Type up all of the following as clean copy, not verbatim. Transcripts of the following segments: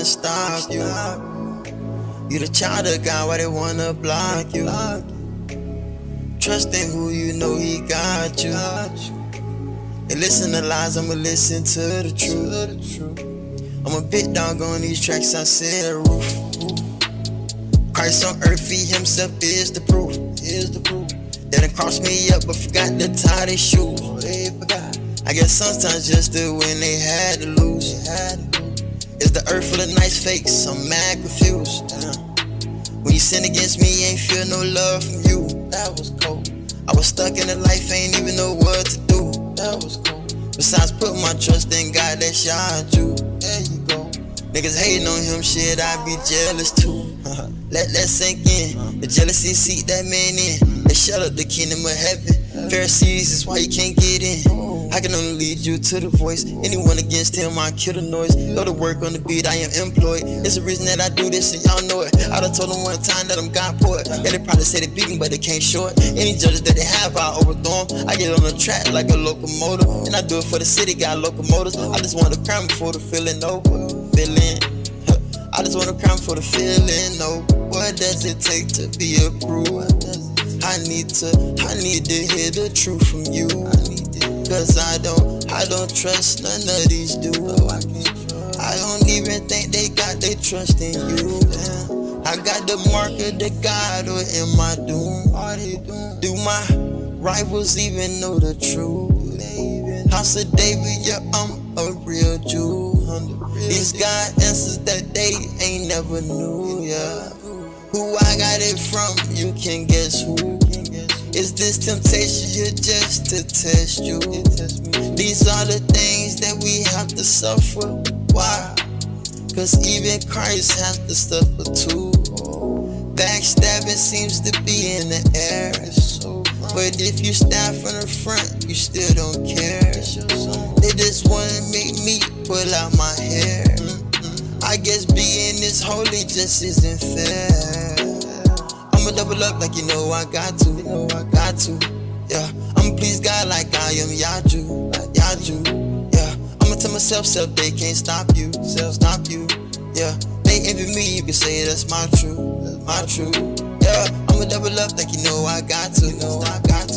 stop you. You the child of God, why they wanna block you? Trust in who you know he got you. And listen to lies, I'ma listen to the truth. I'm a bit dog on these tracks, I said a roof. Christ on earth, he himself is the proof. They done crossed me up, but forgot to tie their shoes. I guess sometimes just to win, they had to lose. Is the earth full of nice fakes? I'm mad confused. When you sin against me, ain't feel no love from you. That was cold. I was stuck in a life, ain't even know what to do. That was cold. Besides put my trust in God that shot you. There you go. Niggas hating on him, shit, I be jealous too. Let that sink in. The jealousy seat that man in. They shut up the kingdom of heaven. Pharisees is why you can't get in. I can only lead you to the voice. Anyone against him, I kill the noise. Go to work on the beat, I am employed. It's the reason that I do this and y'all know it. I done told them one time that I'm God poet. Yeah, they probably say they beat me, but they can't show it. Any judges that they have, I overthrow them. I get on the track like a locomotive. And I do it for the city, got locomotives. I just want to crown before the feeling over. I just want to crown for the feeling over. What does it take to be approved? I need to hear the truth from you. Cause I don't trust none of these dudes. I don't even think they got their trust in you. I got the mark of the God, or am I doomed? Do my rivals even know the truth? House of David, yeah, I'm a real Jew. These God answers that they ain't never knew, yeah. Who I got it from, you can guess who. Is this temptation here just to test you? These are the things that we have to suffer. Why? Cause even Christ has to suffer too. Backstabbing seems to be in the air. But if you stand from the front, you still don't care. They just wanna make me pull out my hair. I guess being this holy just isn't fair. I'ma double up like you know I got to. Yeah, I'ma please God like I am Yaju. Yeah, I'ma tell myself, they can't stop you. Yeah, they envy me, you can say that's my truth. Yeah, I'ma double up like you know I got to.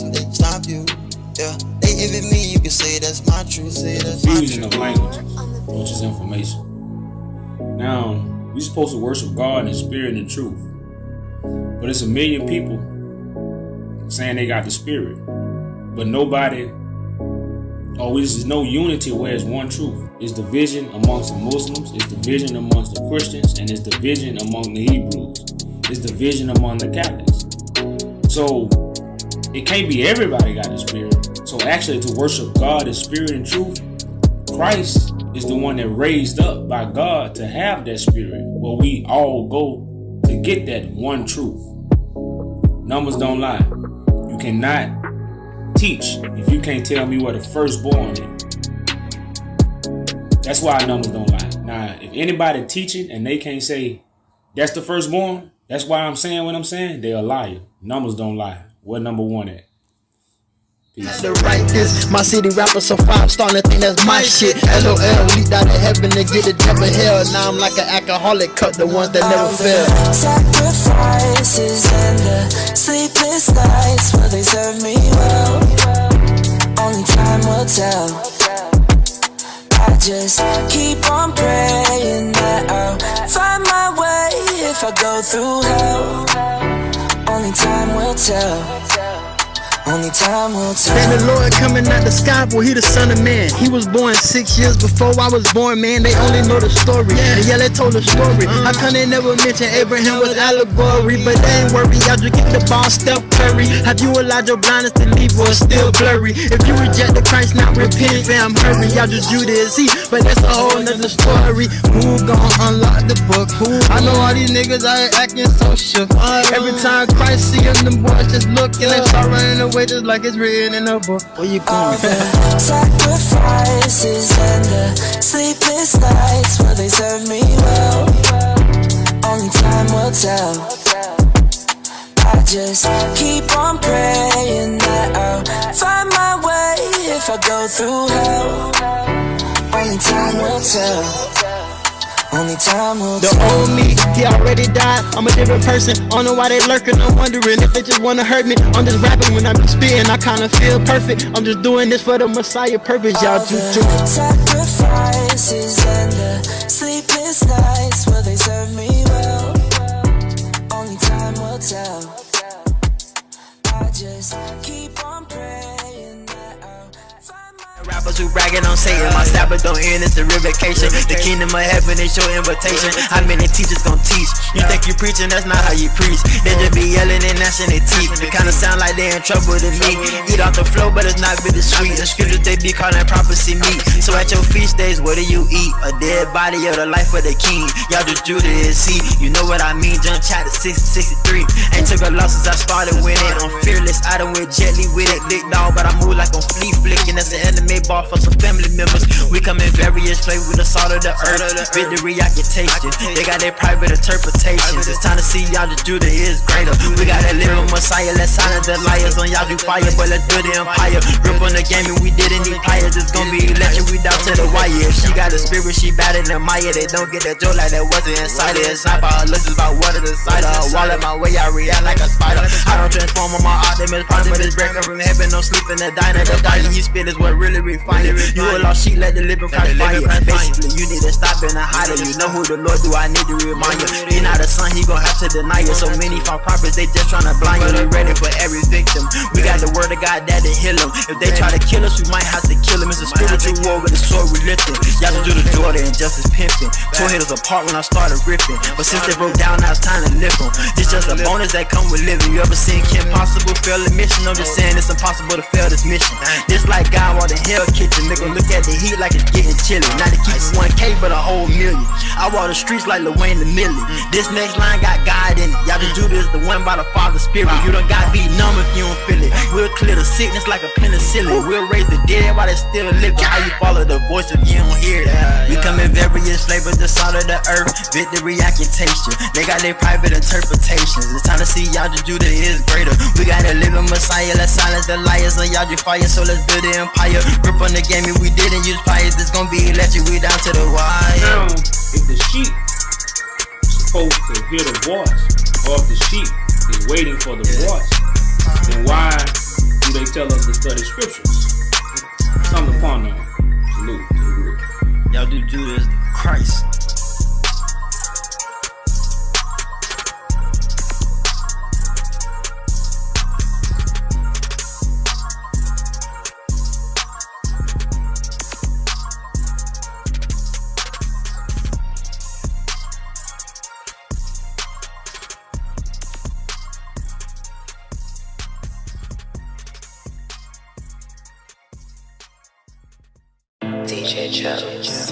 They stop you. Yeah, they envy me, you can say that's my truth. Fusion of language, which is information. Now, we're supposed to worship God in spirit and truth. But it's a million people saying they got the spirit. But nobody, there's no unity where it's one truth. It's division amongst the Muslims, it's division amongst the Christians, and it's division among the Hebrews. It's division among the Catholics. So, it can't be everybody got the spirit. So actually to worship God in spirit and truth, Christ is the one that raised up by God to have that spirit where we all go to get that one truth. Numbers don't lie. You cannot teach if you can't tell me where the firstborn is. That's why numbers don't lie. Now, if anybody teaching and they can't say that's the firstborn, that's why I'm saying what I'm saying, they're a liar. Numbers don't lie. Where number one at? To write this, my city rapper so 5-star, and think that's my shit. LOL, leaped out of heaven to get the devil hell. Now I'm like an alcoholic, cut the ones that never fail. Sacrifices and the sleepless nights, will they serve me well? Only time will tell. I just keep on praying that I'll find my way if I go through hell. Only time will tell. Only time will tell. Then the Lord coming out the sky, boy, he the son of man. He was born 6 years before I was born, man. They only know the story. And yeah, they told the story. How come they never mention Abraham was allegory? But they ain't worry, y'all just get the ball, Steph Curry. Have you allowed your blindness to leave or still blurry? If you reject the Christ, not repent, fam, hurry. Y'all just view this, but that's a whole nother story. Who gon' unlock the book? I know all these niggas out acting so shook. Every time Christ see them, them boys just look and they start running away. Just like it's written in a book. Where you going? Sacrifices and the sleepless nights, will they serve me well? Only time will tell. I just keep on praying that I'll find my way if I go through hell. Only time will tell. Only time will The tell. old me, he already died. I'm a different person. I don't know why they lurking. I'm wondering if they just wanna hurt me. I'm just rapping when I'm spitting. I kinda feel perfect. I'm just doing this for the Messiah purpose. Y'all juju. Sacrifices and the sleepless nights, will they serve me well? Only time will tell. I just keep on praying that I'll find my Rappers who bragging on Satan, my Sabbath don't end, it's a revocation. The kingdom of heaven is your invitation. How many teachers gon' teach? You think you preaching, that's not how you preach. They just be yelling and gnashing their teeth. It kinda sound like they in trouble to me. Eat off the floor, but it's not really sweet. The scriptures they be calling prophecy meat. So at your feast days, what do you eat? A dead body or the life of the king? Y'all just Judah and see, you know what I mean. John chapter 6:63. Ain't took a loss since I started winning. I'm fearless, I done went gently with it. Big dog, but I move like I'm flea flicking. That's an anime ball for some family members. We come in various flavors with the salt of the earth. Victory I can taste it. They got their private interpretations. It's time to see y'all the Judah is greater. We got a little Messiah. Let's silence the liars on y'all do fire, but let's build the empire. Grip on the game and we didn't need pliers. It's gonna be electric, we down to the wire. If she got a spirit, she better than Maya. They don't get that joke like that wasn't inside it. It's not about her looks, it's about what is inside her. Wall at my way, I react like a spider. I don't transform on my Optimus Prime, but it's breaking from heaven. Don't sleep in the diner. The diner you spit is what really refine it. You a lost sheep, let the living catch fire. Basically, you need to stop being a hider. You know who the Lord do, I need to remind you. He not a son, he gon' have to deny you. So many false prophets, they just tryna blind you. They ready for every victim. We got the word of God that to heal them. If they try to kill us, we might have to kill them. It's a spiritual war with the sword we lifting. Y'all just do the Jordan and justice pimping. Tore hitters apart when I started ripping. But since they broke down, now it's time to lift them. This just a bonus that come with living. You ever seen Kim Possible fail a mission? I'm just saying it's impossible to fail this mission. This like God while the hell kitchen. Nigga look at the heat like it's getting chilly. Not to keep 1K but a whole million. I walk the streets like Lil Wayne the Millie. This next line got God in it. Y'all just do this the one by the Father's Spirit. You done got beat numb if you don't feel it. We'll clear the sickness like a penicillin. We'll raise the dead while they still living. How you follow the voice if you don't hear that? We come in various flavors, the salt of the earth. Victory I can taste you. They got their private interpretations. It's time to see y'all just Judah is greater. We got a living Messiah. Let's silence the liars on y'all just fire. So let's build the empire. Grip on the game and we didn't use pliers. It's gonna be electric. We down to the wire. Now, if the sheep is supposed to hear the voice, or if the sheep is waiting for the voice, then why do they tell us to study scriptures? Something to ponder on. Salute to the group. Y'all do Judas Christ. DJ Jones.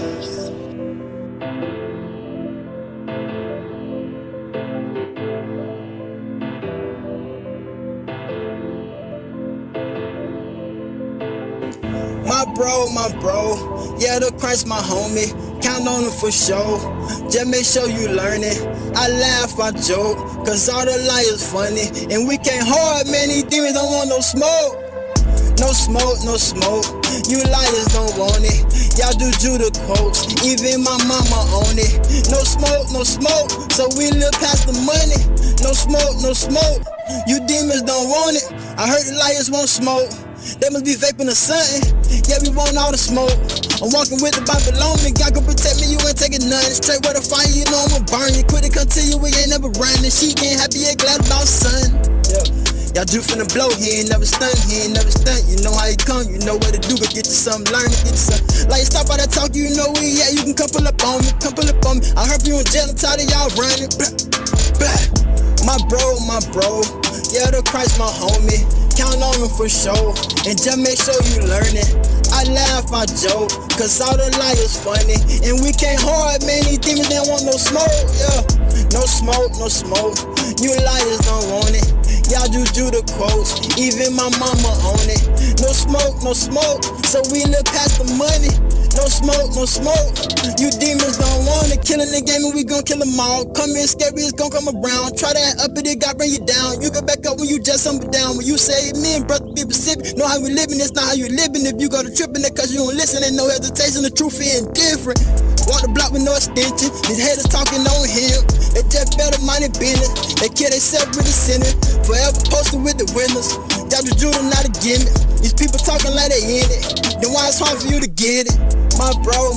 My bro, yeah, the Christ, my homie. Count on him for sure. Just make sure you learn it. I laugh, I joke, cause all the liars funny. And we can't hard, man, these demons don't want no smoke. No smoke, no smoke. You liars don't want it. Y'all do Judah quotes. Even my mama on it. No smoke, no smoke. So we live past the money. No smoke, no smoke. You demons don't want it. I heard the liars won't smoke. They must be vaping or something. Yeah, we want all the smoke. I'm walking with the Bible on me. God can protect me, you ain't taking nothing. Straight where the fire, you know I'ma burn you. Quit it, come to you, we ain't never running. She ain't happy, ain't glad about son. Yeah. Y'all Drew finna blow, he ain't never stunned, he ain't never stunned. You know how he come, you know what to do, but get you something, learn it, get you something. Like stop by that talk, you know where he at, you can come pull up on me, come pull up on me. I heard you in jail, I'm tired of y'all running. Blah, blah. My bro, yeah, the Christ, my homie. Count on him for sure, and just make sure you learn it. I laugh, I joke, cause all the liars funny. And we can't hard, man, these demons, they don't want no smoke, yeah. No smoke, no smoke, you liars don't want it. Y'all just do the quotes, even my mama on it. No smoke, so we live past the money. No smoke, no smoke. You demons don't want it. Killing the game and we gon' kill them all. Come in scary, it's gon' come around. Try that up it got bring you down. You get back up when you just something down. When you say me and brother be Pacific, know how we living, it's not how you living. If you go to tripping it cause you don't listen, ain't no hesitation, the truth is indifferent. Walk the block with no extension. These haters talking on him. They just better minded business. They kill themselves with the sinning. Forever posted with the winners. Y'all the Judah, not a gimmick. These people talking like they in it. Then why it's hard for you to get it? My bro.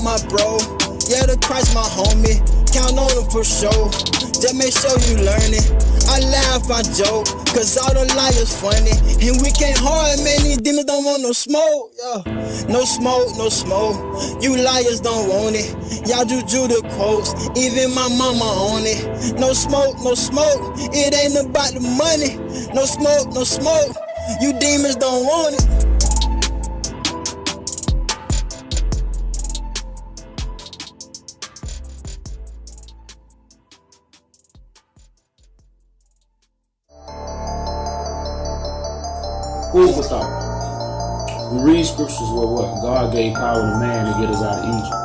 Yeah, the Christ, my homie. Count on him for sure. Just make sure you learn it. I laugh, I joke, cause all the liars funny. And we can't hard, man, these demons don't want no smoke. Yeah. No smoke, no smoke. You liars don't want it. Y'all do the quotes, even my mama on it. No smoke, no smoke. It ain't about the money. No smoke, no smoke. You demons don't want it. Food for thought. We read scriptures where what? God gave power to man to get us out of Egypt.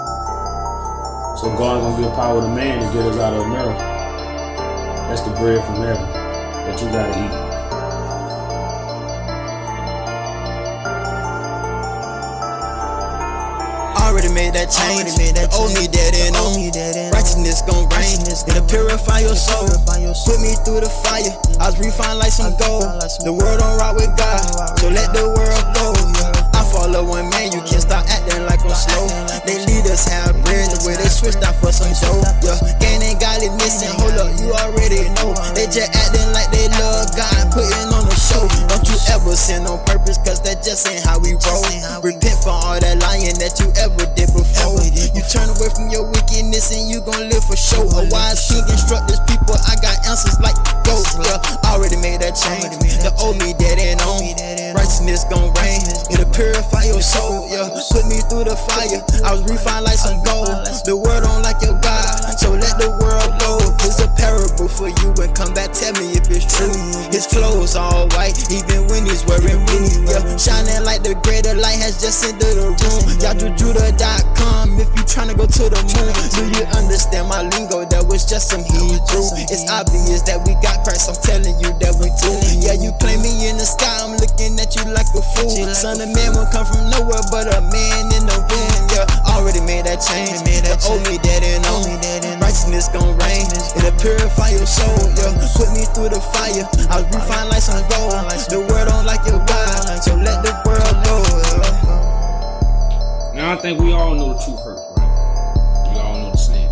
So God gonna give power to man to get us out of America. That's the bread from heaven that you gotta eat. Already made that change. Owe me that and owe me that. Righteousness gon' reign. It'll purify your soul. Put me through the fire. I was refined like some gold. The world don't rock with God, so let the world go. I follow one man, you can't stop acting like I'm slow. They lead us have bread the way they switched out for some dough. Yeah, gaining godliness and hold up, you already know. They just acting like they love God, putting on a show. Don't you ever sin on purpose, cause that just ain't how we roll. Repent for all that lying that you ever did before. You turn away from your wickedness and you gon' live for show. A wise king instruct his people, I got answers like ghosts. Yeah, already made that change. The owe me that and on. Righteousness gon' reign. It'll purify your soul. Yeah, put me through the fire. I was refined like some gold. The world don't like your God, so let the world go. It's a parable for you and come back, tell me if it's true. His clothes all white, even when he's wearing blue. Yeah, shining like the greater light has just entered the room. Y'all do Judah.com if you tryna go to the moon. Do you understand my lingo? That was just some Hebrew. It's obvious that we got Christ, I'm telling you that we do. Yeah, you claim me in the sky, I'm looking at you like a fool. Son of man won't come from nowhere but a man in the room. Yeah, already made that change. The owe me that and on. Righteousness gon' reign. It'll purify your soul. Yeah, put me through the fire. I was refined like some gold. The world don't like your God, so let the world go. Now I think we all know the truth hurts, right? We all know the saying.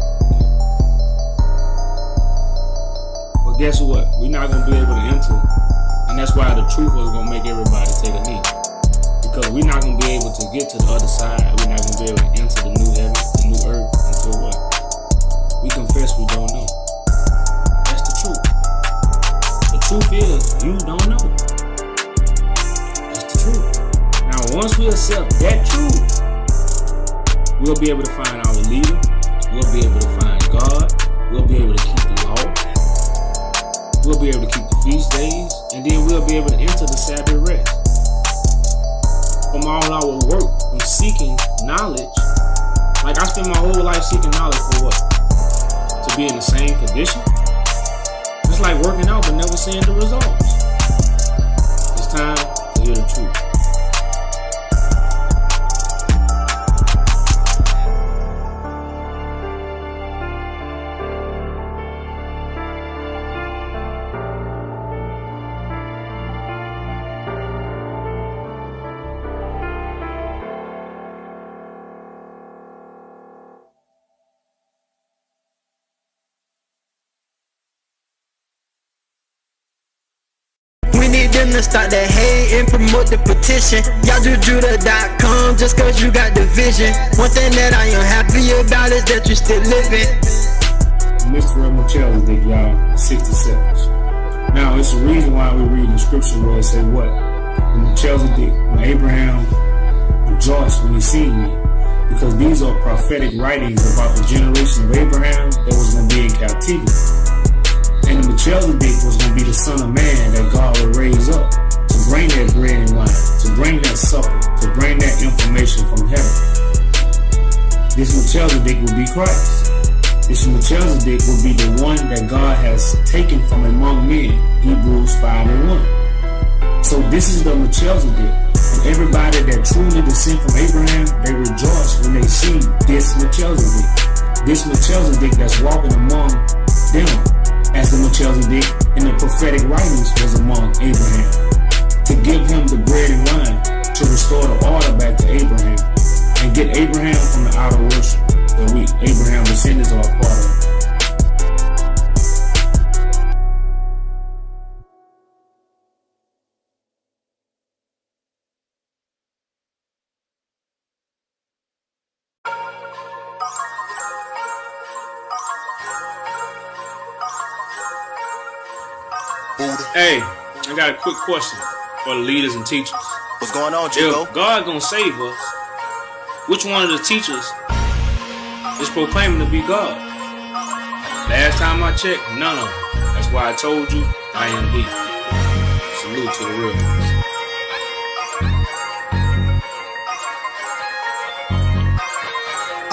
But guess what? We're not gonna be able to enter, and that's why the truth was gonna make everybody take a knee. Because we're not gonna be able to get to the other side. We're not gonna be able to enter the new heaven, the new earth until what? We confess we don't know. That's the truth. The truth is you don't know. That's the truth. Now once we accept that truth, we'll be able to find our leader. We'll be able to find God. We'll be able to keep the law. We'll be able to keep the feast days. And then we'll be able to enter the Sabbath rest. From all our work, from seeking knowledge. Like I spent my whole life seeking knowledge for what? To be in the same condition? It's like working out but never seeing the results. It's time to hear the truth. Them to start the hate and promote the petition. Y'all do Judah.com just cause you got the vision. One thing that I am happy about is that you still living. Mr. Melchizedek, y'all, 67. Now it's the reason why we read in the scripture where it say what? When Melchizedek, when Abraham rejoiced when he seen me. Because these are prophetic writings about the generation of Abraham that was going to be in captivity. And the Melchizedek was going to be the son of man that God would raise up to bring that bread and wine, to bring that supper, to bring that information from heaven. Melchizedek will be Christ. This Melchizedek will be the one that God has taken from among men. Hebrews 5:1. So this is the Melchizedek. And everybody that truly descend from Abraham, they rejoice when they see this Melchizedek. This Melchizedek that's walking among them as the Melchizedek in the prophetic writings was among Abraham. To give him the bread and wine, to restore the order back to Abraham, and get Abraham from the outer worship that we Abraham descendants are a part of. Hey, I got a quick question for the leaders and teachers. What's going on, Chico? If God gonna save us, which one of the teachers is proclaiming to be God? Last time I checked, none of them. That's why I told you I am He. Salute to the real ones.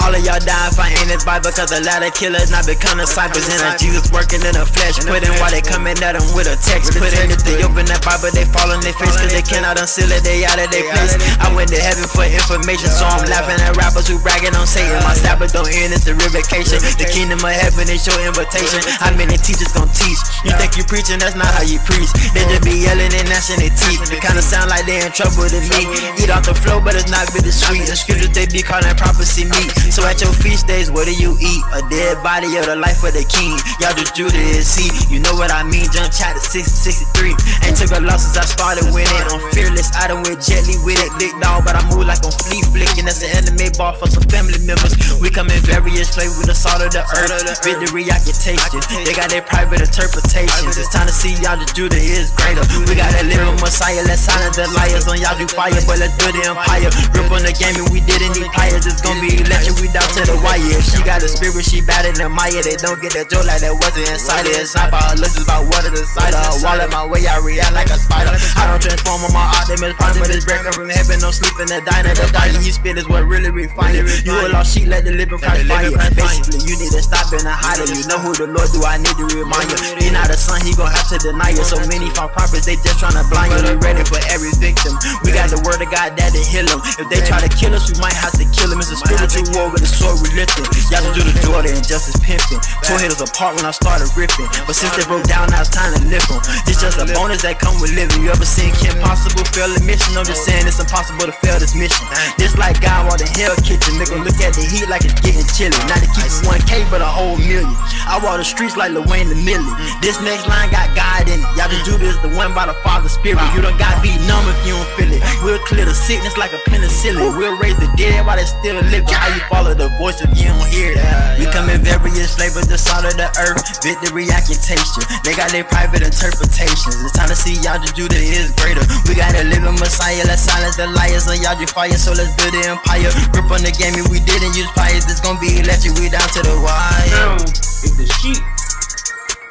All of y'all die if I ain't this Bible, cause a lot of killers not become disciples. And Jesus working in the flesh, put in while they coming at them with a text. Put in if they open that Bible, they fall on their face, cause they cannot unseal it, they out of their place. I went to heaven for information, so I'm laughing at rappers who bragging on Satan. My Sabbath don't end, it's a revocation. The kingdom of heaven is your invitation. How many teachers gon' teach? You think you preaching, that's not how you preach. They just be yelling and gnashing their teeth. It kinda sound like they in trouble to me. Eat off the flow, but it's not bitter sweet. The scriptures they be calling prophecy meat. So at your feast days, what do you eat? A dead body or the life of the king? Y'all just Judah is see. You know what I mean? John chapter 6:63. Ain't took a loss since I started winning. I'm fearless, I done went gently with it. Big dog, but I move like I'm flea flicking. That's an anime ball for some family members. We come in various flavors with the salt of the earth. Victory, I can taste it. They got their private interpretations. It's time to see y'all the Judah is greater. We got a living Messiah. Let's silence the liars on y'all do fire, but let's build the empire. Grip on the game and we didn't need pliers. It's gonna be electric, we down to the wire. If she got a spirit, she better than Maya. They don't get that joke like that wasn't inside it. It's not about looks, it's about what is inside her. Wall at my way, I react like a spider. I don't transform on my Optimus Prime, but it's breaking from heaven. Don't sleep in the diner. The diner you spit is what really refine it. You a lost sheep, let the living Christ fire. Basically, you need to stop being a hider. You know who the Lord do, I need to remind you. He not a son, he gon' have to deny you. So many false prophets, they just tryna blind you. We ready for every victim. We got the word of God that to heal them. If they try to kill us, we might have to kill them. It's a spiritual war with a sword we lifting. Y'all do the Jordan and justice pimping. Tore hitters apart when I started ripping. But since they broke down, now it's time to lift them. This just a bonus that come with living. You ever seen Kim Possible fail a mission? I'm just saying it's impossible to fail this mission. This like God while the hell kitchen. They gon' look at the heat like it's getting chilly. Not to keep 1K but a whole million. I walk the streets like Lil Wayne the Millie. This next line got God in it. Y'all just do this, the one by the Father's Spirit. You done got beat numb if you don't feel it. We'll clear the sickness like a penicillin. We'll raise the dead while they still living. How you follow the voice if you don't hear it? We come in various flavors, the salt of the earth. Victory, I can taste you. They got their private interpretations. It's time to see y'all the Judah is greater. We got a living Messiah, let's silence the liars on y'all do fire. So let's build the empire. Grip on the game and we didn't use pliers. It's gonna be electric, we down to the wire. Now, if the sheep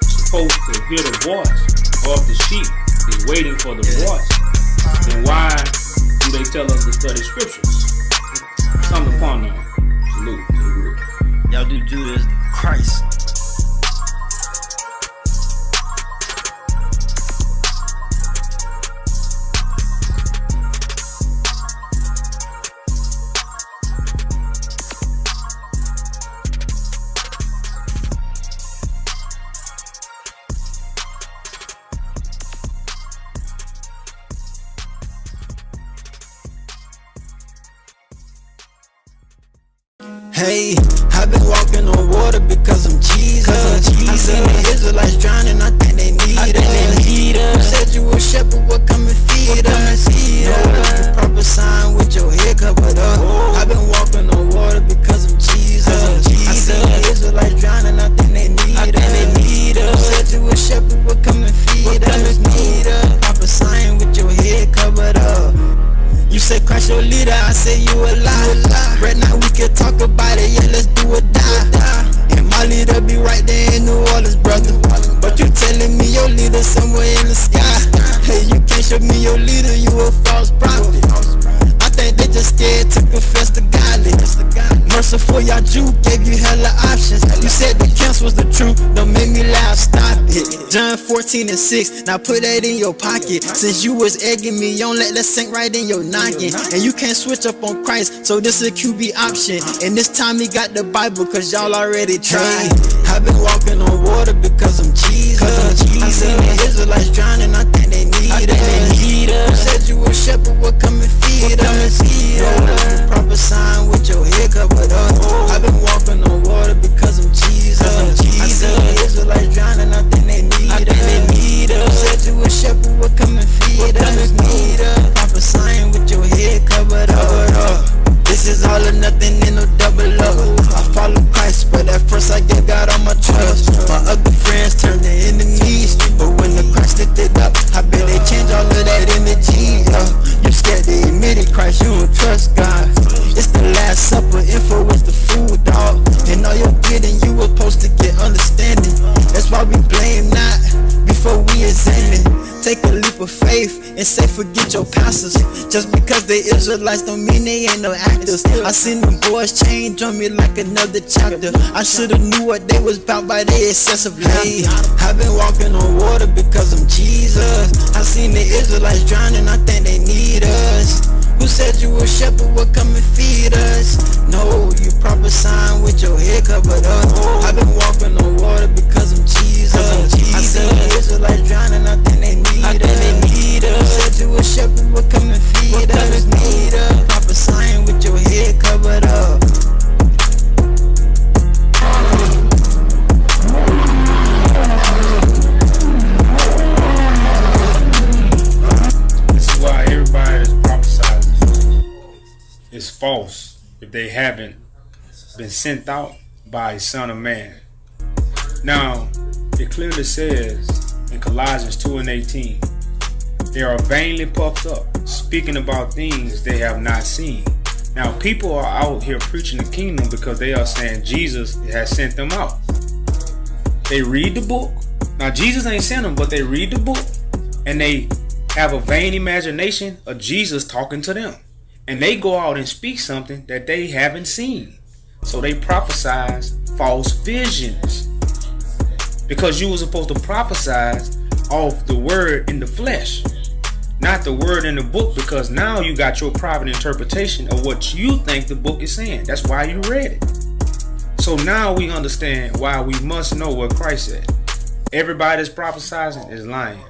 is supposed to hear the voice, or if the sheep is waiting for the voice, then why do they tell us to study scriptures? Something to ponder on. Salute to the real. Y'all do Judas Christ. Hey, I've been walking on water because I'm Jesus. I seen the Israelites drowning, I think they need us. You said you a shepherd, well come and feed us. No proper sign with your head covered up. I've been walking on water because I'm Jesus. I seen the Israelites drowning, I think they need us. You said you a shepherd, well come and feed us. Proper sign with your head covered up. You say Christ your leader, I say you a lie. Right now we can talk about it, yeah, let's do or die. And my leader be right there in New Orleans, brother. But you telling me your leader somewhere in the sky. Hey, you can't show me your leader, you a false prophet. I think they just scared to confess the godly. Merciful, y'all Jew gave you hella options. You said the counsel was the truth, don't make me laugh, stop it. John 14:6, now put that in your pocket. Since you was egging me on, let that sink right in your noggin. And you can't switch up on Christ, so this is a QB option. And this time he got the Bible, cause y'all already tried. I've been walking on water because I'm Jesus. I seen the Israelites drowning, I think they need us. Who said you a shepherd, will come and feed us? No, prophesying with your head covered up. I've been walking on water because I'm Jesus. I seen the Israelites drowning, I think they need us. Who said you a shepherd, will come and feed us? Prophesying with your head covered up. This is all or nothing, ain't no double up. I follow Christ, but at first I gave God all my trust. My other friends turned to enemies, but when the Christ lifted up, I bet they change all of that energy. You scared to admit it, Christ, you don't trust God. It's the Last Supper, info is the food, dog. And all you're getting, you were supposed to get understanding. That's why we blame not before we examine. Take a leap of faith and say forget your pastors. Just because they Israelites don't mean they ain't no actors. I seen them boys change on me like another chapter. I should've knew what they was about by their excessive lay. I've been walking on water because I'm Jesus. I seen the Israelites drowning, I think they need us. Who said you a shepherd, will come and feed us? No, you prophesying with your head covered up. I've been walking on water because I'm Jesus. I seen the Israelites drowning, I think they need us. Who said you a shepherd, will come and feed us? Prophesying with your head covered up. This is why everybody is prophesizing. It's false if they haven't been sent out by a Son of Man. Now, it clearly says in Colossians 2:18, they are vainly puffed up, speaking about things they have not seen. Now, people are out here preaching the kingdom because they are saying Jesus has sent them out. They read the book. Now, Jesus ain't sent them, but they read the book and they have a vain imagination of Jesus talking to them. And they go out and speak something that they haven't seen. So they prophesize false visions. Because you were supposed to prophesize off the word in the flesh, not the word in the book, because now you got your private interpretation of what you think the book is saying. That's why you read it. So now we understand why we must know what Christ said. Everybody that's prophesizing is lying.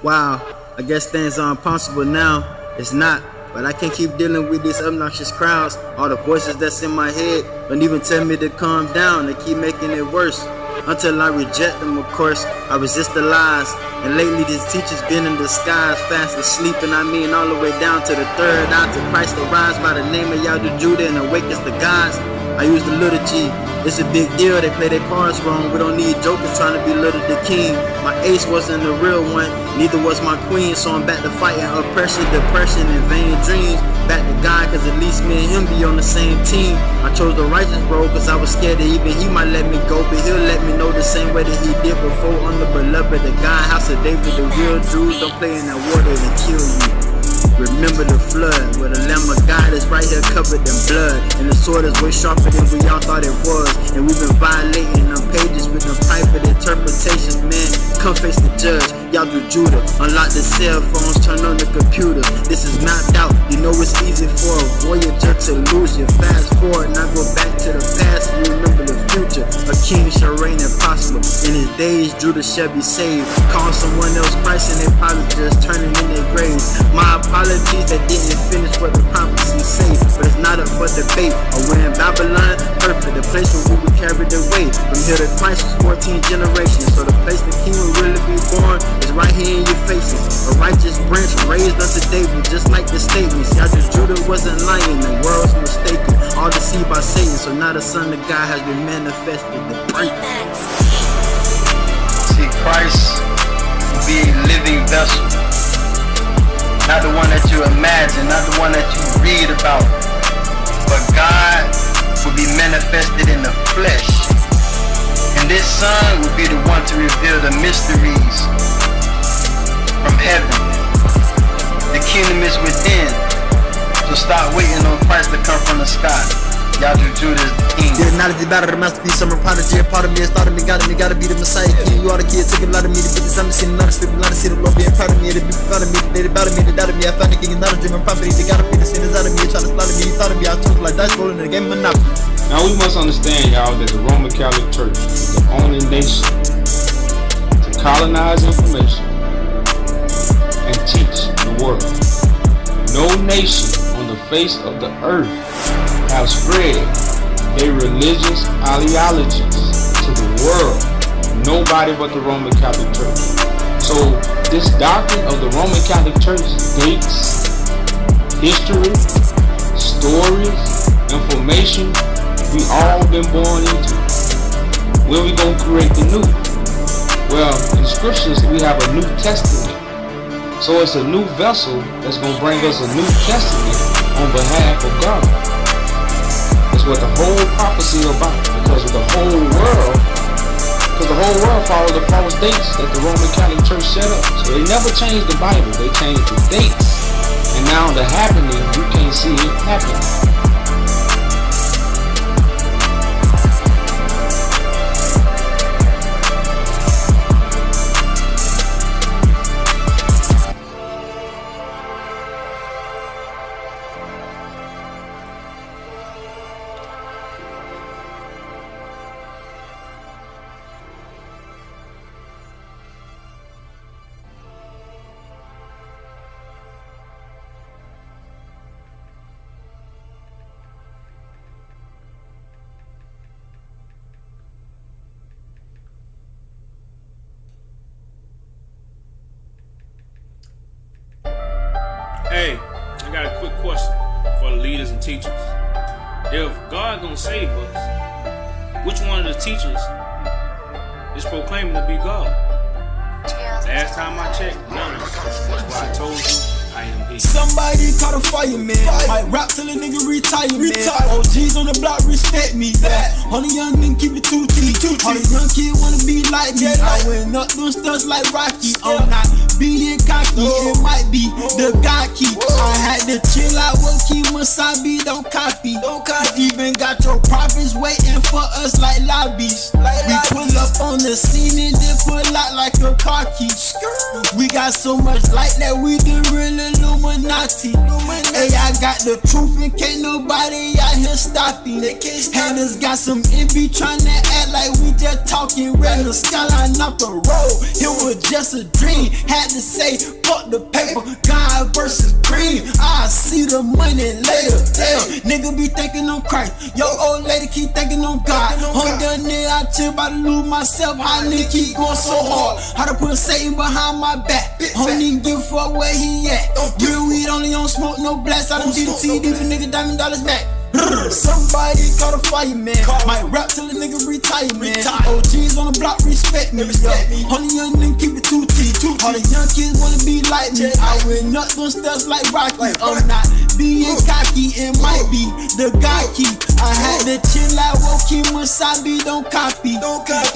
Wow, I guess things are impossible now. It's not, but I can't keep dealing with these obnoxious crowds. All the voices that's in my head don't even tell me to calm down. They keep making it worse. Until I reject them, of course, I resist the lies. And lately this teacher's been in disguise, fast asleep, and I mean all the way down to the third eye, to Christ arise by the name of Yahweh Judah and awakens the gods. I use the little G. It's a big deal, they play their cards wrong. We don't need jokers trying to belittle the king. My ace wasn't the real one, neither was my queen. So I'm back to fighting oppression, depression, and vain dreams. Back to God, cause at least me and him be on the same team. I chose the righteous road cause I was scared that even he might let me go, but he'll let me know the same way that he did before. On the beloved, the God, house of David, the real Jews don't play in that water to kill you. Remember the flood, where the Lamb of God is right here covered in blood, and the sword is way sharper than we all thought it was. And we've been violating them pages with them private interpretations, man. Come face the judge, y'all do Judah. Unlock the cell phones, turn on the computer. This is mapped out, you know it's easy for a voyager to lose you. Fast forward, now go back to the past and remember the future. A king shall reign impossible. In his days, Judah shall be saved. Call someone else Christ and they probably just turning in their graves. My apologies that didn't finish what the prophecy say, but it's not up for debate. Or we're in Babylon, perfect, the place where we carried away. From here to Christ was 14 generations, so the place the king will really be born is right here in your faces. A righteous branch raised unto David, just like the statements. Yahweh Judah wasn't lying, the world's mistaken, all deceived by Satan. So now the Son of God has been manifested to break. See, Christ will be a living vessel. Not the one that you imagine, not the one that you read about, but God will be manifested in the flesh. And this Son will be the one to reveal the mysteries from heaven. The kingdom is within. So stop waiting on Christ to come from the sky. Y'all do Judas the king. Yeah, not if you battle the masterpiece, I'm a prodigy. Part of me is thought of me, gotta be the Messiah king. You are the kid, took a lot of me to put this on the scene. Not a script, not a see the Lord being proud of me. They be proud of me, they battle me, they doubted me. I found the king, not a dream, I'm property. They gotta feed the sinners out of me, try to slaughter me. You thought of me, I took like dice rolling in the game of Monopoly. Now we must understand, y'all, that the Roman Catholic Church is the only nation to colonize information and teach the world. No nation on the face of the earth have spread their religious ideologies to the world. Nobody but the Roman Catholic Church. So this doctrine of the Roman Catholic Church dates, history, stories, information we all been born into. When we gonna create the new? Well, in the scriptures we have a New Testament. So it's a new vessel that's gonna bring us a New Testament on behalf of God. That's what the whole prophecy is about, because the whole world followed the false dates that the Roman Catholic Church set up. So they never changed the Bible, they changed the dates. And now the happening, you can't see it happening. Hey, I got a quick question for the leaders and teachers. If God gonna save us, which one of the teachers is proclaiming to be God? Last time I checked, none of them. That's why I told you I am he. Somebody caught a fireman. Might rap till a nigga retire, man. OGs on the block respect me. On the young nigga keep it 2T. All the young kid wanna be like me. I went up doing stunts like Rocky. I'm not being cocky, it might be the guy key. I had to chill out, low key, Wasabi, don't copy. Even got your prophets waiting for us like lobbies. We pull up on the scene and then pull out like a car key. We got so much light that we the real Illuminati. Hey, I got the truth and can't nobody out here stop me. Haters got some envy trying to act like we just talking red. The skyline off the road, it was just a dream. Had to say, fuck the paper, God versus cream. I see the money later. Damn, nigga be thinking on Christ. Yo, old lady keep thinking on God. On the near, I chill about to lose myself. How nigga keep going so hard? How to put Satan behind my back? Don't even give a fuck where he at. Real weed only on smoke, no blast. I don't DDT, these nigga diamond dollars back. Somebody caught a fireman. Might rap till a nigga retire, man. OGs on the block respect me. On the young nigga keep it 2T. All the young kids wanna be like me. I went up those steps like Rocky. I'm not being cocky, it might be the guy key. I had to chill out, woke him Wasabi, don't copy.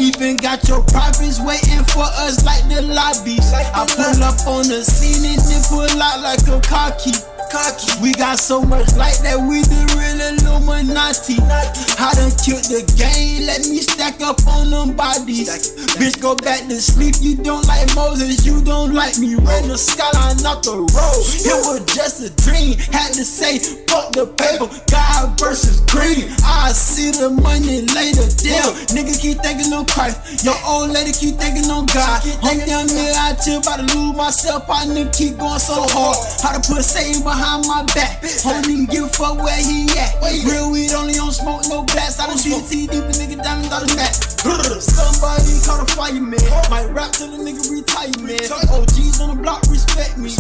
Even got your prophets waiting for us like the lobbies. I pull up on the scene and then pull out like a car key. We got so much light that we the real Illuminati. I done killed the game, let me stack up on them bodies. Bitch, go back to sleep, you don't like Moses, you don't like me. Ran the skyline off the road, it was just a dream. Had to say, fuck the paper, God versus cream. I see the money later, damn. Nigga keep thinking on Christ, your old lady keep thinking on God. I'm young nigga, I chill, about to lose myself. I nigga keep going so hard. How to put Satan behind my back. Don't even give a fuck where he at. Real weed only on smoke, no blast. I don't DDT, deep a nigga diamond dollars back. Somebody caught a fireman. Might rap till a nigga retire, man. OGs on the block respect me.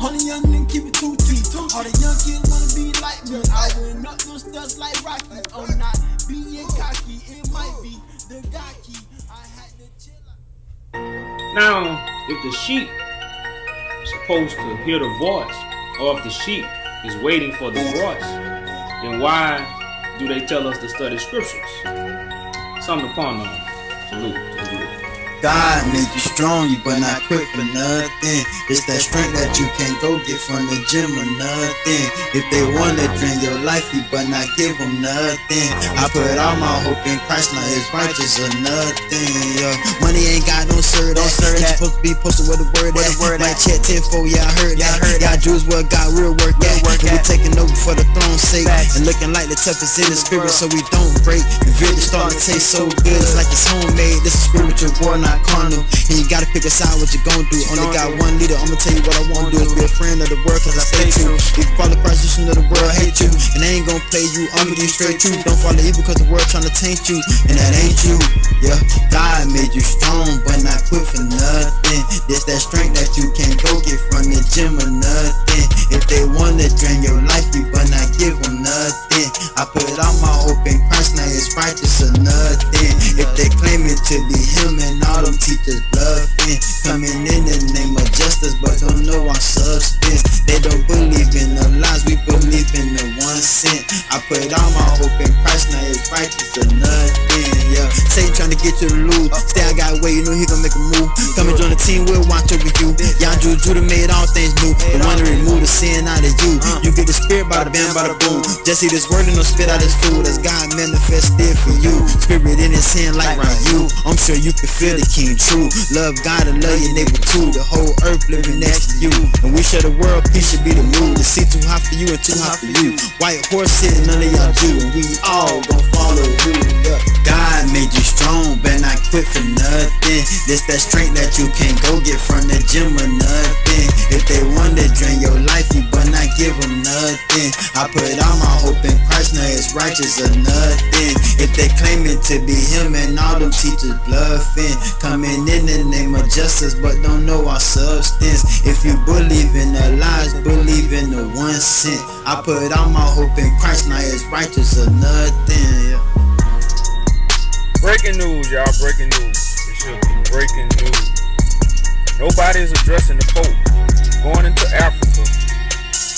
On the young nigga keep it 2T. All the young kids wanna be like me. I went up those steps like Rocky. I'm not being cocky, it might be the guy key. I had to chill out. Now, if the sheep is supposed to hear the voice, or if the sheep is waiting for the voice, then why do they tell us to study scriptures? Something to ponder on. Salute. God made you strong, you but not quick for nothing. It's that strength that you can't go get from the gym or nothing. If they wanna drain your life, you but not give them nothing. I put all my hope in Christ, now it's righteous or nothing. Money ain't got no sir, don't sir. Ain't supposed to be posted where the word at. Might check 10-4, yeah, I heard that. Y'all Jews what got real work at. And we taking over for the throne's sake. And looking like the toughest in the spirit, so we don't break. The village starting to taste so good, it's like it's homemade. This is spiritual war, not carnal. And you gotta pick a side, what you gon' do. Only got one leader, I'ma tell you what I wanna do. Is be a friend of the world, cause I stay true. If you follow Christ, you know the world hate you. And they ain't gon' play you, I'ma give you straight truth. Don't follow evil, cause the world tryna taint you. And that ain't you, yeah. God made you strong, but not quick for nothing. This that strength that you can't go get from the gym or nothing. If they wanna drain your life, you but not give them nothing. I put all my hope in Christ, now it's righteous or nothing. If they claim it to be him and all them teachers bluffing, coming in the name of justice but don't know our substance. They don't believe in the lies, we believe in the 1 cent. I put all my hope in Christ, now it's righteous or nothing. Yeah, Satan trying to get you to lose. Stay, I got away, you know he gon' make a move. Come and join the team, we'll watch over you. Y'all Judah made all things new. The one to remove the sin out of you. You get the spirit by the bam, by the boom. Just see this word and don't spit out his food. As God manifested for you. Spirit in his hand like right you. I'm sure you can feel the king true. Love God and love your neighbor too. The whole earth living next to you. And we share the world, peace should be the mood. The sea too hot for you and too hot for you. White horse sitting, none of y'all Jew. And we all gon' follow you. God made you strong, but not quit for nothing. This that strength that you can't go get from the gym or nothing. If they wanna drain your life, you but not give them nothing. I put all my hope in Christ, now it's righteous or nothing. If they claim it to be him and all them teachers bluffing, coming in the name of justice but don't know our substance. If you believe in the lies, believe in the 1 cent. I put all my hope in Christ, now it's righteous or nothing. Breaking news, y'all. Breaking news. It should be breaking news. Nobody is addressing the Pope going into Africa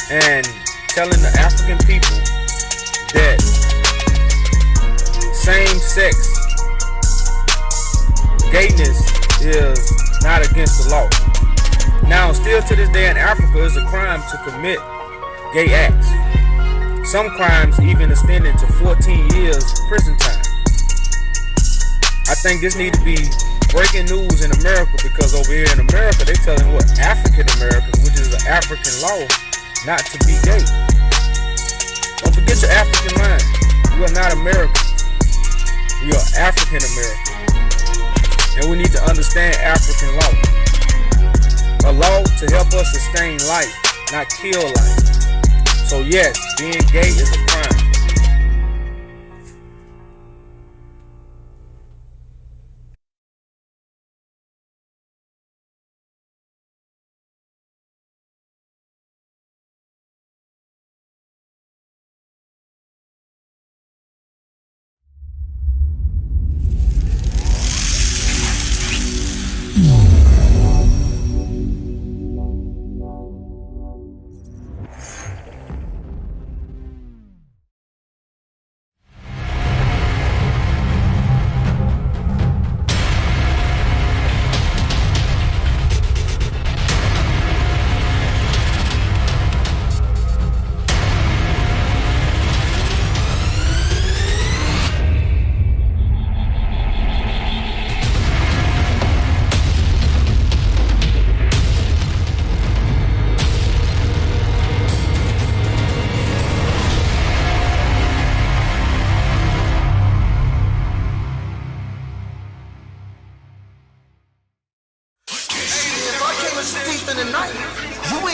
and telling the African people that same-sex gayness is not against the law. Now, still to this day in Africa, it's a crime to commit gay acts. Some crimes even extended to 14 years prison time. I think this needs to be breaking news in America, because over here in America, they telling what African Americans, which is an African law, not to be gay. Don't forget your African mind. You are not American. We are African American. And we need to understand African law. A law to help us sustain life, not kill life. So yes, being gay is a crime.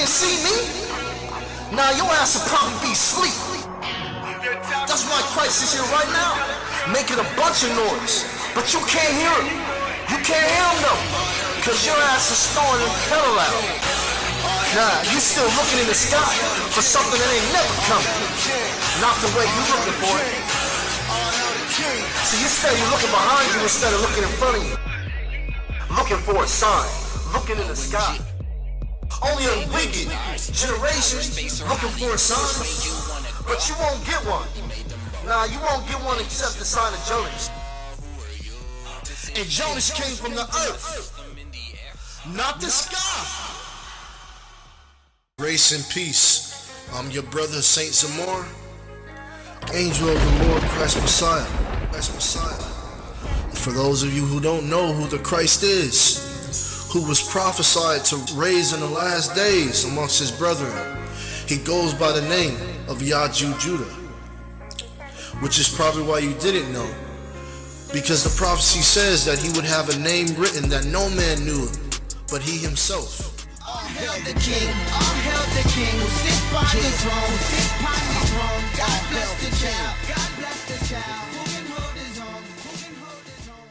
See me? Now your ass will probably be asleep. That's why Christ is here right now, making a bunch of noise. But you can't hear him. You can't hear him though, because your ass is snoring and pedal out. Nah, you still looking in the sky for something that ain't never coming. Not the way you looking for it. So you steady looking behind you instead of looking in front of you. Looking for a sign, looking in the sky. Only a wicked generation looking for a sign, but you won't get one. Nah, you won't get one except the sign of Jonas. And Jonas came from the earth, not the sky. Grace and peace. I'm your brother, Saint Zamor, angel of the Lord, Christ Messiah. Christ Messiah. For those of you who don't know who the Christ is, who was prophesied to raise in the last days amongst his brethren, he goes by the name of Yaju Judah, which is probably why you didn't know, because the prophecy says that he would have a name written that no man knew but he himself. All hail the king, all hail the king who sits by the throne, who sits by the throne. God bless the child, God bless the child. Who can hold his own, who can hold his own?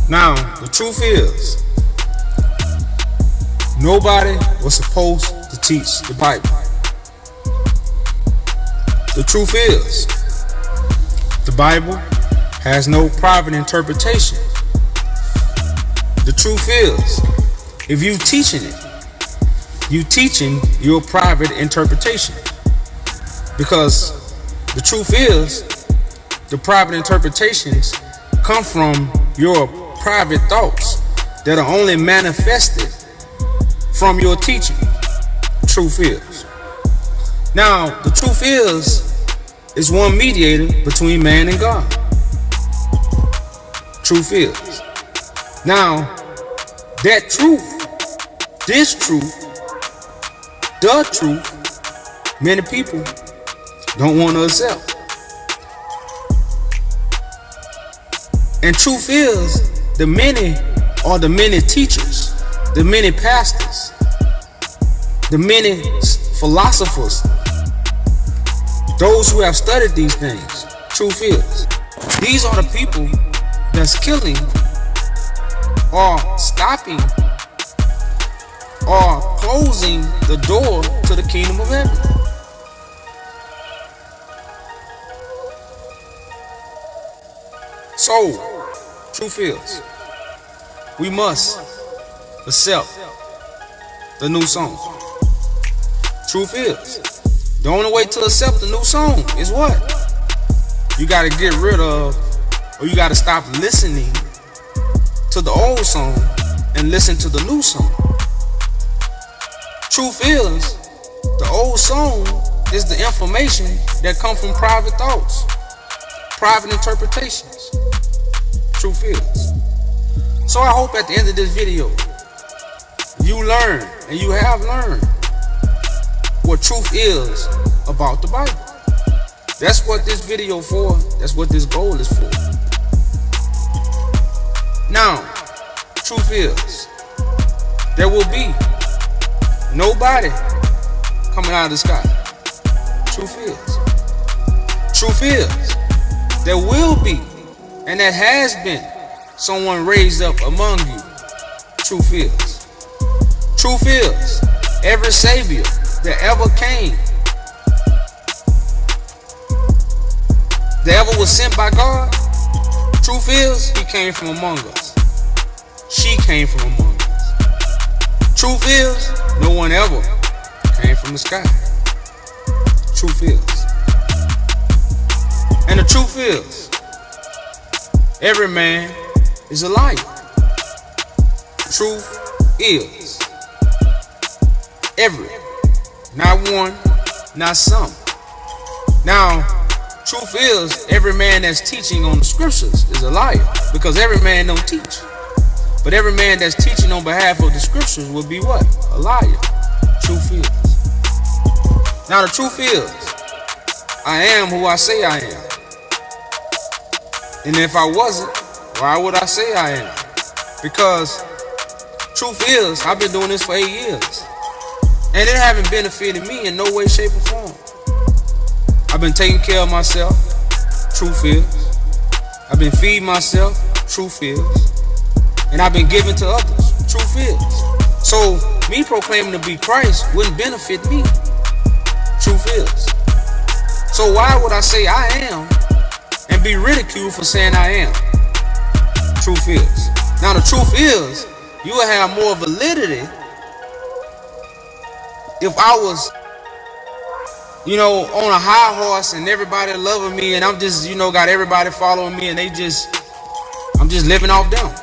Now, the truth is, nobody was supposed to teach the Bible. The truth is, the Bible has no private interpretation. The truth is, if you teaching it, you teaching your private interpretation. Because the truth is, the private interpretations come from your private thoughts that are only manifested from your teaching. Truth is. Now, the truth is one mediator between man and God. Truth is. Now, that truth, this truth, the truth, many people don't want to accept. And truth is, the many are the many teachers, the many pastors, the many philosophers, those who have studied these things. Truth is, these are the people that's killing or stopping or closing the door to the kingdom of heaven. So, truth is, we must accept the new song. Truth is, the only way to accept the new song is what? You got to get rid of, or you got to stop listening to the old song and listen to the new song. Truth is, the old song is the information that comes from private thoughts, private interpretations. Truth is. So I hope at the end of this video, you learn, and you have learned, what truth is about the Bible. That's what this video for. That's what this goal is for. Now, truth is, there will be nobody coming out of the sky. Truth is. Truth is, there will be, and there has been, someone raised up among you. Truth is. Truth is, every savior that ever came, that ever was sent by God, truth is, he came from among us. She came from among us. Truth is, no one ever came from the sky. Truth is. And the truth is, every man is a liar. Truth is. Every. Not one, not some. Now, truth is, every man that's teaching on the scriptures is a liar, because every man don't teach. But every man that's teaching on behalf of the scriptures will be what? A liar. Truth is. Now the truth is, I am who I say I am. And if I wasn't, why would I say I am? Because truth is, I've been doing this for 8 years. And it haven't benefited me in no way, shape, or form. I've been taking care of myself. Truth is. I've been feeding myself. Truth is. And I've been giving to others. Truth is. So me proclaiming to be Christ wouldn't benefit me. Truth is. So why would I say I am and be ridiculed for saying I am? Truth is. Now the truth is, you will have more validity if I was, on a high horse and everybody loving me and I'm just, got everybody following me and I'm just living off them.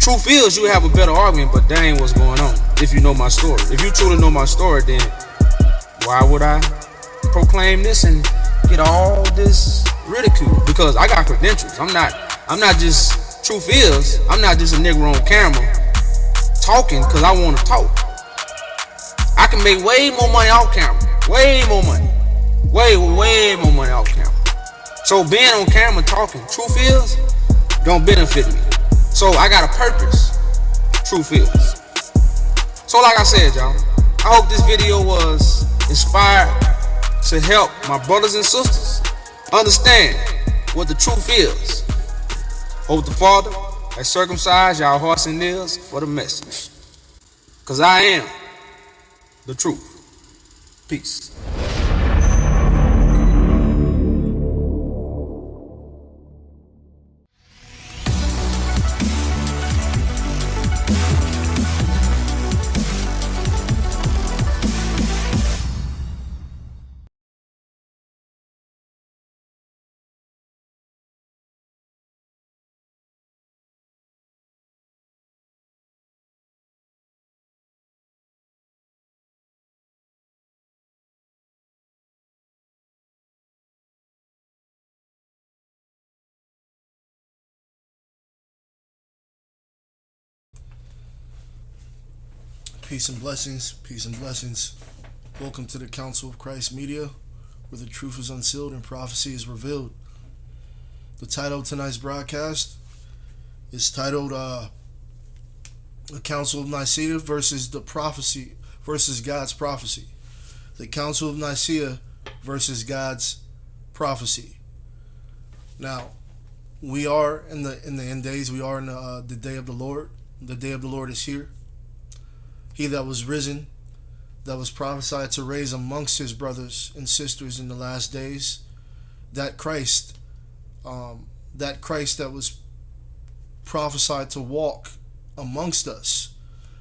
Truth is, you have a better argument, but that ain't what's going on if you know my story. If you truly know my story, then why would I proclaim this and get all this ridicule? Because I got credentials. I'm not just, truth is, I'm not just a nigga on camera talking because I want to talk. I can make way more money off camera. Way more money. Way more money off camera. So being on camera talking, truth is, don't benefit me. So I got a purpose. Truth is. So like I said, y'all, I hope this video was inspired to help my brothers and sisters understand what the truth is. Hope the Father has circumcised y'all hearts and ears for the message. Because I am the truth. Peace. Peace and blessings, peace and blessings. Welcome to the Counsel of Christ Media, where the truth is unsealed and prophecy is revealed. The title of tonight's broadcast is titled The Council of Nicaea versus the Prophecy versus God's Prophecy. The Council of Nicaea versus God's Prophecy. Now, we are in the end days. We are in the day of the Lord. The day of the Lord is here. He that was risen, that was prophesied to raise amongst his brothers and sisters in the last days, that Christ that was prophesied to walk amongst us,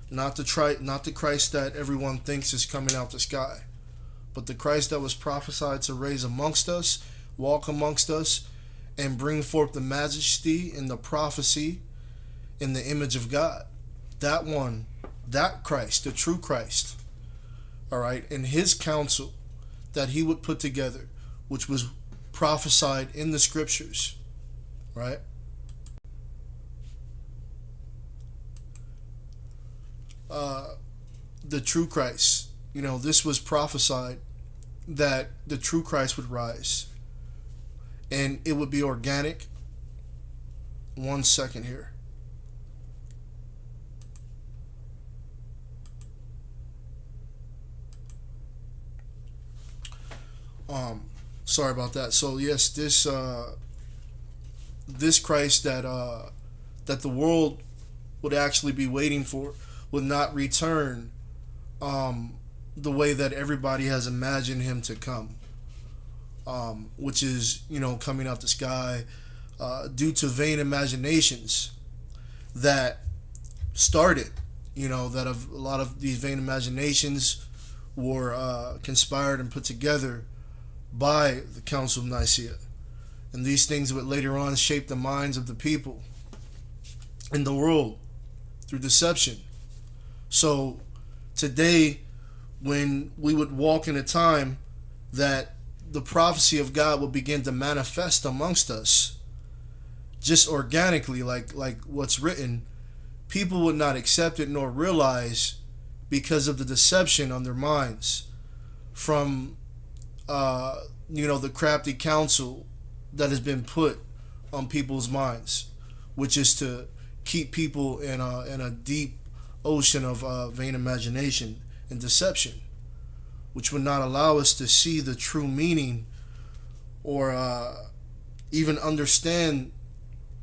not the Christ that everyone thinks is coming out the sky, but the Christ that was prophesied to raise amongst us, walk amongst us, and bring forth the majesty and the prophecy in the image of God. That one, that Christ, the true Christ, all right, and his counsel that he would put together, which was prophesied in the scriptures, right? The true Christ, this was prophesied that the true Christ would rise and it would be organic. 1 second here. Sorry about that. So yes, this Christ that the world would actually be waiting for would not return the way that everybody has imagined him to come, which is coming out the sky due to vain imaginations that started. That a lot of these vain imaginations were conspired and put together by the Council of Nicaea, and these things would later on shape the minds of the people in the world through deception. So today, when we would walk in a time that the prophecy of God would begin to manifest amongst us just organically, like what's written, people would not accept it nor realize, because of the deception on their minds from the crafty counsel that has been put on people's minds, which is to keep people in a deep ocean of vain imagination and deception, which would not allow us to see the true meaning or even understand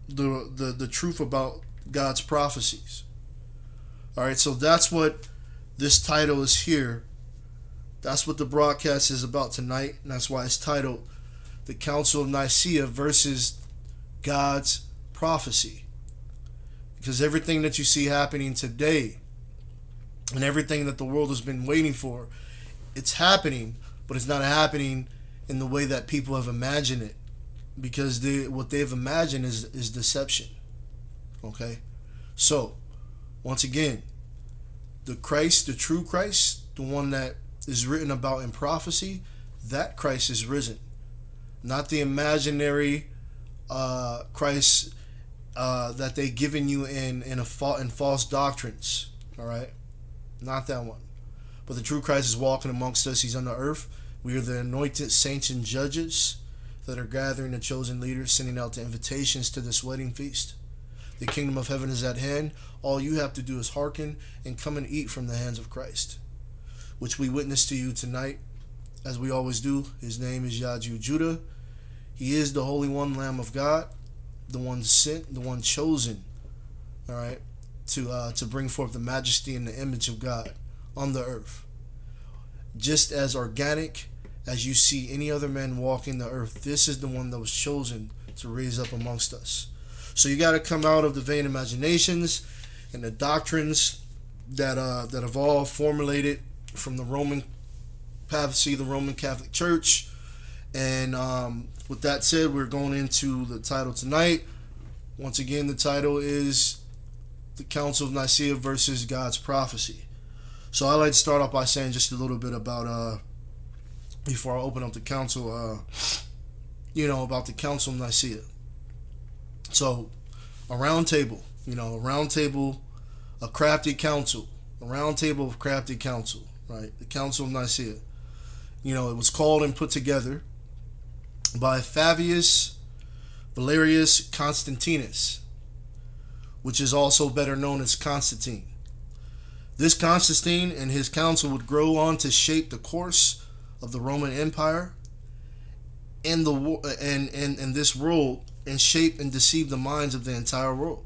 the truth about God's prophecies. All right, so that's what this title is here That's what the broadcast is about tonight, and that's why it's titled The Council of Nicaea versus God's Prophecy. Because everything that you see happening today and everything that the world has been waiting for, it's happening, but it's not happening in the way that people have imagined it. Because what they've imagined is deception. Okay? So, once again, the Christ, the true Christ, the one that is written about in prophecy, that Christ is risen. Not the imaginary Christ that they given you in false doctrines. All right? Not that one. But the true Christ is walking amongst us. He's on the earth. We are the anointed saints and judges that are gathering the chosen leaders, sending out the invitations to this wedding feast. The kingdom of heaven is at hand. All you have to do is hearken and come and eat from the hands of Christ, which we witness to you tonight, as we always do. His name is Yaju Judah. He is the Holy One, Lamb of God, the one sent, the one chosen, all right, to bring forth the majesty and the image of God on the earth. Just as organic as you see any other man walking the earth, this is the one that was chosen to raise up amongst us. So you got to come out of the vain imaginations and the doctrines that have all formulated from the Roman papacy, the Roman Catholic Church. And with that said, we're going into the title tonight. Once again, the title is The Council of Nicaea versus God's Prophecy. So I'd like to start off by saying just a little bit about, before I open up the council, about the Council of Nicaea. So, a round table, a crafty council, a round table of crafty council, right? The Council of Nicaea. It was called and put together by Fabius Valerius Constantinus, which is also better known as Constantine. This Constantine and his council would grow on to shape the course of the Roman Empire and this world, and shape and deceive the minds of the entire world.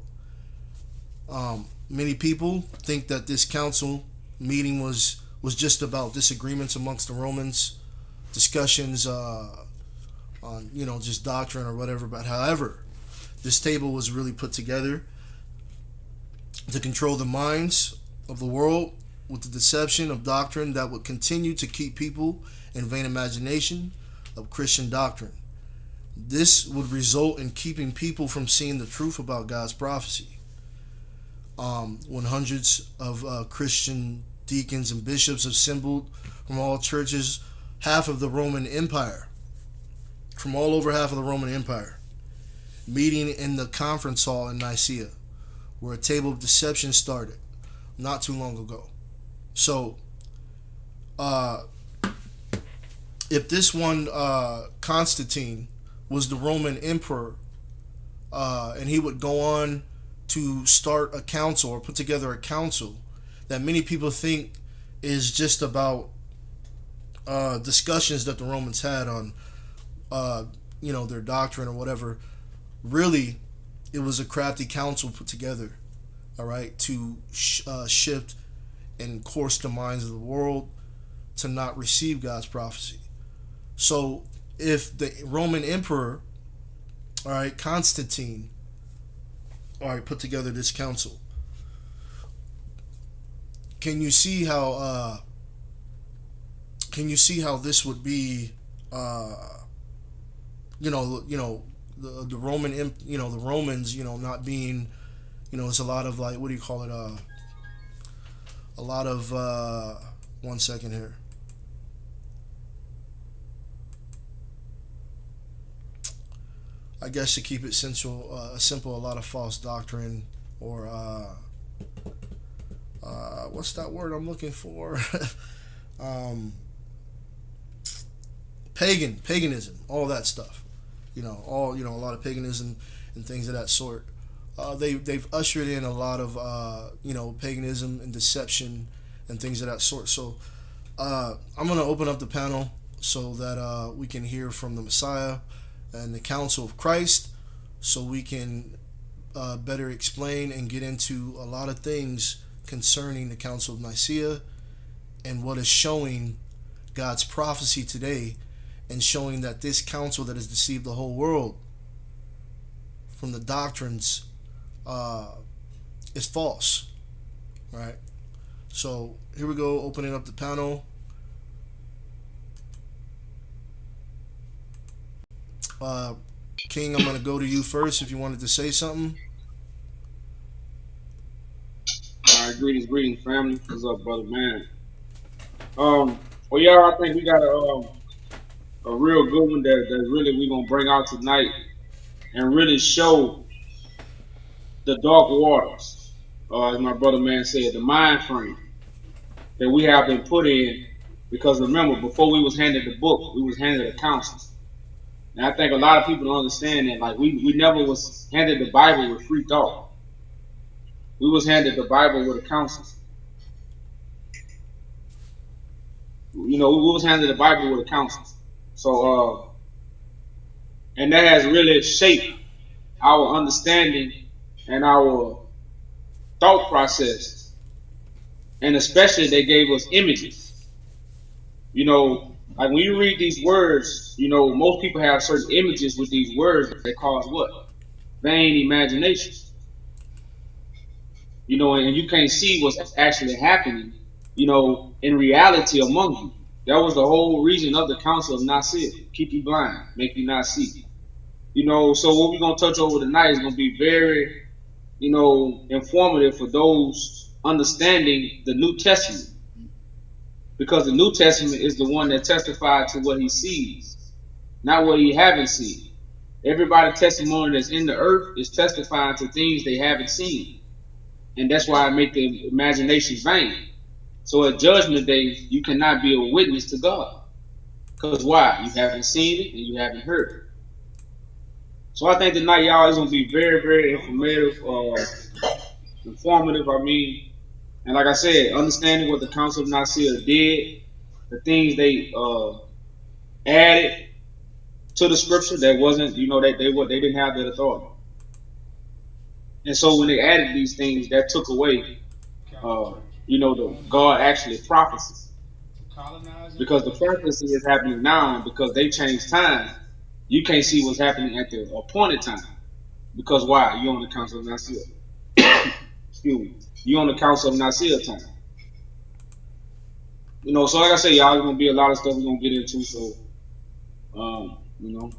Many people think that this council meeting was just about disagreements amongst the Romans, discussions on just doctrine or whatever. But however, this table was really put together to control the minds of the world with the deception of doctrine that would continue to keep people in vain imagination of Christian doctrine. This would result in keeping people from seeing the truth about God's prophecy. When hundreds of Christian deacons and bishops assembled from all churches, half of the Roman Empire, from all over half of the Roman Empire, meeting in the conference hall in Nicaea, where a table of deception started not too long ago. So, if this one Constantine was the Roman emperor, and he would go on to start a council or put together a council that many people think is just about discussions that the Romans had on their doctrine or whatever. Really, it was a crafty council put together, all right, to shift and course the minds of the world to not receive God's prophecy. So if the Roman emperor, all right, Constantine, all right, put together this council, can you see how this would be the Roman the Romans not being, it's a lot of like, what do you call it, a lot of one second here. I guess to keep it simple, a lot of false doctrine, or what's that word I'm looking for? Paganism, all that stuff. A lot of paganism and things of that sort. They've ushered in a lot of paganism and deception and things of that sort. So I'm going to open up the panel so that we can hear from the Messiah and the counsel of Christ, so we can better explain and get into a lot of things concerning the Council of Nicaea and what is showing God's prophecy today and showing that this counsel that has deceived the whole world from the doctrines is false, right? So here we go, opening up the panel. King, I'm going to go to you first if you wanted to say something. All right, greetings, family. What's up, brother, man? Well, y'all, I think we got a real good one that really we gonna bring out tonight and really show the dark waters, as my brother man said, the mind frame that we have been put in. Because remember, before we was handed the book, we was handed a counsel. And I think a lot of people don't understand that. Like we never was handed the Bible with free thought. We was handed the Bible with a counsel. You know, we was handed the Bible with a counsel. So, and that has really shaped our understanding and our thought process. And especially they gave us images. You know, like when you read these words, you know, most people have certain images with these words that cause what? Vain imagination. You know, and you can't see what's actually happening, you know, in reality among you. That was the whole reason of the counsel of Nicaea. Keep you blind, make you not see. You know, so what we're going to touch over tonight is going to be very, you know, informative for those understanding the New Testament. Because the New Testament is the one that testifies to what he sees, not what he haven't seen. Everybody's testimony that's in the earth is testifying to things they haven't seen. And that's why I make the imagination vain. So at Judgment Day, you cannot be a witness to God. Because why? You haven't seen it and you haven't heard it. So I think tonight, y'all, is going to be very, very informative, informative, and like I said, understanding what the Council of Nicaea did, the things they added to the scripture that wasn't, you know, they didn't have that authority. And so when they added these things, that took away, you know, the God actually prophecies. Because the prophecy is happening now, and because they changed time, you can't see what's happening at the appointed time. Because why? You're on the Council of Nicaea. Excuse me. You're on the Council of Nicaea time. You know, so like I say, y'all, there's going to be a lot of stuff we're going to get into. So, you know,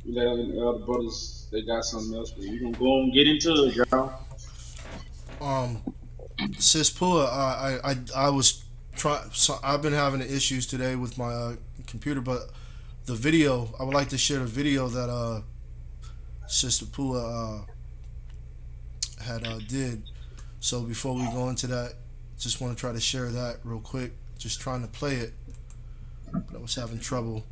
we let other brothers, they got something else. But we're going to go and get into it, y'all. Sis Pua, I was trying. So I've been having issues today with my computer, but the video, I would like to share the video that Sister Pua had did. So before we go into that, just want to try to share that real quick. Just trying to play it, but I was having trouble.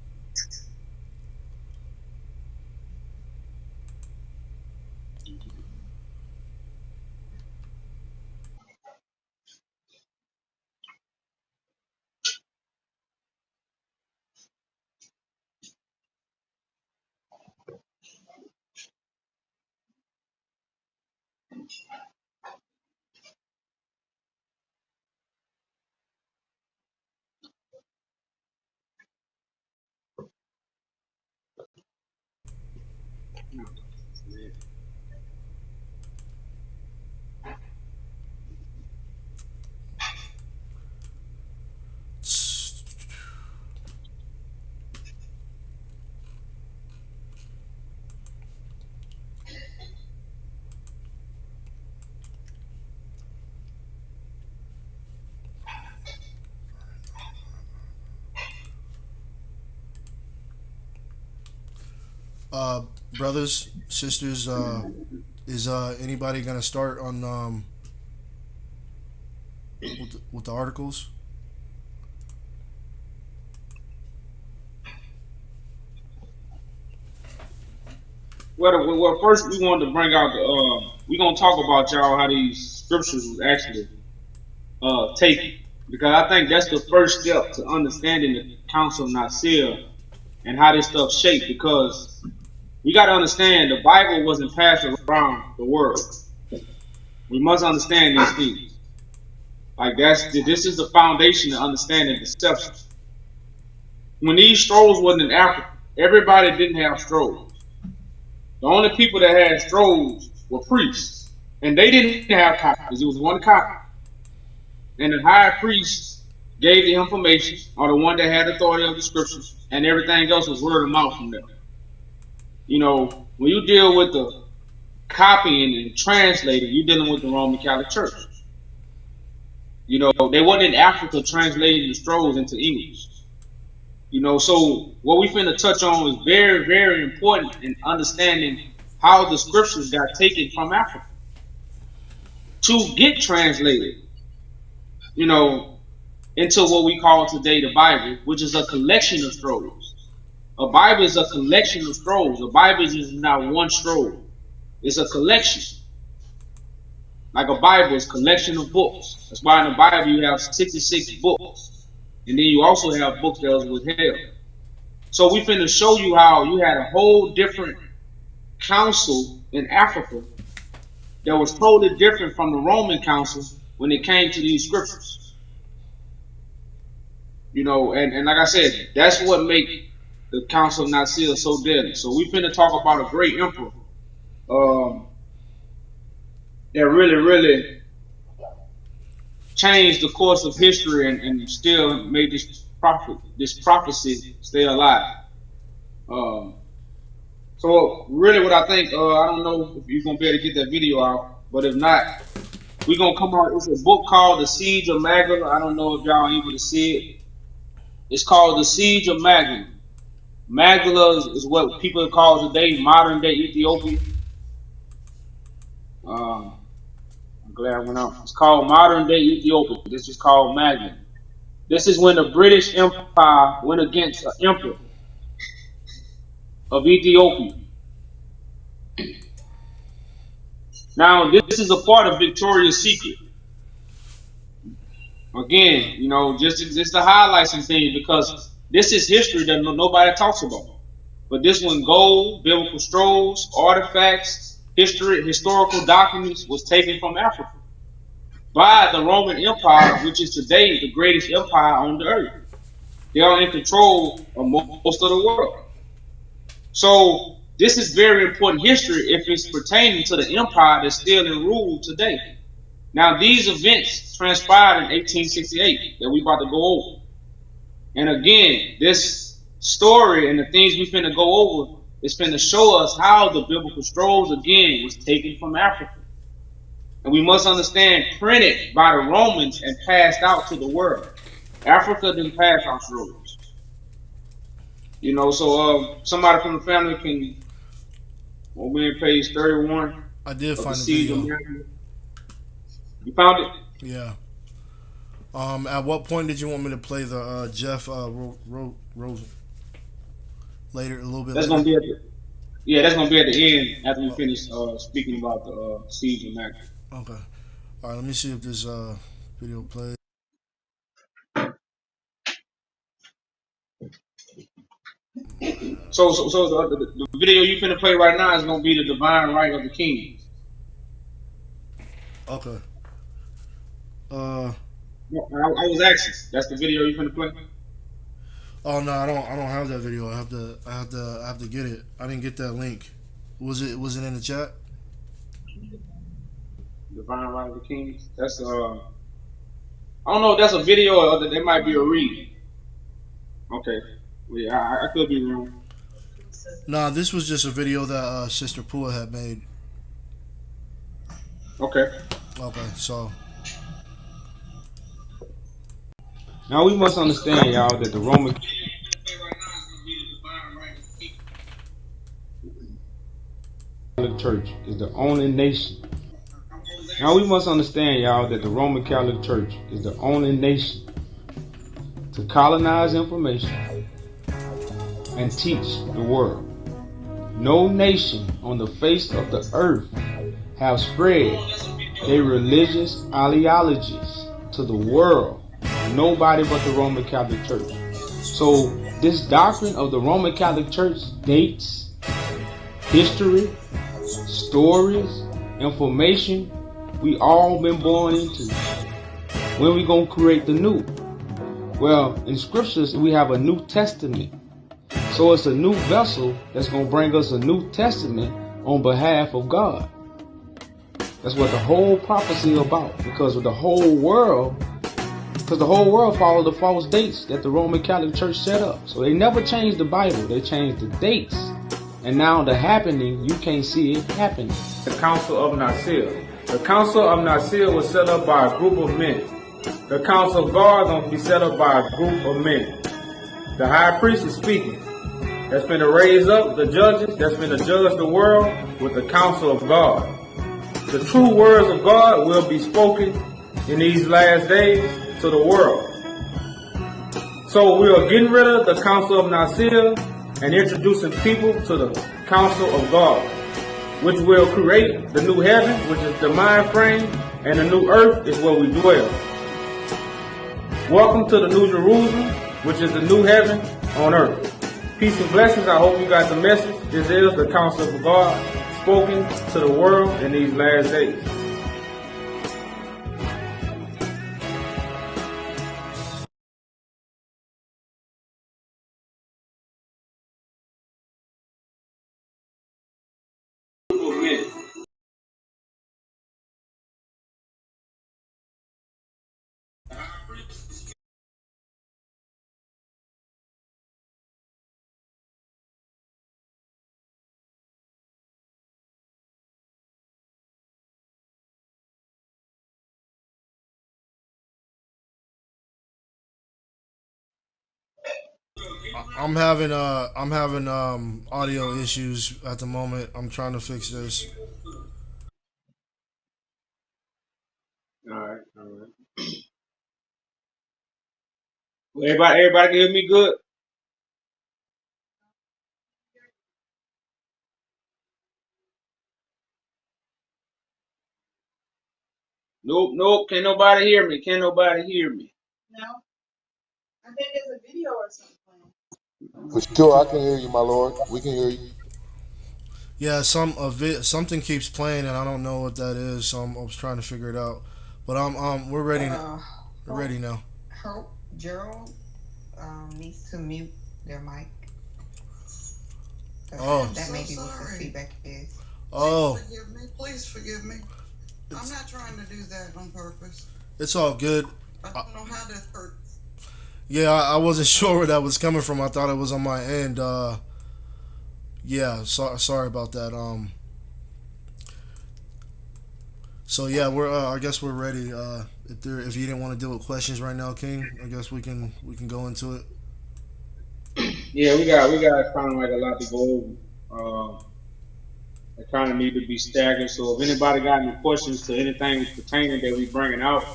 Brothers, sisters, is anybody gonna start on with the articles? Well, first we wanted to bring out the. We're gonna talk about y'all how these scriptures was actually taken, because I think that's the first step to understanding the Council of Nicaea and how this stuff shaped. Because we got to understand the Bible wasn't passed around the world. We must understand these things. Like this is the foundation of understanding deception. when these scrolls wasn't in Africa, everybody didn't have scrolls. The only people that had scrolls were priests, and they didn't have copies. It was one copy, and the high priest gave the information, or the one that had authority of the scriptures, and everything else was word of mouth from them. You know, when you deal with the copying and translating, you're dealing with the Roman Catholic Church. You know, they wasn't in Africa translating the scrolls into English. You know, so what we finna touch on is very, very important in understanding how the scriptures got taken from Africa to get translated, you know, into what we call today the Bible, which is a collection of scrolls. A Bible is a collection of scrolls. A Bible is not one scroll. It's a collection. Like a Bible is a collection of books. That's why in the Bible you have 66 books. And then you also have books that was withheld. So we finna show you how you had a whole different council in Africa that was totally different from the Roman council when it came to these scriptures. You know, and like I said, that's what make the Council of Nicaea so deadly. So we finna talk about a great emperor that really, really changed the course of history and still made this prophecy stay alive. So really what I think, I don't know if you're going to be able to get that video out, but if not, we're going to come out. It's a book called The Siege of Magdala. I don't know if y'all are able to see it. It's called The Siege of Magdala. Magdala is what people call today modern day Ethiopia. I'm glad I went out. It's called modern day Ethiopia. This is called Magdala. This is when the British Empire went against the emperor of Ethiopia. Now, this is a part of Victoria's Secret. Again, you know, just to highlight some things, because this is history that nobody talks about. But this one, gold, biblical scrolls, artifacts, historical documents was taken from Africa by the Roman Empire, which is today the greatest empire on the earth. They are in control of most of the world. So this is very important history if it's pertaining to the empire that's still in rule today. Now, these events transpired in 1868 that we about to go over. And again, this story and the things we finna go over is finna show us how the biblical scrolls again was taken from Africa. And we must understand, printed by the Romans and passed out to the world. Africa didn't pass out scrolls. You know, so somebody from the family can over in page 31. I did find the video. You found it? Yeah. At what point did you want me to play the Jeff Rosen? Later, a little bit that's later? Gonna be at the, that's gonna be at the end after we finish speaking about the Siege of Magdala. Okay. All right. Let me see if this video plays. So the video you finna play right now is gonna be the divine right of the king. Okay. I was asking. That's the video you finna play? Oh no, I don't have that video. I have to get it. I didn't get that link. Was it in the chat? Divine right of the king. That's I don't know if that's a video or that might be a read. Okay. Yeah, I could be wrong. Nah, this was just a video that Sister Pua had made. Okay. Okay, so now we must understand, y'all, that the Roman Catholic Church is the only nation. Now we must understand, y'all, that the Roman Catholic Church is the only nation to colonize information and teach the world. No nation on the face of the earth have spread their religious ideologies to the world. Nobody but the Roman Catholic Church. So this doctrine of the Roman Catholic Church, dates, history, stories, information, we all been born into. When we gonna create the new? Well, in scriptures, we have a New Testament. So it's a new vessel that's going to bring us a New Testament on behalf of God. That's what the whole prophecy is about. Because the whole world followed the false dates that the Roman Catholic Church set up. So they never changed the Bible. They changed the dates. And now the happening, you can't see it happening. The Council of Nicaea. The Council of Nicaea was set up by a group of men. The Council of God is going to be set up by a group of men. The high priest is speaking. That's going to raise up the judges. That's going to judge the world with the counsel of God. The true words of God will be spoken in these last days to the world. So we are getting rid of the Council of Nicaea and introducing people to the counsel of God, which will create the new heaven, which is the mind frame, and the new earth is where we dwell. Welcome to the New Jerusalem, which is the new heaven on earth. Peace and blessings. I hope you got the message. This is the counsel of God spoken to the world in these last days. I'm having audio issues at the moment. I'm trying to fix this. All right. Well, everybody can hear me good? Nope. Can't nobody hear me. No, I think there's a video or something. For sure, I can hear you, my lord. We can hear you. Yeah, something keeps playing and I don't know what that is. So I was trying to figure it out. But we're ready. We're ready now. Hope Gerald needs to mute their mic. Oh. That may be what the feedback is. Oh. Please forgive me. I'm not trying to do that on purpose. It's all good. I don't know how that hurts. Yeah, I wasn't sure where that was coming from. I thought it was on my end. Yeah, sorry about that. So yeah, I guess we're ready. If you didn't want to deal with questions right now, King, I guess we can go into it. Yeah, we got kind of like a lot to go over. It kind of need to be staggered. So if anybody got any questions to anything pertaining that we bringing out,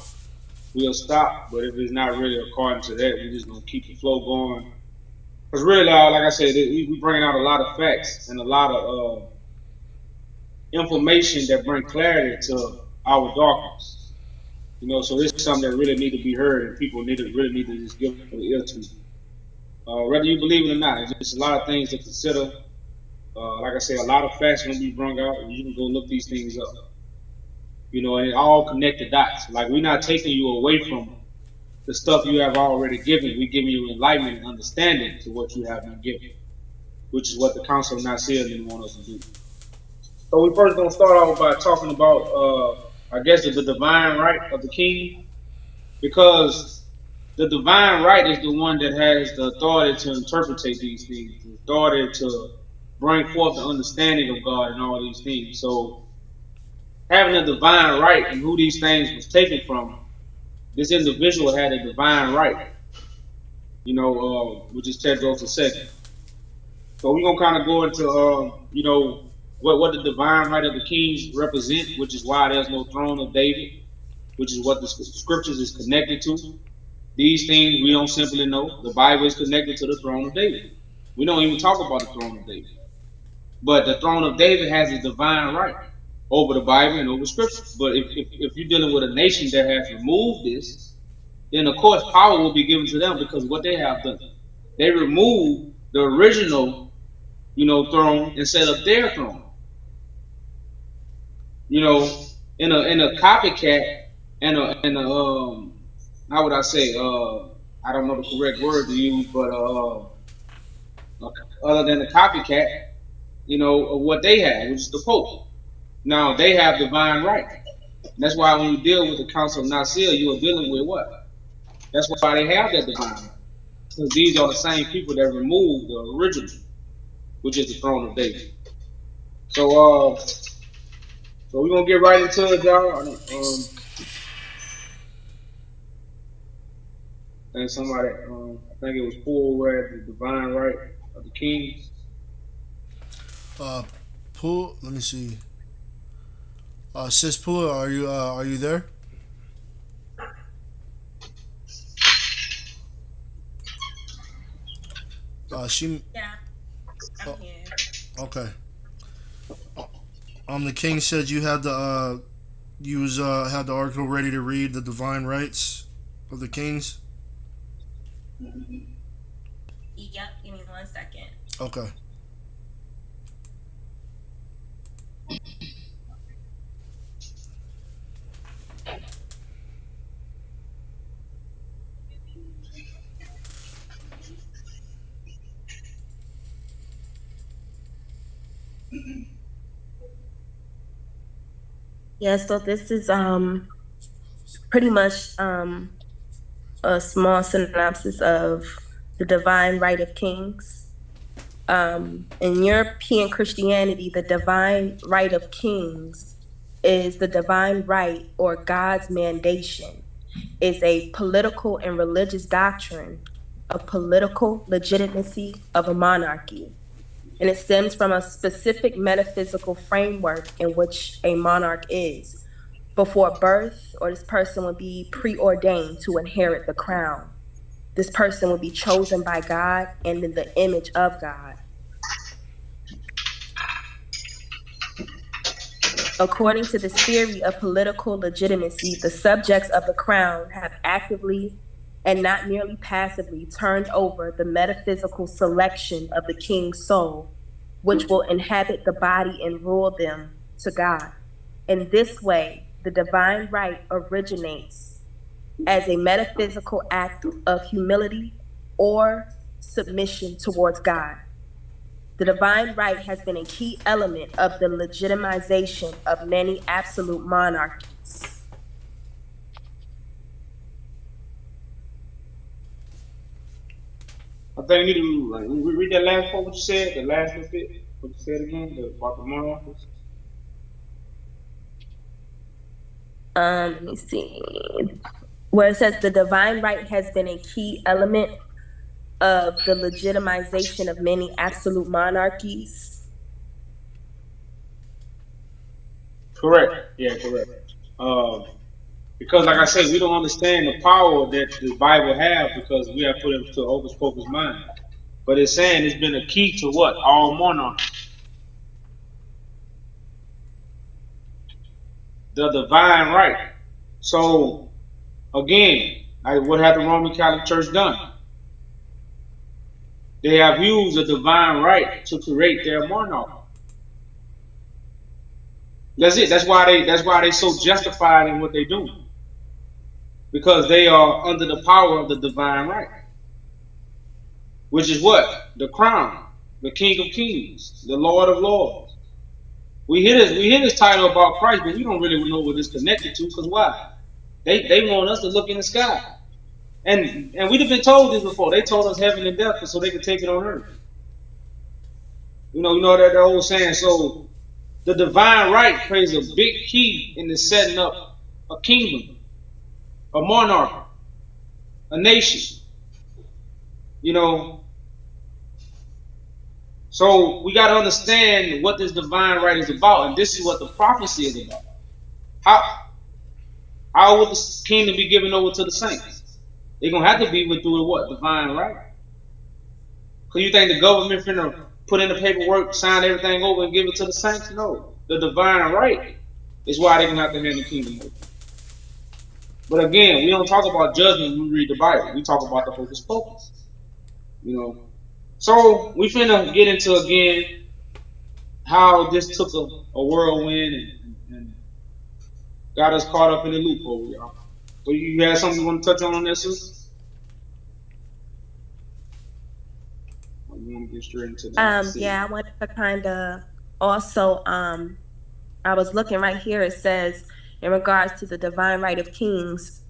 we'll stop. But if it's not really according to that, we're just gonna keep the flow going. Because really, like I said, we bringing out a lot of facts and a lot of information that bring clarity to our darkness. You know, so this is something that really need to be heard, and people really need to just give an ear to. Whether you believe it or not, it's just a lot of things to consider. Like I said, a lot of facts going to be brought out, and you can go look these things up. You know, and it all connect the dots. Like, we're not taking you away from the stuff you have already given. We're giving you enlightenment and understanding to what you have been given, which is what the Council of Nicaea didn't want us to do. So we first going to start off by talking about, I guess, the divine right of the king, because the divine right is the one that has the authority to interpret these things, the authority to bring forth the understanding of God and all these things. So having a divine right and who these things was taken from, this individual had a divine right, you know, which is Tedros II. So we're going to kind of go into, you know, what the divine right of the kings represent, which is why there's no throne of David, which is what the scriptures is connected to. These things we don't simply know. The Bible is connected to the throne of David. We don't even talk about the throne of David. But the throne of David has a divine right over the Bible and over Scripture. But if you're dealing with a nation that has removed this, then of course power will be given to them because of what they have done. They removed the original, you know, throne and set up their throne. You know, in a copycat and a how would I say, I don't know the correct word to use, but other than the copycat, of what they have, which is the Pope. Now they have divine right. That's why when you deal with the Council of Nicaea, you are dealing with what? That's why they have that divine right. Because these are the same people that removed the original, which is the throne of David. So we're gonna get right into it, y'all. And somebody, I think it was Paul, who had the divine right of the kings. Pool. Let me see. Sis Pool, are you there? She. Yeah, I'm here. Okay. The king said you had the had the article ready to read the divine rights of the kings. Yep, give me 1 second. Okay. Yeah, so this is pretty much a small synopsis of the divine right of kings. In European Christianity, the divine right of kings is the divine right or God's mandation, is a political and religious doctrine of political legitimacy of a monarchy. And it stems from a specific metaphysical framework in which a monarch is. Before birth, or this person would be preordained to inherit the crown. This person would be chosen by God and in the image of God. According to this theory of political legitimacy, the subjects of the crown have actively and not merely passively turned over the metaphysical selection of the king's soul, which will inhabit the body and rule them, to God. In this way, the divine right originates as a metaphysical act of humility or submission towards God. The divine right has been a key element of the legitimization of many absolute monarchies. I think you need to read that last part, what you said, the last little bit, what you said again, about the monarchies. Let me see. Where it says the divine right has been a key element of the legitimization of many absolute monarchies. Correct. Yeah, correct. Because, like I said, we don't understand the power that the Bible have because we have put it to Hocus Pocus mind. But it's saying it's been a key to what? All monarchies. The divine right. So, again, what have the Roman Catholic Church done? They have used the divine right to create their monarchy. That's it. That's why they so justified in what they do. Because they are under the power of the divine right. Which is what? The crown, the King of Kings, the Lord of Lords. We hear this title about Christ, but we don't really know what it's connected to, because why? They want us to look in the sky. And we've been told this before. They told us heaven and death so they could take it on earth. You know that old saying. So the divine right plays a big key in the setting up a kingdom, a monarch, a nation. So we got to understand what this divine right is about, and this is what the prophecy is about. How would the kingdom be given over to the saints? They're going to have to be through the what? Divine right. Because you think the government finna put in the paperwork, sign everything over, and give it to the saints? No. The divine right is why they're going to have to hand the kingdom over. But again, we don't talk about judgment when we read the Bible. We talk about the Hocus Pocus. So we finna get into, again, how this took a whirlwind and got us caught up in the loophole, y'all. So you have something you want to touch on this, sis? You want to get straight into that? Yeah, I wanted to kind of also, I was looking right here. It says, in regards to the divine right of kings,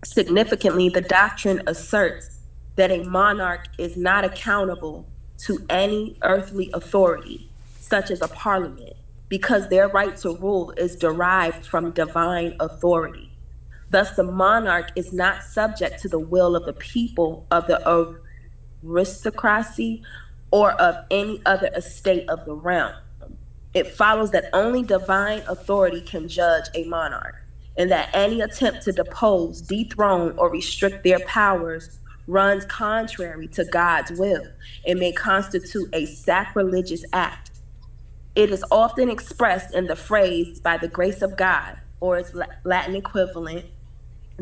significantly, the doctrine asserts that a monarch is not accountable to any earthly authority, such as a parliament, because their right to rule is derived from divine authority. Thus, the monarch is not subject to the will of the people of the aristocracy or of any other estate of the realm. It follows that only divine authority can judge a monarch, and that any attempt to depose, dethrone, or restrict their powers runs contrary to God's will and may constitute a sacrilegious act. It is often expressed in the phrase "by the grace of God," or its Latin equivalent,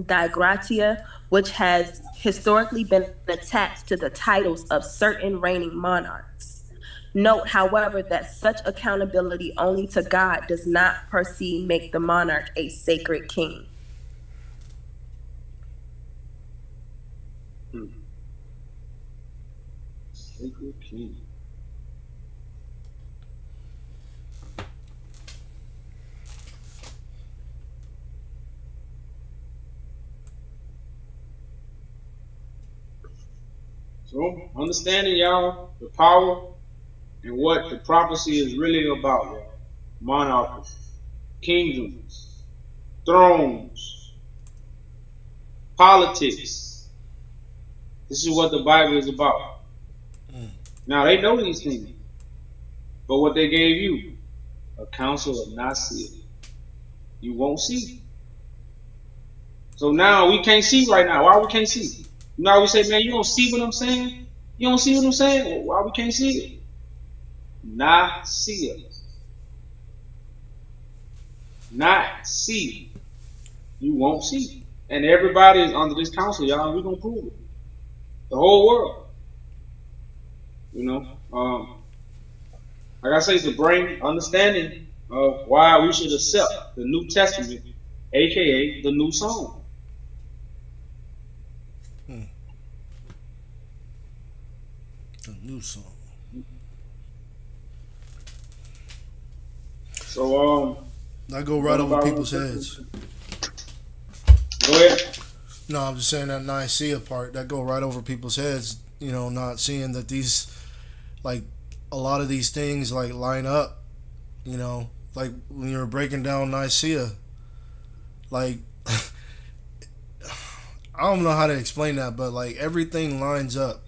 "di gratia," which has historically been attached to the titles of certain reigning monarchs. Note, however, that such accountability only to God does not per se make the monarch a sacred king. Sacred king. So, understanding, y'all, the power and what the prophecy is really about, y'all. Monarchy, kingdoms, thrones, politics. This is what the Bible is about. Now, they know these things. But what they gave you, a council of Nicaea, you won't see. So now we can't see right now. Why we can't see? You know how we say, man, you don't see what I'm saying? You don't see what I'm saying? Well, why we can't see it? Nicaea. Not see. You won't see. And everybody is under this council, y'all. We're going to prove it. The whole world. You know, like I say, to bring understanding of why we should accept the New Testament, aka the new song. The new song. So I go right over people's heads. Go ahead. No, I'm just saying that Nicaea part, that go right over people's heads, you know, not seeing that these, like, a lot of these things, like, line up, you know, like, when you're breaking down Nicaea, like, I don't know how to explain that, but, like, everything lines up.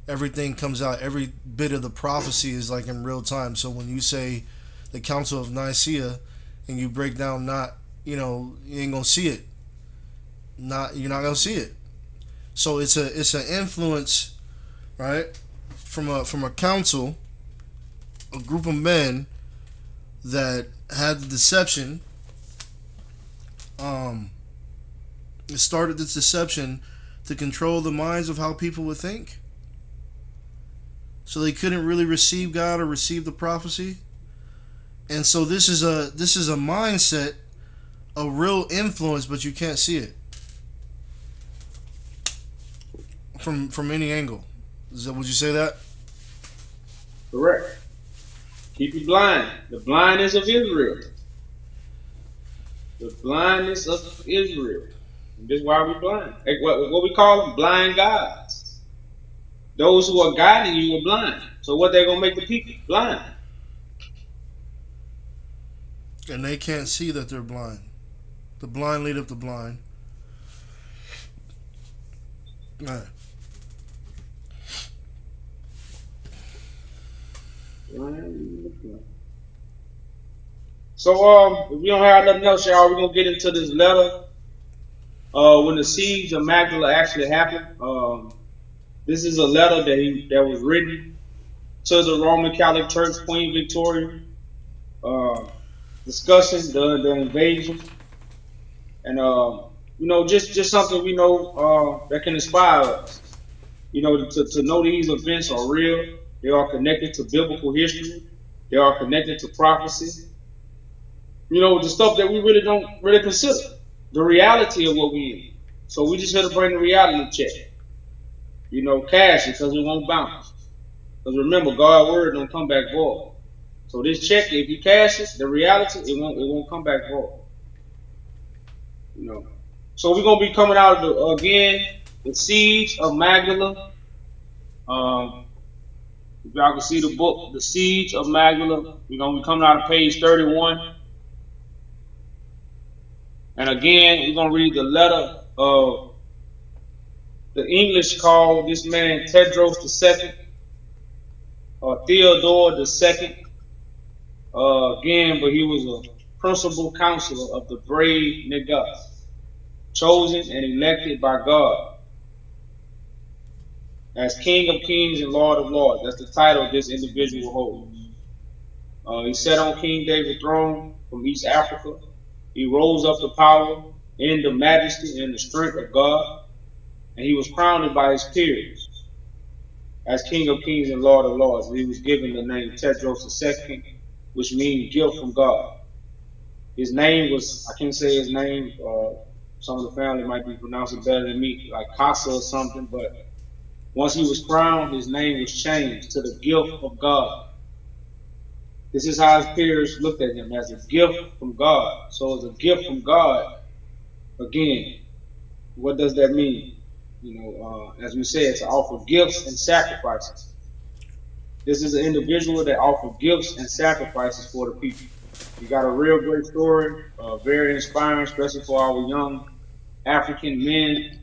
Everything comes out. Every bit of the prophecy is, like, in real time. So when you say the Council of Nicaea and you break down not, you know, you ain't gonna see it. You're not gonna see it. So it's an influence, right, from a council, a group of men that had the deception. It started this deception to control the minds of how people would think. So they couldn't really receive God or receive the prophecy. And so this is a mindset, a real influence, but you can't see it from any angle. Would you say that? Correct. Keep you blind. The blindness of Israel. The blindness of Israel. And this is why we're blind. Like what we call them? Blind guides. Those who are guiding you are blind. So what they're going to make the people? Blind. And they can't see that they're blind. The blind lead up the blind. All right. So if we don't have nothing else, y'all, we're gonna get into this letter. When the Siege of Magdala actually happened, this is a letter that was written to the Roman Catholic Church, Queen Victoria, discussing the invasion, and you know, just something we know that can inspire us. You know, to know these events are real. They are connected to biblical history. They are connected to prophecy. You know, the stuff that we really don't really consider. The reality of what we in. So we just here to bring the reality check. You know, cash it because it won't bounce. Because remember, God's word don't come back void. So this check, if you cash it, the reality, it won't come back void. You know. So we're gonna be coming out of the Siege of Magdala. If y'all can see the book, The Siege of Magdala, we're gonna be coming out of page 31. And again, we're gonna read the letter of the English called this man Tedros II, Theodore II. Again, but he was a principal counselor of the brave Nicaea, chosen and elected by God as King of Kings and Lord of Lords. That's the title this individual holds. He sat on King David's throne from East Africa. He rose up to power in the majesty and the strength of God, and he was crowned by his peers as King of Kings and Lord of Lords. And he was given the name Tedros II, which means gift from God. His name was, I can't say his name, some of the family might be pronouncing it better than me, like Casa or something, but once he was crowned, his name was changed to the gift of God. This is how his peers looked at him, as a gift from God. So it's a gift from God. Again, what does that mean? You know, as we said, to offer gifts and sacrifices. This is an individual that offers gifts and sacrifices for the people. You got a real great story, very inspiring, especially for our young African men.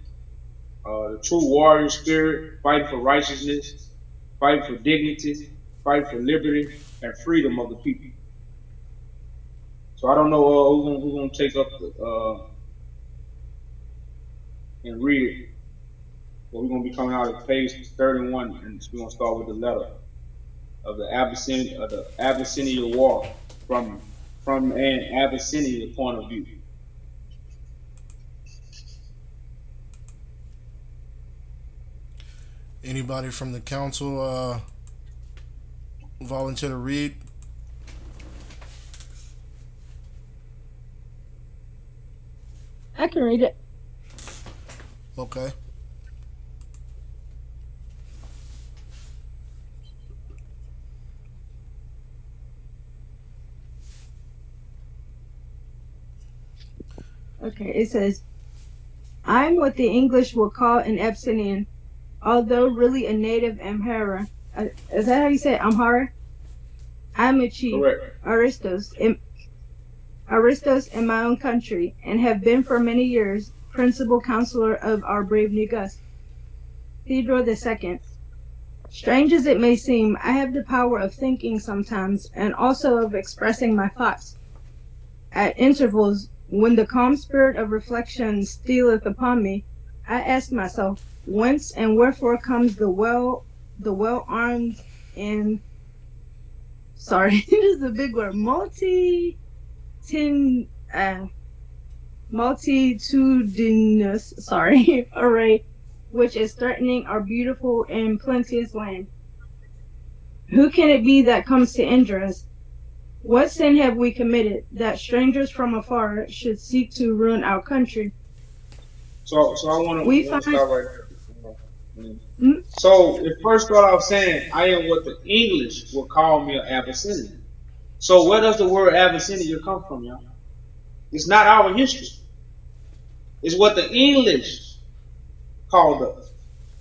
The true warrior spirit, fighting for righteousness, fighting for dignity, fighting for liberty and freedom of the people. So I don't know who's gonna take up and read it. But we're gonna be coming out of page 31, and we're gonna start with the letter of the Abyssinian War from an Abyssinian point of view. Anybody from the council volunteer to read? I can read it. Okay. Okay, it says, I'm what the English will call an Abyssinian, although really a native Amhara. Is that how you say it? Amhara? I'm a chief, Aristos in my own country, and have been for many years principal counselor of our brave Nicaea, Theodore II. Strange as it may seem, I have the power of thinking sometimes, and also of expressing my thoughts. At intervals, when the calm spirit of reflection stealeth upon me, I ask myself, whence and wherefore comes the well-armed and, sorry, this is a big word, multitudinous, array, which is threatening our beautiful and plenteous land. Who can it be that comes to injure us? What sin have we committed that strangers from afar should seek to ruin our country? So I want to start right there. So it first start off saying, I am what the English will call me an Abyssinian. So where does the word Abyssinia come from, y'all? It's not our history. It's what the English called us.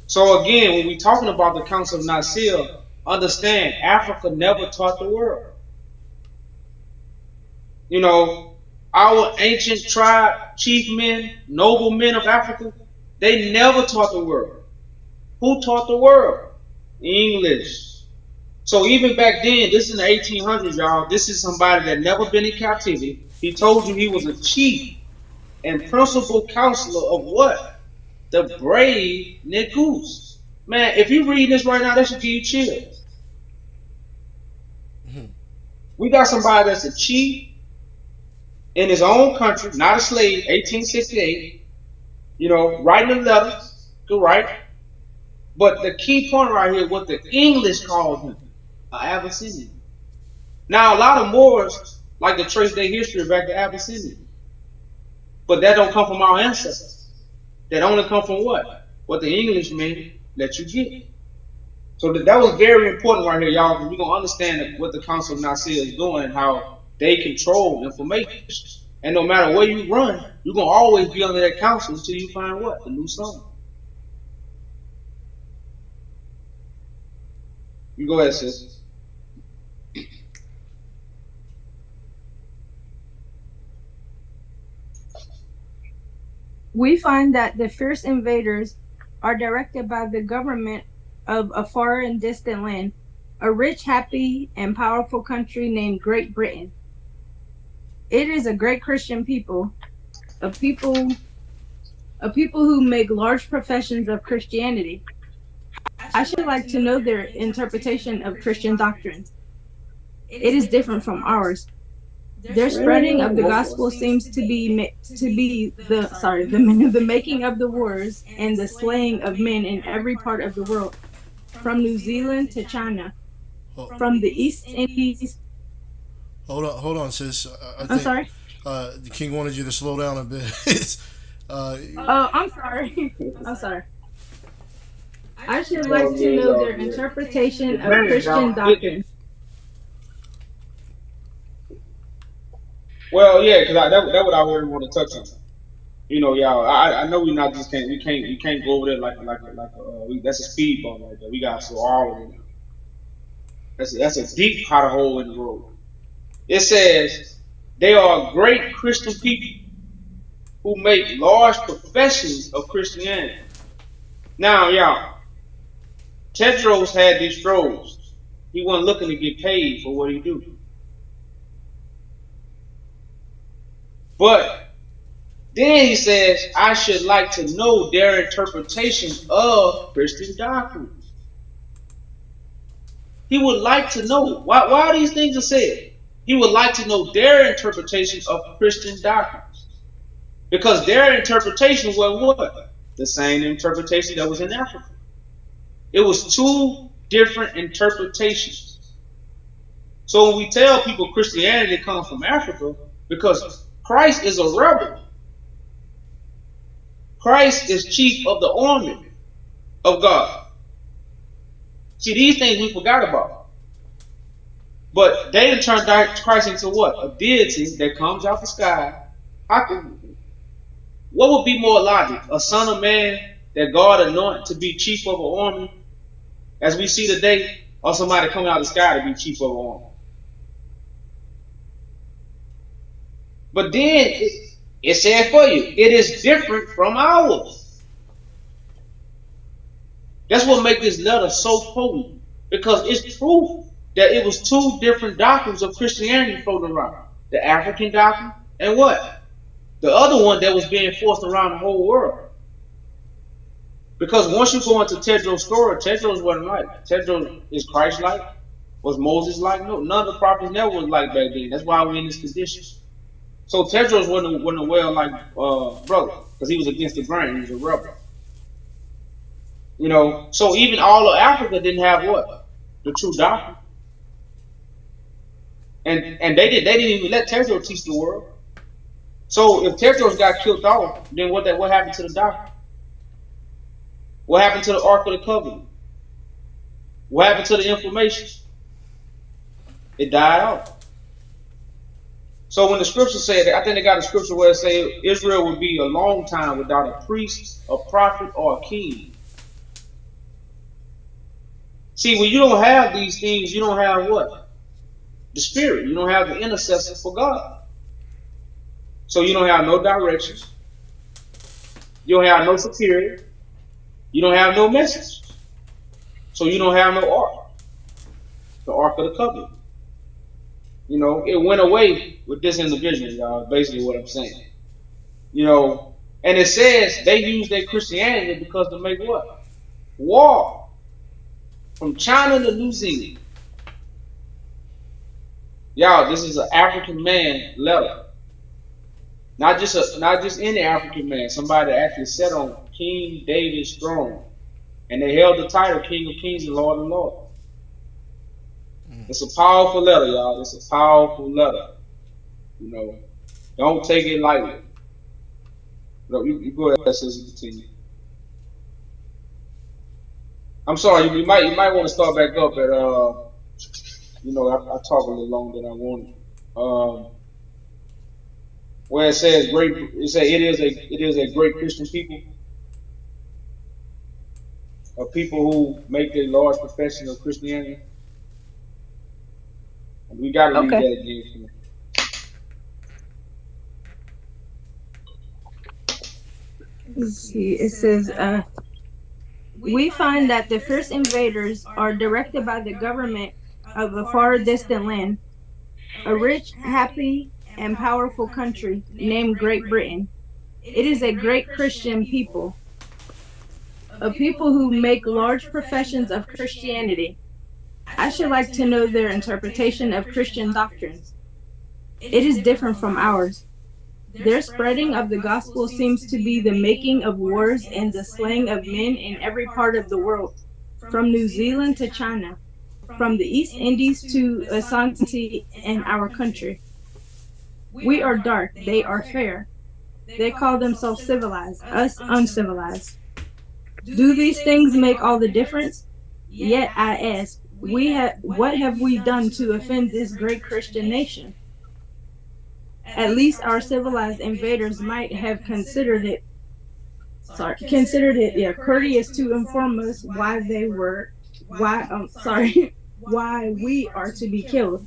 So again, when we're talking about the Council of Nicaea, understand Africa never taught the world. You know, our ancient tribe, chief men, noble men of Africa, they never taught the world. Who taught the world? English. So even back then, this is in the 1800s, y'all, this is somebody that never been in captivity. He told you he was a chief and principal counselor of what? The brave Nicaea. Man, if you read this right now, that should give you chills. We got somebody that's a chief in his own country, not a slave, 1868, you know, writing the letters, good, right? But the key point right here, what the English called him, an Abyssinian. Now, a lot of Moors like to trace their history back to Abyssinian. But that don't come from our ancestors. That only come from what? What the Englishmen let you get. So that was very important right here, y'all, because we're going to understand what the Council of Nicaea is doing, how they control information. And no matter where you run, you're going to always be under that council until you find what? The new song. You go ahead, sis. We find that the fierce invaders are directed by the government of a far and distant land, a rich, happy, and powerful country named Great Britain. It is a great Christian people, a people who make large professions of Christianity. I should like to know their interpretation of Christian doctrine. It is different from ours. Their spreading of the gospel seems to be the making of the wars and the slaying of men in every part of the world, from New Zealand to China, from the East Indies. Hold on, sis. I'm sorry. The king wanted you to slow down a bit. I'm sorry. I'm sorry. I should like to know their interpretation of Christian doctrine. Well, yeah, because that's what I really want to touch on. You know, y'all. I know we not just can't go over there that's a speed bump right there. We got so all of it now. That's a deep pothole in the road. It says they are great Christian people who make large professions of Christianity. Now, y'all, Tedros had these strolls. He wasn't looking to get paid for what he do. But then he says, I should like to know their interpretation of Christian doctrine. He would like to know. Why these things are said? He would like to know their interpretation of Christian doctrines. Because their interpretation was what? The same interpretation that was in Africa. It was two different interpretations. So when we tell people Christianity comes from Africa, because Christ is a rebel. Christ is chief of the army of God. See, these things we forgot about. But they turned Christ into what? A deity that comes out the sky. What would be more logic? A son of man that God anointed to be chief of an army, as we see today, or somebody coming out of the sky to be chief of an army? But then it said for you, it is different from ours. That's what makes this letter so potent, because it's proof that it was two different doctrines of Christianity floating around. The African doctrine and what? The other one that was being forced around the whole world. Because once you go into Tedros' story, Tedros wasn't like. Tedros is Christ-like. Was Moses like? No, none of the prophets never was like back then. That's why we're in this condition. So Tedros wasn't a well-like brother, because he was against the grain. He was a rebel. You know, so even all of Africa didn't have what? The true doctrine. And they didn't even let Tedros teach the world. So if Tedros got killed off, then what happened to the doctrine? What happened to the Ark of the Covenant? What happened to the information? It died out. So when the scripture said that, I think they got a scripture where it says Israel would be a long time without a priest, a prophet, or a king. See, when you don't have these things, you don't have what? The Spirit. You don't have the intercessor for God. So you don't have no directions. You don't have no security. You don't have no message. So you don't have no ark. The Ark of the Covenant. You know, it went away with this individual, y'all. Basically what I'm saying. You know, and it says they use their Christianity because to make what? War. From China to New Zealand. Y'all, this is an African man letter. Not just any African man. Somebody that actually sat on King David's throne. And they held the title King of Kings and Lord of Lords. It's a powerful letter, y'all. It's a powerful letter. You know, don't take it lightly. No, you go ahead, sister, continue. I'm sorry, you might want to start back up at I talk a little longer than I wanted. Where it says great, it is a great Christian people, a people who make a large profession of Christianity. And we got to read that again. Let's see. It says, we find that the first invaders are directed by the government of a far distant land, a rich, happy, and powerful country named Great Britain. It is a great Christian people, a people who make large professions of Christianity. I should like to know their interpretation of Christian doctrines. It is different from ours. Their spreading of the gospel seems to be the making of wars and the slaying of men in every part of the world, from New Zealand to China, from the East Indies to Ashanti and our country. We are dark, they are fair. They call themselves civilized, us uncivilized. Do these things make all the difference? Yet I ask, what have we done to offend this great Christian nation? At least our civilized invaders might have considered it courteous to inform us why we are to be killed.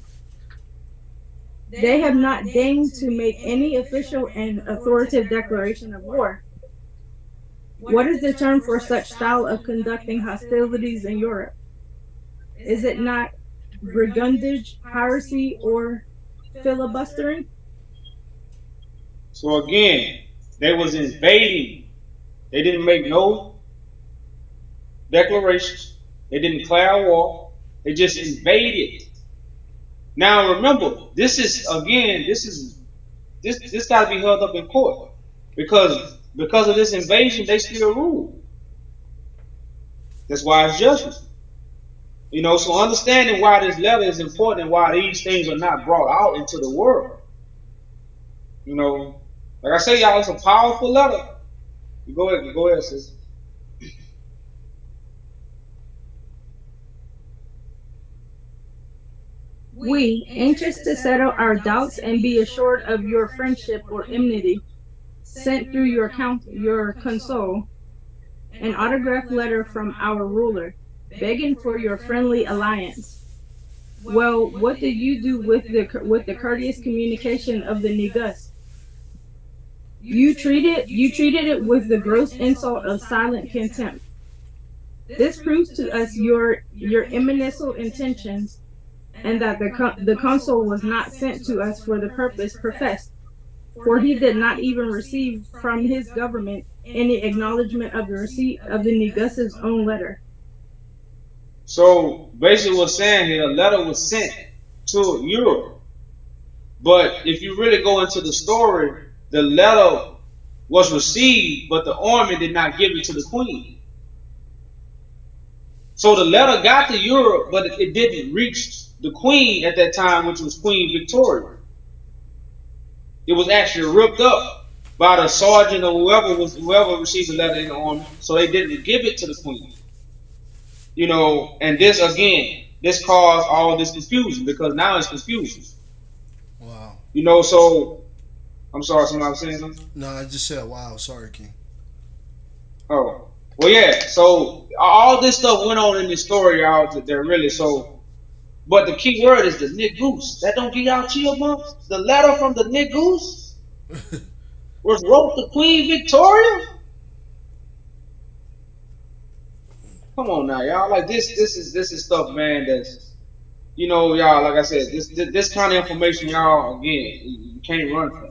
They have not deigned to make any official and authoritative declaration of war. What is the term for such style of conducting hostilities in Europe? Is it not brigandage, piracy, or filibustering? So again, they was invading. They didn't make no declarations. They didn't declare war. They just invaded. Now remember, this got to be held up in court because of this invasion, they still rule. That's why it's judgment. So understanding why this letter is important and why these things are not brought out into the world. Like I say, y'all, it's a powerful letter. Go ahead, sis. We, anxious to settle our doubts and be assured of your friendship or enmity, sent through your consul an autographed letter from our ruler, begging for your friendly alliance. Well, what did you do with the courteous communication of the Negus? You treated it with the gross insult of silent contempt. This proves to us your immensal intentions, and that the consul was not sent to us for the purpose professed, for he did not even receive from his government any acknowledgement of the receipt of the Negus's own letter. So basically what's saying here, a letter was sent to Europe. But if you really go into the story, the letter was received, but the army did not give it to the queen. So the letter got to Europe, but it didn't reach the queen at that time, which was Queen Victoria. It was actually ripped up by the sergeant or whoever received the letter in the army. So they didn't give it to the queen. And this caused all this confusion, because now it's confusion. Wow. So I'm sorry, somebody was saying something? No, I just said wow. Sorry, King. Oh, well, yeah. So all this stuff went on in this story, y'all. There really. But the key word is the Negus. That don't get y'all chill bumps. The letter from the Negus was wrote to Queen Victoria. Come on now, y'all. Like this is stuff, man. That's y'all. Like I said, this kind of information, y'all. Again, you can't run from.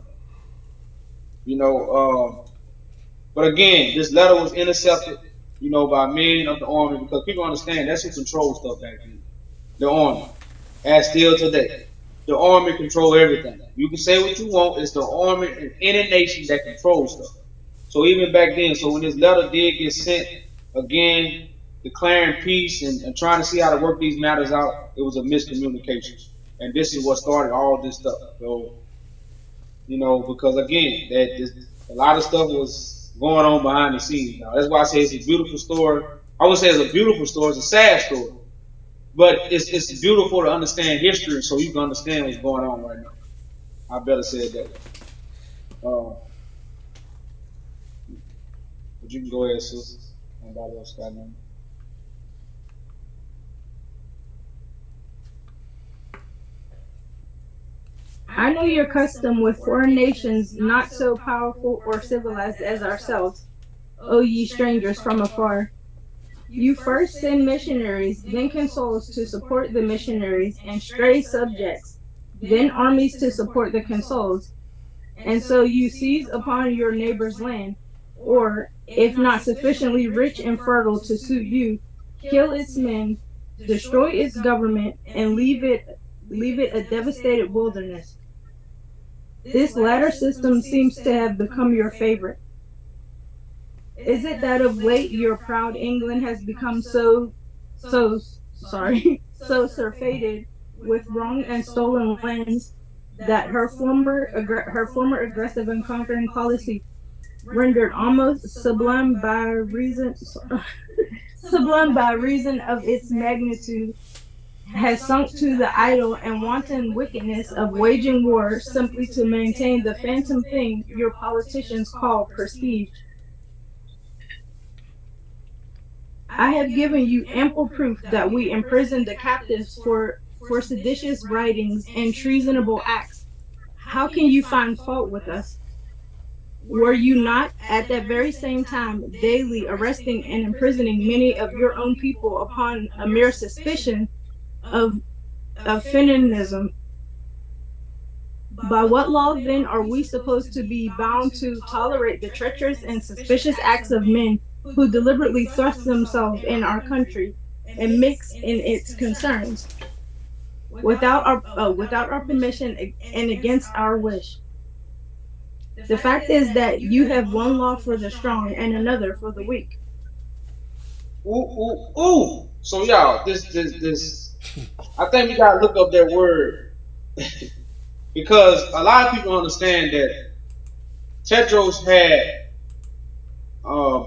But again, this letter was intercepted, by men of the army, because people understand that's who controls stuff back then. The army, as still today. The army control everything. You can say what you want. It's the army in any nation that controls stuff. So even back then, so when this letter did get sent, again, declaring peace and trying to see how to work these matters out, it was a miscommunication. And this is what started all this stuff. So, because again, a lot of stuff was going on behind the scenes. Now, that's why I say it's a beautiful story. I would say it's a beautiful story. It's a sad story, but it's beautiful to understand history, so you can understand what's going on right now. I better say it that way. But you can go ahead, sis. Anybody else got anything? I know your custom with foreign nations not so powerful or civilized as ourselves, O ye strangers from afar. You first send missionaries, then consuls to support the missionaries, and stray subjects, then armies to support the consuls. And so you seize upon your neighbor's land, or, if not sufficiently rich and fertile to suit you, kill its men, destroy its government, and leave it a devastated wilderness. This latter system seems to have become your favorite. Is it that of late your proud England has become so surfeited with wrong and stolen lands that her former aggressive and conquering policy, rendered almost sublime by reason of its magnitude, has sunk to the idle and wanton wickedness of waging war simply to maintain the phantom thing your politicians call prestige? I have given you ample proof that we imprisoned the captives for seditious writings and treasonable acts. How can you find fault with us? Were you not, at that very same time, daily arresting and imprisoning many of your own people upon a mere suspicion of feminism? By what law then are we supposed to be bound to tolerate the treacherous and suspicious acts of men who deliberately thrust themselves in our country and mix in its concerns without our permission and against our wish? The fact is that you have one law for the strong and another for the weak. Ooh. So y'all, this I think we gotta look up that word because a lot of people understand that Tedros had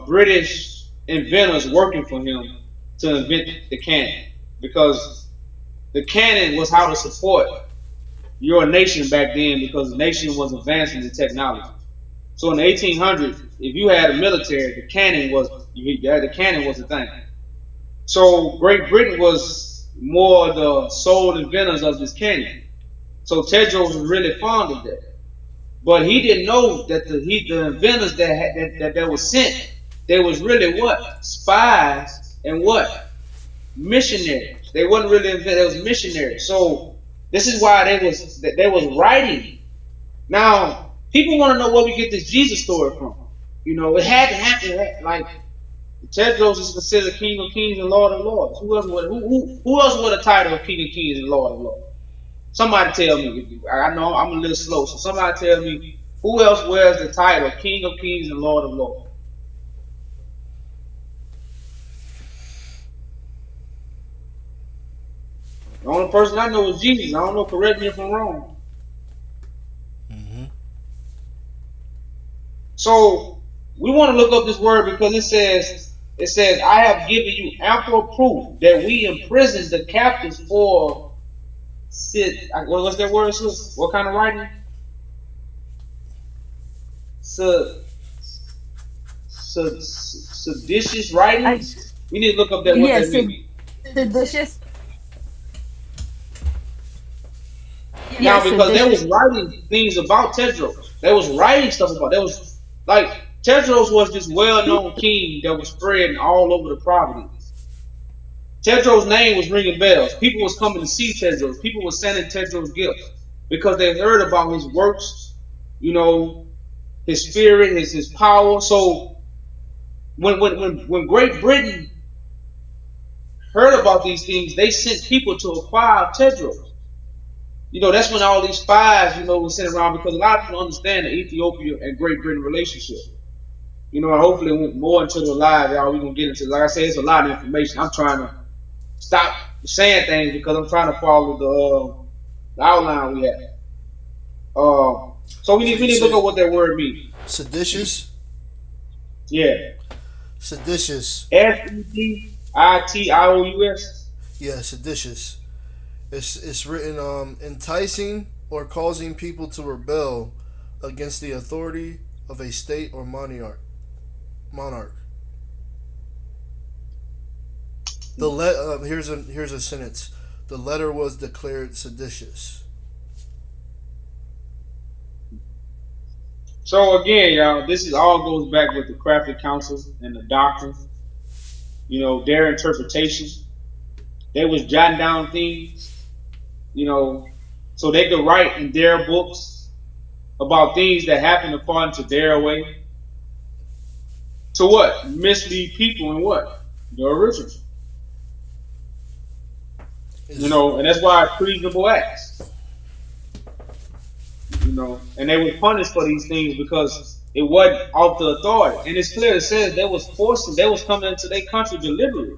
British inventors working for him to invent the cannon, because the cannon was how to support your nation back then, because the nation was advancing in technology. So in the 1800s, if you had a military, the cannon was the thing. So Great Britain was more the sole inventors of this cannon. So Tedros was really fond of that. But he didn't know that the inventors that was sent, they was really what? Spies and what? Missionaries. They wasn't really inventors, they was missionaries. So this is why they was writing. Now, people want to know where we get this Jesus story from. You know, it had to happen. Like, Tedros is considered King of Kings and Lord of Lords. Who else with a title of King of Kings and Lord of Lords? Somebody tell me. I know I'm a little slow, so somebody tell me who else wears the title King of Kings and Lord of Lords? The only person I know is Jesus. I don't know. Correct me if I'm wrong. So we want to look up this word because it says, I have given you ample proof that we imprisoned the captives for what's that word? What kind of writing? Seditious writings? We need to look up that what that means. Seditious. Now, because they was writing things about Tedros. They was writing stuff about. There was like Tedros was this well-known king that was spreading all over the province. Tedros' name was ringing bells. People was coming to see Tedros. People were sending Tedros gifts because they heard about his works, you know, his spirit, his power. So when Great Britain heard about these things, they sent people to acquire Tedros. You know, that's when all these spies, you know, were sent around, because a lot of people understand the Ethiopia and Great Britain relationship. You know, and hopefully more into the live, y'all, we're going to get into, like I said, it's a lot of information. I'm trying to stop saying things because I'm trying to follow the outline we have. So we need to look at what that word means. Seditious? Yeah. Seditious. SEDITIOUS. Yeah, seditious. It's written enticing or causing people to rebel against the authority of a state or monarch. Here's a sentence. The letter was declared seditious. So again, y'all, this is all goes back with the Crafty counsel and the doctrine. You know, their interpretation. They was jotting down things, you know, so they could write in their books about things that happened according to their way. To what? Mislead people in what? The original. You know, and that's why it's treasonable acts. You know, and they were punished for these things because it wasn't off the authority. And it's clear it says they was forcing, they was coming into their country deliberately.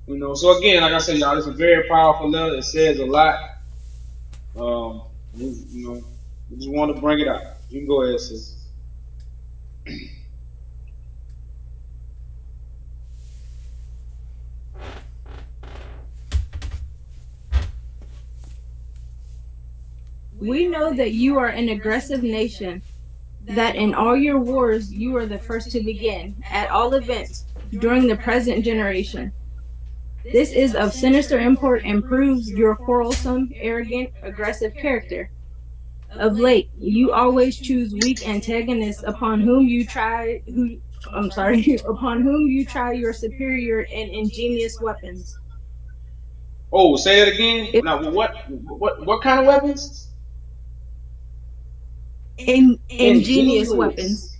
You know, so again, like I said, y'all, it's a very powerful letter. It says a lot. You know, we just want to bring it out. You can go ahead, sis. We know that you are an aggressive nation, that in all your wars you are the first to begin, at all events, during the present generation. This is of sinister import and proves your quarrelsome, arrogant, aggressive character. Of late, you always choose weak antagonists upon whom you try upon whom you try your superior and ingenious weapons. Oh, say it again. Now, what kind of weapons? Ingenious weapons.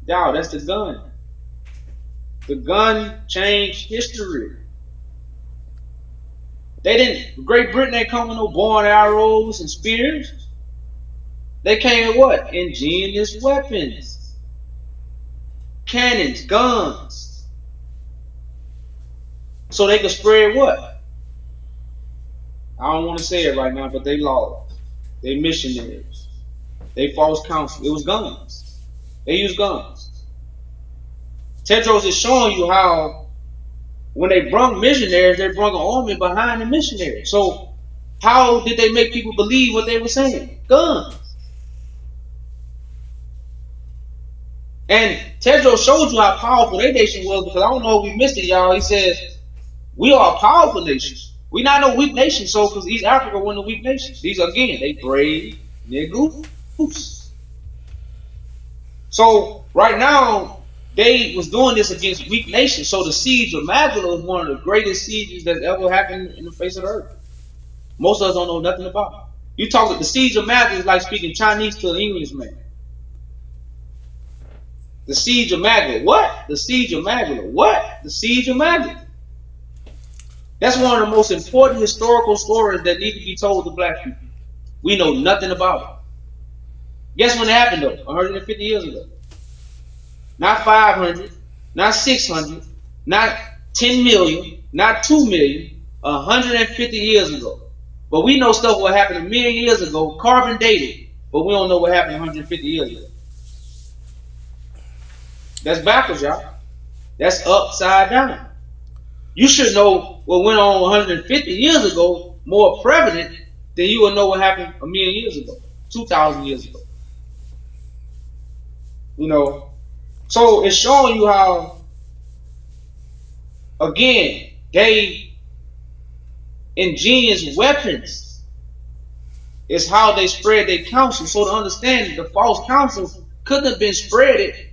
Y'all, that's the gun. The gun changed history. Great Britain ain't come with no bow and arrows and spears. They came with what? Ingenious weapons. Cannons, guns. So they could spread what? I don't want to say it right now, but they laws. They missionaries. They false counsel. It was guns. They used guns. Tedros is showing you how when they brung missionaries, they brung an army behind the missionaries. So how did they make people believe what they were saying? Guns. And Tedros showed you how powerful their nation was, because I don't know if we missed it, y'all. He says, we are a powerful nation. We not no weak nation, so because East Africa wasn't a weak nation. These, again, they brave niggas. So right now, they was doing this against weak nations. So the Siege of Magdala is one of the greatest sieges that's ever happened in the face of the earth. Most of us don't know nothing about it. You talk the Siege of Magdala is like speaking Chinese to an Englishman. The Siege of Magdala. What? The Siege of Magdala. What? The Siege of Magdala. That's one of the most important historical stories that need to be told to black people. We know nothing about it. Guess when it happened though? 150 years ago. Not 500, not 600, not 10 million, not 2 million, 150 years ago. But we know stuff what happened a million years ago, carbon dated, but we don't know what happened 150 years ago. That's backwards, y'all. That's upside down. You should know what went on 150 years ago more prevalent than you will know what happened a million years ago, 2,000 years ago. You know, so it's showing you how, again, they ingenious weapons is how they spread their counsel. So to understand the false counsel couldn't have been spreaded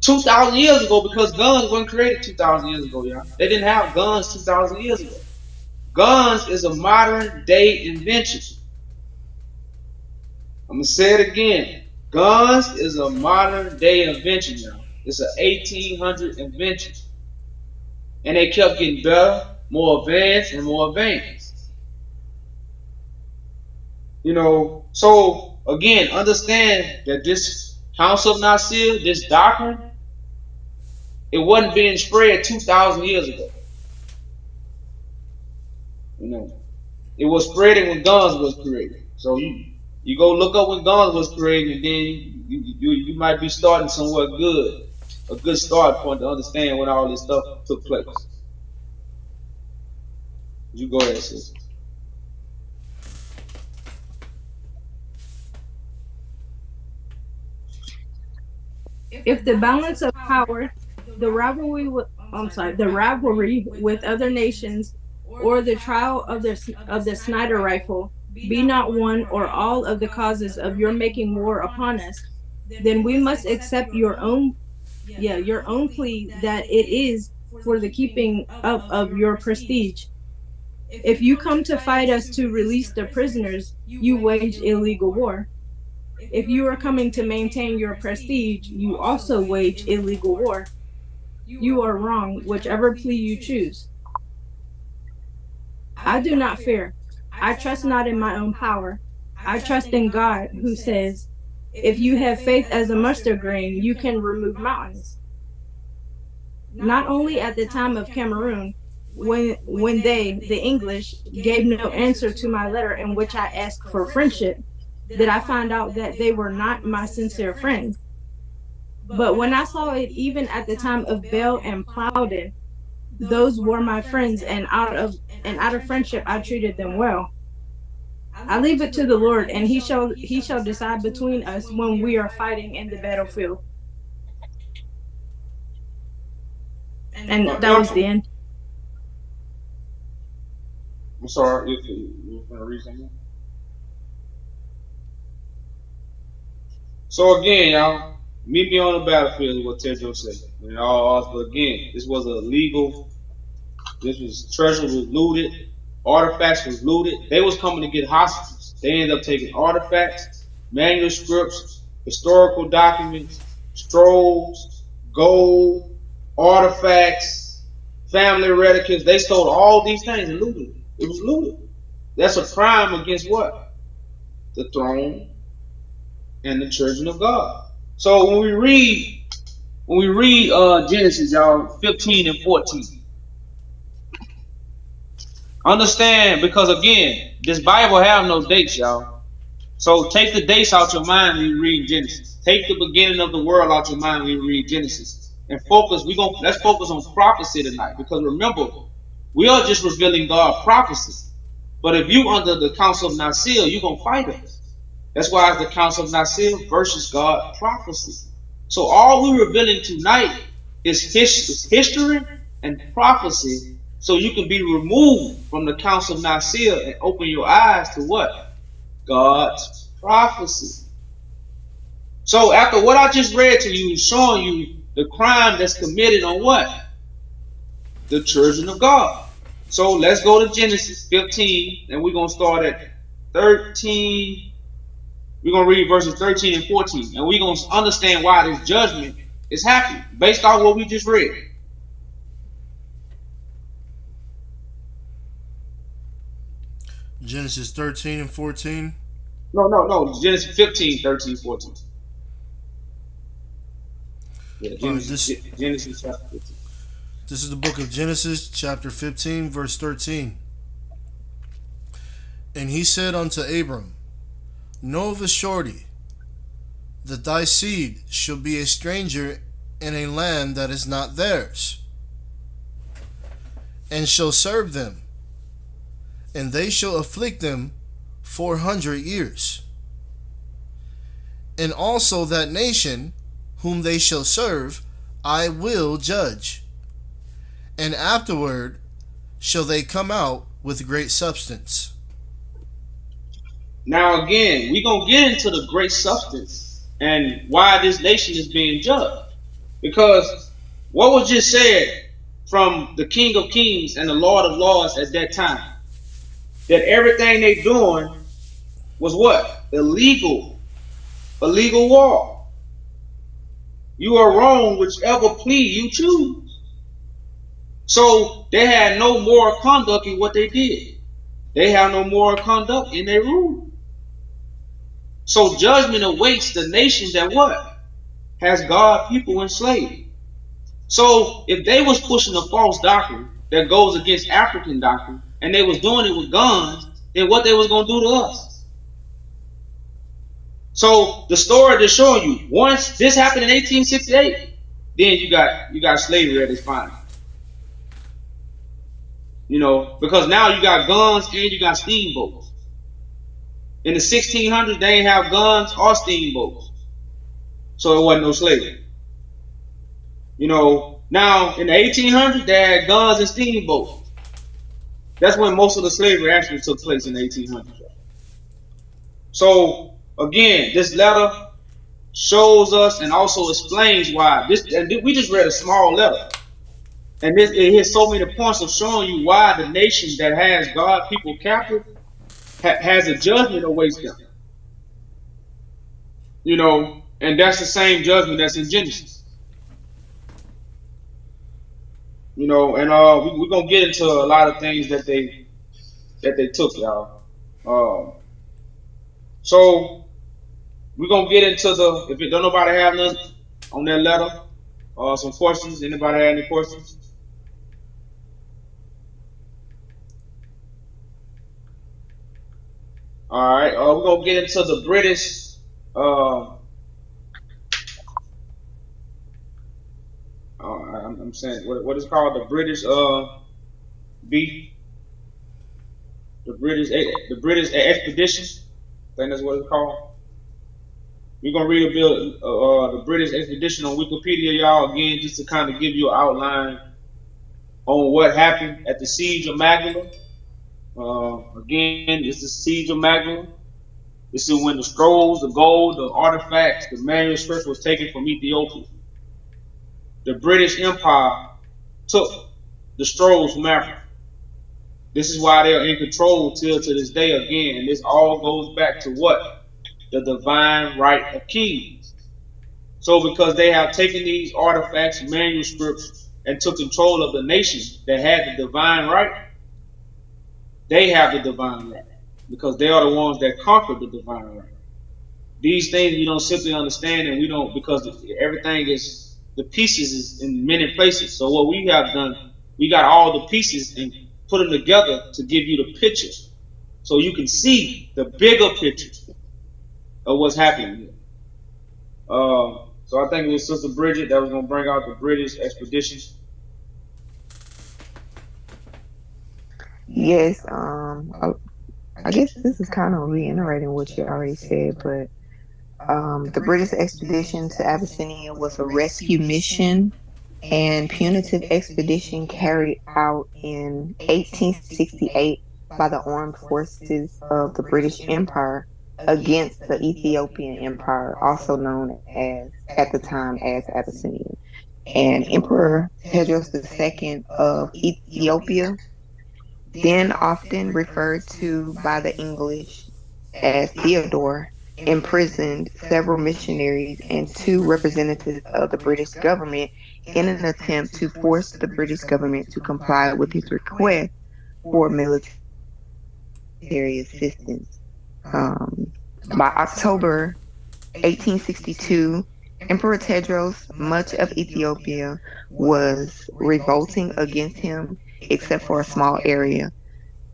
2,000 years ago, because guns weren't created 2,000 years ago, y'all. They didn't have guns 2,000 years ago. Guns is a modern day invention. I'm going to say it again. Guns is a modern day invention, y'all. It's an 1800 invention. And they kept getting better, more advanced, and more advanced. You know, so again, understand that this counsel of Nicaea, this doctrine, it wasn't being spread 2,000 years ago. You know, it was spreading when guns was created. So You go look up when guns was created, and then you might be starting somewhere good, a good start point to understand when all this stuff took place. You go ahead, sis. If the balance of power, the rivalry with other nations, or the trial of the Snyder rifle be not one or all of the causes of your making war upon us, then we must accept your own plea that it is for the keeping up of your prestige. If you come to fight us to release the prisoners, you wage illegal war. If you are coming to maintain your prestige, you also wage illegal war. You are wrong, whichever plea you choose. I do not fear. I trust not in my own power. I trust in God, who says, if you have faith as a mustard grain, you can remove mountains. Not only at the time of Cameroon, when they, the English, gave no answer to my letter in which I asked for friendship, did I find out that they were not my sincere friends. But when I saw it even at the time of Bell and Plowden, those were my friends, and out of friendship I treated them well. I leave it to the Lord, and he shall decide between us when we are fighting in the battlefield. And that was the end. I'm sorry, you want to read something? So again, y'all, meet me on the battlefield is what Tedro said. And but again, this was treasure was looted, artifacts was looted. They was coming to get hostages. They ended up taking artifacts, manuscripts, historical documents, scrolls, gold, artifacts, family relicas. They stole all these things and looted it. It was looted. That's a crime against what? The throne and the children of God. So when we read Genesis, y'all, 15 and 14. Understand, because again, this Bible have no dates, y'all. So take the dates out your mind when you read Genesis. Take the beginning of the world out your mind when you read Genesis. And focus, let's focus on prophecy tonight. Because remember, we are just revealing God's prophecy. But if you under the counsel of Nicaea, you're gonna fight us. That's why it's the counsel of Nicaea versus God prophecy. So all we're revealing tonight is history and prophecy, so you can be removed from the counsel of Nicaea and open your eyes to what? God's prophecy. So after what I just read to you, showing you the crime that's committed on what? The children of God. So let's go to Genesis 15, and we're going to start at 13. We're going to read verses 13 and 14, and we're going to understand why this judgment is happening based on what we just read. Genesis 13 and 14. No. Genesis 15, 13, 14. Yeah, Genesis chapter 15. This is the book of Genesis, chapter 15, verse 13. And he said unto Abram, know of a surety that thy seed shall be a stranger in a land that is not theirs, and shall serve them, and they shall afflict them 400 years. And also that nation whom they shall serve I will judge, and afterward shall they come out with great substance. Now again, we're going to get into the great substance and why this nation is being judged. Because what was just said from the King of Kings and the Lord of Lords at that time, that everything they doing was what? Illegal war. You are wrong whichever plea you choose. So they had no moral conduct in what they did. They have no moral conduct in their rule. So judgment awaits the nation that what? Has God people enslaved. So if they was pushing a false doctrine that goes against African doctrine, and they was doing it with guns, then what they was going to do to us? So the story they're showing you, once this happened in 1868, then you got slavery at its finest. Because now you got guns and you got steamboats. In the 1600s, they ain't have guns or steamboats, so it wasn't no slavery. Now in the 1800s, they had guns and steamboats. That's when most of the slavery actually took place in the 1800s. So again, this letter shows us and also explains why this. And we just read a small letter, and it hits so many points of showing you why the nation that has God people captive has a judgment awaits them. And that's the same judgment that's in Genesis. And we're gonna get into a lot of things that they took, y'all. So we're gonna get into if it don't nobody have nothing on that letter, some questions. Anybody have any questions? All right, we're gonna get into the British. I'm saying what is called the British B, the British expedition. I think that's what it's called. We're gonna read a bit the British expedition on Wikipedia, y'all, again, just to kind of give you an outline on what happened at the Siege of Magdala. Again, it's the Siege of Magdala. This is when the scrolls, the gold, the artifacts, the manuscripts was taken from Ethiopia. The British Empire took the scrolls from Africa. This is why they're in control till to this day again. And this all goes back to what? The divine right of kings. So because they have taken these artifacts, manuscripts, and took control of the nation that had the divine right, they have the divine right. Because they are the ones that conquered the divine right. These things you don't simply understand, and we don't, because everything is, the pieces is in many places. So what we have done, we got all the pieces and put them together to give you the picture, so you can see the bigger picture of what's happening here. So I think it was Sister Bridget that was going to bring out the British expedition. Yes, I guess this is kind of reiterating what you already said, but the British expedition to Abyssinia was a rescue mission and punitive expedition carried out in 1868 by the armed forces of the British Empire against the Ethiopian Empire, also known as, at the time, as Abyssinia. And Emperor Tedros II of Ethiopia, then often referred to by the English as Theodore, imprisoned several missionaries and two representatives of the British government in an attempt to force the British government to comply with his request for military assistance. By October 1862, Emperor Tedros, much of Ethiopia was revolting against him, except for a small area.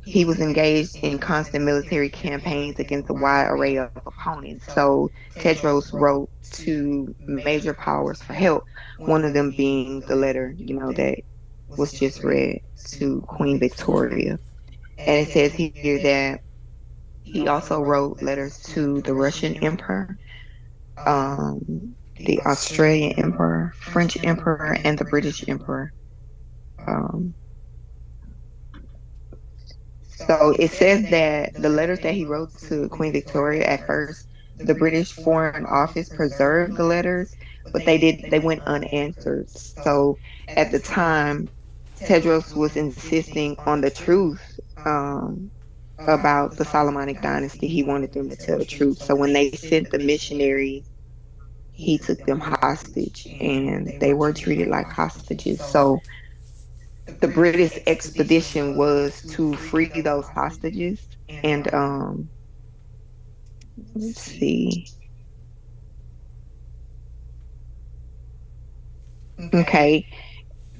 He was engaged in constant military campaigns against a wide array of opponents. So Tedros wrote to major powers for help, one of them being the letter, that was just read to Queen Victoria. And it says here that he also wrote letters to the Russian Emperor, the Australian Emperor, French Emperor, and the British Emperor. So it says that the letters that he wrote to Queen Victoria, at first, the British Foreign Office preserved the letters, but they went unanswered. So at the time, Tedros was insisting on the truth about the Solomonic dynasty. He wanted them to tell the truth. So when they sent the missionaries, he took them hostage, and they were treated like hostages. So the British expedition was to free those hostages. And let's see. Okay.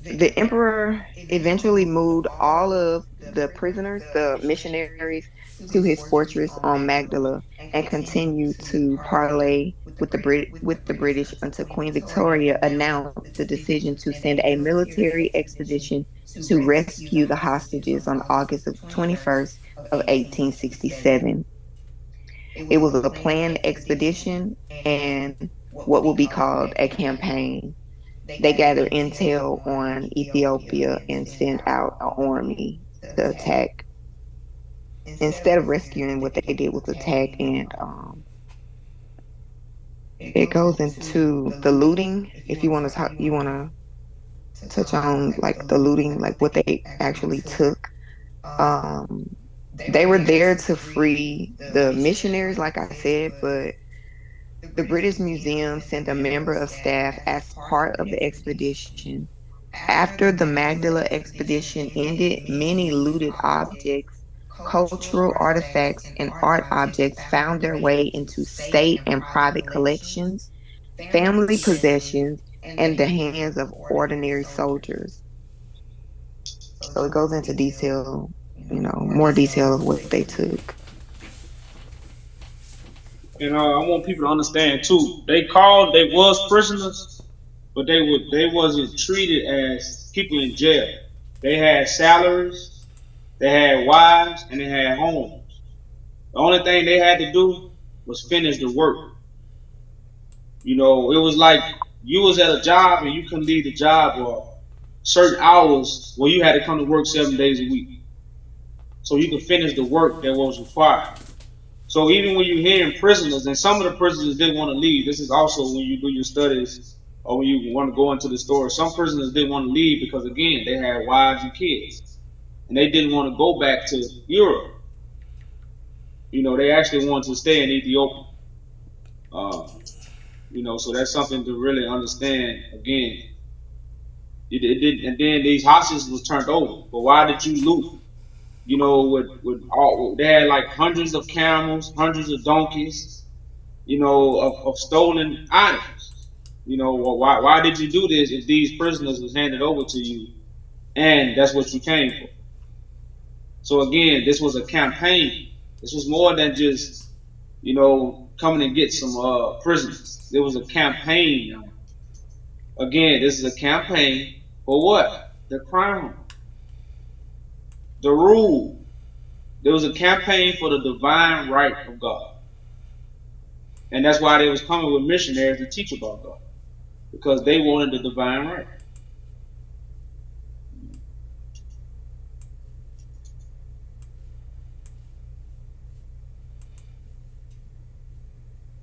The emperor eventually moved all of the prisoners, the missionaries, to his fortress on Magdala, and continued to parley with the British until Queen Victoria announced the decision to send a military expedition to rescue the hostages on August 21st of 1867. It was a planned expedition and what will be called a campaign. They gathered intel on Ethiopia and sent out an army to attack. Instead of rescuing, what they did was attack, and it goes into the looting. If you want to talk, you want to touch on like the looting, like what they actually took. They were there to free the missionaries, like I said, but the British Museum sent a member of staff as part of the expedition. After the Magdala expedition ended, many looted objects, cultural artifacts, and art objects found their way into state and private collections, family possessions, and the hands of ordinary soldiers. So it goes into detail, more detail of what they took. And I want people to understand too. They was prisoners, but they wasn't treated as people in jail. They had salaries, they had wives, and they had homes. The only thing they had to do was finish the work. It was like you was at a job and you couldn't leave the job or certain hours where you had to come to work 7 days a week, so you could finish the work that was required. So even when you're hearing prisoners, and some of the prisoners didn't want to leave, this is also when you do your studies or when you want to go into the store, some prisoners didn't want to leave because, again, they had wives and kids. And they didn't want to go back to Europe. They actually wanted to stay in Ethiopia. So that's something to really understand. Again, it didn't, and then these hostages was turned over. But why did you loot? They had like hundreds of camels, hundreds of donkeys, of stolen items. Why did you do this if these prisoners was handed over to you and that's what you came for? So again, this was a campaign. This was more than just, coming and get some prisoners. It was a campaign. Again, this is a campaign for what? The crown. The rule. There was a campaign for the divine right of God. And that's why they was coming with missionaries to teach about God. Because they wanted the divine right.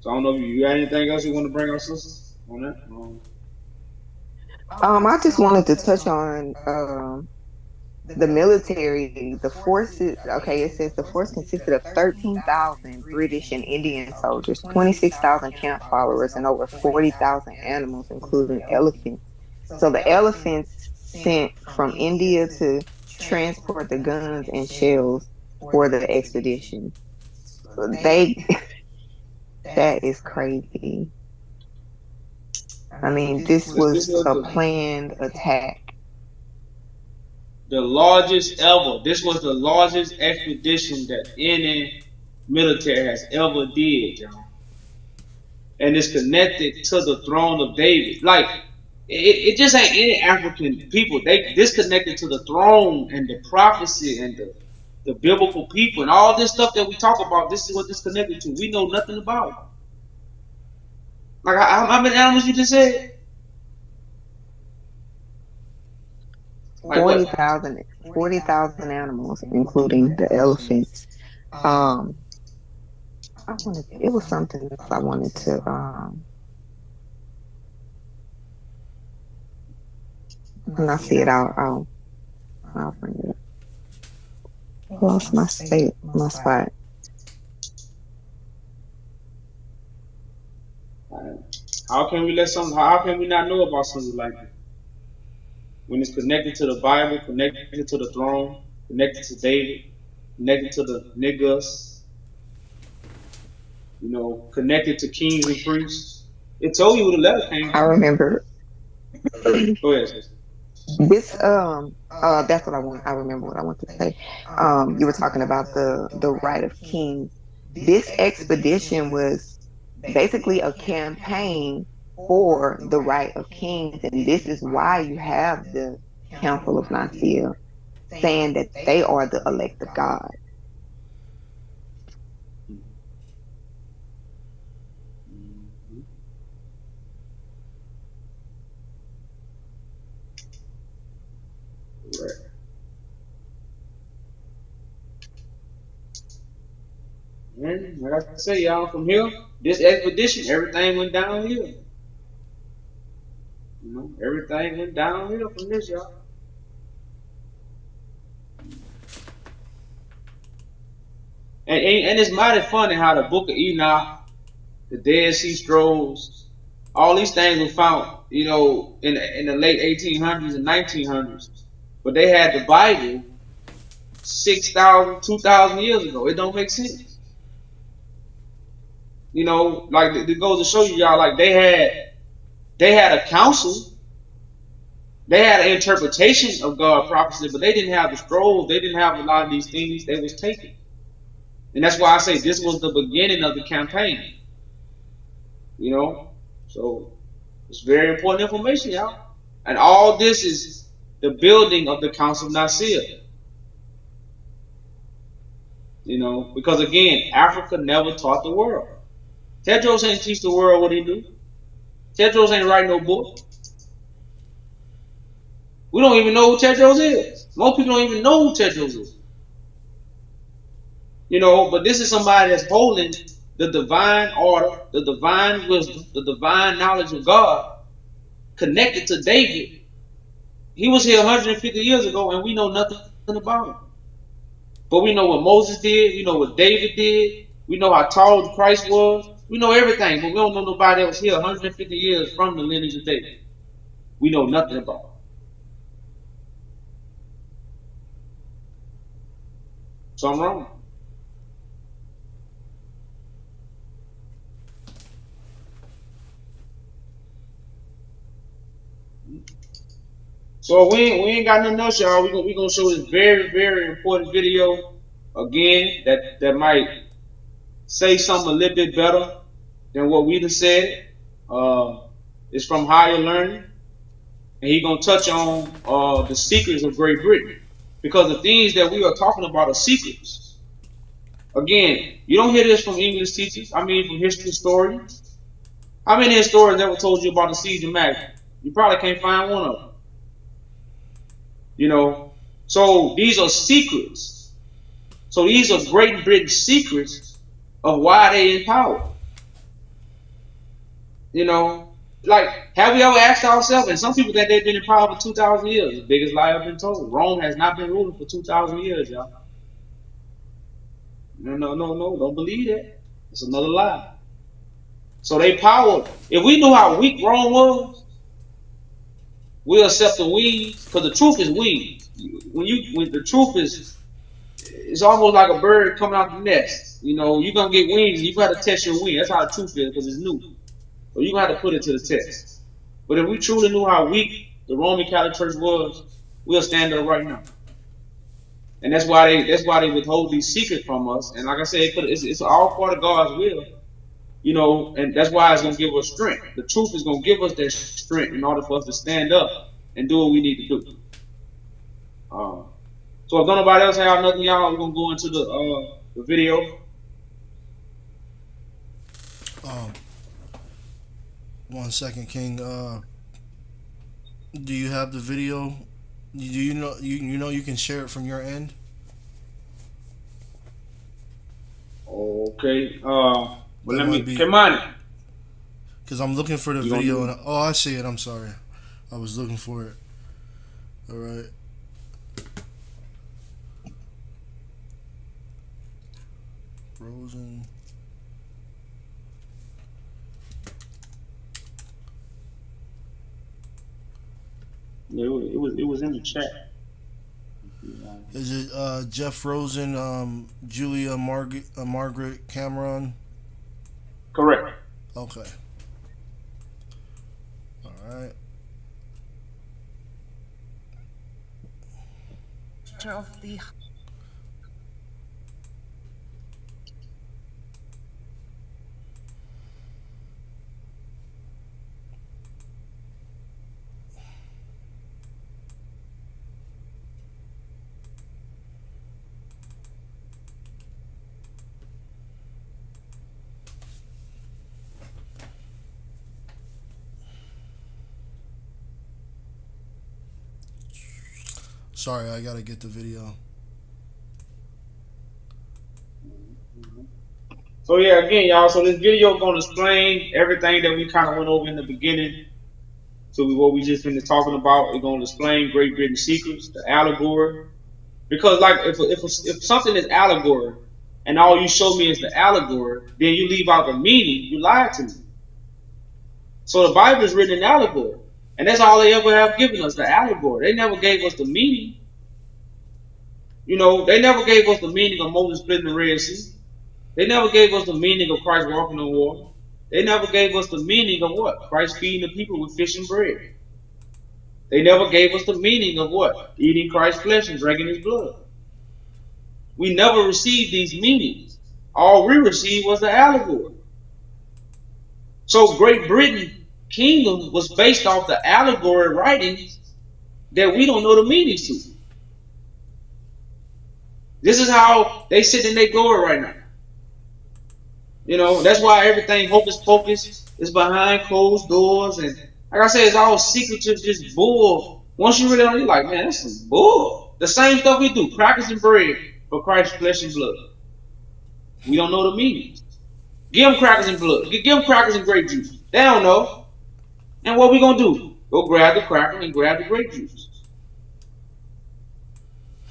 So I don't know if you got anything else you want to bring our sisters on that? I just wanted to touch on the military, the forces. Okay, it says the force consisted of 13,000 British and Indian soldiers, 26,000 camp followers, and over 40,000 animals, including elephants. So the elephants sent from India to transport the guns and shells for the expedition. That is crazy. I mean, this was a planned attack. The largest ever. This was the largest expedition that any military has ever did, y'all. And it's connected to the throne of David. Like, it just ain't any African people. They disconnected to the throne and the prophecy and the biblical people and all this stuff that we talk about. This is what this connected to. We know nothing about it. Like, how many animals you just said? Like 40,000 animals, including the elephants. It was something else I wanted to. When I see it, I'll bring it up. Lost my spot. How can we how can we not know about something like that? When it's connected to the Bible, connected to the throne, connected to David, connected to the niggas, connected to kings and priests. It told you where the letter came from. I remember. Go ahead, sister. This that's what I remember what I want to say. You were talking about the right of kings. This expedition was basically a campaign for the right of kings, and this is why you have the Council of Nicaea saying that they are the elect of God. Right. And like I say, y'all, from here, this expedition, everything went downhill. You know, everything went downhill from this, y'all. And it's mighty funny how the Book of Enoch, the Dead Sea Scrolls, all these things were found, you know, in the late 1800s and 1900s. But they had the Bible 6,000, 2,000 years ago. It don't make sense. You know, like it goes to show you, y'all, like they had a counsel. They had an interpretation of God's prophecy, but they didn't have the scrolls. They didn't have a lot of these things. They was taken. And that's why I say this was the beginning of the campaign. You know? So it's very important information, y'all. And all this is the building of the Council of Nicaea. You know, because again, Africa never taught the world. Tedros ain't teach the world what he do. Tedros ain't write no book. We don't even know who Tedros is. Most people don't even know who Tedros is. You know, but this is somebody that's holding the divine order, the divine wisdom, the divine knowledge of God connected to David. He was here 150 years ago and we know nothing about him. But we know what Moses did. We know what David did. We know how tall Christ was. We know everything, but we don't know nobody that was here 150 years from the lineage of David. We know nothing about him. So I'm wrong. So we ain't got nothing else, y'all. We gonna show this very, very important video again that might say something a little bit better than what we just said. It's from Higher Learning, and he gonna touch on the secrets of Great Britain, because the things that we are talking about are secrets. Again, you don't hear this from English teachers. I mean, from history historians. How many historians ever told you about the Siege of Magdala? You probably can't find one of them. You know, so these are secrets. So these are Great Britain's secrets of why they in power. You know, like, have we ever asked ourselves, and some people think they've been in power for 2,000 years, the biggest lie I've been told. Rome has not been ruling for 2,000 years, y'all. No, don't believe that. It's another lie. So they power. If we knew how weak Rome was, we'll accept the wings, because the truth is wings. When the truth is, it's almost like a bird coming out the nest. You know, you're gonna get wings, and you got to test your wing. That's how the truth is, because it's new. So you got to put it to the test. But if we truly knew how weak the Roman Catholic Church was, we'll stand up right now. And that's why they withhold these secrets from us. And like I said, it's all part of God's will. You know, and that's why it's gonna give us strength. The truth is gonna give us that strength in order for us to stand up and do what we need to do. So if nobody else have nothing, y'all, we're gonna go into the video. One second, King. Do you have the video? Do you know you can share it from your end? Okay. Well, let me come on. Because I'm looking for the video. And, I see it. I'm sorry. I was looking for it. All right. Frozen. Yeah, it was in the chat. Is it Jeff Rosen, Julia Margaret Cameron? Correct. Okay. All right. director of the Sorry, I gotta get the video. So yeah, again, y'all. So this video gonna explain everything that we kind of went over in the beginning. So what we just finished talking about, it's gonna explain Great Britain secrets, the allegory. Because like if something is allegory, and all you show me is the allegory, then you leave out the meaning. You lied to me. So the Bible is written in allegory, and that's all they ever have given us, the allegory. They never gave us the meaning. You know, they never gave us the meaning of Moses splitting the Red Sea. They never gave us the meaning of Christ walking on water. They never gave us the meaning of what? Christ feeding the people with fish and bread. They never gave us the meaning of what? Eating Christ's flesh and drinking his blood. We never received these meanings. All we received was the allegory. So Great Britain kingdom was based off the allegory writings that we don't know the meanings to. This is how they sit in their glory right now. You know, that's why everything hocus pocus is behind closed doors, and like I said, it's all secretive, just bull. Once you really know, you're like, man, that's some bull. The same stuff we do, crackers and bread for Christ's flesh and blood. We don't know the meanings. Give them crackers and blood. Give them crackers and grape juice. They don't know. And what we gonna do? Go grab the cracker and grab the grape juice.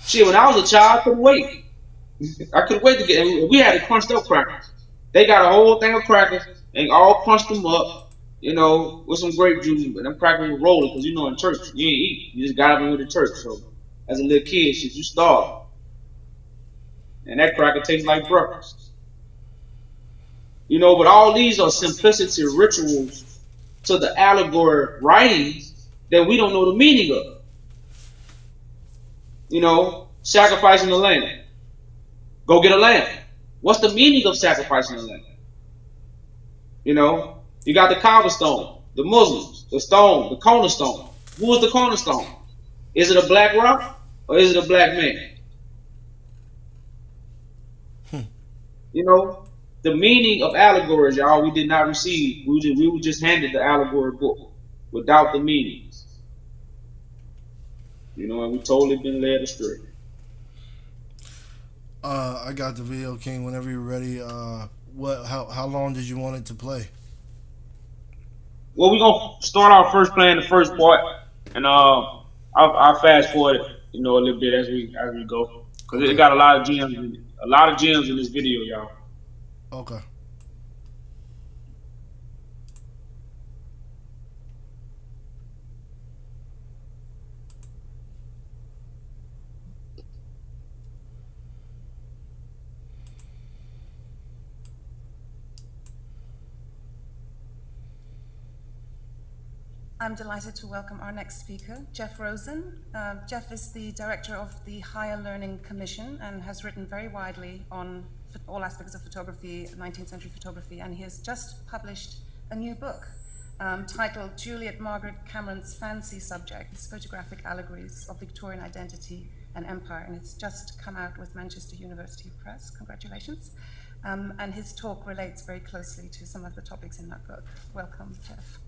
Shit, when I was a child, I couldn't wait. I couldn't wait to get. We had to crunch up crackers. They got a whole thing of crackers and all crunched them up, you know, with some grape juice. But them crackers were rolling because, you know, in church, you ain't eat. You just got up and went to church. So, as a little kid, shit, you starved. And that cracker tastes like breakfast. You know, but all these are simplicity rituals to the allegory writings that we don't know the meaning of. You know, sacrificing the lamb. Go get a lamb. What's the meaning of sacrificing a lamb? You know, you got the cobblestone, the Muslims, the stone, the cornerstone. Who is the cornerstone? Is it a black rock or is it a black man? You know, the meaning of allegories, y'all, we did not receive. We were just handed the allegory book without the meanings. You know, and we totally been led astray. I got the video, King. Whenever you're ready. How long did you want it to play? Well, we're gonna start off first playing the first part, and I'll fast forward it, you know, a little bit as we go, because it got a lot of gems in it. A lot of gems in this video, y'all. Okay. I'm delighted to welcome our next speaker, Jeff Rosen. Jeff is the director of the Higher Learning Commission and has written very widely on all aspects of photography, 19th century photography, and he has just published a new book titled Juliet Margaret Cameron's Fancy Subjects, Photographic Allegories of Victorian Identity and Empire, and it's just come out with Manchester University Press. Congratulations. And his talk relates very closely to some of the topics in that book. Welcome, Jeff.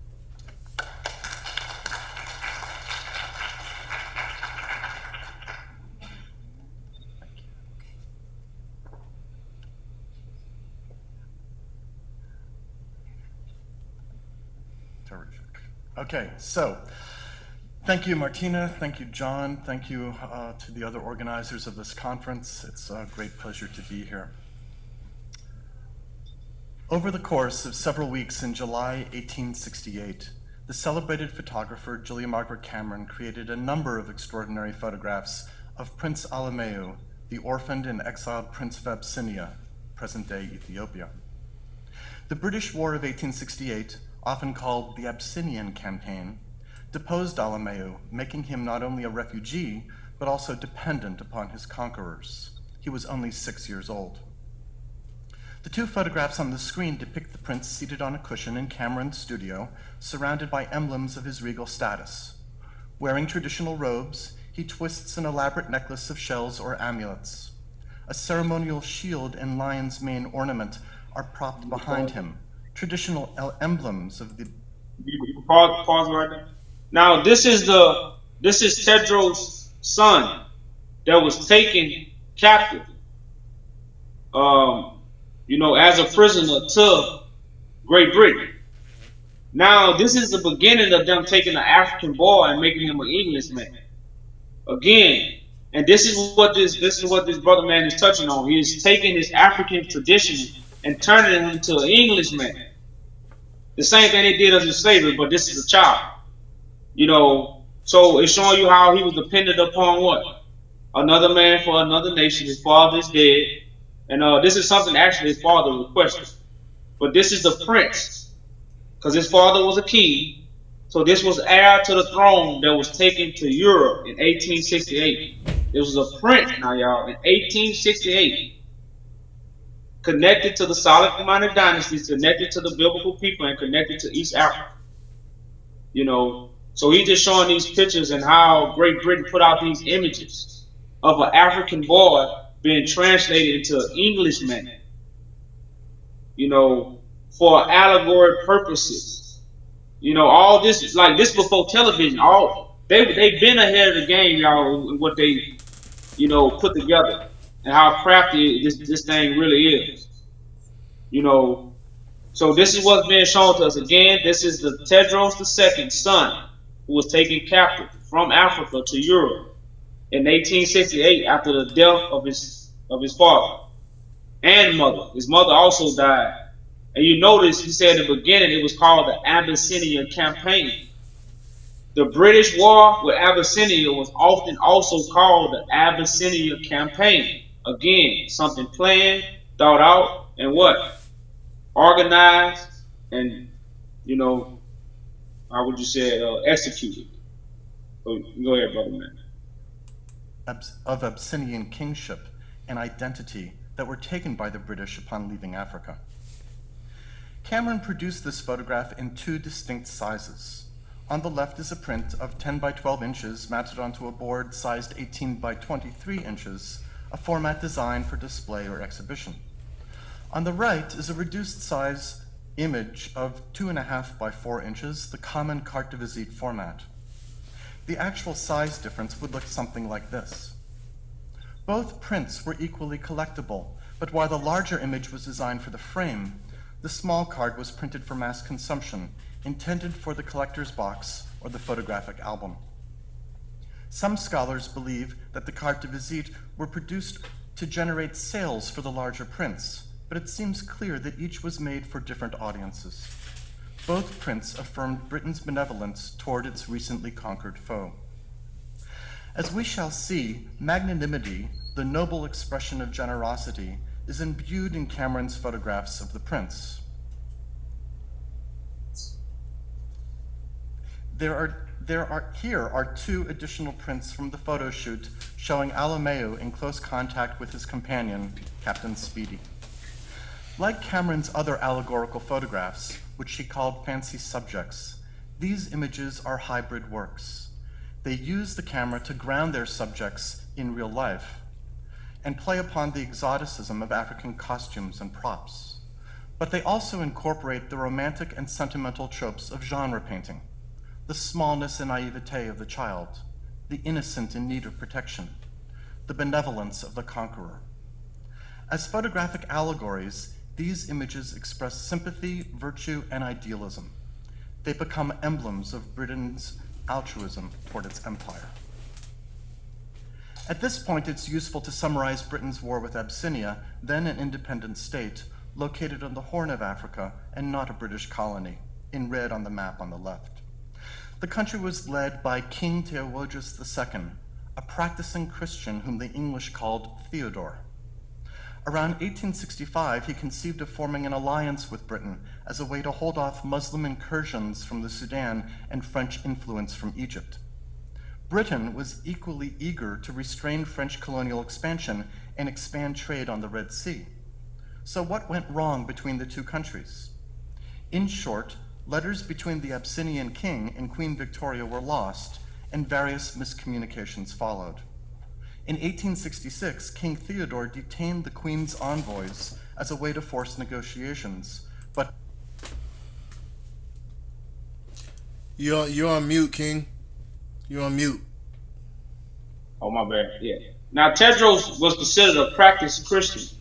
Okay, so thank you, Martina. Thank you, John. Thank you to the other organizers of this conference. It's a great pleasure to be here. Over the course of several weeks in July 1868, the celebrated photographer Julia Margaret Cameron created a number of extraordinary photographs of Prince Alameu, the orphaned and exiled Prince of Abyssinia, present-day Ethiopia. The British War of 1868, often called the Abyssinian Campaign, deposed Alameu, making him not only a refugee, but also dependent upon his conquerors. He was only 6 years old. The two photographs on the screen depict the prince seated on a cushion in Cameron's studio, surrounded by emblems of his regal status. Wearing traditional robes, he twists an elaborate necklace of shells or amulets. A ceremonial shield and lion's mane ornament are propped behind him, traditional emblems of the... Pause right there. Now, this is Tedros' son that was taken captive, as a prisoner to Great Britain. Now, this is the beginning of them taking an African boy and making him an Englishman. Again, and this is what this brother man is touching on. He is taking his African tradition and turning him into an Englishman. The same thing they did as in slavery, but this is a child. So it's showing you how he was dependent upon what? Another man for another nation. His father is dead. And this is something actually his father requested. But this is the prince. Because his father was a king. So this was heir to the throne that was taken to Europe in 1868. It was a prince, now y'all, in 1868. Connected to the Solomonic dynasties, connected to the biblical people, and connected to East Africa. So he's just showing these pictures and how Great Britain put out these images of an African boy being translated into an Englishman, for allegory purposes. All this, like this before television, they've been ahead of the game, y'all, in what they, put together and how crafty this thing really is. So this is what's being shown to us again. This is the Tedros II's son who was taken captive from Africa to Europe in 1868 after the death of his father and mother. His mother also died. And you notice he said in the beginning it was called the Abyssinian Campaign. The British war with Abyssinia was often also called the Abyssinian Campaign. Again, something planned, thought out, and what? Organized and, how would you say, executed. So, go ahead, brother man. Of Abyssinian kingship and identity that were taken by the British upon leaving Africa. Cameron produced this photograph in two distinct sizes. On the left is a print of 10 by 12 inches mounted onto a board sized 18 by 23 inches, a format designed for display or exhibition. On the right is a reduced size image of 2.5 by 4 inches, the common carte de visite format. The actual size difference would look something like this. Both prints were equally collectible, but while the larger image was designed for the frame, the small card was printed for mass consumption, intended for the collector's box or the photographic album. Some scholars believe that the carte de visite were produced to generate sales for the larger prints, but it seems clear that each was made for different audiences. Both prints affirmed Britain's benevolence toward its recently conquered foe. As we shall see, magnanimity, the noble expression of generosity, is imbued in Cameron's photographs of the prince. Here are two additional prints from the photo shoot showing Alameu in close contact with his companion, Captain Speedy. Like Cameron's other allegorical photographs, which she called fancy subjects, these images are hybrid works. They use the camera to ground their subjects in real life and play upon the exoticism of African costumes and props. But they also incorporate the romantic and sentimental tropes of genre painting, the smallness and naivete of the child, the innocent in need of protection, the benevolence of the conqueror. As photographic allegories, these images express sympathy, virtue, and idealism. They become emblems of Britain's altruism toward its empire. At this point, it's useful to summarize Britain's war with Abyssinia, then an independent state, located on the Horn of Africa and not a British colony, in red on the map on the left. The country was led by King Theodosius II, a practicing Christian whom the English called Theodore. Around 1865, he conceived of forming an alliance with Britain as a way to hold off Muslim incursions from the Sudan and French influence from Egypt. Britain was equally eager to restrain French colonial expansion and expand trade on the Red Sea. So what went wrong between the two countries? In short, letters between the Abyssinian king and Queen Victoria were lost, and various miscommunications followed. In 1866, King Theodore detained the Queen's envoys as a way to force negotiations, but... You're on mute, King. You're on mute. Oh, my bad. Yeah. Now, Tedros was considered a practiced Christian,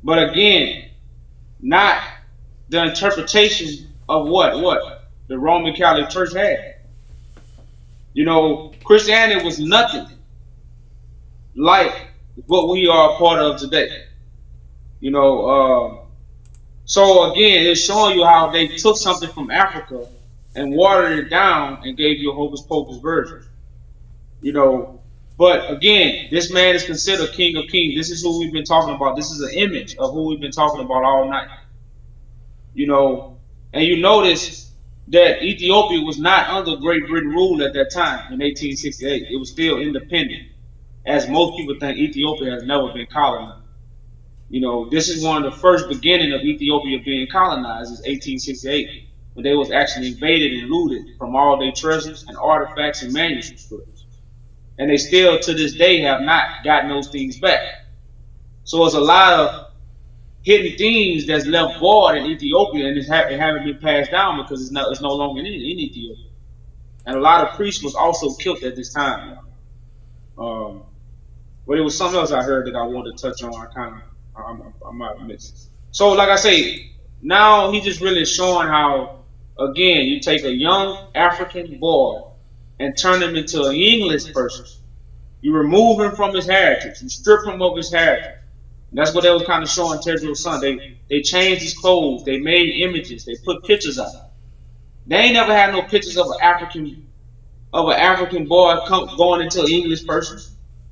but again, not the interpretation of what the Roman Catholic Church had. You know, Christianity was nothing like what we are a part of today. You know, so again, it's showing you how they took something from Africa and watered it down and gave you a hocus pocus version. You know, but again, this man is considered King of Kings. This is who we've been talking about. This is an image of who we've been talking about all night. You know, and you notice that Ethiopia was not under Great Britain rule at that time in 1868. It was still independent. As most people think, Ethiopia has never been colonized. You know, this is one of the first beginning of Ethiopia being colonized is 1868, when they was actually invaded and looted from all their treasures and artifacts and manuscripts. And they still, to this day, have not gotten those things back. So it's a lot of hidden things that's left void in Ethiopia, and it haven't been passed down because it's no longer in Ethiopia. And a lot of priests was also killed at this time. But it was something else I heard that I wanted to touch on. I might have missed. So like I say, now he just really showing how, again, you take a young African boy and turn him into an English person. You remove him from his heritage. You strip him of his heritage. And that's what they was kind of showing Tedros' son. They changed his clothes. They made images. They put pictures out. They ain't never had no pictures of an African boy going into an English person.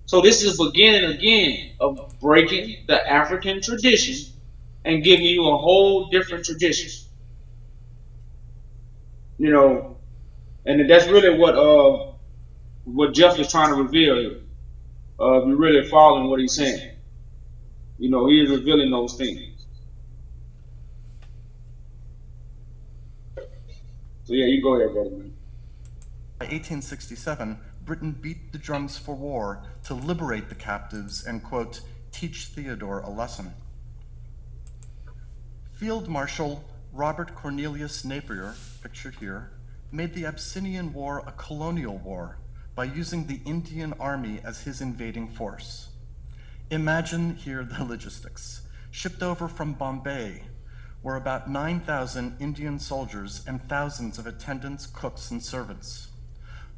So this is the beginning again of breaking the African tradition and giving you a whole different tradition. You know, and that's really what Jeff is trying to reveal here. If you're really following what he's saying. You know, he is revealing those things. So yeah, you go ahead, brother, man. By 1867, Britain beat the drums for war to liberate the captives and, quote, teach Theodore a lesson. Field Marshal Robert Cornelius Napier, pictured here, made the Abyssinian War a colonial war by using the Indian Army as his invading force. Imagine here the logistics. Shipped over from Bombay were about 9,000 Indian soldiers and thousands of attendants, cooks, and servants.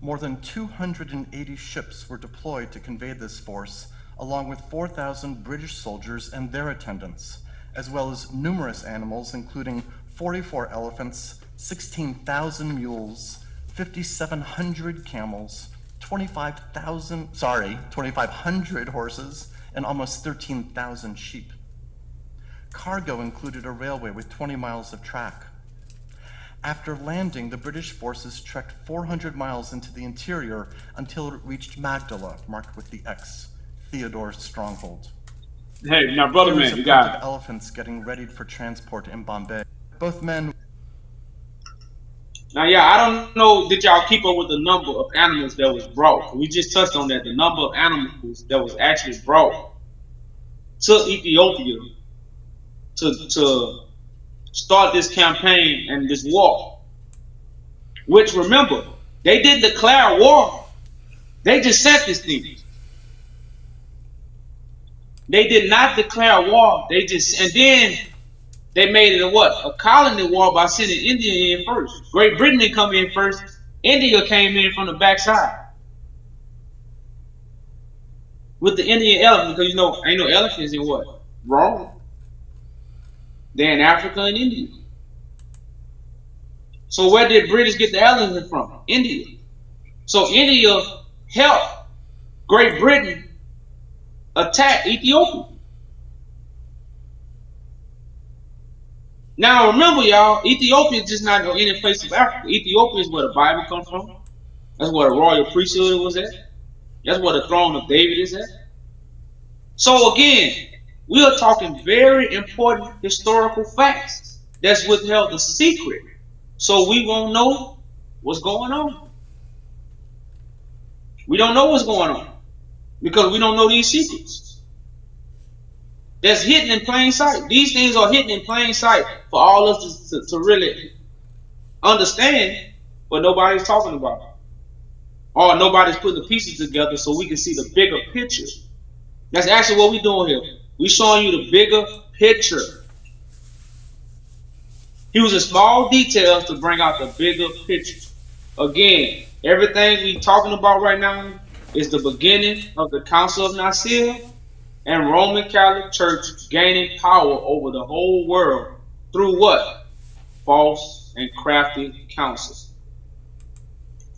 More than 280 ships were deployed to convey this force, along with 4,000 British soldiers and their attendants, as well as numerous animals, including 44 elephants, 16,000 mules, 5,700 camels, 2,500 horses, and almost 13,000 sheep. Cargo included a railway with 20 miles of track. After landing, the British forces trekked 400 miles into the interior until it reached Magdala, marked with the X, Theodore's stronghold. Hey, now, brother man, you got elephants getting readied for transport in Bombay. Both men. Now, yeah, I don't know, did y'all keep up with the number of animals that was brought? We just touched on that, the number of animals that was actually brought to Ethiopia to start this campaign and this war. Which, remember, they didn't declare war. They just sent this thing. They did not declare war. They just, and then they made it a colony war by sending India in first. Great Britain didn't come in first. India came in from the backside with the Indian elephant, because you know ain't no elephants in what? Rome. They're in Africa and India. So where did British get the elephant from? India. So India helped Great Britain attack Ethiopia. Now remember, y'all, Ethiopia is just not any place of Africa. Ethiopia is where the Bible comes from. That's where the royal priesthood was at. That's where the throne of David is at. So again, we are talking very important historical facts that's withheld a secret, so we won't know what's going on. We don't know what's going on because we don't know these secrets. That's hidden in plain sight. These things are hidden in plain sight for all of us to really understand, but nobody's talking about it. Or nobody's putting the pieces together so we can see the bigger picture. That's actually what we're doing here. We're showing you the bigger picture. Using small details to bring out the bigger picture. Again, everything we're talking about right now is the beginning of the Council of Nicaea and Roman Catholic Church gaining power over the whole world through what? False and crafty counsels.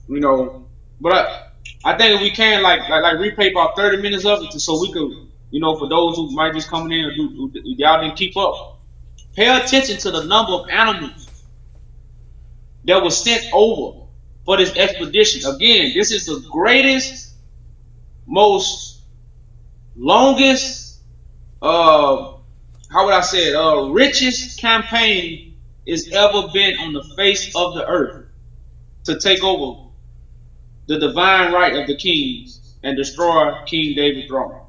You know, but I think if we can like replay about 30 minutes of it so we could, you know, for those who might just coming in or who y'all didn't keep up, pay attention to the number of animals that was sent over for this expedition. Again, this is the greatest, most longest, how would I say it, richest campaign it's ever been on the face of the earth to take over the divine right of the kings and destroy King David's throne.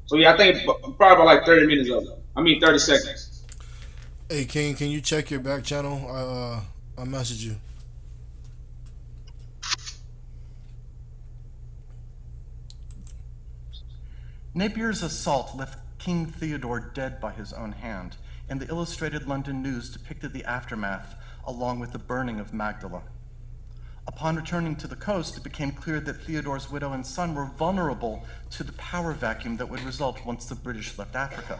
So yeah, I think probably about like 30 minutes of it. 30 seconds. Hey King, can you check your back channel? I messaged you. Napier's assault left King Theodore dead by his own hand, and the Illustrated London News depicted the aftermath along with the burning of Magdala. Upon returning to the coast, it became clear that Theodore's widow and son were vulnerable to the power vacuum that would result once the British left Africa.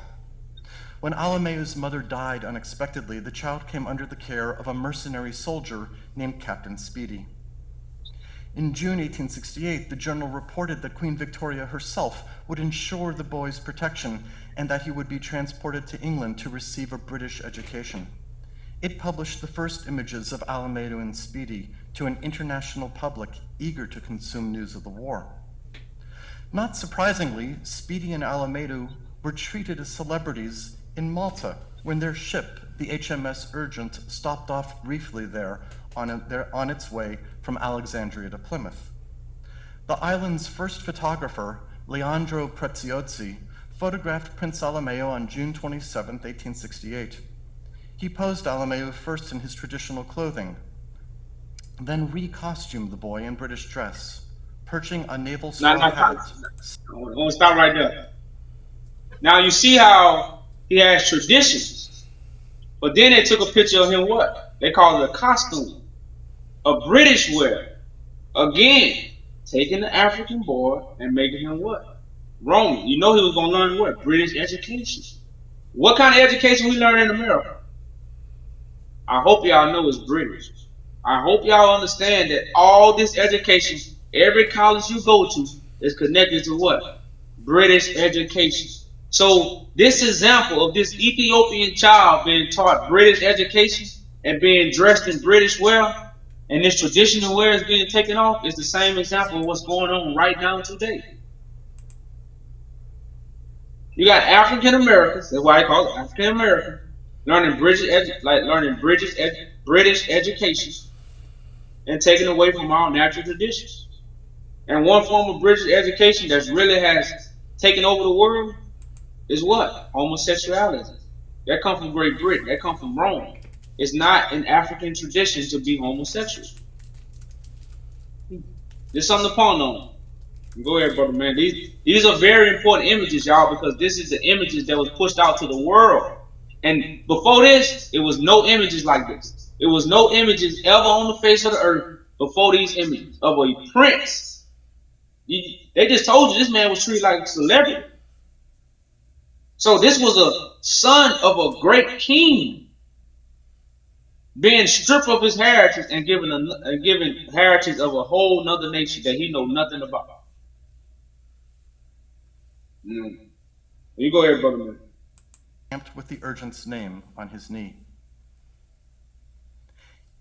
When Alameu's mother died unexpectedly, the child came under the care of a mercenary soldier named Captain Speedy. In June 1868, the journal reported that Queen Victoria herself would ensure the boy's protection and that he would be transported to England to receive a British education. It published the first images of Alameu and Speedy to an international public eager to consume news of the war. Not surprisingly, Speedy and Alameu were treated as celebrities in Malta when their ship, the HMS Urgent, stopped off briefly there on its way from Alexandria to Plymouth. The island's first photographer, Leandro Preziosi, photographed Prince Alameu on June 27, 1868. He posed Alameu first in his traditional clothing, then recostumed the boy in British dress, perching a naval straw hat. I want to stop right there. Now you see how he has traditions, but then they took a picture of him what? They call it a costume, a British wear. Again, taking the African boy and making him what? Roman. You know he was going to learn what? British education. What kind of education we learn in America? I hope y'all know it's British. I hope y'all understand that all this education, every college you go to, is connected to what? British education. So this example of this Ethiopian child being taught British education and being dressed in British wear, and this traditional wear is being taken off, is the same example of what's going on right now today. You got African Americans, that's why I call it African American, learning British education and taken away from our natural traditions. And one form of British education that really has taken over the world is what? Homosexuality. That comes from Great Britain. That comes from Rome. It's not an African tradition to be homosexual. There's something to ponder on. Go ahead, brother, man. These are very important images, y'all, because this is the images that was pushed out to the world. And before this, it was no images like this. It was no images ever on the face of the earth before these images of a prince. They just told you this man was treated like a celebrity. So this was a son of a great king being stripped of his heritage and given heritage of a whole nother nation that he know nothing about. You go ahead, brother man. stamped with the urgent's name on his knee.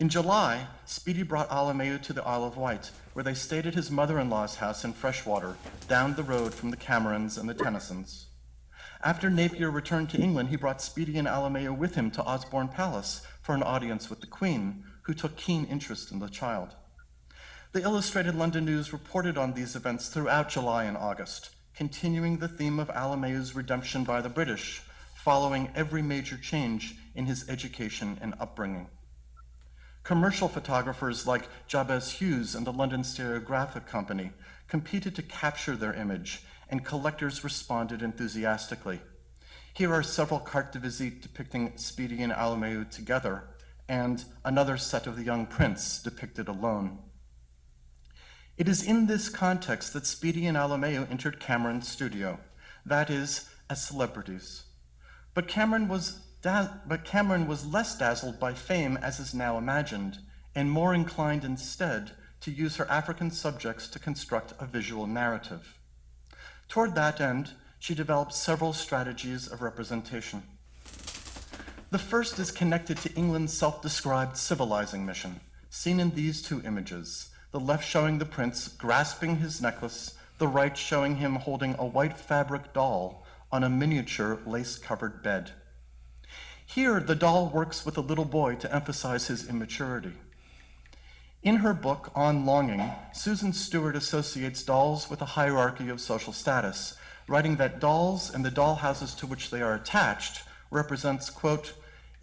In July, Speedy brought Alameu to the Isle of Wight, where they stayed at his mother-in-law's house in Freshwater, down the road from the Camerons and the Tennysons. After Napier returned to England, he brought Speedy and Alameu with him to Osborne Palace for an audience with the Queen, who took keen interest in the child. The Illustrated London News reported on these events throughout July and August, continuing the theme of Alameu's redemption by the British, following every major change in his education and upbringing. Commercial photographers like Jabez Hughes and the London Stereographic Company competed to capture their image, and collectors responded enthusiastically. Here are several cartes de visite depicting Speedy and Alameu together, and another set of the young prince depicted alone. It is in this context that Speedy and Alameu entered Cameron's studio, that is, as celebrities. But Cameron was less dazzled by fame as is now imagined, and more inclined instead to use her African subjects to construct a visual narrative. Toward that end, she developed several strategies of representation. The first is connected to England's self-described civilizing mission, seen in these two images, the left showing the prince grasping his necklace, the right showing him holding a white fabric doll on a miniature lace-covered bed. Here, the doll works with a little boy to emphasize his immaturity. In her book, On Longing, Susan Stewart associates dolls with a hierarchy of social status, writing that dolls and the dollhouses to which they are attached represents, quote,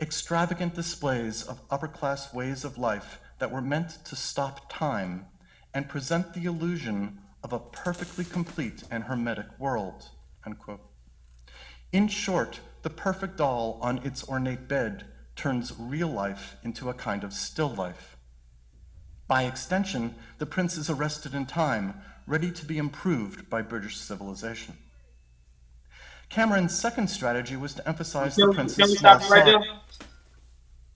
extravagant displays of upper-class ways of life that were meant to stop time and present the illusion of a perfectly complete and hermetic world, unquote. In short, the perfect doll on its ornate bed turns real life into a kind of still life. By extension, the prince is arrested in time, ready to be improved by British civilization. Cameron's second strategy was to emphasize the prince's small size.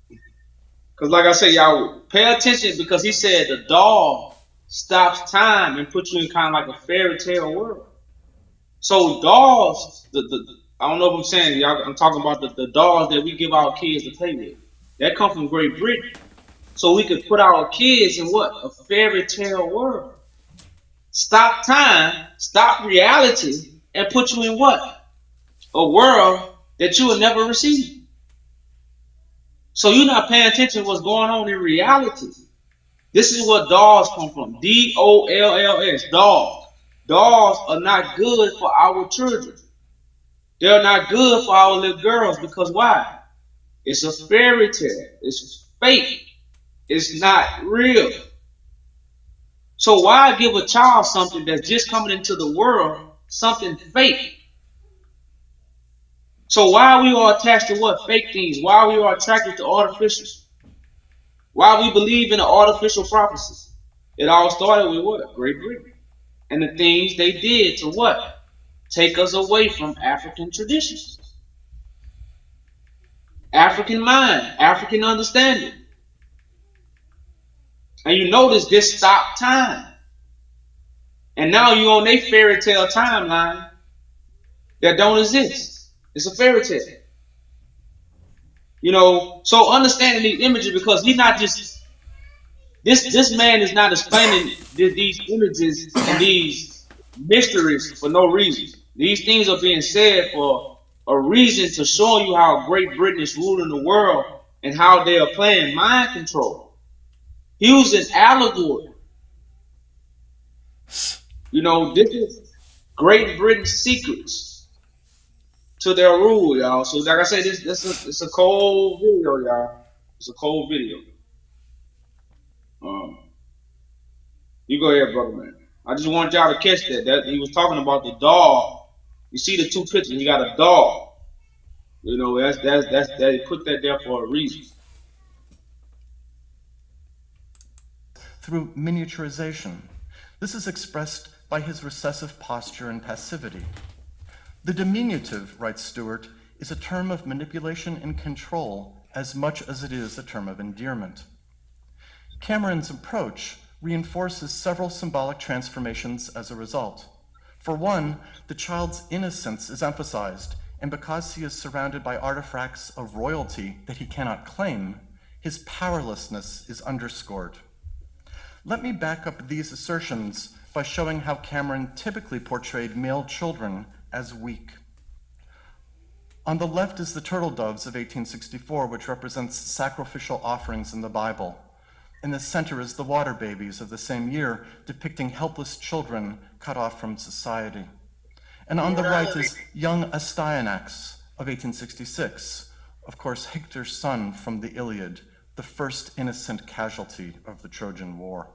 Because like I said, y'all pay attention, because he said the doll stops time and puts you in kind of like a fairy tale world. So dolls, I don't know if I'm saying, y'all, I'm talking about the dolls that we give our kids to play with. That come from Great Britain. So we could put our kids in what? A fairy tale world. Stop time, stop reality, and put you in what? A world that you will never receive. So you're not paying attention to what's going on in reality. This is what dolls come from. D-O-L-L-S, dolls. Dolls are not good for our children. They're not good for our little girls, because why? It's a fairy tale. It's fake. It's not real. So why give a child something that's just coming into the world, something fake? So why are we all attached to what? Fake things. Why are we all attracted to artificial? Why we believe in the artificial prophecies? It all started with what? Great Britain. And the things they did to what? Take us away from African traditions. African mind, African understanding. And you notice this stopped time. And now you're on a fairy tale timeline that don't exist. It's a fairy tale. You know, so understanding these images, because he's not just, this man is not explaining these images and these mysteries for no reason. These things are being said for a reason, to show you how Great Britain is ruling the world and how they are playing mind control. He was an allegory. You know, this is Great Britain's secrets to their rule, y'all. So like I said, it's a cold video, y'all. It's a cold video. You go ahead, brother, man. I just want y'all to catch that he was talking about the doll. You see the two pictures. You got a doll. You know, that's they put that there for a reason. Through miniaturization. This is expressed by his recessive posture and passivity. The diminutive, writes Stewart, is a term of manipulation and control as much as it is a term of endearment. Cameron's approach reinforces several symbolic transformations as a result. For one, the child's innocence is emphasized, And because he is surrounded by artifacts of royalty that he cannot claim, his powerlessness is underscored. Let me back up these assertions by showing how Cameron typically portrayed male children as weak. On the left is the turtle doves of 1864, which represents sacrificial offerings in the Bible. In the center is the water babies of the same year, depicting helpless children cut off from society. And on the right is young Astyanax of 1866, of course Hector's son from the Iliad, the first innocent casualty of the Trojan War.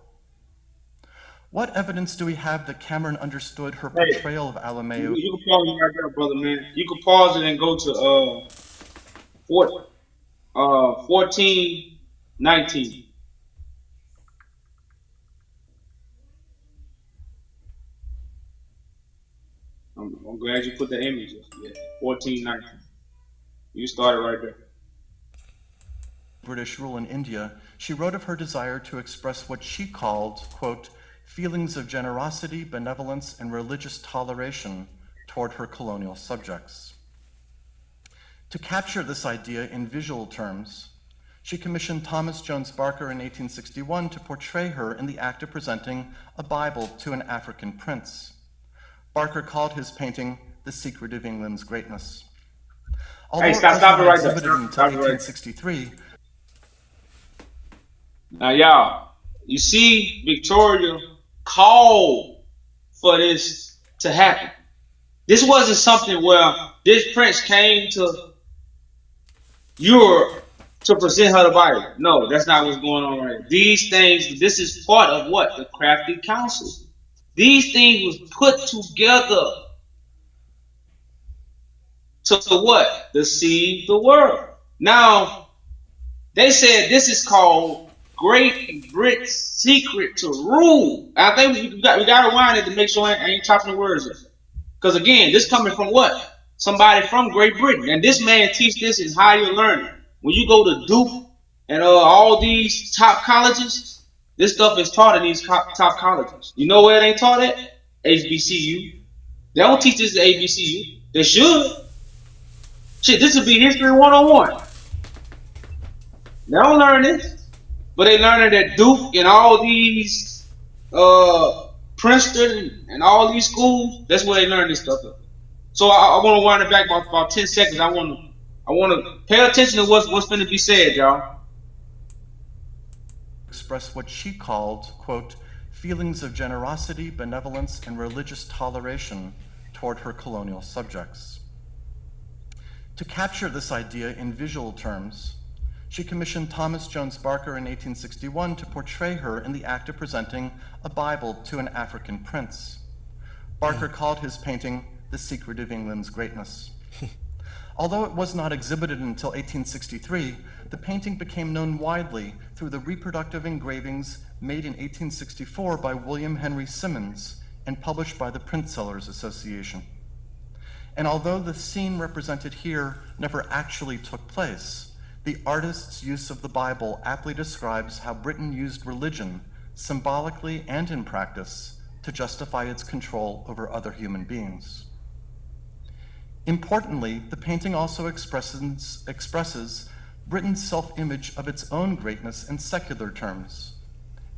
What evidence do we have that Cameron understood her portrayal of Alameu? You can pause it right there, brother, man. You can pause it and go to 14:19. I'm glad you put the images. Yeah, 14:19. You started right there. British rule in India, she wrote of her desire to express what she called, quote, feelings of generosity, benevolence, and religious toleration toward her colonial subjects. To capture this idea in visual terms, she commissioned Thomas Jones Barker in 1861 to portray her in the act of presenting a Bible to an African prince. Barker called his painting The Secret of England's Greatness. Although hey, stop it right there. Until 1863. Now, y'all, you see Victoria called for this to happen. This wasn't something where this prince came to Europe to present her the Bible. No, that's not what's going on right now. These things, this is part of what? The Crafty counsel. These things was put together to what? Deceive the world. Now, they said this is called Great Britain's secret to rule. I think we got to rewind it to make sure I ain't chopping the words up. Because again, this coming from what? Somebody from Great Britain. And this man teach this in higher learning. When you go to Duke and all these top colleges, this stuff is taught in these top colleges. You know where it ain't taught at? HBCU. They don't teach this at HBCU. They should. Shit, this would be history 101. They don't learn this. But they learn it at Duke and all these Princeton and all these schools. That's where they learn this stuff. So I want to wind it back about 10 seconds. I want to pay attention to what's going to be said, y'all. Express what she called, quote, feelings of generosity, benevolence, and religious toleration toward her colonial subjects. To capture this idea in visual terms, she commissioned Thomas Jones Barker in 1861 to portray her in the act of presenting a Bible to an African prince. Barker called his painting The Secret of England's Greatness. Although it was not exhibited until 1863, the painting became known widely through the reproductive engravings made in 1864 by William Henry Symonds and published by the Print Sellers Association. And although the scene represented here never actually took place, the artist's use of the Bible aptly describes how Britain used religion, symbolically and in practice, to justify its control over other human beings. Importantly, the painting also expresses Britain's self-image of its own greatness in secular terms.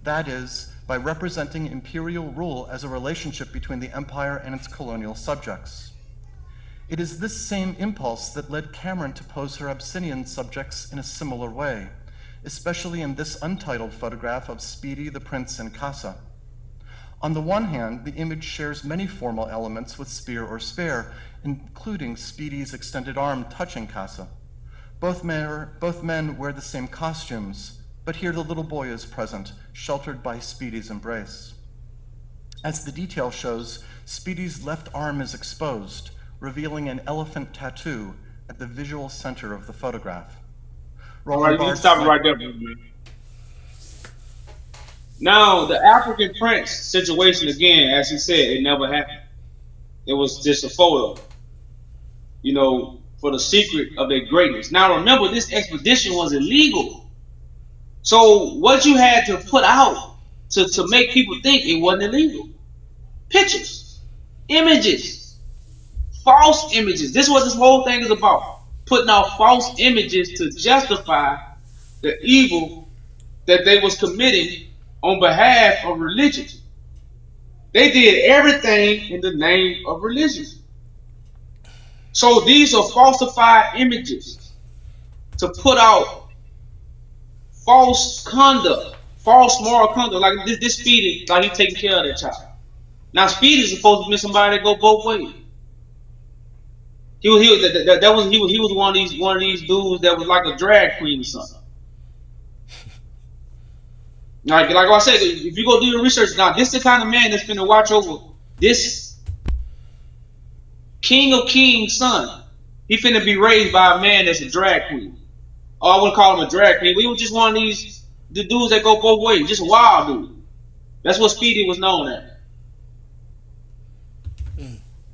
That is, by representing imperial rule as a relationship between the empire and its colonial subjects. It is this same impulse that led Cameron to pose her Abyssinian subjects in a similar way, especially in this untitled photograph of Speedy, the Prince, and Casa. On the one hand, the image shares many formal elements with Spear or Spare, including Speedy's extended arm touching Casa. Both men wear the same costumes, but here the little boy is present, sheltered by Speedy's embrace. As the detail shows, Speedy's left arm is exposed, revealing an elephant tattoo at the visual center of the photograph. All right, you can stop it right there, man. Now, the African prince situation, again, as he said, it never happened. It was just a photo, for the secret of their greatness. Now, remember, this expedition was illegal. So, what you had to put out to make people think it wasn't illegal? Pictures, images. false images. This is what this whole thing is about. Putting out false images to justify the evil that they was committing on behalf of religion. They did everything in the name of religion. So these are falsified images to put out false conduct, false moral conduct. Like this Speedy, like he's taking care of that child. Now Speedy is supposed to be somebody that go both ways. He was one of these dudes that was like a drag queen or something. Like I said, if you go do your research, now this is the kind of man that's going to watch over this King of Kings' son. He finna be raised by a man that's a drag queen. Oh, I wouldn't call him a drag queen. We were just one of the dudes that go both ways, just a wild dude. That's what Speedy was known as.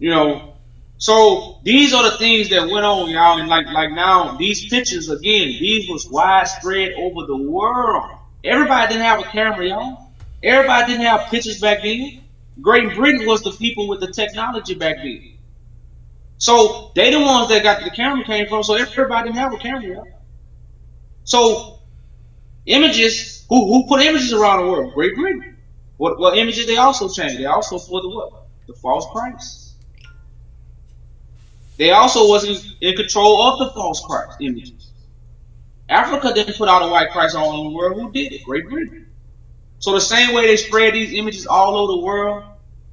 You know, so these are the things that went on, y'all, and like now these pictures again, these was widespread over the world. Everybody didn't have a camera, y'all. Everybody didn't have pictures back then. Great Britain was the people with the technology back then. So they the ones that got the camera came from. So everybody didn't have a camera, y'all. So images, who put images around the world? Great Britain. What images they also changed? They also put the what? The false Christ. They also wasn't in control of the false Christ images. Africa didn't put out a white Christ all over the world. Who did it? Great Britain. So the same way they spread these images all over the world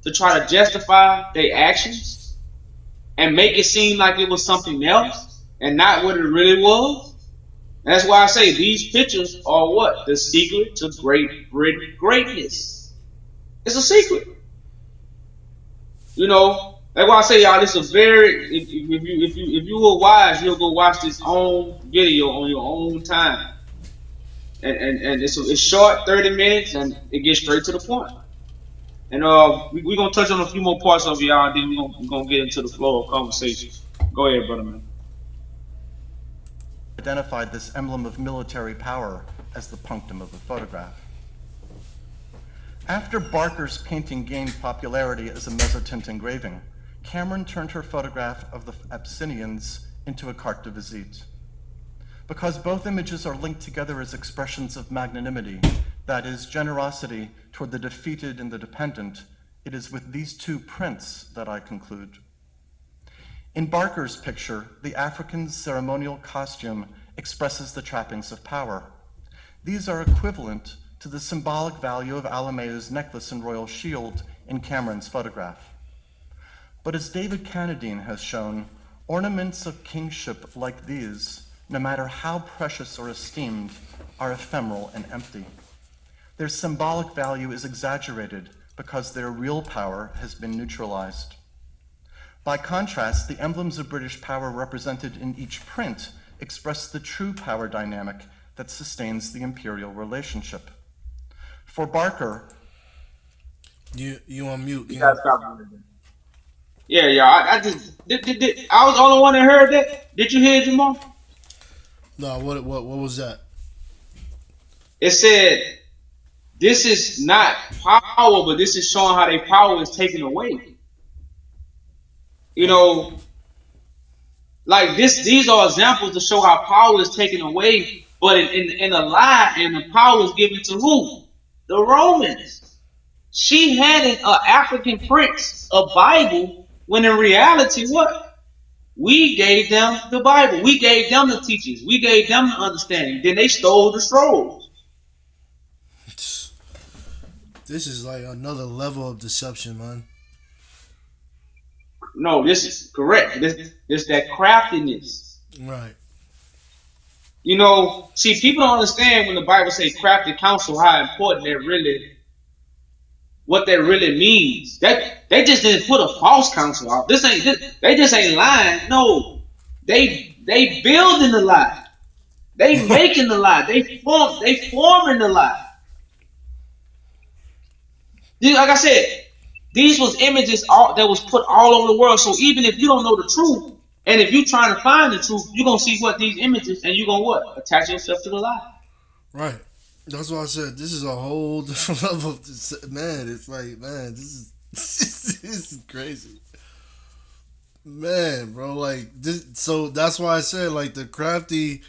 to try to justify their actions and make it seem like it was something else and not what it really was. And that's why I say these pictures are what? The secret to Great Britain greatness. It's a secret. You know, that's why I say, y'all, this is a very, if you were wise, you'll go watch this own video on your own time. And it's short, 30 minutes, and it gets straight to the point. And we're going to touch on a few more parts of y'all, and then we're going to get into the flow of conversation. Go ahead, brother, man. Identified this emblem of military power as the punctum of the photograph. After Barker's painting gained popularity as a mezzotint engraving, Cameron turned her photograph of the Abyssinians into a carte de visite. Because both images are linked together as expressions of magnanimity, that is, generosity toward the defeated and the dependent, it is with these two prints that I conclude. In Barker's picture, the African's ceremonial costume expresses the trappings of power. These are equivalent to the symbolic value of Alameo's necklace and royal shield in Cameron's photograph. But as David Cannadine has shown, ornaments of kingship like these, no matter how precious or esteemed, are ephemeral and empty. Their symbolic value is exaggerated because their real power has been neutralized. By contrast, the emblems of British power represented in each print express the true power dynamic that sustains the imperial relationship. For Barker, you on mute. You guys stop doing that. Yeah. I just did. I was the only one that heard that. Did you hear it, Jamal? No. What was that? It said, "This is not power, but this is showing how their power is taken away." You know, like this. These are examples to show how power is taken away. But in a lie, and the power is given to who? The Romans. She had an African prince, a Bible, when in reality, what? We gave them the Bible. We gave them the teachings. We gave them the understanding. Then they stole the scrolls. This is like another level of deception, man. No, this is correct. This that craftiness. Right. You know, see, people don't understand when the Bible says crafty counsel, how important what that really means. That they just didn't put a false counsel out. They just ain't lying. No, they building the lie. They making the lie. They forming the lie. Like I said, these was images that was put all over the world. So even if you don't know the truth, and if you're trying to find the truth, you're going to see what these images, and you're going to what? Attach yourself to the lie. Right. That's why I said this is a whole different level of this. Man, it's like, man, this is crazy. Man, bro, like this, so that's why I said like the crafty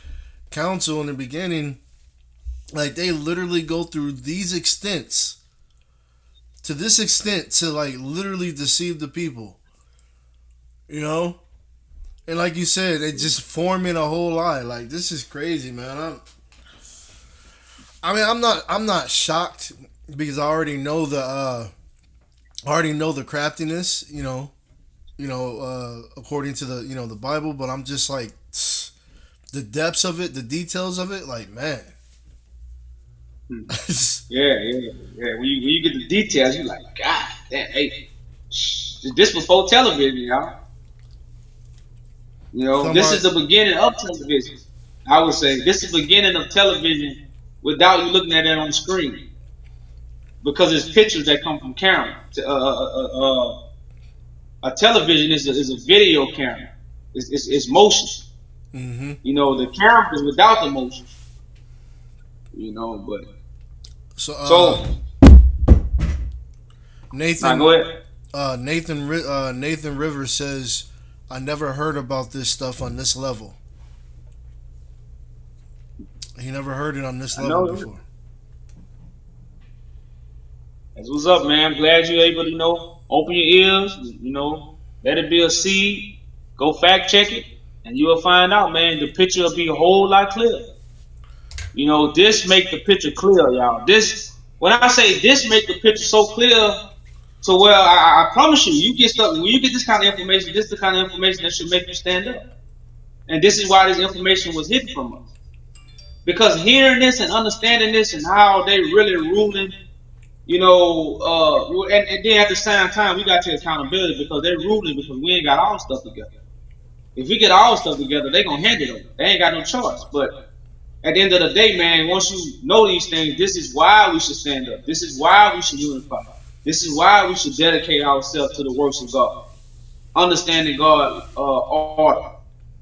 counsel in the beginning, like they literally go through these extents to this extent to like literally deceive the people, you know. And like you said, they just forming a whole lie. Like this is crazy, man. I'm not shocked because I already know the craftiness, according to the the Bible. But I'm just like the depths of it, the details of it, like man. Yeah. When you get the details, you like, God damn, hey, this before television, y'all. This is the beginning of television. I would say this is the beginning of television without you looking at it on the screen, because it's pictures that come from camera. A television is a video camera. It's motion. Mm-hmm. The camera is without the motion. But so Nathan. Go ahead. Nathan Rivers says, "I never heard about this stuff on this level." He never heard it on this level before. That's what's up, man. I'm glad you're able to, open your ears, let it be a seed. Go fact check it, and you'll find out, man, the picture will be a whole lot clearer. This make the picture clear, y'all. When I say this make the picture so clear, so well, I promise you, you get stuff when you get this kind of information. This is the kind of information that should make you stand up, and this is why this information was hidden from us. Because hearing this and understanding this and how they really ruling, and then at the same time we got to accountability because they're ruling because we ain't got all stuff together. If we get all stuff together, they gonna hand it over. They ain't got no choice. But at the end of the day, man, once you know these things, this is why we should stand up. This is why we should unify. This is why we should dedicate ourselves to the works of God, understanding God's order,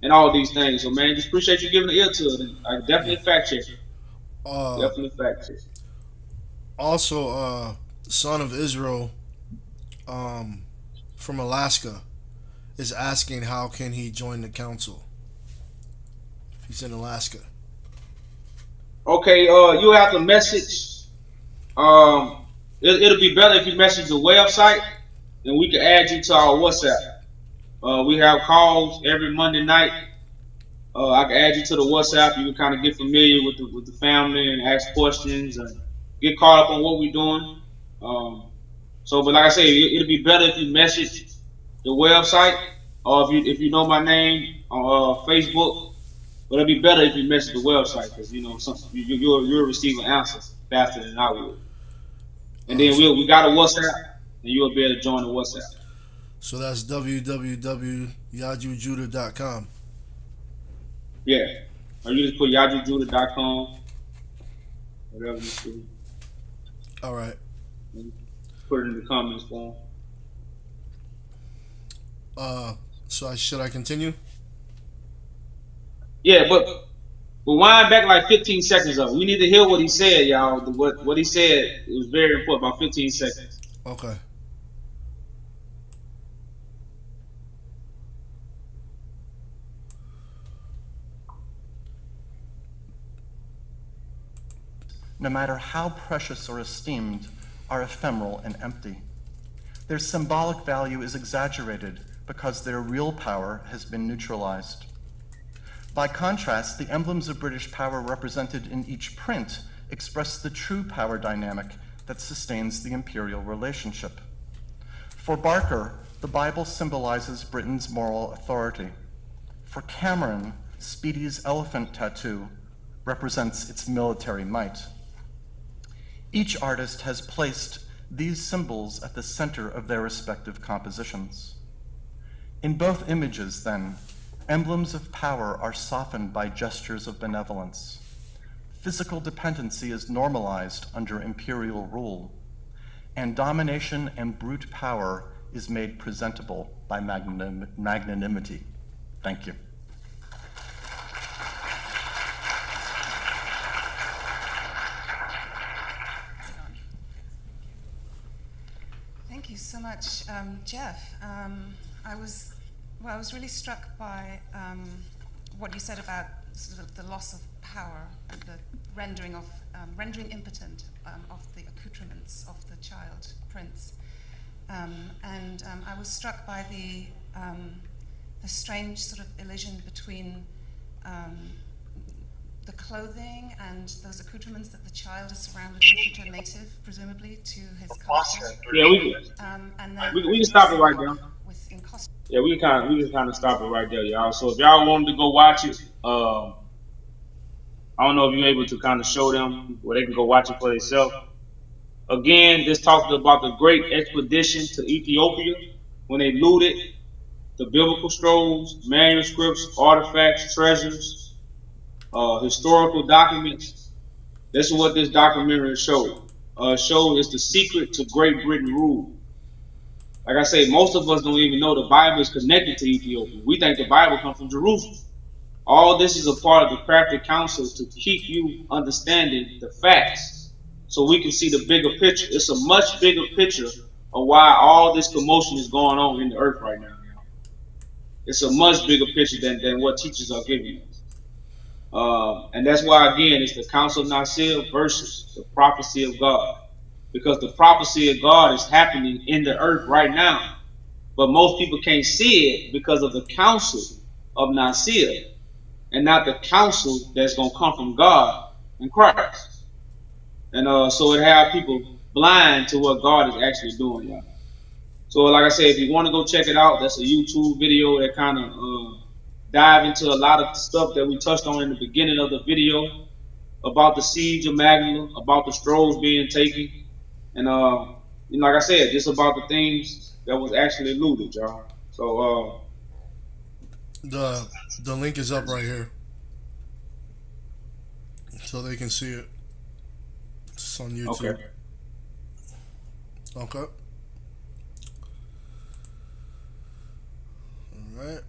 and all these things. So, man, just appreciate you giving the ear to it. And I definitely fact check it. Definitely fact check. Also, son of Israel, from Alaska, is asking how can he join the council. He's in Alaska. Okay, you have to message. It'll be better if you message the website, and we can add you to our WhatsApp. We have calls every Monday night. I can add you to the WhatsApp. You can kind of get familiar with the family and ask questions and get caught up on what we're doing. But like I say, it'll be better if you message the website, or if you know my name on Facebook. But it'll be better if you message the website because you'll receive an answer faster than I would. And then we got a WhatsApp, and you'll be able to join the WhatsApp. So that's www.yajujudah.com. Yeah. Or you just put yajujudah.com. Whatever you see. All right. Put it in the comments form. So should I continue? Yeah, but we'll wind back like 15 seconds up. We need to hear what he said, y'all. What he said was very important, about 15 seconds. Okay. No matter how precious or esteemed, are ephemeral and empty. Their symbolic value is exaggerated because their real power has been neutralized. By contrast, the emblems of British power represented in each print express the true power dynamic that sustains the imperial relationship. For Barker, the Bible symbolizes Britain's moral authority. For Cameron, Speedy's elephant tattoo represents its military might. Each artist has placed these symbols at the center of their respective compositions. In both images, then, emblems of power are softened by gestures of benevolence. Physical dependency is normalized under imperial rule, and domination and brute power is made presentable by magnanimity. Thank you. Thank you so much, Jeff. I was Well, I was really struck by what you said about sort of the loss of power and the rendering impotent of the accoutrements of the child prince, and I was struck by the strange sort of illusion between the clothing and those accoutrements that the child is surrounded with, which are native, presumably, to his culture. Yeah, we can stop it right there. Yeah, we can kind of stop it right there, y'all. So if y'all wanted to go watch it, I don't know if you're able to kind of show them where they can go watch it for themselves. Again, this talks about the great expedition to Ethiopia when they looted the biblical scrolls, manuscripts, artifacts, treasures, historical documents. This is what this documentary showed. Showed is the secret to Great Britain rule. Like I say, most of us don't even know the Bible is connected to Ethiopia. We think the Bible comes from Jerusalem. All this is a part of the Crafty counsel to keep you understanding the facts so we can see the bigger picture. It's a much bigger picture of why all this commotion is going on in the earth right now. It's a much bigger picture than what teachers are giving us. And that's why, again, it's the counsel of Nicaea versus the prophecy of God. Because the prophecy of God is happening in the earth right now. But most people can't see it because of the counsel of Nicaea and not the counsel that's going to come from God and Christ. And so it have people blind to what God is actually doing, y'all. So like I said, if you want to go check it out, that's a YouTube video that kind of dive into a lot of stuff that we touched on in the beginning of the video about the Siege of Magdala, about the scrolls being taken, and like I said, just about the things that was actually looted, y'all. So the link is up right here, so they can see it. It's on YouTube. Okay. All right.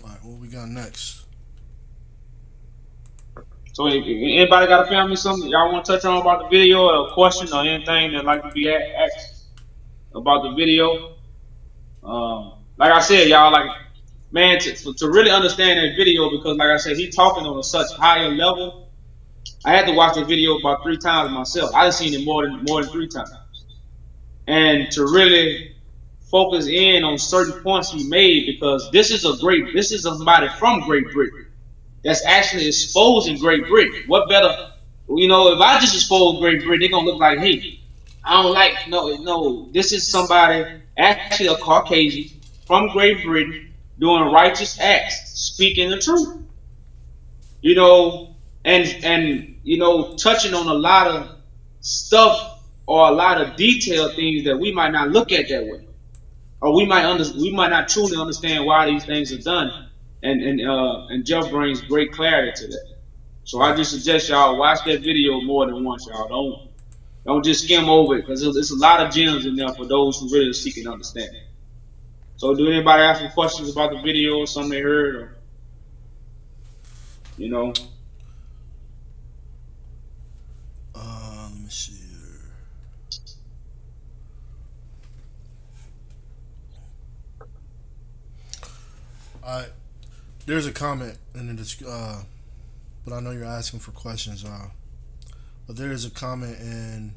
All right. What we got next? So if anybody got a family something y'all want to touch on about the video, or a question or anything that like to be asked about the video, like I said, y'all, like, man, to really understand that video, because like I said, he talking on a such higher level. I had to watch the video about 3 times myself. I've seen it more than 3 times, and to really focus in on certain points he made, because this is somebody from Great Britain that's actually exposing Great Britain. What better, if I just expose Great Britain, they're gonna look like, hey, I don't like, no, this is somebody, actually a Caucasian from Great Britain, doing righteous acts, speaking the truth. And touching on a lot of stuff or a lot of detailed things that we might not look at that way. Or we might not truly understand why these things are done. And Jeff brings great clarity to that. So I just suggest y'all watch that video more than once, y'all. Don't just skim over it, because there's a lot of gems in there for those who really are seeking understanding. So do anybody have some questions about the video or something they heard, or Let me see here. Alright. There's a comment in the but I know you're asking for questions, but there is a comment in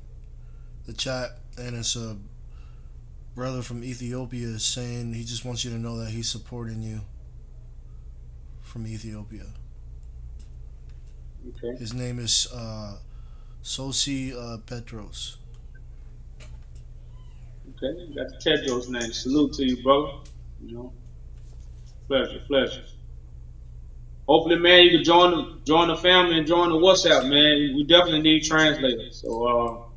the chat, and it's a brother from Ethiopia saying he just wants you to know that he's supporting you from Ethiopia. Okay. His name is Sosi Petros. Okay, that's Tedros' name. Salute to you, brother. Pleasure. Hopefully, man, you can join the family and join the WhatsApp, man. We definitely need translators. So,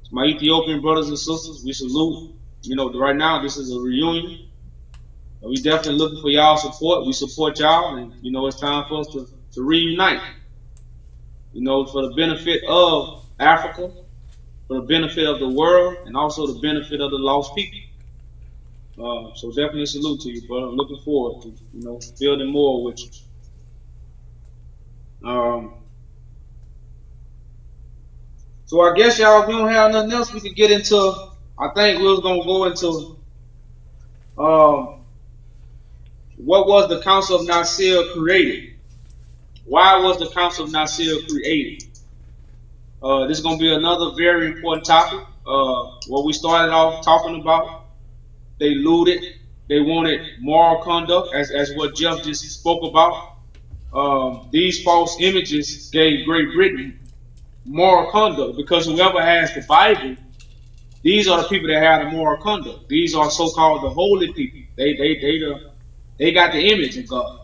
to my Ethiopian brothers and sisters, we salute. Right now, this is a reunion. We definitely looking for y'all support. We support y'all, and it's time for us to reunite. For the benefit of Africa, for the benefit of the world, and also the benefit of the lost people. So definitely salute to you, brother. I'm looking forward to building more with you. So I guess y'all, if we don't have nothing else, we can get into. I think we was gonna go into what was the Council of Nicaea created? Why was the Council of Nicaea created? This is gonna be another very important topic. What we started off talking about. They looted. They wanted moral conduct, as what Jeff just spoke about. These false images gave Great Britain moral conduct because whoever has the Bible, these are the people that have the moral conduct. These are so-called the holy people. They got the image of God,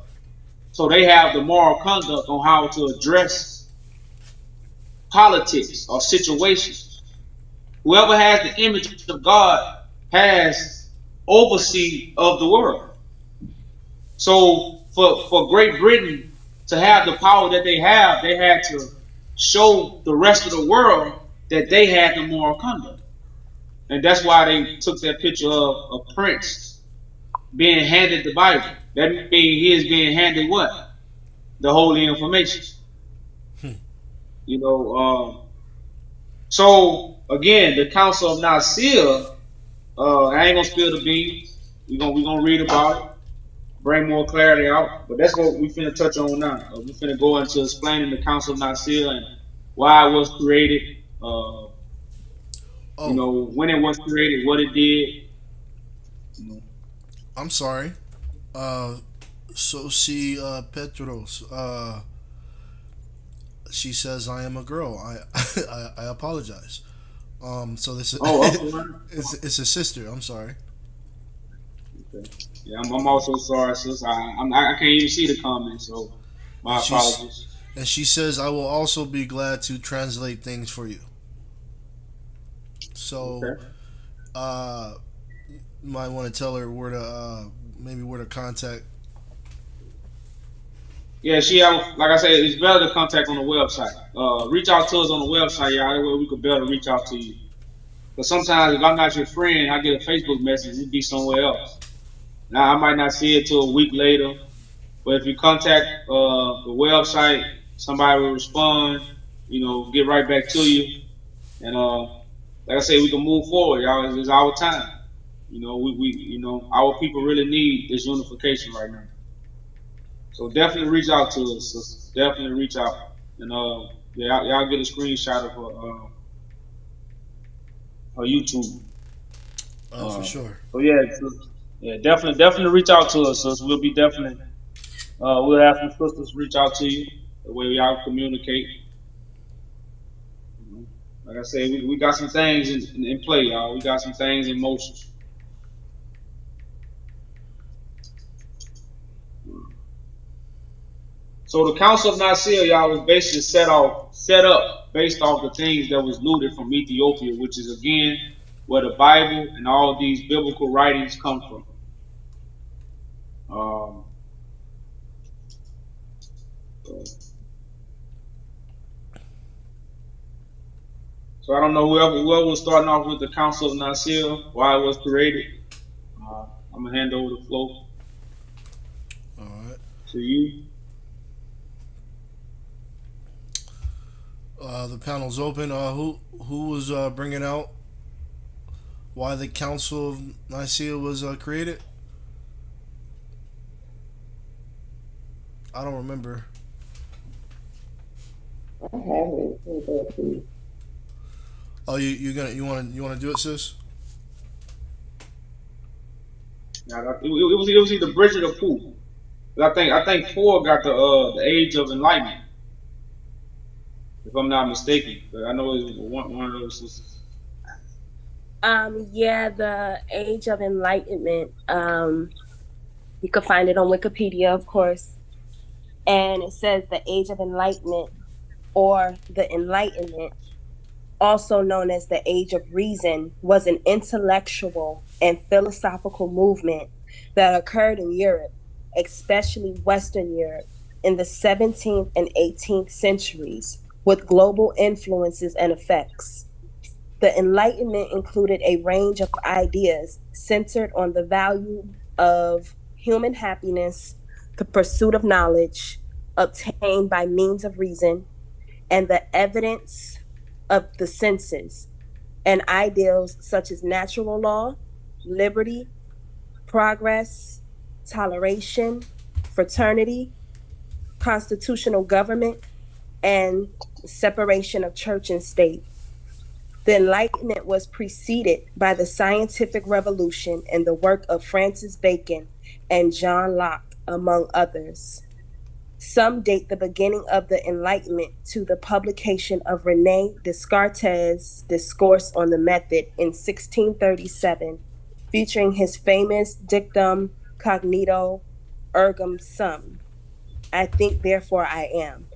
so they have the moral conduct on how to address politics or situations. Whoever has the image of God has oversee of the world. So for Great Britain to have the power that they have, they had to show the rest of the world that they had the moral conduct. And that's why they took that picture of a prince being handed the Bible. That means he is being handed what? The holy information. You know, so again, the Council of Nicaea, I ain't gonna spill the beans. We gonna read about it, bring more clarity out. But that's what we finna touch on now. We finna go into explaining the Council of Nicaea and why it was created. You know, when it was created, what it did. You know. I'm sorry. So see, Petros. She says I am a girl. I apologize. So this is it's a sister. I'm sorry. Okay. Yeah, I'm also sorry, sis. I can't even see the comments, so my apologies. And she says I will also be glad to translate things for you. So, okay. Might want to tell her where to maybe where to contact. Yeah, like I said, it's better to contact on the website. Reach out to us on the website, y'all. That way we could better reach out to you. Because sometimes if I'm not your friend, I get a Facebook message, it'd be somewhere else. Now I might not see it till a week later, but if you contact the website, somebody will respond. You know, get right back to you, and like I say, we can move forward, y'all. It's our time. You know, we our people really need this unification right now. So definitely reach out to us. So definitely reach out, and yeah, y'all get a screenshot of her YouTube. For sure. So yeah, definitely reach out to us. So we'll be definitely we'll have some sisters reach out to you the way y'all communicate. Like I say, we got some things in play, y'all. We got some things in motion. So the Council of Nicaea, y'all, was basically set up based off the things that was looted from Ethiopia, which is again where the Bible and all these biblical writings come from. So I don't know whoever was starting off with the Council of Nicaea, why it was created. I'm gonna hand over the floor. All right. To you. The panel's open. Who was bringing out why the Council of Nicaea was created? I don't remember. I have it. Oh, you want to do it, sis? Yeah, it was either Bridget or Pooh. I think Paul got the Age of Enlightenment, if I'm not mistaken. But I know it was one of those sisters. Yeah, the Age of Enlightenment. You can find it on Wikipedia, of course, and it says the Age of Enlightenment, or the Enlightenment, also known as the Age of Reason, was an intellectual and philosophical movement that occurred in Europe, especially Western Europe, in the 17th and 18th centuries, with global influences and effects. The Enlightenment included a range of ideas centered on the value of human happiness, the pursuit of knowledge obtained by means of reason, and the evidence of the senses and ideals such as natural law, liberty, progress, toleration, fraternity, constitutional government, and separation of church and state. The Enlightenment was preceded by the scientific revolution and the work of Francis Bacon and John Locke, among others. Some date the beginning of the Enlightenment to the publication of René Descartes' Discourse on the Method in 1637, featuring his famous dictum cognito ergo sum, I think, therefore I am.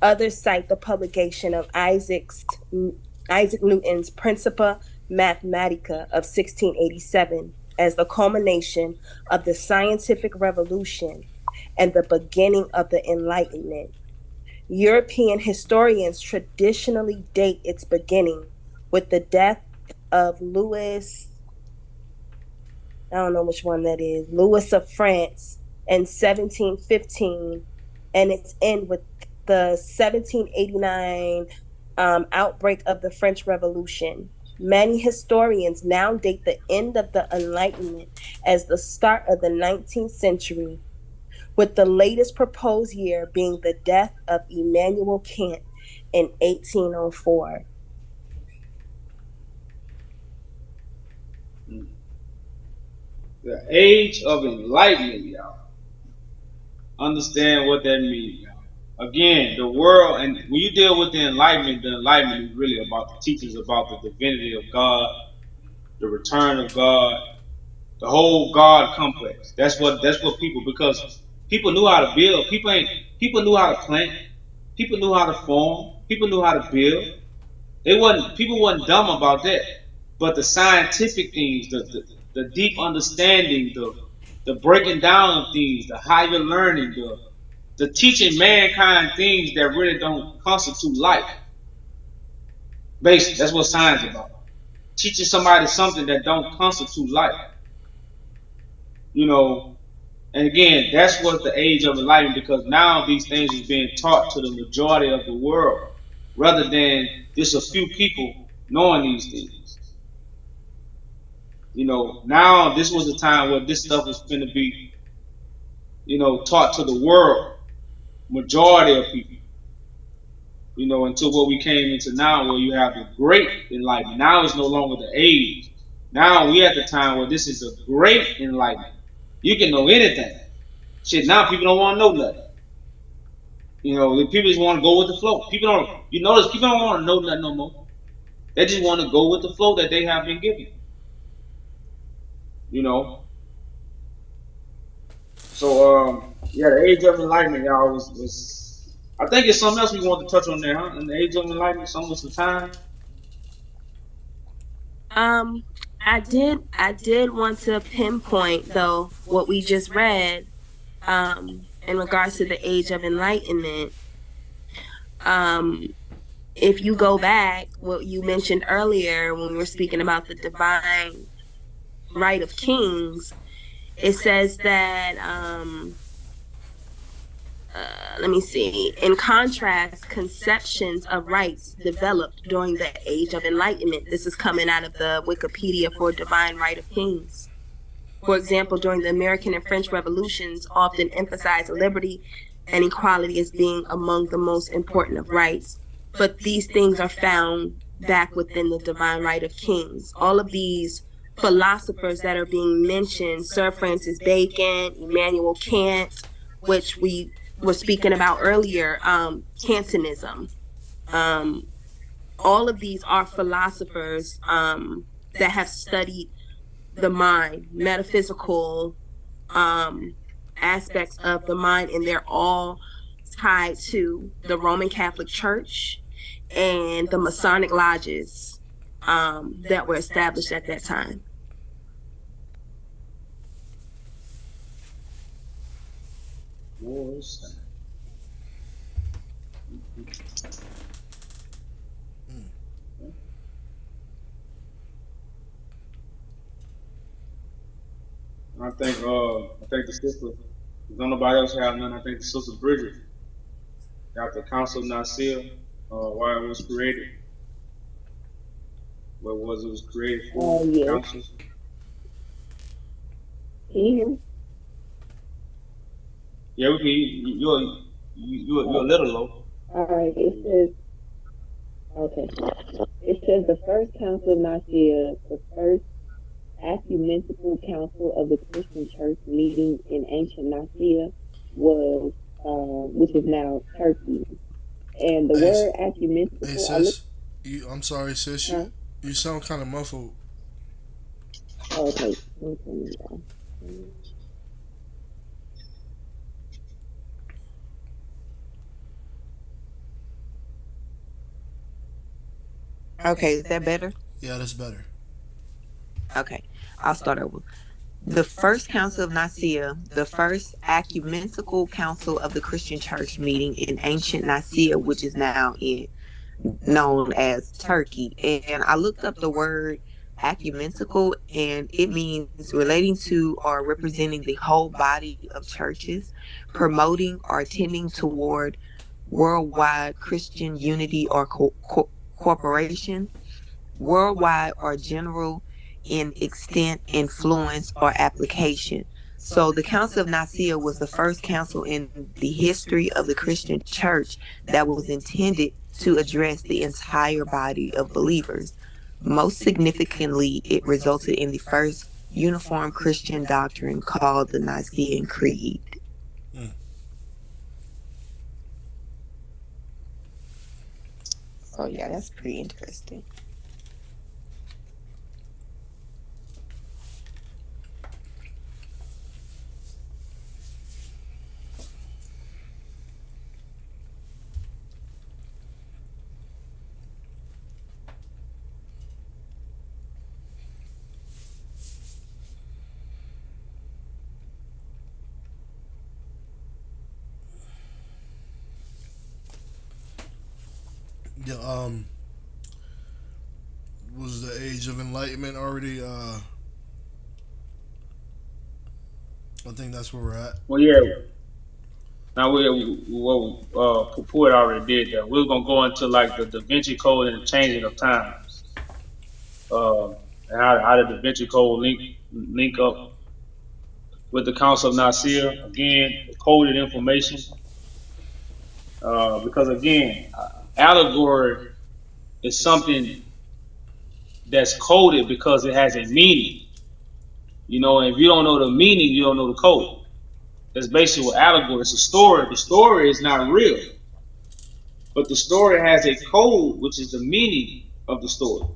Others cite the publication of Isaac Newton's Principia Mathematica of 1687 as the culmination of the scientific revolution and the beginning of the Enlightenment. European historians traditionally date its beginning with the death of Louis, I don't know which one that is, Louis of France in 1715, and its end with the 1789 outbreak of the French Revolution. Many historians now date the end of the Enlightenment as the start of the 19th century, with the latest proposed year being the death of Immanuel Kant in 1804. The age of enlightenment, y'all. Understand what that means, y'all. Again, the world, and when you deal with the enlightenment is really about the teachings about the divinity of God, the return of God, the whole God complex. That's what people, because people knew how to build. People knew how to plant. People knew how to form. People knew how to build. People wasn't dumb about that. But the scientific things, the deep understanding, the breaking down of things, the higher learning, the teaching mankind things that really don't constitute life. Basically, that's what science is about. Teaching somebody something that don't constitute life. You know, and again, that's what the age of enlightenment, because now these things is being taught to the majority of the world, rather than just a few people knowing these things. You know, now this was a time where this stuff was going to be, you know, taught to the world, majority of people. You know, until what we came into now, where you have the great enlightenment. Now it's no longer the age. Now we at the time where this is a great enlightenment. You can know anything. Shit, now people don't want to know nothing. You know, people just want to go with the flow. People notice people don't want to know nothing no more. They just want to go with the flow that they have been given. You know. So, yeah, the age of enlightenment, y'all, was I think it's something else we want to touch on there, huh? In the age of enlightenment, some time. I did want to pinpoint, though, what we just read in regards to the age of enlightenment. If you go back, what you mentioned earlier when we were speaking about the divine right of kings, it says that, let me see, in contrast, conceptions of rights developed during the age of enlightenment. This is coming out of the Wikipedia for Divine Right of Kings. For example, during the American and French revolutions, often emphasized liberty and equality as being among the most important of rights. But these things are found back within the divine right of kings. All of these philosophers that are being mentioned, Sir Francis Bacon, Immanuel Kant, which we were speaking about earlier, Kantianism. All of these are philosophers that have studied the mind, metaphysical aspects of the mind, and they're all tied to the Roman Catholic Church and the Masonic lodges that were established at that time. I think the sister, if don't nobody else have none, I think the sister Bridget got the counsel of Nicaea, why it was created. what was it was created for? Yes. Counsel. Can you hear me? Yeah, we can. You're a little low. All right. It says, okay. It says the first council of Nicaea, the first ecumenical council of the Christian church meeting in ancient Nicaea was, which is now Turkey. And the word ecumenical. Hey sis, I'm sorry sis, you sound kind of muffled. Okay. Okay, is that better? Yeah, that's better. Okay, I'll start over. The first council of Nicaea, the first ecumenical council of the Christian church meeting in ancient Nicaea, which is now known as Turkey. And I looked up the word ecumenical, and it means relating to or representing the whole body of churches, promoting or tending toward worldwide Christian unity or cooperation, worldwide or general in extent, influence, or application. So the Council of Nicaea was the first council in the history of the Christian church that was intended to address the entire body of believers. Most significantly, it resulted in the first uniform Christian doctrine called the Nicene Creed. Oh yeah, that's pretty interesting. Yeah, was the Age of Enlightenment already? I think that's where we're at. Well, yeah. Now Puput already did that. We're gonna go into like the Vinci Code and the changing of times. And how did the Vinci Code link up with the Council of Nicaea? Again, coded information. Because again, allegory is something that's coded because it has a meaning. You know, and if you don't know the meaning, you don't know the code. That's basically what allegory is. A story. The story is not real, but the story has a code, which is the meaning of the story.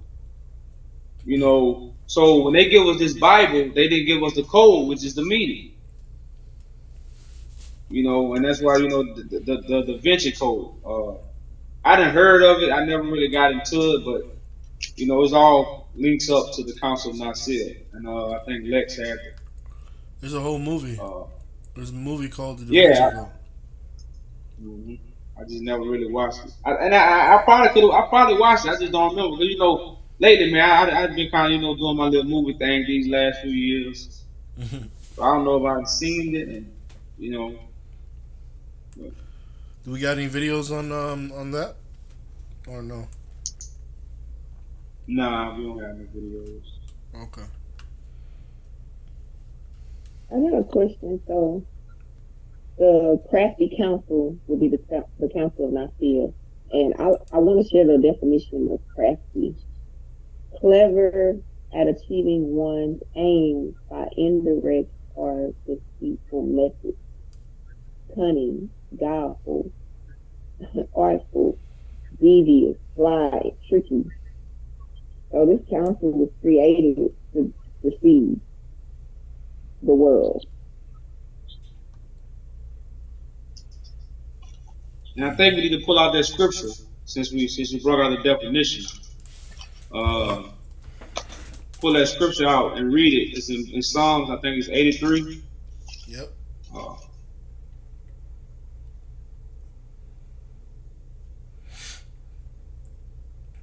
You know, so when they give us this Bible, they didn't give us the code, which is the meaning. You know, and that's why, you know, the Vinci Code. I didn't heard of it. I never really got into it, but you know, it's all links up to the Council of Nicaea, and I think Lex had it. There's a whole movie. There's a movie called The Vinci Code. I just never really watched it, I probably watched it. I just don't remember. But you know, lately, man, I've been kind of, you know, doing my little movie thing these last few years. So I don't know if I've seen it, and you know. Do we got any videos on that, or no? Nah, we don't have any videos. Okay. I have a question. So, the Crafty Council will be the Council of Nicaea, and I want to share the definition of crafty: clever at achieving one's aim by indirect or deceitful methods, cunning, guileful, artful, devious, sly, tricky. So this council was created to deceive the world. And I think we need to pull out that scripture since we brought out the definition. Pull that scripture out and read it. It's in Psalms. I think it's 83. Yep.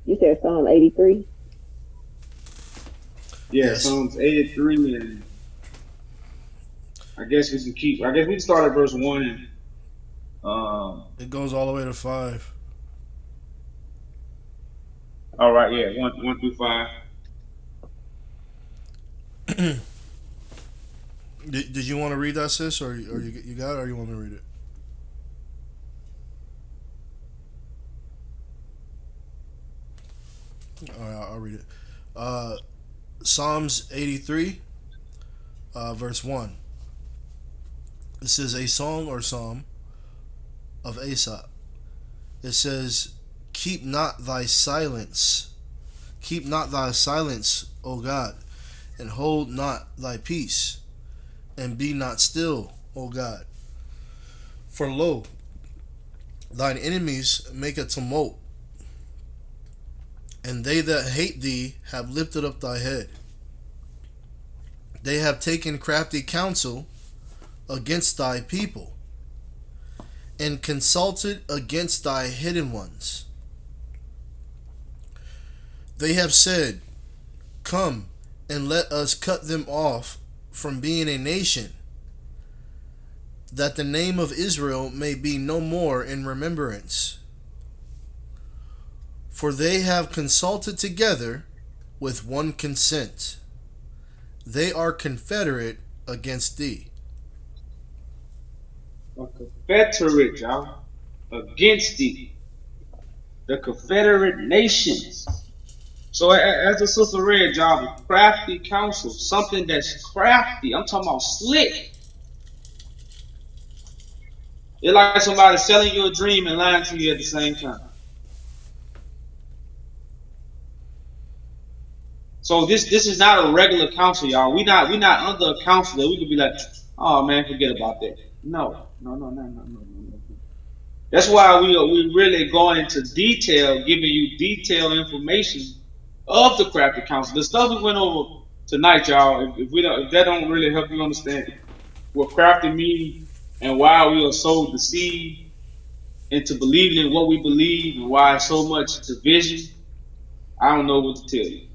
You said Psalm 83? Yeah, yes. Psalms 83, and I guess we can start at verse 1 and it goes all the way to 5. All right, yeah, one through 5. Did you want to read that, sis, or you got it, or you want me to read it? All right, I'll read it. Psalms 83, verse 1. This is a song or psalm of Asaph. It says, keep not thy silence, O God, and hold not thy peace, and be not still, O God. For lo, thine enemies make a tumult, and they that hate thee have lifted up thy head. They have taken crafty counsel against thy people, and consulted against thy hidden ones. They have said, come, and let us cut them off from being a nation, that the name of Israel may be no more in remembrance. For they have consulted together with one consent. They are confederate against thee. A confederate, y'all, against thee. The Confederate Nations. So as the sister read, y'all, crafty counsel, something that's crafty. I'm talking about slick. It's like somebody selling you a dream and lying to you at the same time. So this is not a regular counsel, y'all. We not under a counsel that we could be like, oh man, forget about that. No. That's why we really going into detail, giving you detailed information of the crafty counsel. The stuff we went over tonight, y'all. If that don't really help you understand what crafty means and why we are so deceived into believing in what we believe and why so much division, I don't know what to tell you.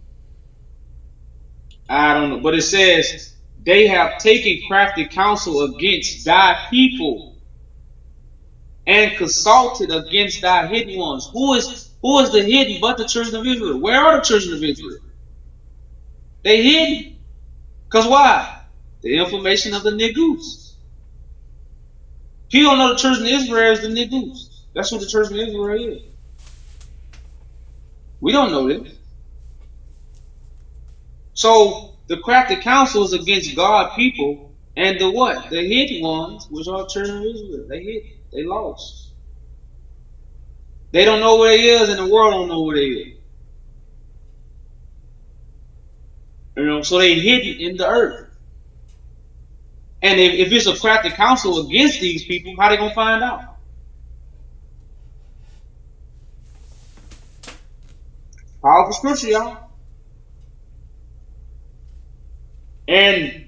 I don't know. But it says, they have taken crafty counsel against thy people and consulted against thy hidden ones. Who is the hidden but the children of Israel? Where are the children of Israel? They hidden. Because why? The information of the negus. People don't know the children of Israel is the negus. That's what the children of Israel is. We don't know this. So the crafty counsel is against God people and the what? The hidden ones, which are children of Israel. They hidden. They lost. They don't know where they is, and the world don't know where they is. So they hidden in the earth. And if it's a crafty counsel against these people, how they gonna find out? Powerful scripture, y'all. And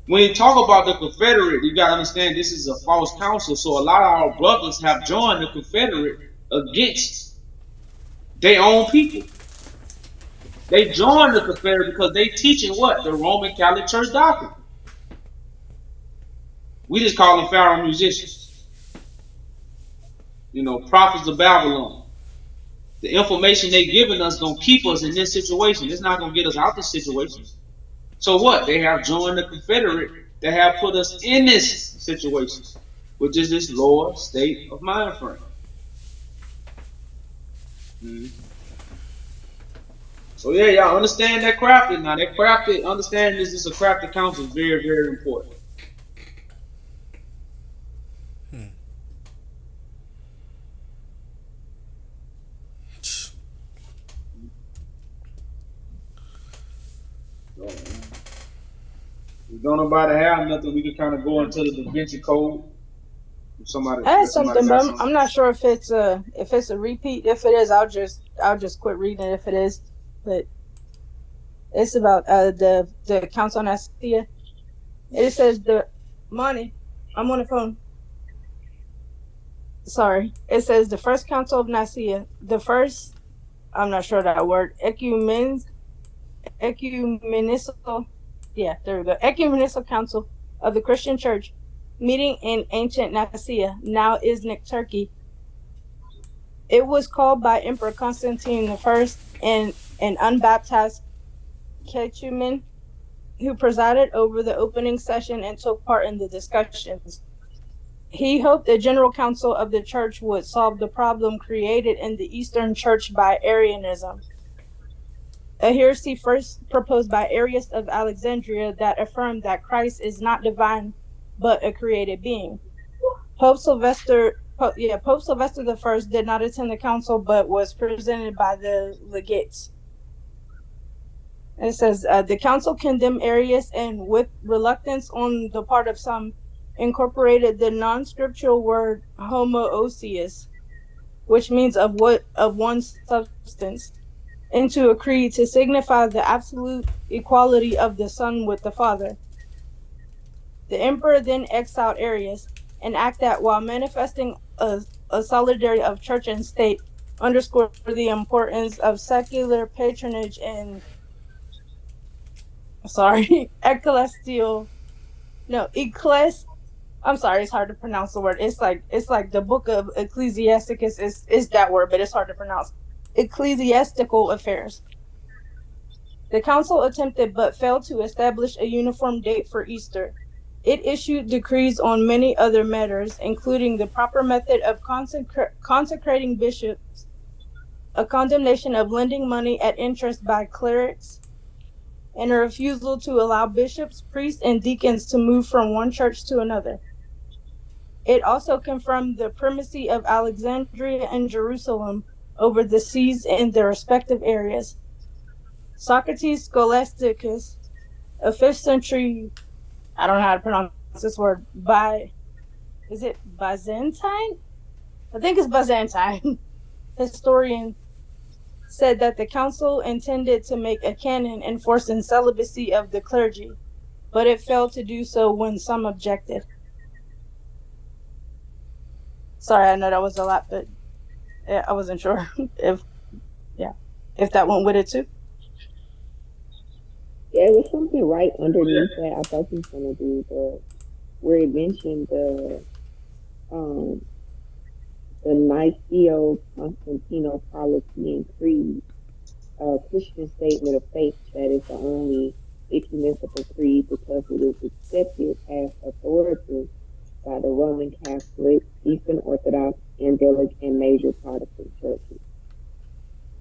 when you talk about the Confederate, you gotta understand this is a false counsel. So a lot of our brothers have joined the Confederate against their own people. They joined the Confederate because they teaching what? The Roman Catholic Church doctrine. We just call them Pharaoh musicians. Prophets of Babylon. The information they giving us gonna keep us in this situation. It's not gonna get us out of this situation. So what? They have joined the Confederate that have put us in this situation, which is this lower state of mind frame. So yeah, y'all understand that crafty now. That crafty, understand this is a crafty counsel is very, very important. If don't nobody have nothing, we can kind of go into the Vinci Code. If somebody, I had something, but I'm not sure if it's a repeat. If it is, I'll just quit reading it if it is. But it's about the council on Nicaea. It says the money. I'm on the phone. Sorry. It says the first council of Nicaea. The first, I'm not sure that word. Ecumenical. Yeah, there we go. Ecumenical Council of the Christian Church, meeting in ancient Nicaea, now Iznik, Turkey, It was called by Emperor Constantine I and an unbaptized catechumen who presided over the opening session and took part in the discussions. He hoped the General Council of the Church would solve the problem created in the Eastern Church by Arianism, a heresy first proposed by Arius of Alexandria that affirmed that Christ is not divine but a created being. Pope Sylvester I did not attend the council but was presented by the legates. It says the council condemned Arius and, with reluctance on the part of some, incorporated the non-scriptural word homoousios, which means of one substance, into a creed to signify the absolute equality of the Son with the Father. The emperor then exiled Arius, an act that, while manifesting a solidarity of church and state, underscored the importance of secular patronage and ecclesial. No, I'm sorry, it's hard to pronounce the word. It's like the book of Ecclesiasticus is that word, but it's hard to pronounce. Ecclesiastical affairs. The council attempted but failed to establish a uniform date for Easter. It issued decrees on many other matters, including the proper method of consecrating bishops, a condemnation of lending money at interest by clerics, and a refusal to allow bishops, priests, and deacons to move from one church to another. It also confirmed the primacy of Alexandria and Jerusalem over the sees in their respective areas. Socrates Scholasticus, a 5th century, I don't know how to pronounce this word, is it Byzantine? I think it's Byzantine. Historian said that the council intended to make a canon enforcing celibacy of the clergy, but it failed to do so when some objected. Sorry, I know that was a lot, but I wasn't sure if that went with it too. Yeah, it was something right underneath that. I thought he was gonna do where it mentioned the Niceo Constantinopolitan Creed, a Christian statement of faith that is the only ecumenical creed because it is accepted as authoritative by the Roman Catholic, Eastern Orthodox, Angelic, and major Protestant churches.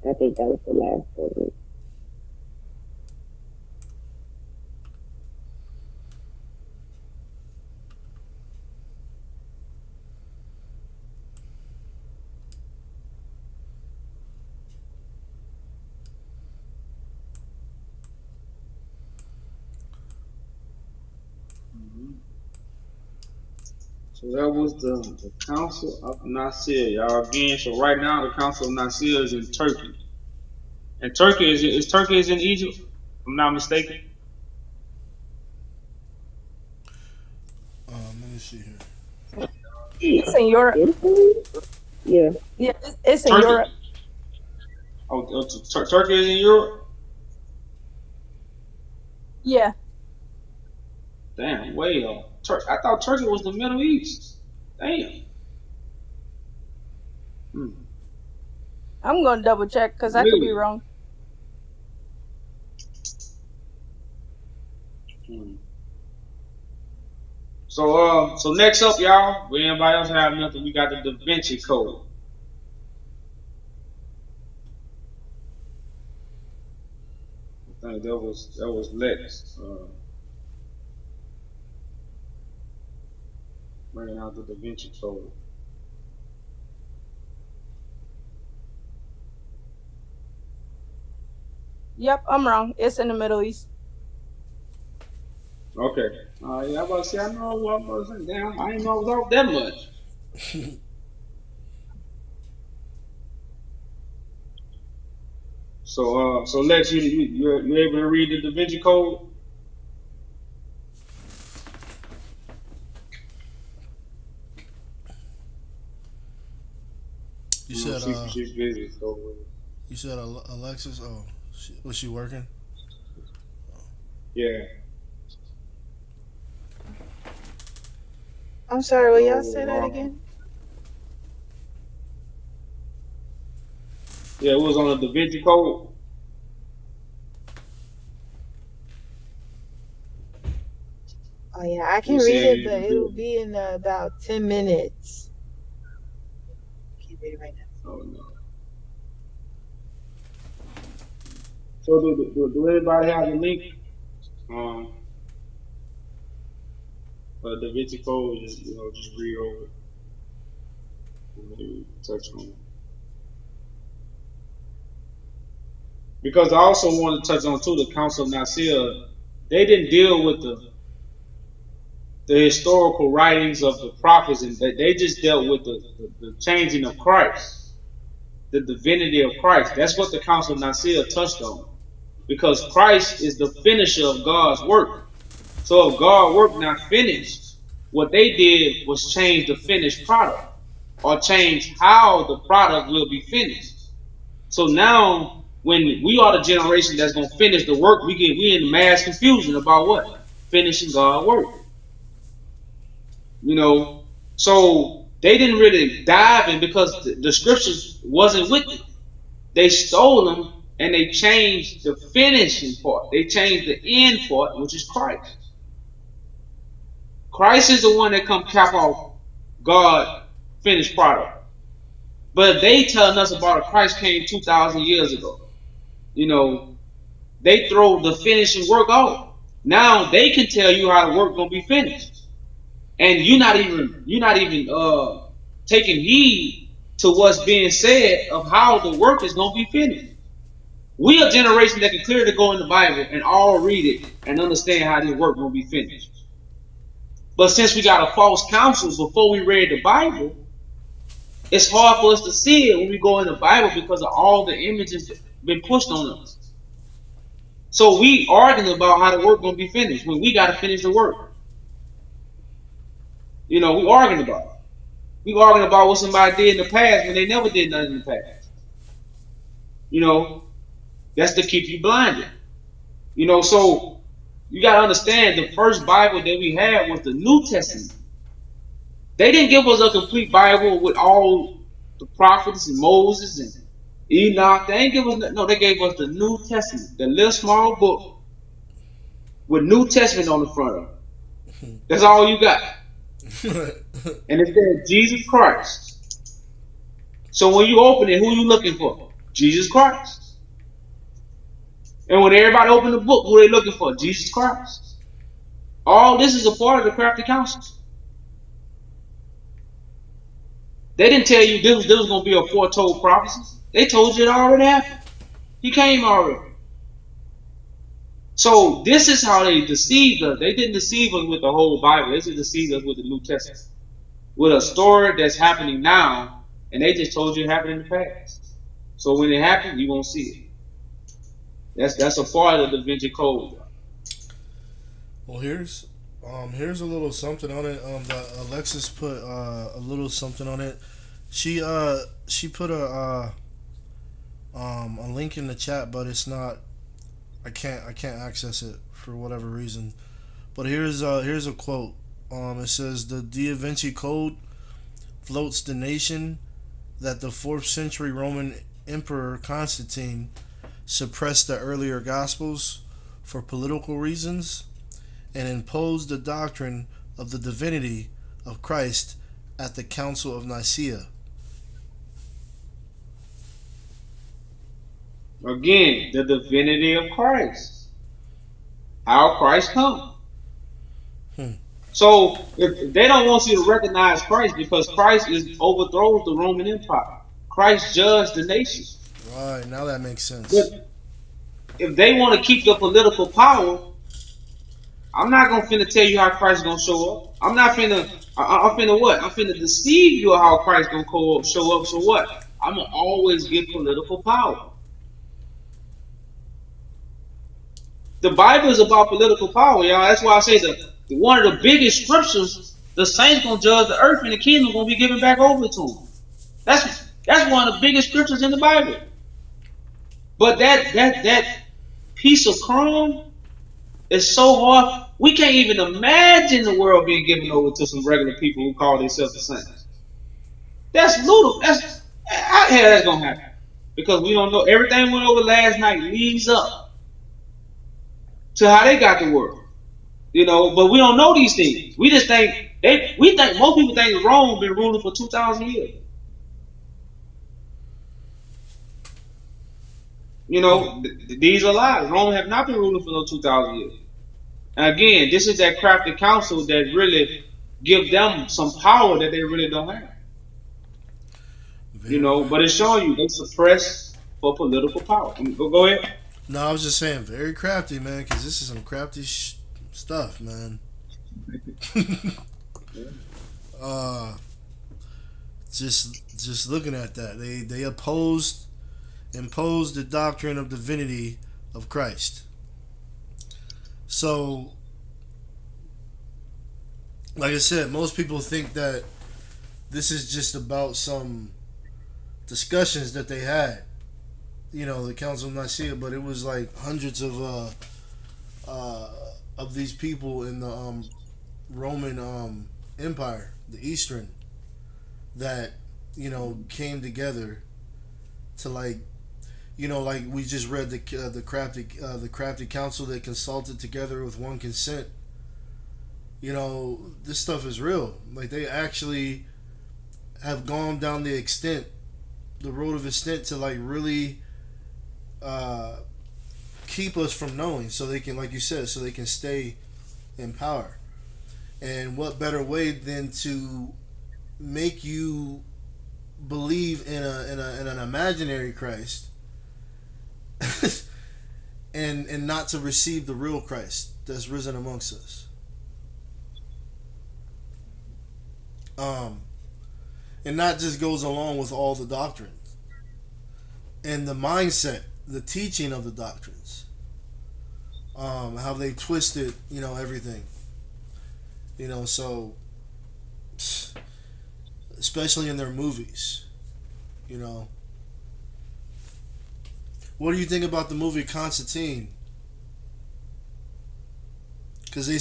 I think that was the last of it. So that was the Council of Nicaea, y'all. Again, so right now the Council of Nicaea is in Turkey. And Turkey is in Egypt, if I'm not mistaken. Let me see here. It's in Europe. Yeah. Yeah, it's in Turkey? Europe. Turkey is in Europe? Yeah. Damn, way off. I thought Turkey was the Middle East. Damn. I'm gonna double check because I could be wrong. So next up, y'all, we anybody else have nothing, we got the Vinci Code. I think that was Lex. Bringing out the Vinci Code. Yep, I'm wrong. It's in the Middle East. Okay. Yeah, I'm about to say, I know what I was saying. Damn, I didn't know it was off that much. So Lex, you're able to read the Da Vinci Code? You said she's busy. So you said Alexis. Oh, was she working? Yeah. I'm sorry, will y'all say that again? Yeah, it was on the Da Vinci Code. Oh yeah, I They can read said it, you but can it do will it. be in about 10 minutes. Can't read it right now. Oh no. So do everybody have the link? Um, for the Da Vinci Code, just just read over it and maybe touch on it. Because I also want to touch on too the Council of Nicaea. They didn't deal with the historical writings of the prophets, and they just dealt with the changing of Christ, the divinity of Christ. That's what the Council of Nicaea touched on. Because Christ is the finisher of God's work. So if God's work not finished, what they did was change the finished product, or change how the product will be finished. So now, when we are the generation that's gonna finish the work, we in mass confusion about what? Finishing God's work. So they didn't really dive in because the scriptures wasn't with it. They stole them and they changed the finishing part. They changed the end part, which is Christ. Christ is the one that come cap off God finished product. But they telling us about a Christ came 2,000 years ago. They throw the finishing work off. Now they can tell you how the work gonna be finished, and you're not even taking heed to what's being said of how the work is gonna be finished. We are a generation that can clearly go in the Bible and all read it and understand how this work gonna be finished. But since we got a false counsel before we read the Bible, it's hard for us to see it when we go in the Bible because of all the images been pushed on us. So we arguing about how the work gonna be finished when we gotta finish the work. We arguing about it. We arguing about what somebody did in the past when they never did nothing in the past. That's to keep you blinded. So you gotta understand the first Bible that we had was the New Testament. They didn't give us a complete Bible with all the prophets and Moses and Enoch. They didn't give us no. They gave us the New Testament, the little small book with New Testament on the front of it. That's all you got. And it said Jesus Christ. So when you open it, who are you looking for? Jesus Christ. And when everybody open the book, who are they looking for? Jesus Christ. All this is a part of the Crafty counsel. They didn't tell you this was going to be a foretold prophecy. They told you it already happened. He came already. So this is how they deceived us. They didn't deceive us with the whole Bible. They just deceived us with the New Testament. With a story that's happening now, and they just told you it happened in the past. So when it happens, you won't see it. That's a part of the Vinci Code. Well, here's a little something on it. That Alexis put a little something on it. She put a link in the chat, but it's not. I can't access it for whatever reason. But here's a quote. It says the Da Vinci Code floats the nation that the 4th century Roman Emperor Constantine suppressed the earlier Gospels for political reasons and imposed the doctrine of the divinity of Christ at the Council of Nicaea. Again, the divinity of Christ. How Christ come. So if they don't want you to recognize Christ because Christ overthrows the Roman Empire. Christ judged the nation. Right, now that makes sense. But if they want to keep the political power, I'm not gonna finna tell you how Christ gonna show up. I'm finna what? I'm finna deceive you of how Christ gonna show up. So what? I'm gonna always get political power. The Bible is about political power, y'all. That's why I say one of the biggest scriptures, the saints gonna judge the earth and the kingdom gonna be given back over to them. That's one of the biggest scriptures in the Bible. But that piece of crumb is so hard. We can't even imagine the world being given over to some regular people who call themselves the saints. That's ludicrous. How the hell that's gonna happen? because we don't know. Everything we went over last night leads up to how they got the world. You know, but we don't know these things. We just think most people think Rome been ruling for 2,000 years. You know, these are lies. Rome have not been ruling for no 2,000 years. And again, this is that crafty counsel that really give them some power that they really don't have. You know, but it's showing you they suppress for political power. Go ahead. No, I was just saying, very crafty, man, because this is some crafty stuff, man. Just looking at that, they imposed the doctrine of divinity of Christ. So, like I said, most people think that this is just about some discussions that they had, you know, the Council of Nicaea, but it was like hundreds of these people in the Roman Empire, the Eastern, that, you know, came together to, like, you know, like we just read the crafty council that consulted together with one consent. You know, this stuff is real. Like, they actually have gone down the road of extent to, like, really keep us from knowing, so they can, like you said, so they can stay in power. And what better way than to make you believe in an imaginary Christ and not to receive the real Christ that's risen amongst us. And that just goes along with all the doctrines and the mindset, the teaching of the doctrines, how they twisted, you know, everything, you know. So especially in their movies, you know. What do you think about the movie Constantine? Because they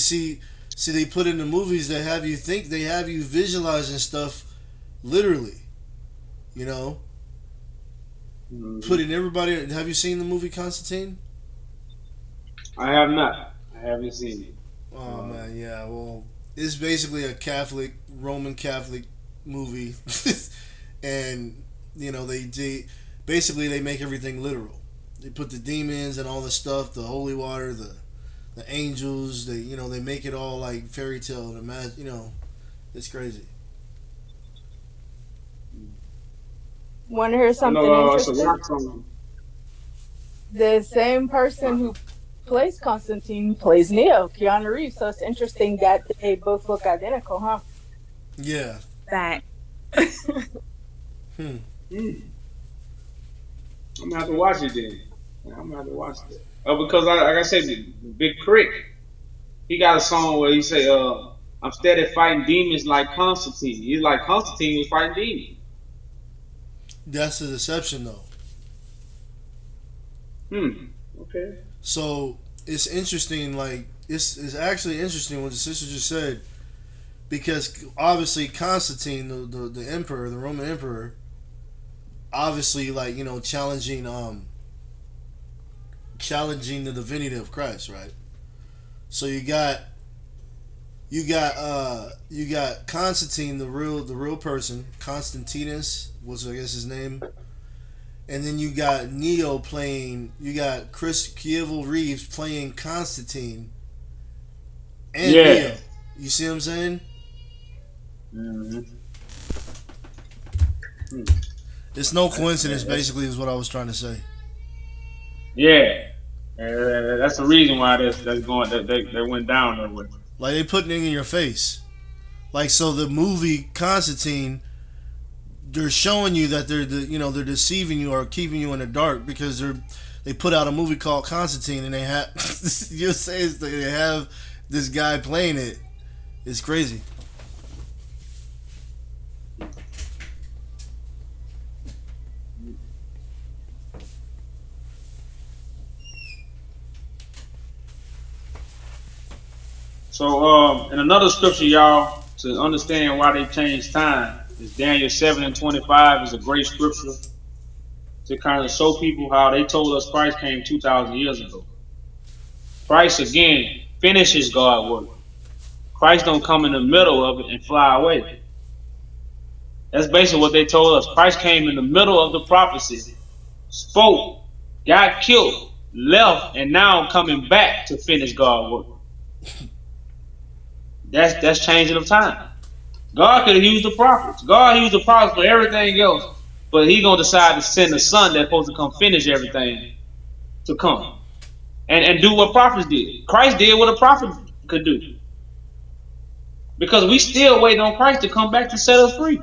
put in the movies that have you visualizing stuff literally, you know. Mm-hmm. Putting everybody. Have you seen the movie Constantine? I have not. I haven't seen it. Oh man, yeah. Well, it's basically a Roman Catholic movie, and you know they basically they make everything literal. They put the demons and all the stuff, the holy water, the angels. They make it all like fairy tale. Imagine, you know, it's crazy. Want to hear something interesting? The same person who plays Constantine plays Neo, Keanu Reeves. So it's interesting that they both look identical, huh? Yeah. That. I'm gonna have to watch it then. I'm gonna have to watch it. Because like I said, Big Crit, he got a song where he say, "I'm steady fighting demons like Constantine." He's like Constantine was fighting demons. That's a deception, though. Okay. So it's interesting. Like it's actually interesting what the sister just said, because obviously Constantine, the emperor, the Roman emperor, obviously, like, you know, challenging the divinity of Christ, right? So you got Constantine, the real person, Constantinus was, I guess, his name, and then you got Neo playing. You got Keanu Reeves playing Constantine and Neo. You see what I'm saying? Mm-hmm. It's no coincidence, basically, is what I was trying to say. Yeah, that's the reason why that's going. That went down that way. Like, they putting it in your face. Like, so the movie Constantine, they're showing you that they're deceiving you or keeping you in the dark, because they put out a movie called Constantine, and they have you say they have this guy playing it. It's crazy. So, in another scripture, y'all, to understand why they changed time, is Daniel 7:25 is a great scripture to kind of show people how they told us Christ came 2,000 years ago. Christ again finishes God's work. Christ don't come in the middle of it and fly away. That's basically what they told us. Christ came in the middle of the prophecy, spoke, got killed, left, and now coming back to finish God's work. That's changing of time. God could have used the prophets. God used the prophets for everything else, but He gonna decide to send the Son that's supposed to come finish everything to come and do what prophets did. Christ did what a prophet could do, because we still waiting on Christ to come back to set us free.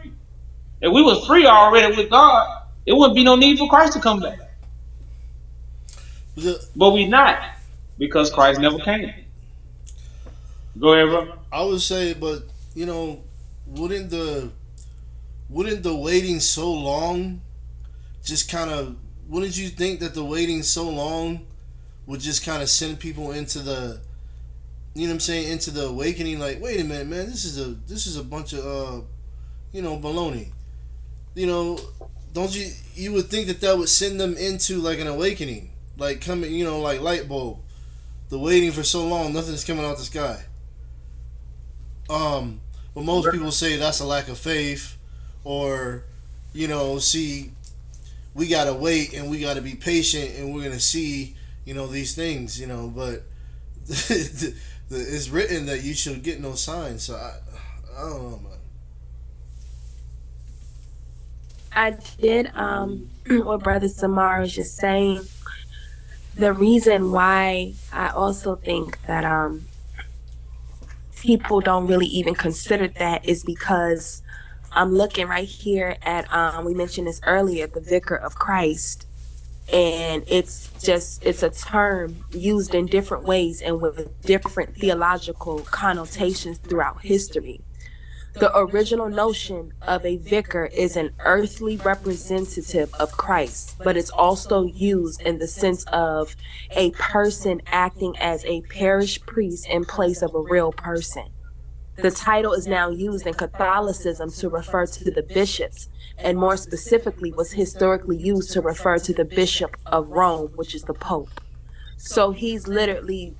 If we was free already with God, it wouldn't be no need for Christ to come back. But we not, because Christ never came. Go ahead, bro. I would say, but you know, wouldn't the waiting so long just kind of, wouldn't you think that the waiting so long would just kind of send people into the, you know what I'm saying, into the awakening? Like, wait a minute, man, this is a bunch of baloney. You know, don't you would think that would send them into like an awakening, like coming, like light bulb. The waiting for so long, nothing's coming out the sky. But most people say that's a lack of faith, or, see, we gotta wait and we gotta be patient and we're gonna see, these things, but it's written that you should get no signs. So I don't know, man. I did what Brother Samar was just saying. The reason why I also think that people don't really even consider that is because I'm looking right here at we mentioned this earlier, the Vicar of Christ, and it's a term used in different ways and with different theological connotations throughout history. The original notion of a vicar is an earthly representative of Christ, but it's also used in the sense of a person acting as a parish priest in place of a real person. The title is now used in Catholicism to refer to the bishops, and more specifically was historically used to refer to the Bishop of Rome, which is the Pope. So he's literally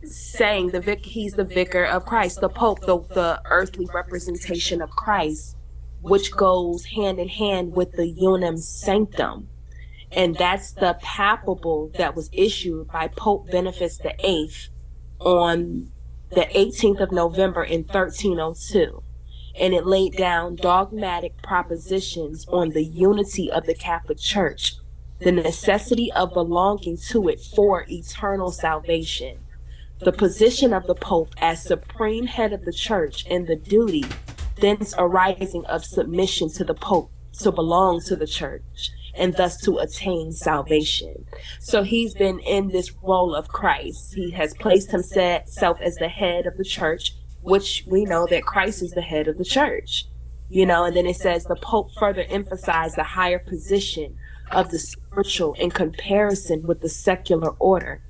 saying he's the Vicar of Christ, the Pope, the earthly representation of Christ, which goes hand in hand with the Unum Sanctum. And that's the papal bull that was issued by Pope Boniface VIII on the 18th of November in 1302. And it laid down dogmatic propositions on the unity of the Catholic Church, the necessity of belonging to it for eternal salvation, the position of the Pope as supreme head of the Church, and the duty thence arising of submission to the Pope to belong to the Church and thus to attain salvation. So he's been in this role of Christ. He has placed himself as the head of the Church, which we know that Christ is the head of the Church. And then it says the Pope further emphasized the higher position of the spiritual in comparison with the secular order.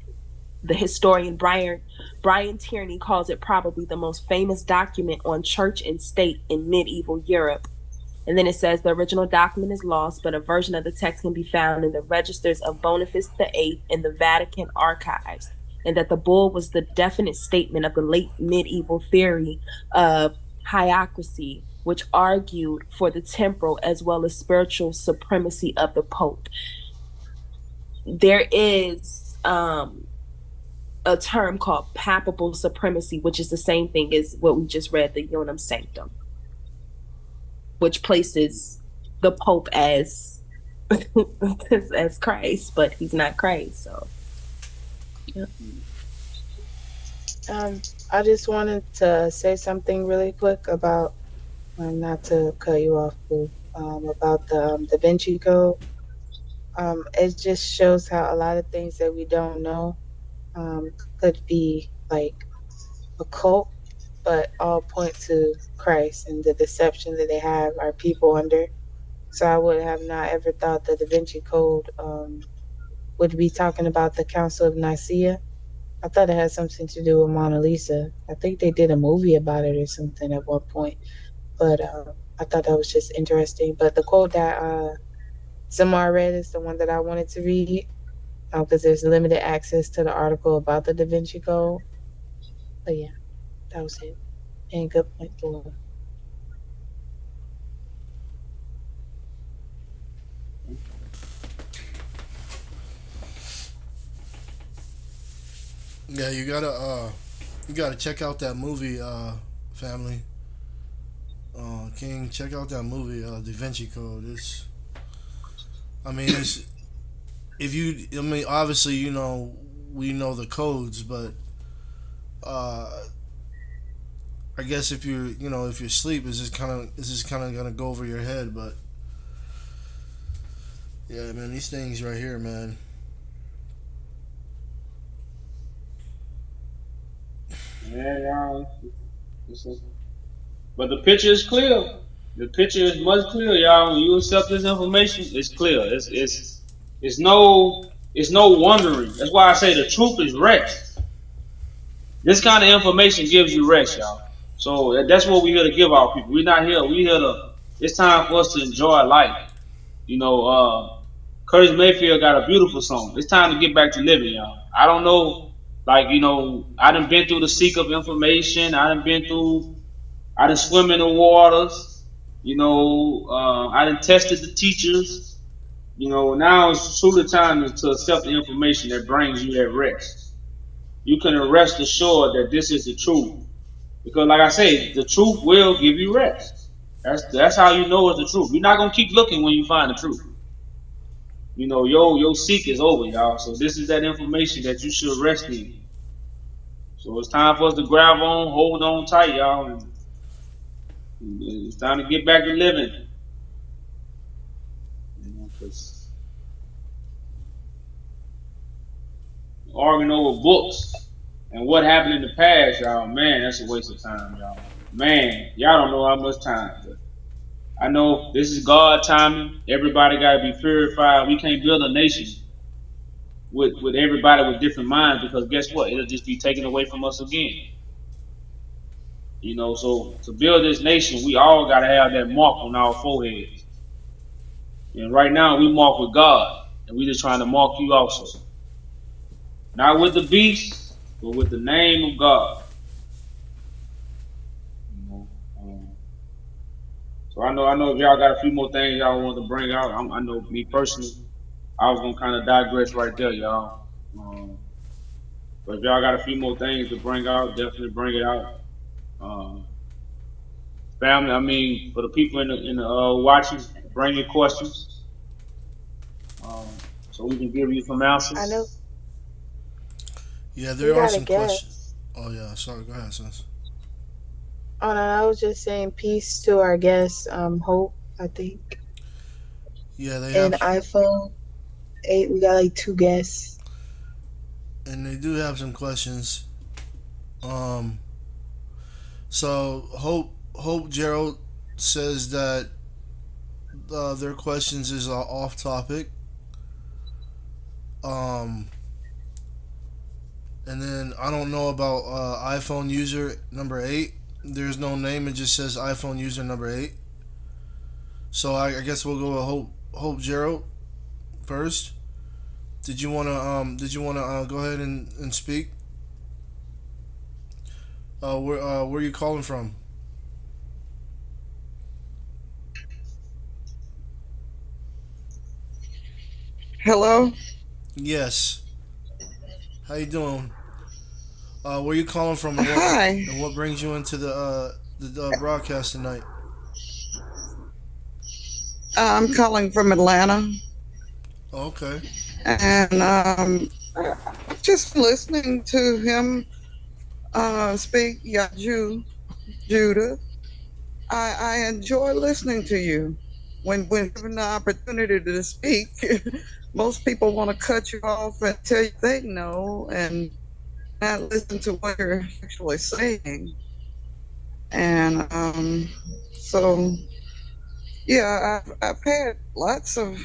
The historian Brian Tierney calls it probably the most famous document on church and state in medieval Europe. And then it says the original document is lost, but a version of the text can be found in the registers of Boniface VIII in the Vatican archives, and that the bull was the definite statement of the late medieval theory of hierarchy, which argued for the temporal as well as spiritual supremacy of the Pope. There is a term called papal supremacy, which is the same thing as what we just read, the Unum Sanctum, which places the Pope as as Christ, but he's not Christ. So, yeah. I just wanted to say something really quick about, not to cut you off, Boo, about the Vinci Code. It just shows how a lot of things that we don't know could be like occult, but all point to Christ and the deception that they have our people under. So I would have not ever thought that the Vinci Code would be talking about the Council of Nicaea. I thought it had something to do with Mona Lisa. I think they did a movie about it or something at one point. But I thought that was just interesting. But the quote that Samar read is the one that I wanted to read because there's limited access to the article about the Da Vinci Code. But yeah, that was it. And good point, Lord. Yeah, you gotta check out that movie, family. King, check out that movie, Da Vinci Code. It's if you, obviously, we know the codes, but I guess if if you're asleep, it's just kind of gonna go over your head. But yeah, man, these things right here, man. Yeah, but the picture is clear. The picture is much clear, y'all. When you accept this information, it's clear. It's no wondering. That's why I say the truth is rest. This kind of information gives you rest, y'all. So that's what we're here to give our people. We're not here. We're here to. It's time for us to enjoy life. Curtis Mayfield got a beautiful song. It's time to get back to living, y'all. I don't know, I done been through the seek of information. I done swim in the waters. I done tested the teachers. Now it's truly time to accept the information that brings you that rest. You can rest assured that this is the truth. Because like I say, the truth will give you rest. That's how you know it's the truth. You're not gonna keep looking when you find the truth. Your seek is over, y'all. So this is that information that you should rest in. So it's time for us to grab on, hold on tight, y'all. And it's time to get back to living. Cause arguing over books and what happened in the past, y'all, man, that's a waste of time, y'all. Man, y'all don't know how much time. I know this is God timing. Everybody got to be purified. We can't build a nation with everybody with different minds, because guess what? It'll just be taken away from us again. So to build this nation, we all got to have that mark on our foreheads. And right now we mark with God, and we just trying to mark you also. Not with the beast, but with the name of God. So I know if y'all got a few more things y'all want to bring out, I know me personally, I was gonna kind of digress right there, y'all. But if y'all got a few more things to bring out, definitely bring it out. Family, for the people in the watching, bring your questions, so we can give you some answers. I know. Yeah, there are some questions. Oh yeah, sorry. Go ahead, sis. Oh no, I was just saying peace to our guest, Hope, I think. Yeah, they have. And iPhone 8, we got like 2 guests. And they do have some questions. So Hope Gerald says that their questions is off topic. And then I don't know about iPhone user number 8. There's no name. It just says iPhone user number 8. So I guess we'll go with Hope Gerald first. Did you wanna go ahead and speak? Where are you calling from? Hello? Yes. How you doing? Where are you calling from? Hi. And what brings you into the broadcast tonight? I'm calling from Atlanta. Okay. And just listening to him speak, Judah. I enjoy listening to you. When given the opportunity to speak, most people want to cut you off and tell you they know and not listen to what you're actually saying. And so, yeah, I've had lots of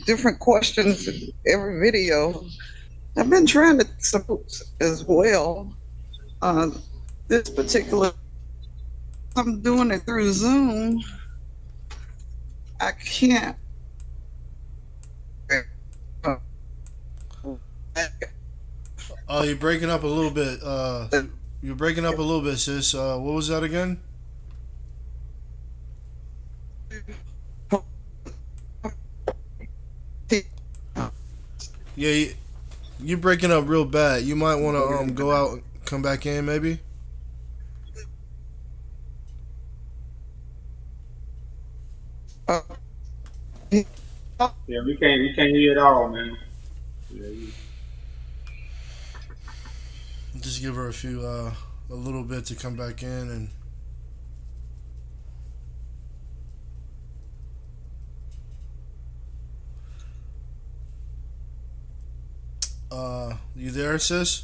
different questions in every video. I've been trying to support as well. This particular, I'm doing it through Zoom. I can't Oh, you're breaking up a little bit. You're breaking up a little bit, sis. What was that again? Yeah, you're breaking up real bad. You might want to go out and come back in, maybe. Yeah, we can't hear it all, man. Yeah, Just give her a little bit to come back in, and you there, sis?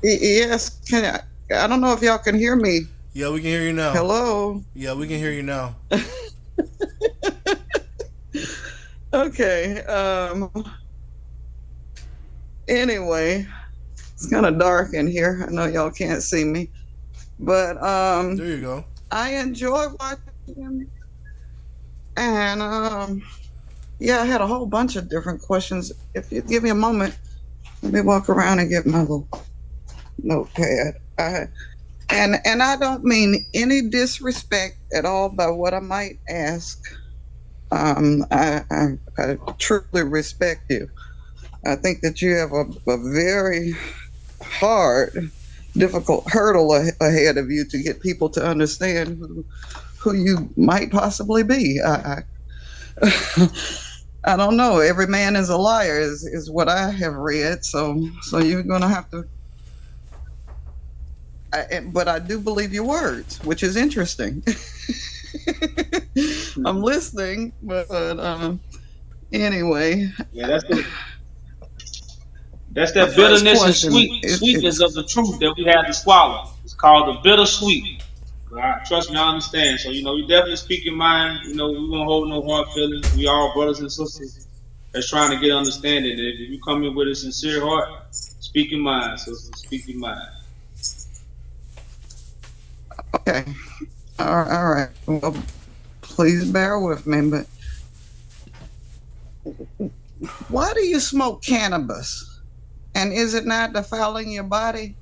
Yes, can I don't know if y'all can hear me. Yeah, we can hear you now. Hello? Yeah, we can hear you now. Okay. Anyway, it's kind of dark in here. I know y'all can't see me. But there you go. I enjoy watching him. And yeah, I had a whole bunch of different questions. If you give me a moment, let me walk around and get my little notepad. And I don't mean any disrespect at all by what I might ask. I truly respect you. I think that you have a very hard, difficult hurdle ahead of you to get people to understand who you might possibly be. I don't know. Every man is a liar is what I have read. So you're gonna have to. But I do believe your words, which is interesting. I'm listening, but anyway. Yeah, that's that bitterness and sweetness of the truth that we have to swallow. It's called the bittersweet. Trust me, I understand. So, you definitely speak your mind. We won't hold no hard feelings. We all brothers and sisters that's trying to get understanding. And if you come in with a sincere heart, speak your mind, sister. Speak your mind. Okay. All right. Well, please bear with me, but why do you smoke cannabis? And is it not defiling your body?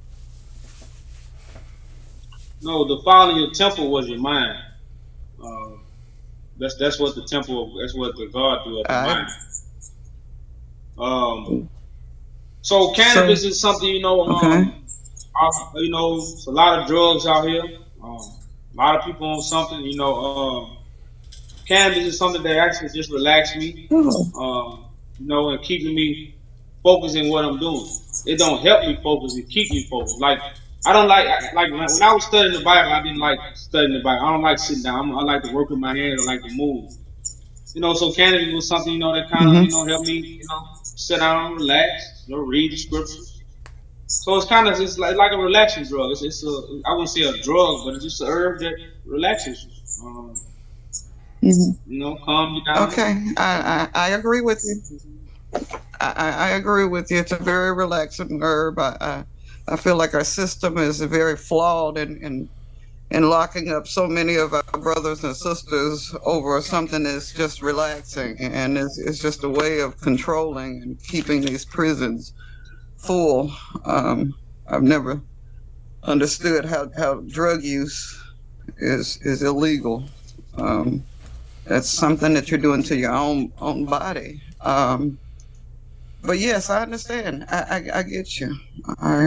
No, defiling your temple was your mind. That's what the temple. That's what the God do at the mind. So cannabis is something it's a lot of drugs out here. A lot of people on something. Cannabis is something that actually just relax me. And keeping me focused in what I'm doing. It don't help me focus. It keep me focused. Like I don't like when I was studying the Bible. I didn't like studying the Bible. I don't like sitting down. I like to work with my hands. I like to move. So cannabis was something that kind of helped me sit down, relax, read the scriptures. So it's like a relaxing drug. It's I wouldn't say a drug, but it's just a herb that relaxes you. Calm you down. Okay, I agree with you. I agree with you. It's a very relaxing herb. I feel like our system is very flawed in locking up so many of our brothers and sisters over something that's just relaxing, and it's just a way of controlling and keeping these prisons full. I've never understood how drug use is illegal. That's something that you're doing to your own body. But yes, I understand. I get you. I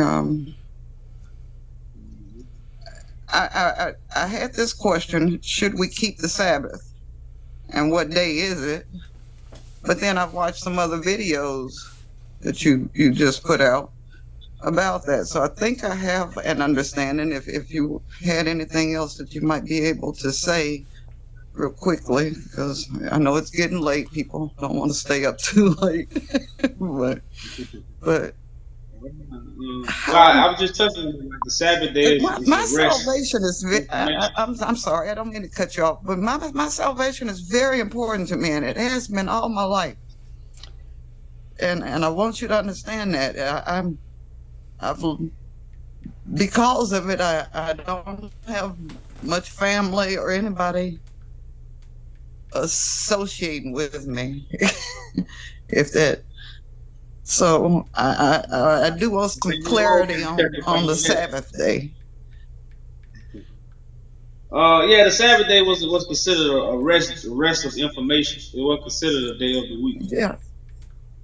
had this question: should we keep the Sabbath, and what day is it? But then I've watched some other videos that you just put out about that, so I think I have an understanding. If you had anything else that you might be able to say real quickly, because I know it's getting late. People don't want to stay up too late. but I was just touching the Sabbath day. My salvation is. I'm sorry, I don't mean to cut you off, but my salvation is very important to me, and it has been all my life. And I want you to understand that because of it, I don't have much family or anybody associating with me. If that So I do want some clarity on the Sabbath day. Yeah, the Sabbath day was considered a rest of information. It wasn't considered a day of the week. Yeah.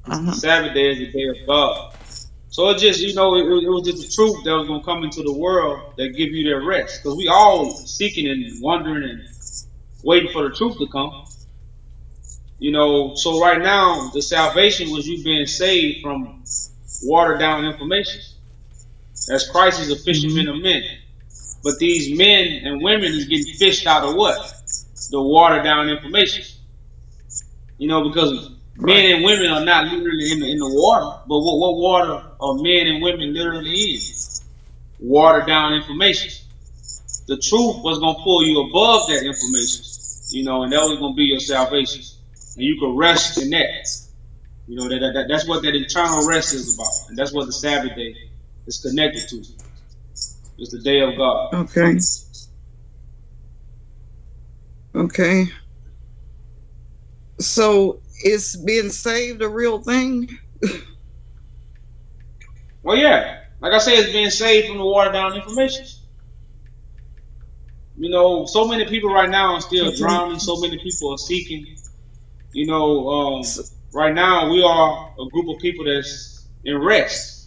The Sabbath day is the day of God. So it just, it was just the truth that was going to come into the world that give you that rest. Because we all seeking and wondering and waiting for the truth to come. So right now, the salvation was you being saved from watered down information. As Christ is a fisherman of men. But these men and women is getting fished out of what? The watered down information. Because men and women are not literally in the water. But what water are men and women literally in? Watered down information. The truth was going to pull you above that information. And that was going to be your salvation. And you could rest in that. That's what that eternal rest is about. And that's what the Sabbath day is connected to. It's the day of God. Okay. So is being saved a real thing? Well, yeah. Like I said, it's being saved from the watered down information. So many people right now are still drowning. So many people are seeking. Right now we are a group of people that's in rest.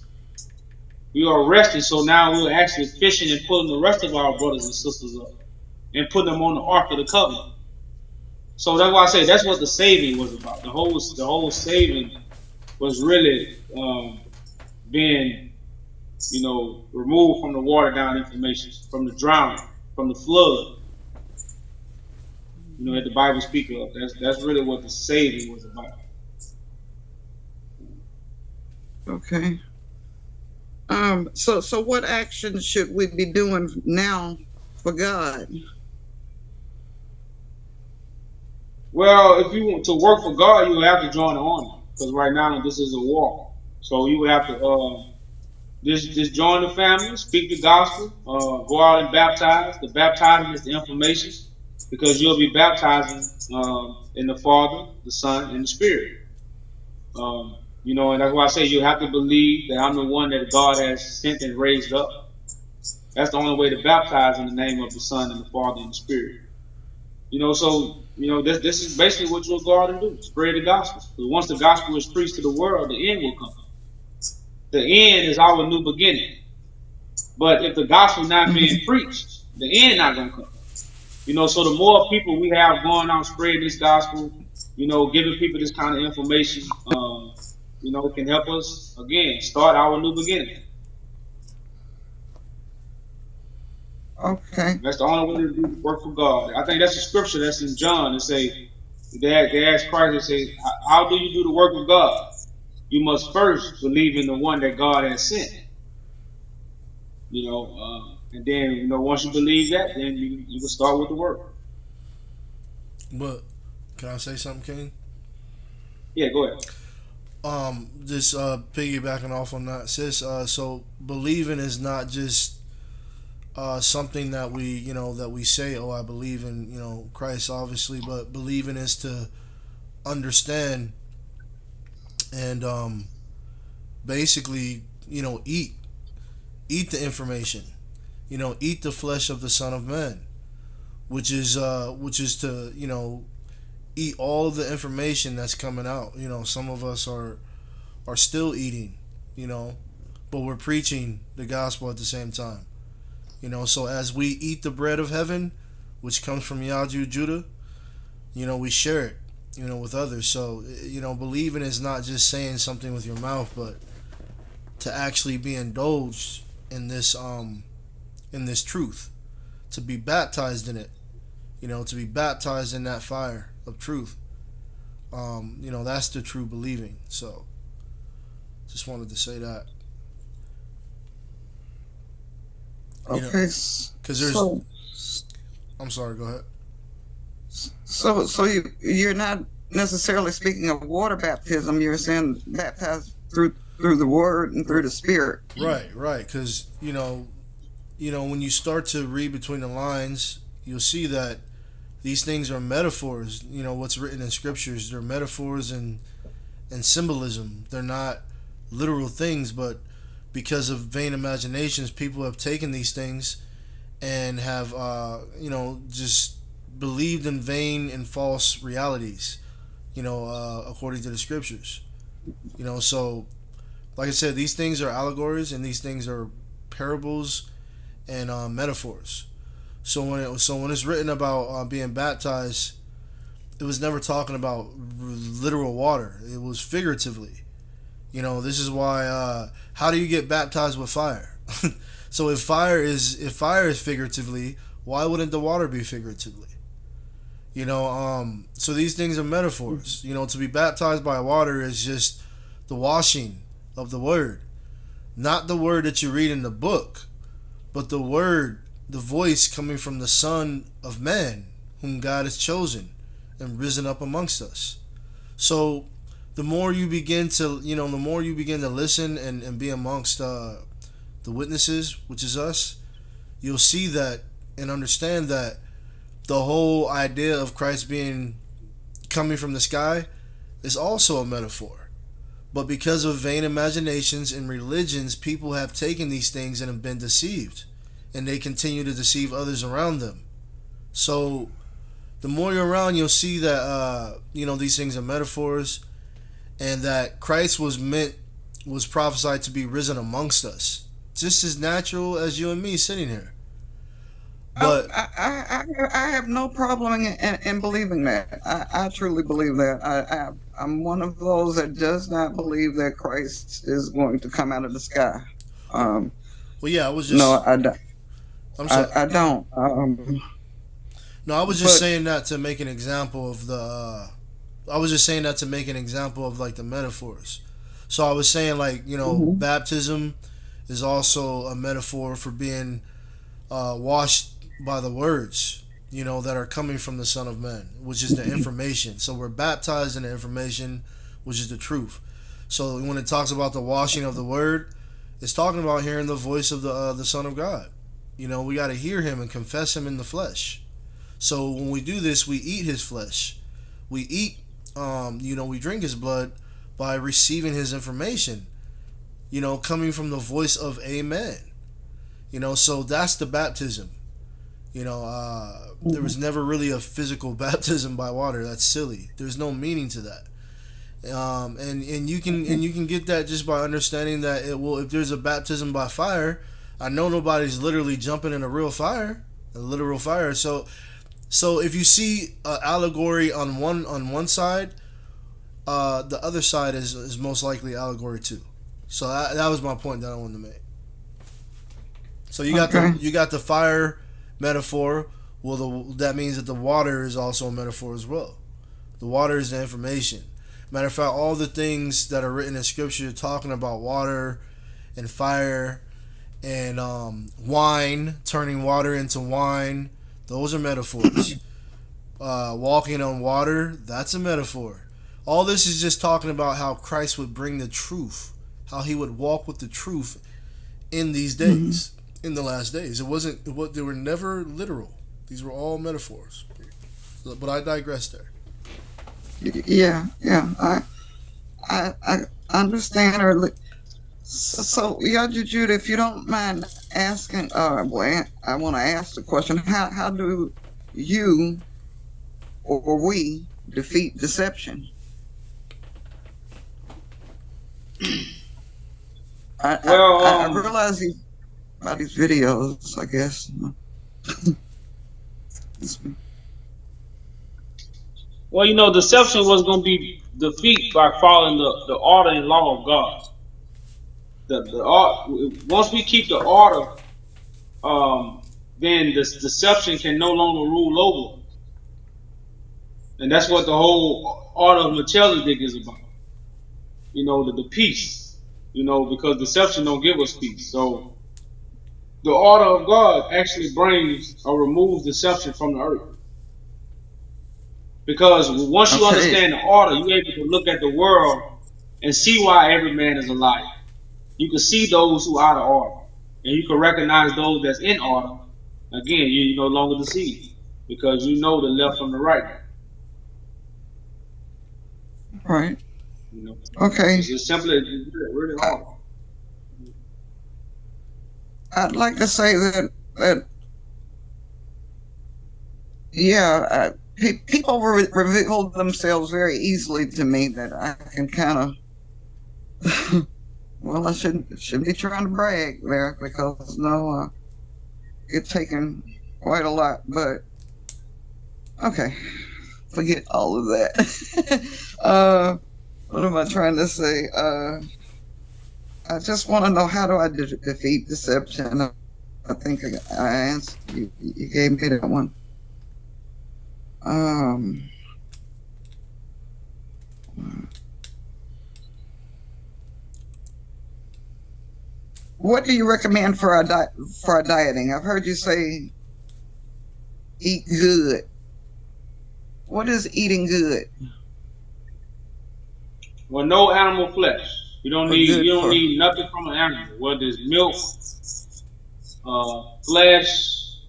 We are rested, so now we're actually fishing and pulling the rest of our brothers and sisters up and putting them on the Ark of the Covenant. So that's why I say that's what the saving was about. The whole saving was really being, removed from the watered down information, from the drowning, from the flood. That the Bible speaks of. That's really what the saving was about. Okay. So what action should we be doing now for God? Well, if you want to work for God, you will have to join the army. Because right now this is a war. So you would have to just join the family, speak the gospel, go out and baptize. The baptizing is the information. Because you'll be baptizing in the Father, the Son, and the Spirit. And that's why I say you have to believe that I'm the one that God has sent and raised up. That's the only way to baptize in the name of the Son and the Father and the Spirit. This is basically what you'll go out and do. Spread the gospel. Because once the gospel is preached to the world, the end will come. The end is our new beginning. But if the gospel not being preached, the end not going to come. So the more people we have going out spreading this gospel, giving people this kind of information, it can help us, again, start our new beginning. Okay. That's the only way to do work for God. I think that's a scripture that's in John. They ask Christ, they say, how do you do the work of God? You must first believe in the one that God has sent. And then, once you believe that, then you can start with the work. But can I say something, King? Yeah, go ahead. Just piggybacking off on that, sis. So believing is not just something that we say, oh, I believe in Christ, obviously, but believing is to understand and basically eat the information, eat the flesh of the Son of Man, which is to eat all of the information that's coming out. Some of us are still eating, but we're preaching the gospel at the same time. So as we eat the bread of heaven, which comes from Yaju Judah, we share it, with others. So, believing is not just saying something with your mouth, but to actually be indulged in this truth, to be baptized in it, to be baptized in that fire of truth. That's the true believing. So, just wanted to say that. Okay. Because there's. I'm sorry. Go ahead. So you're not necessarily speaking of water baptism. You're saying baptized through the Word and through the Spirit. Right. Because when you start to read between the lines, you'll see that these things are metaphors. What's written in scriptures, they're metaphors and symbolism. They're not literal things, but because of vain imaginations, people have taken these things and have, just believed in vain and false realities, according to the scriptures. So like I said, these things are allegories and these things are parables and metaphors. So when it's written about being baptized, it was never talking about literal water. It was figuratively. This is why. How do you get baptized with fire? So if fire is figuratively, why wouldn't the water be figuratively? So these things are metaphors. To be baptized by water is just the washing of the word, not the word that you read in the book, but the word, the voice coming from the Son of Man, whom God has chosen and risen up amongst us. So the more you begin to listen and be amongst the witnesses, which is us, you'll see that and understand that the whole idea of Christ coming from the sky is also a metaphor. But because of vain imaginations and religions, people have taken these things and have been deceived, and they continue to deceive others around them. So the more you're around, you'll see that these things are metaphors, and that Christ was prophesied to be risen amongst us, just as natural as you and me sitting here. But I have no problem in believing that. I truly believe that. I'm one of those that does not believe that Christ is going to come out of the sky. Well, yeah, I was just. No, I don't. I'm sorry. I don't. No, I was just saying that to make an example of the. I was just saying that to make an example of like the metaphors. So I was saying like baptism is also a metaphor for being washed by the words, that are coming from the Son of Man, which is the information. So we're baptized in the information, which is the truth. So when it talks about the washing of the word, it's talking about hearing the voice of the Son of God. We got to hear him and confess him in the flesh. So when we do this, we eat his flesh. We eat, we drink his blood by receiving his information, coming from the voice of a man. So that's the baptism. There was never really a physical baptism by water. That's silly. There's no meaning to that. And you can get that just by understanding that if there's a baptism by fire, I know nobody's literally jumping in a literal fire. So if you see an allegory on one side, the other side is most likely allegory too. So that was my point that I wanted to make. So you got the fire metaphor. Well, that means that the water is also a metaphor as well. The water is the information. Matter of fact, all the things that are written in Scripture talking about water and fire and wine, turning water into wine, those are metaphors. Walking on water, that's a metaphor. All this is just talking about how Christ would bring the truth, how he would walk with the truth in these days, in the last days. They were never literal. These were all metaphors. But I digress there. Yeah. I understand. So, Judah, if you don't mind asking, I want to ask the question: How do you or we defeat deception? I realize about these videos, I guess. Well, deception was going to be defeated by following the order and law of God. Once we keep the order, then this deception can no longer rule over us. And that's what the whole order of Melchizedek is about. The peace. Because deception don't give us peace. So the order of God actually brings or removes deception from the earth. Because once you understand the order, you're able to look at the world and see why every man is a liar. You can see those who are out of order, and you can recognize those that's in order. Again, you're no longer deceived because you know the left from the right. Right. You know, Okay. it's as simple as really hard. I'd like to say that yeah, people reveal themselves very easily to me that I can kind of. Well, I shouldn't be trying to brag there because no, it's taken quite a lot. But okay, forget all of that. What am I trying to say? I just want to know, how do I defeat deception? I think I answered you. You gave me that one. What do you recommend for our dieting? I've heard you say eat good. What is eating good? Well, no animal flesh. You don't need nothing from an animal, whether it's milk, flesh.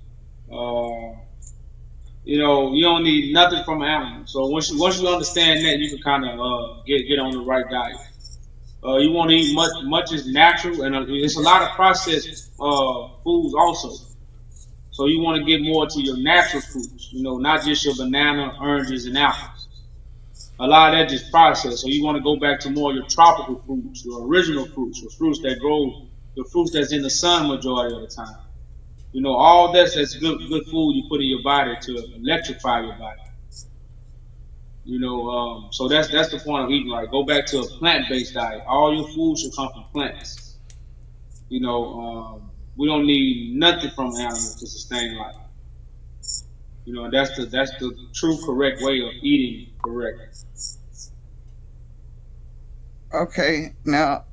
You don't need nothing from an animal. So once you understand that, you can kind of get on the right diet. You want to eat much is natural, and it's a lot of processed foods also. So you want to get more to your natural fruits, not just your banana, oranges, and apples. A lot of that just processed. So you want to go back to more of your tropical fruits, your original fruits, your fruits that grow, the fruits that's in the sun majority of the time. All that's good food you put in your body to electrify your body. So that's the point of eating right. Go back to a plant-based diet. All your food should come from plants. We don't need nothing from animals to sustain life. That's the true correct way of eating correct. Okay, now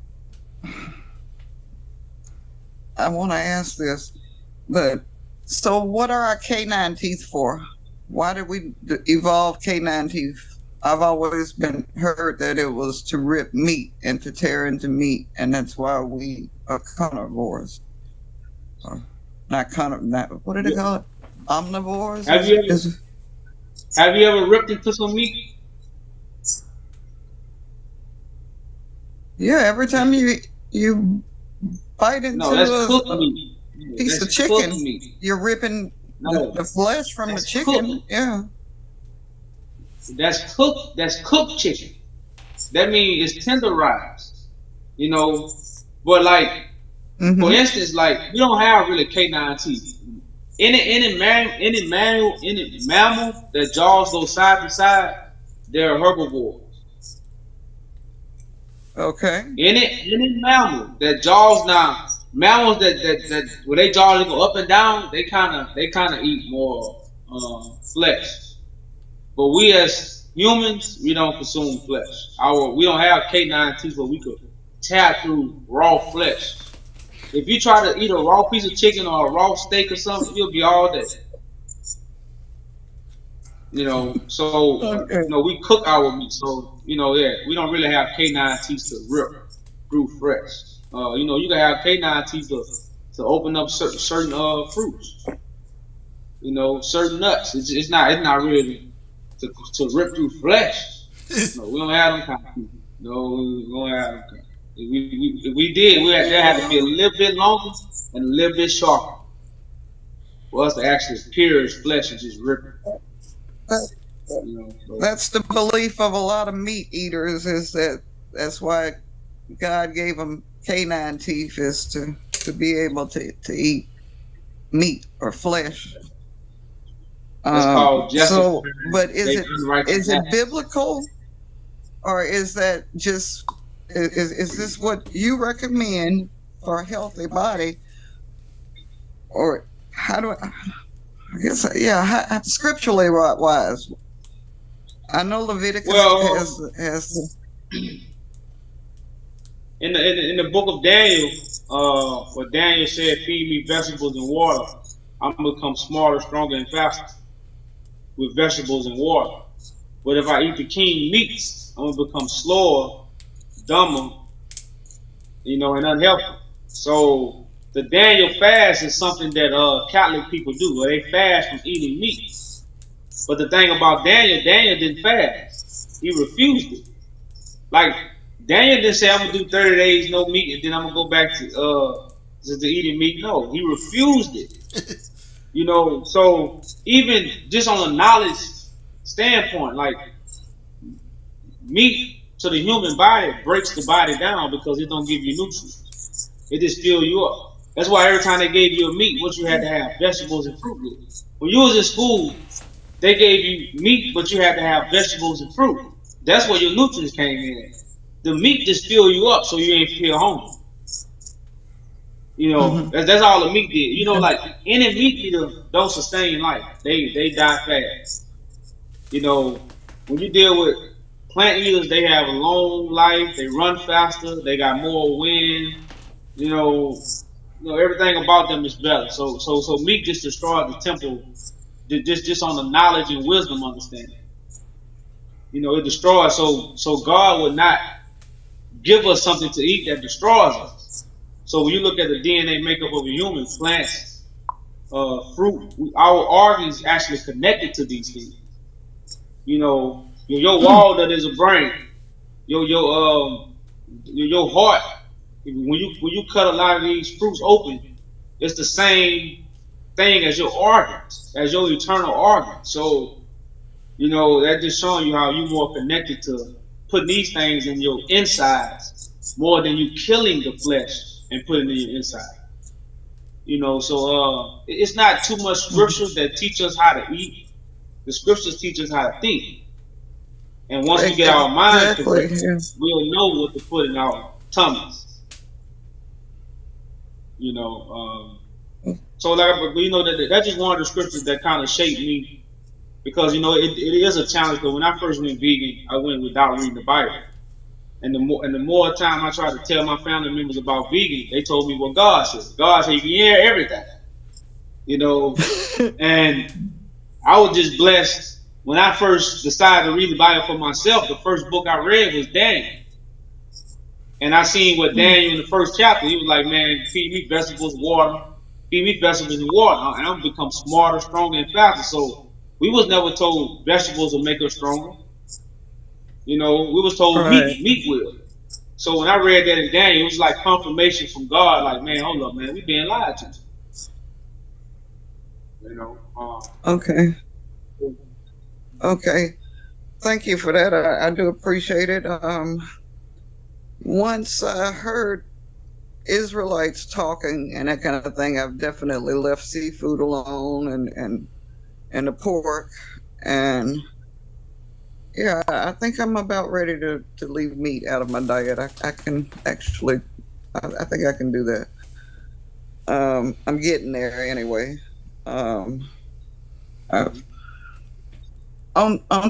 I want to ask this, but so what are our canine teeth for? Why did we evolve canine teeth? I've always heard that it was to rip meat and to tear into meat, and that's why we are carnivores. What do they call it? Omnivores? Have you ever ripped into some meat? Yeah, every time you bite into a piece of chicken, you're ripping the flesh from the chicken. Cooked. Yeah. That's cooked chicken. That means it's tenderized. But like, for instance, like, we don't have really canine teeth. Any mammal that jaws go side to side, they're herbivores. Okay. Any mammal that jaws now, mammals that when they jaw they go up and down, they kind of eat more flesh. But we as humans, we don't consume flesh. We don't have canine teeth where we could tear through raw flesh. If you try to eat a raw piece of chicken or a raw steak or something, you'll be all day. We cook our meat, so we don't really have canine teeth to rip through fresh. You can have canine teeth to open up certain fruits. Certain nuts. It's not really to rip through flesh. No, we don't have them kind of teeth. No, we don't have them kind. If we did, there had to be a little bit longer and a little bit sharper for us to actually pierce flesh and just rip it. That's the belief of a lot of meat eaters, is that's why God gave them canine teeth, is to be able to eat meat or flesh. That's called so, but is it biblical, or is that just is this what you recommend for a healthy body, or how do I guess scripturally wise? I know Leviticus has in the book of Daniel, where Daniel said, "Feed me vegetables and water, I'm gonna become smarter, stronger, and faster with vegetables and water. But if I eat the king meats, I'm gonna become slower, dumber, and unhealthy." So the Daniel fast is something that Catholic people do, where they fast from eating meat. But the thing about Daniel didn't fast. He refused it. Like Daniel didn't say I'm gonna do 30 days no meat and then I'm gonna go back to eating meat. No, he refused it. You know, so even just on a knowledge standpoint, like meat to the human body breaks the body down because it don't give you nutrients. It just fill you up. That's why every time they gave you a meat, what you had to have vegetables and fruit with. When you was in school, they gave you meat, but you had to have vegetables and fruit. That's where your nutrients came in. The meat just fill you up so you ain't feel hungry. You know, that's all the meat did. You know, like any meat eater don't sustain life. They die fast. You know, when you deal with plant eaters, they have a long life. They run faster. They got more wind. You know, everything about them is better. So meat just destroyed the temple. Just on the knowledge and wisdom understanding. You know, it destroys. So God would not give us something to eat that destroys us. So when you look at the DNA makeup of a human, plants, fruit, our organs actually connected to these things. You know, your walnut is a brain. Your heart. When you cut a lot of these fruits open, it's the same thing as your organs, as your eternal organs. So, you know, that just showing you how you more connected to putting these things in your insides more than you killing the flesh and putting it in your inside. You know, so it's not too much scriptures that teach us how to eat. The scriptures teach us how to think. And once we get our mind correct, we'll know what to put in our tummies. You know, so like, but you know that's just one of the scriptures that kind of shaped me, because you know it is a challenge. But when I first went vegan, I went without reading the Bible, and the more time I tried to tell my family members about vegan, they told me what God said. God said you can hear everything, you know, and I was just blessed. When I first decided to read the Bible for myself, the first book I read was Daniel. And I seen what Daniel in the first chapter, he was like, man, feed me vegetables, water, feed me vegetables and water, and I'm become smarter, stronger, and faster. So we was never told vegetables will make us stronger. You know, we was told meat will. So when I read that in Daniel, it was like confirmation from God, like, man, hold up, man, we being lied to. You know. Okay. Thank you for that. I do appreciate it. Once I heard Israelites talking and that kind of thing, I've definitely left seafood alone and the pork. And yeah, I think I'm about ready to leave meat out of my diet. I can actually, I think I can do that. I'm getting there anyway. On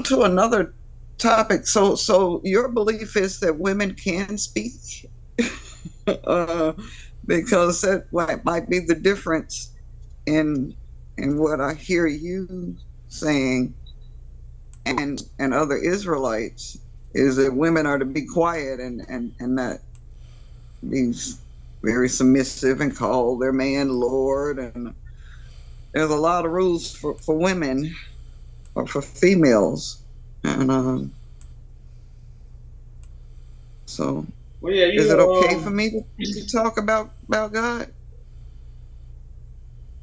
to another topic. So your belief is that women can speak, because that might be the difference in what I hear you saying and other Israelites, is that women are to be quiet and not be very submissive and call their man Lord. And there's a lot of rules for women or for females. And so well, yeah, is it okay for me to talk about God?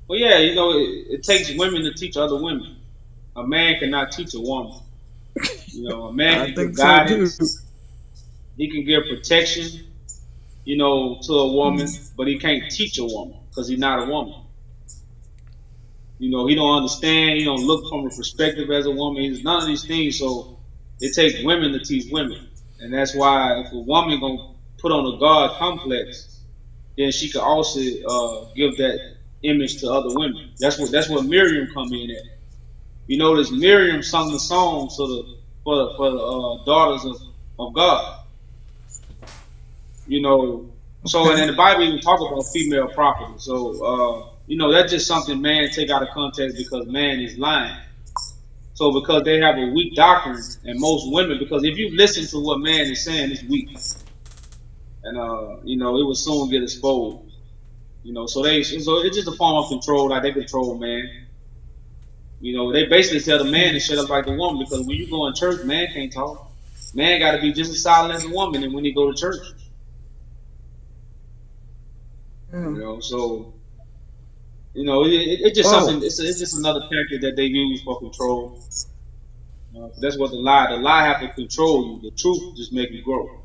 Well, yeah, you know, it takes women to teach other women. A man cannot teach a woman. You know, a man can give guidance. He can give protection, you know, to a woman, but he can't teach a woman because he's not a woman. You know, he don't understand. He don't look from a perspective as a woman. He's none of these things. So it takes women to teach women, and that's why if a woman gonna put on a God complex, then she could also give that image to other women. That's what Miriam come in at. You notice Miriam sung the song for the daughters of God. You know, so and in the Bible even talk about female property. So you know, that's just something man take out of context because man is lying. So because they have a weak doctrine, and most women, because if you listen to what man is saying, it's weak, and you know, it will soon get exposed. You know, so it's just a form of control, like they control man. You know, they basically tell the man to shut up like the woman, because when you go in church, man can't talk. Man got to be just as silent as a woman and when he go to church. So it's just something. It's just another tactic that they use for control. That's what the lie have to control you. The truth just make you grow.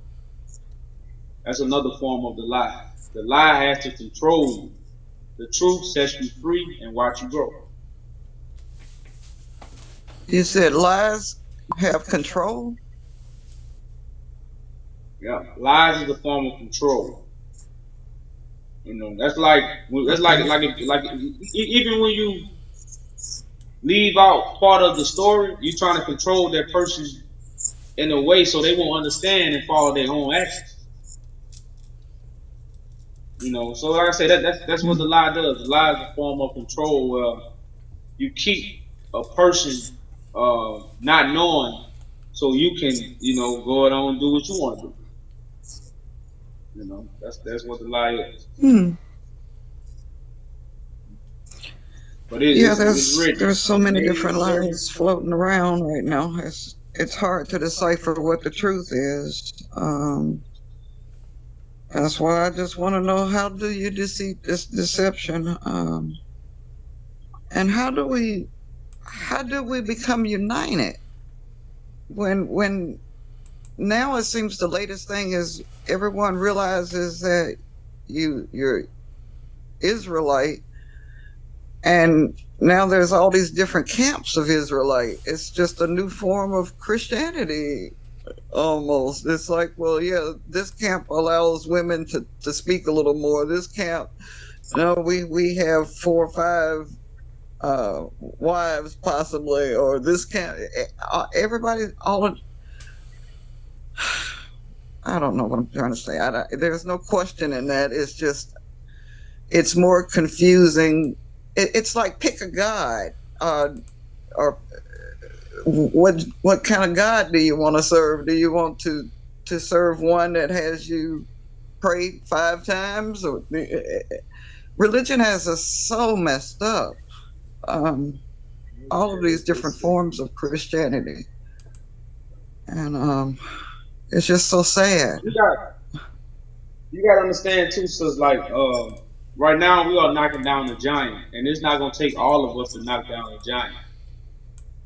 That's another form of the lie. The lie has to control you. The truth sets you free and watch you grow. You said lies have control? Yeah, lies is a form of control. That's like even when you leave out part of the story, you're trying to control that person in a way so they won't understand and follow their own actions. So like I say, that's what the lie does. The lie is a form of control where you keep a person not knowing so you can, go on and do what you want to do. That's what the lie is. But there's so many different lies floating around right now. It's hard to decipher what the truth is. That's why I just want to know, how do you deceive this deception? And how do we become united? When now it seems the latest thing is everyone realizes that you're Israelite, and now there's all these different camps of Israelite. It's just a new form of Christianity. Almost. It's like, well, yeah, this camp allows women to speak a little more. This camp, we have 4 or 5 wives possibly, or this camp. Everybody, I don't know what I'm trying to say. There's no question in that. It's just, it's more confusing. It's like, pick a God, or what kind of God do you want to serve? Do you want to serve one that has you pray 5 times? Or religion has us so messed up. All of these different forms of Christianity, and it's just so sad. You got to understand too, sis. Like right now, we are knocking down the giant, and it's not gonna take all of us to knock down the giant.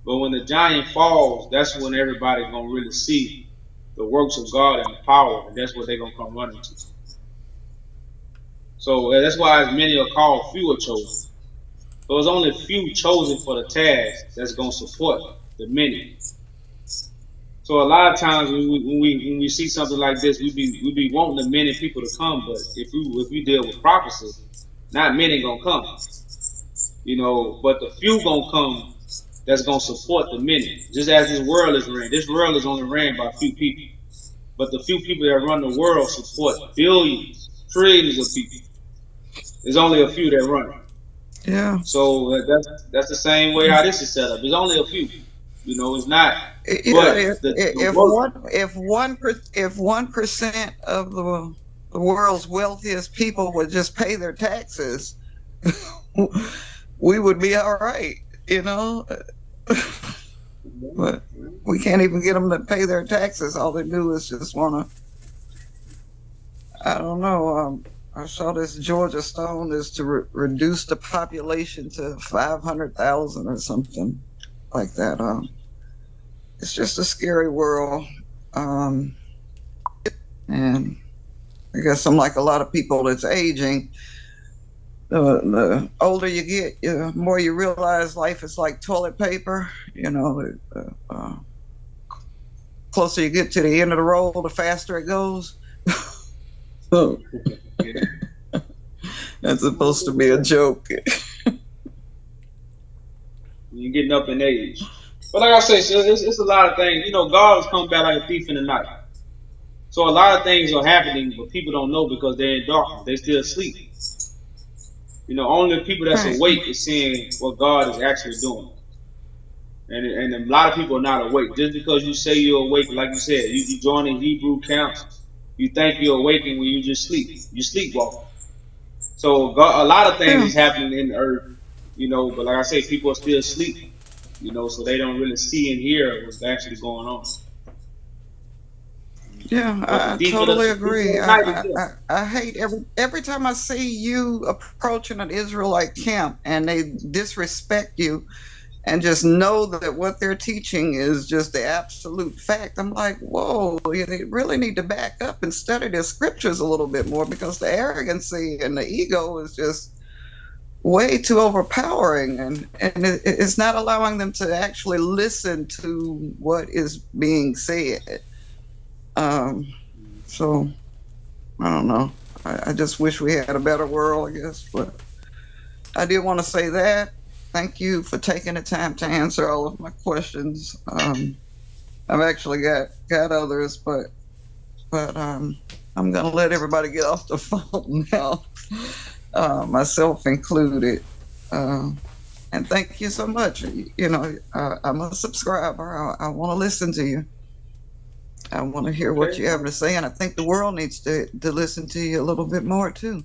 But when the giant falls, that's when everybody's gonna really see the works of God and the power, and that's what they're gonna come running to. So that's why as many are called, few are chosen. So there's only few chosen for the task that's gonna support the many. So a lot of times when we see something like this, we be wanting the many people to come, but if we deal with prophecy, not many gonna come. But the few gonna come that's gonna support the many. Just as this world is ran. This world is only ran by few people. But the few people that run the world support billions, trillions of people. There's only a few that run it. Yeah. So that's the same way how this is set up. There's only a few. It's not. If 1% of the world's wealthiest people would just pay their taxes, we would be all right, But we can't even get them to pay their taxes. All they do is just want to. I don't know. I saw this Georgia Stone is to reduce the population to 500,000 or something like that. It's just a scary world. And I guess I'm like a lot of people that's aging. The older you get, the more you realize life is like toilet paper. Closer you get to the end of the roll, the faster it goes. So that's supposed to be a joke. You're getting up in age. But like I say, it's a lot of things. God has come back like a thief in the night. So a lot of things are happening, but people don't know because they're in darkness. They still asleep. Only the people that's awake is seeing what God is actually doing. And a lot of people are not awake. Just because you say you're awake, like you said, you join in Hebrew camps, you think you're awakened when you just sleep. You sleepwalking. So God, a lot of things is happening in the earth, but like I say, people are still asleep, so they don't really see and hear what's actually going on. Yeah, But I the totally deeper agree. the night is there. I hate every time I see you approaching an Israelite camp and they disrespect you and just know that what they're teaching is just the absolute fact. I'm like, whoa, they really need to back up and study their scriptures a little bit more, because the arrogancy and the ego is just way too overpowering, and it's not allowing them to actually listen to what is being said. So I don't know. I just wish we had a better world, I guess. But I did want to say that. Thank you for taking the time to answer all of my questions. I've actually got others, but I'm gonna let everybody get off the phone now, myself included. And thank you so much. You know, I'm a subscriber. I want to listen to you. I want to hear what you have to say, and I think the world needs to listen to you a little bit more too.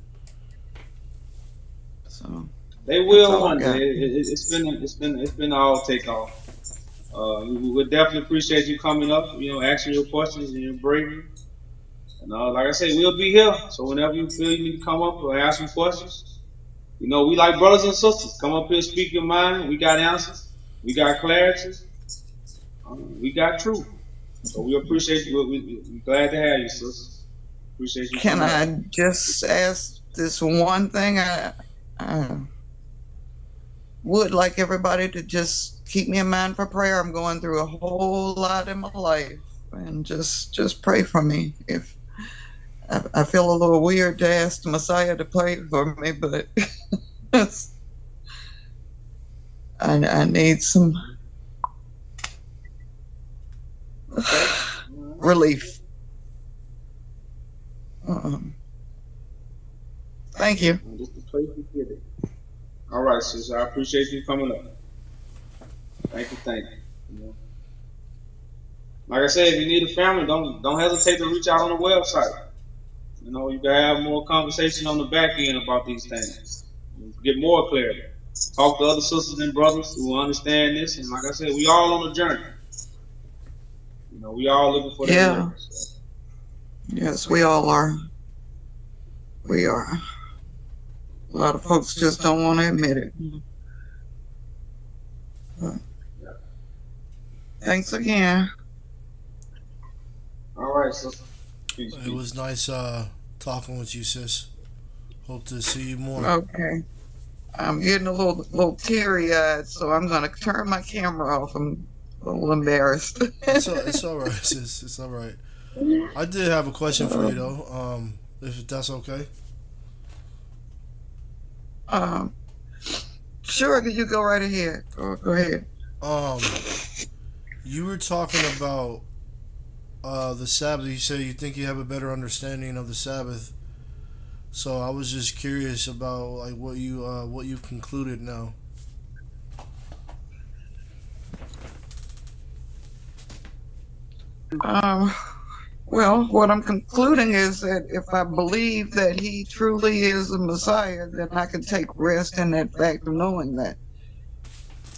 So They will one day. It's been all take off. We would definitely appreciate you coming up, asking your questions and your bravery. And like I say, we'll be here. So whenever you feel you need to come up or ask some questions, we like brothers and sisters. Come up here, speak your mind. We got answers. We got clarity. We got truth. So we appreciate you. We're glad to have you, sister. Appreciate you. Can I just ask this one thing? I would like everybody to just keep me in mind for prayer. I'm going through a whole lot in my life, and just pray for me. If I feel a little weird to ask the Messiah to pray for me, but I need some relief. Thank you. Just the place to get it. All right, sister. I appreciate you coming up. Thank you. Like I said, if you need a family, don't hesitate to reach out on the website. You can have more conversation on the back end about these things. Get more clarity. Talk to other sisters and brothers who understand this. And like I said, we all on a journey. We all looking for that. Yeah. Yes, we all are. We are. A lot of folks just don't want to admit it. But thanks again. All right, sister. It was nice talking with you, sis. Hope to see you more. Okay. I'm getting a little teary-eyed, so I'm going to turn my camera off. I'm a little embarrassed. It's all right, sis. It's all right. I did have a question for you, though, if that's okay. Sure, you go right ahead. Go ahead. You were talking about the Sabbath. You said you think you have a better understanding of the Sabbath. So I was just curious about like what you've concluded now. Well, what I'm concluding is that if I believe that he truly is the Messiah, then I can take rest in that fact of knowing that.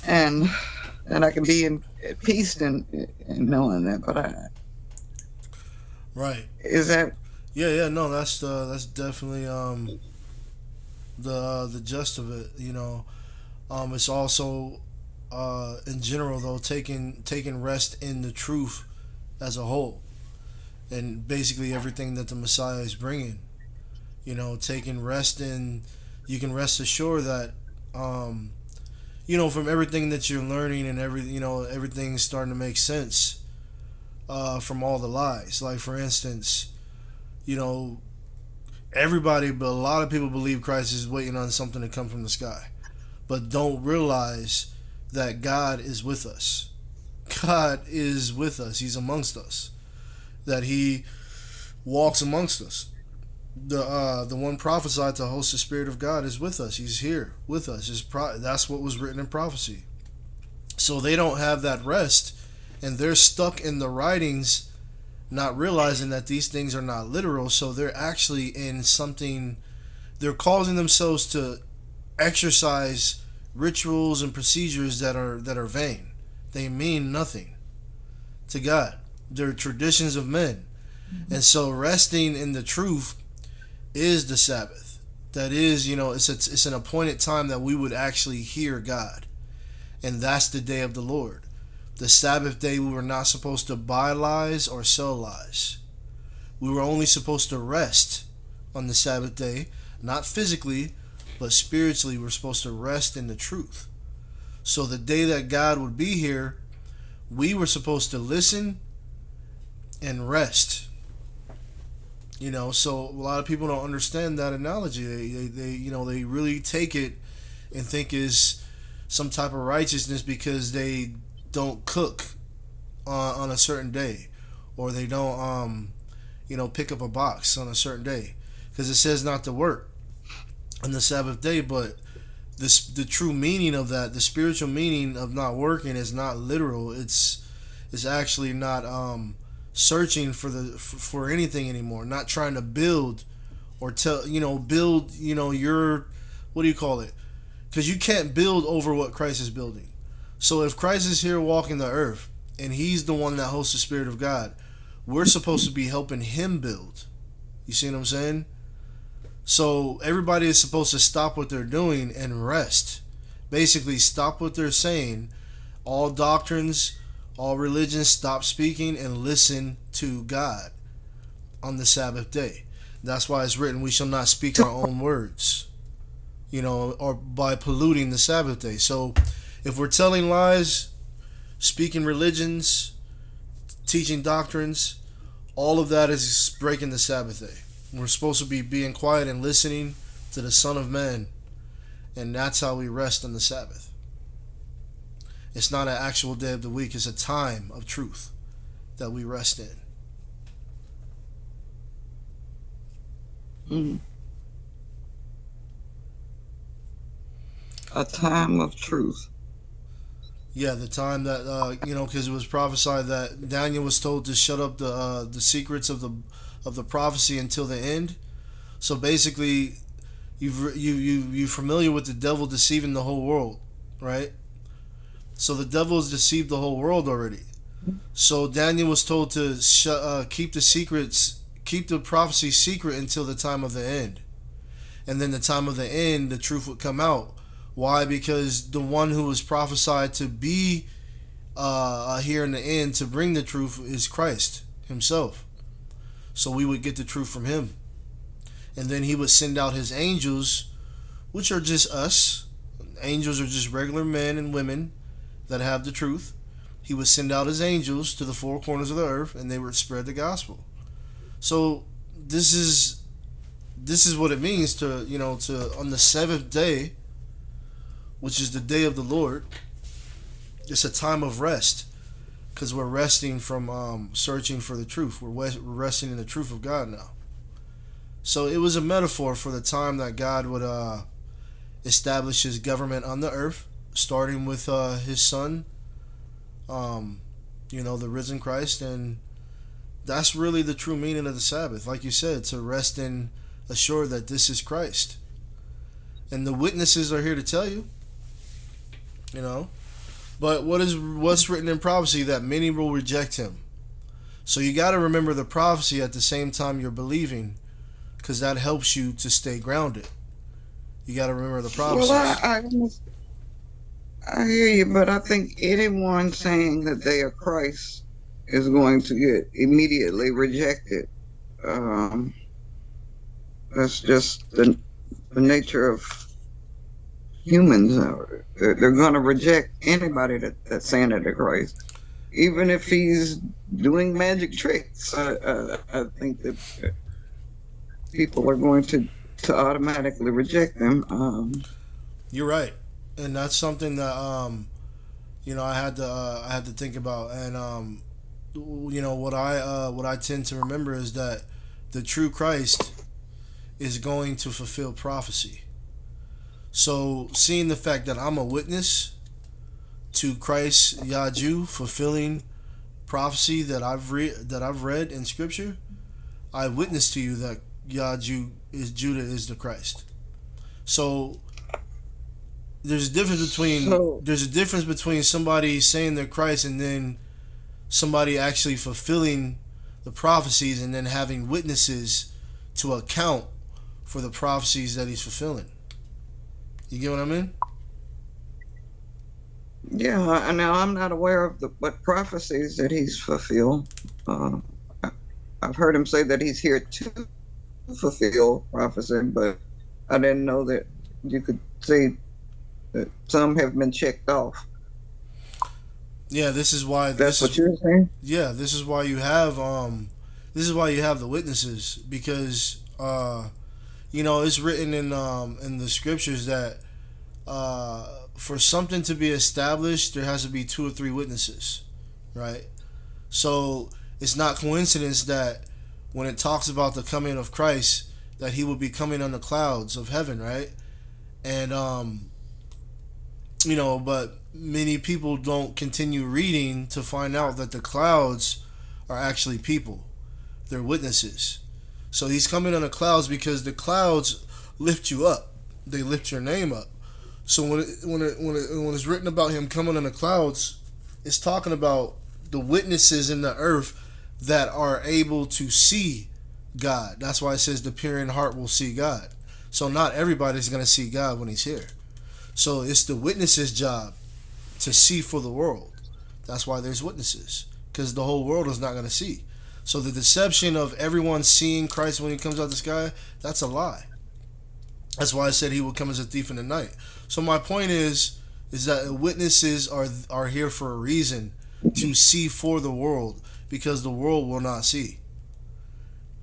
And I can be at peace in knowing that. But Right. Is that? Yeah. No, that's definitely the gist of it. It's also in general though taking rest in the truth as a whole. And basically everything that the Messiah is bringing, taking rest in, you can rest assured that, from everything that you're learning and everything's starting to make sense, from all the lies. Like for instance, everybody, but a lot of people believe Christ is waiting on something to come from the sky, but don't realize that God is with us. God is with us. He's amongst us. That he walks amongst us. The one prophesied to host the Spirit of God is with us. He's here with us. That's what was written in prophecy. So they don't have that rest, and they're stuck in the writings, not realizing that these things are not literal. So they're actually in something. They're causing themselves to exercise rituals and procedures that are vain. They mean nothing to God. They're traditions of men, And so resting in the truth is the Sabbath. That is, it's an appointed time that we would actually hear God. And that's the day of the Lord. The Sabbath day, we were not supposed to buy lies or sell lies. We were only supposed to rest on the Sabbath day, not physically, but spiritually. We're supposed to rest in the truth. So the day that God would be here, we were supposed to listen and rest. So a lot of people don't understand that analogy. They really take it and think is some type of righteousness because they don't cook on a certain day, or they don't pick up a box on a certain day, because it says not to work on the Sabbath day. But the true meaning of that, the spiritual meaning of not working, is not literal. It's actually not searching for anything anymore, not trying to build or build your, what do you call it, because you can't build over what Christ is building. So if Christ is here walking the earth and he's the one that hosts the Spirit of God, we're supposed to be helping him build. You see what I'm saying? So everybody is supposed to stop what they're doing and rest. Basically, stop what they're saying. All doctrines, all religions, stop speaking and listen to God on the Sabbath day. That's why it's written, we shall not speak our own words, or by polluting the Sabbath day. So if we're telling lies, speaking religions, teaching doctrines, all of that is breaking the Sabbath day. We're supposed to be being quiet and listening to the Son of Man, and that's how we rest on the Sabbath. It's not an actual day of the week. It's a time of truth that we rest in. A time of truth. Yeah, the time that because it was prophesied that Daniel was told to shut up the secrets of the prophecy until the end. So basically, you're familiar with the devil deceiving the whole world, right? So the devil has deceived the whole world already. So Daniel was told to keep the prophecy secret until the time of the end, and then the time of the end, the truth would come out. Why? Because the one who was prophesied to be here in the end to bring the truth is Christ himself. So we would get the truth from him. And then he would send out his angels, which are just us. Angels are just regular men and women that have the truth. He would send out his angels to the four corners of the earth, and they would spread the gospel. So this is what it means to on the seventh day, which is the day of the Lord. It's a time of rest, because we're resting from searching for the truth. We're resting in the truth of God now. So it was a metaphor for the time that God would establish his government on the earth, starting with his son, the risen Christ. And that's really the true meaning of the Sabbath. Like you said, to rest and assure that this is Christ. And the witnesses are here to tell you. But what's written in prophecy? That many will reject him. So you got to remember the prophecy at the same time you're believing, because that helps you to stay grounded. You got to remember the prophecy. Well, I hear you, but I think anyone saying that they are Christ is going to get immediately rejected. That's just the nature of humans. They're going to reject anybody that's saying that they're Christ, even if he's doing magic tricks. I think that people are going to automatically reject them. You're right, and that's something that I had to think about. And what I tend to remember is that the true Christ is going to fulfill prophecy. So seeing the fact that I'm a witness to Christ Yaju fulfilling prophecy that I've read in Scripture, I witness to you that Yaju Judah is the Christ. So there's a difference between somebody saying they're Christ and then somebody actually fulfilling the prophecies and then having witnesses to account for the prophecies that he's fulfilling. You get what I mean? Yeah, now I'm not aware of what prophecies that he's fulfilled. I've heard him say that he's here to fulfill prophecy, but I didn't know that you could see that some have been checked off. Yeah, this is why. That's what you're saying. Yeah, this is why you have the witnesses, because it's written in the scriptures that for something to be established, there has to be 2 or 3 witnesses, right? So it's not coincidence that when it talks about the coming of Christ, that he will be coming on the clouds of heaven, right? And but many people don't continue reading to find out that the clouds are actually people. They're witnesses. So he's coming on the clouds because the clouds lift you up. They lift your name up. So when it's written about him coming on the clouds, it's talking about the witnesses in the earth that are able to see God. That's why it says the pure in heart will see God. So not everybody's going to see God when he's here. So it's the witnesses' job to see for the world. That's why there's witnesses, because the whole world is not going to see. So the deception of everyone seeing Christ when he comes out the sky, that's a lie. That's why I said he will come as a thief in the night. So my point is that witnesses are here for a reason, to see for the world, because the world will not see.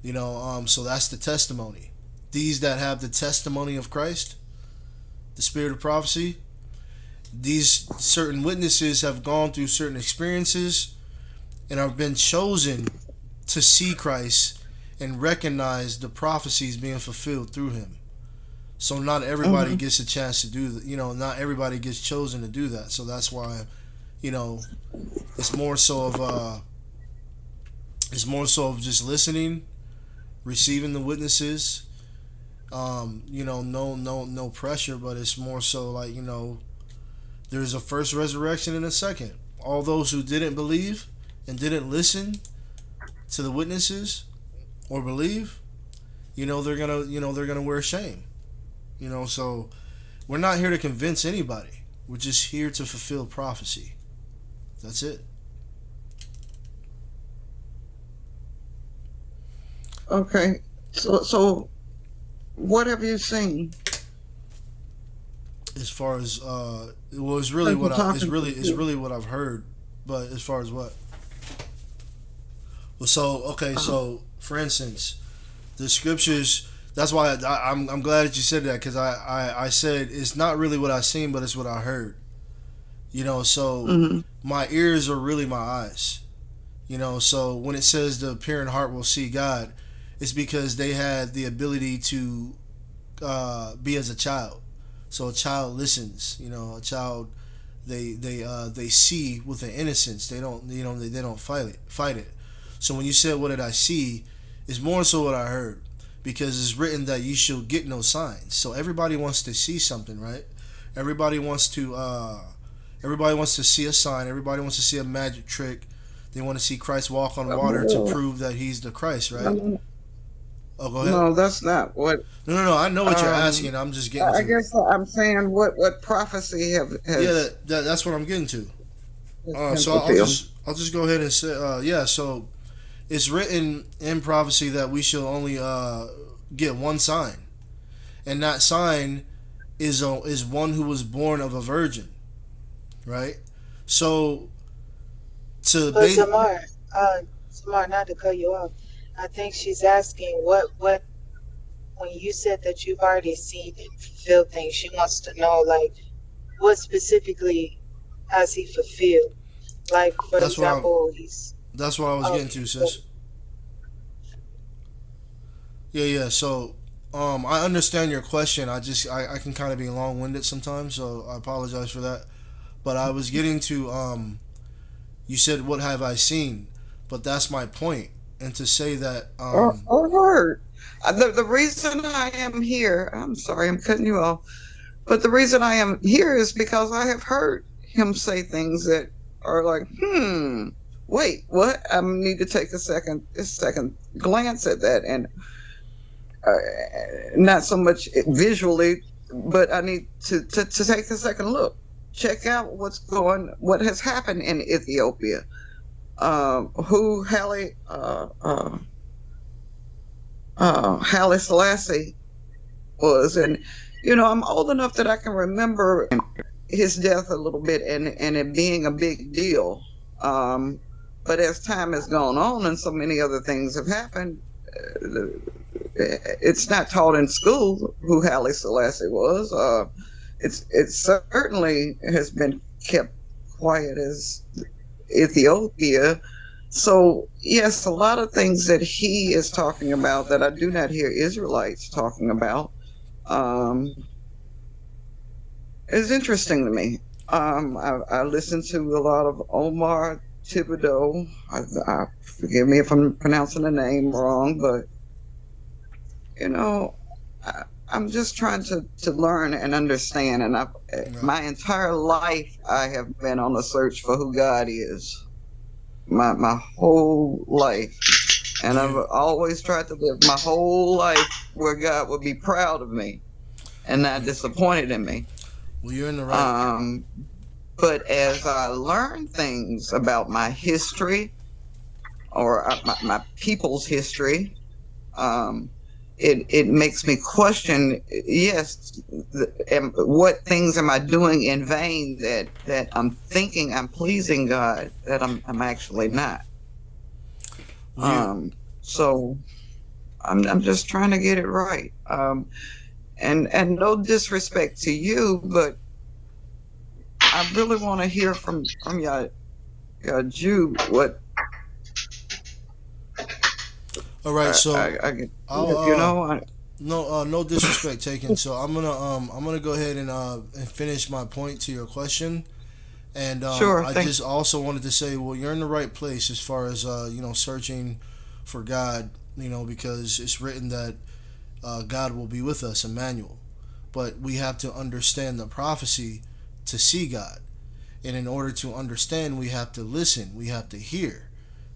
So that's the testimony. These that have the testimony of Christ, the spirit of prophecy, these certain witnesses have gone through certain experiences and have been chosen to see Christ and recognize the prophecies being fulfilled through him. So not everybody gets a chance to do that. Not everybody gets chosen to do that. So that's why, it's more so of just listening, receiving the witnesses. No pressure, but it's more so like, there's a first resurrection and a second. All those who didn't believe and didn't listen to the witnesses or believe, they're gonna wear shame. So we're not here to convince anybody. We're just here to fulfill prophecy. That's it. Okay, so what have you seen? As far as it's really what I've heard. But as far as what? Well, so for instance, the scriptures. That's why I'm glad that you said that, because I said it's not really what I seen, but it's what I heard. So my ears are really my eyes. So when it says the pure in heart will see God, it's because they had the ability to be as a child. So a child listens. A child they see with an innocence. They don't they don't fight it. So when you said what did I see, it's more so what I heard. Because it's written that you shall get no signs. So everybody wants to see something, right? Everybody wants to see a sign. Everybody wants to see a magic trick. They want to see Christ walk on water to prove that he's the Christ, right? Oh, go ahead. No, that's not what. No. I know what you're asking. I'm just getting. I guess I'm saying what prophecy has. Yeah, that's what I'm getting to. So I'll just go ahead and say So. It's written in prophecy that we shall only get one sign, and that sign is one who was born of a virgin, right? So Samar, not to cut you off, I think she's asking what when you said that you've already seen and fulfilled things, she wants to know like what specifically has he fulfilled? Like for example, That's what I was getting to, sis. Yeah. So, I understand your question. I can kind of be long-winded sometimes, so I apologize for that. But I was getting to, you said, what have I seen? But that's my point. And to say that, heard. The reason I am here, I'm sorry, I'm cutting you off. But the reason I am here is because I have heard him say things that are like, wait, what? I need to take a second glance at that, and not so much visually, but I need to take a second look, check out what has happened in Ethiopia. Who Haile Selassie was, and I'm old enough that I can remember his death a little bit, and it being a big deal. But as time has gone on and so many other things have happened, it's not taught in school who Haile Selassie was. It certainly has been kept quiet as Ethiopia. So yes, a lot of things that he is talking about that I do not hear Israelites talking about is interesting to me. I listen to a lot of Omar Thibodeau. Forgive me if I'm pronouncing the name wrong, but I'm just trying to learn and understand. And my entire life, I have been on a search for who God is. My whole life. And I've always tried to live my whole life where God would be proud of me and not disappointed in me. Well, you're in the right. But as I learn things about my history or my people's history, it makes me question, yes, what things am I doing in vain that I'm thinking I'm pleasing God that I'm actually not. So I'm just trying to get it right. And no disrespect to you, but I really want to hear from your Jew what. All right, so no disrespect taken. So I'm gonna go ahead and finish my point to your question. And sure, I just also wanted to say, well, you're in the right place as far as searching for God. Because it's written that God will be with us, Emmanuel. But we have to understand the prophecy to see God, and in order to understand, we have to listen. We have to hear,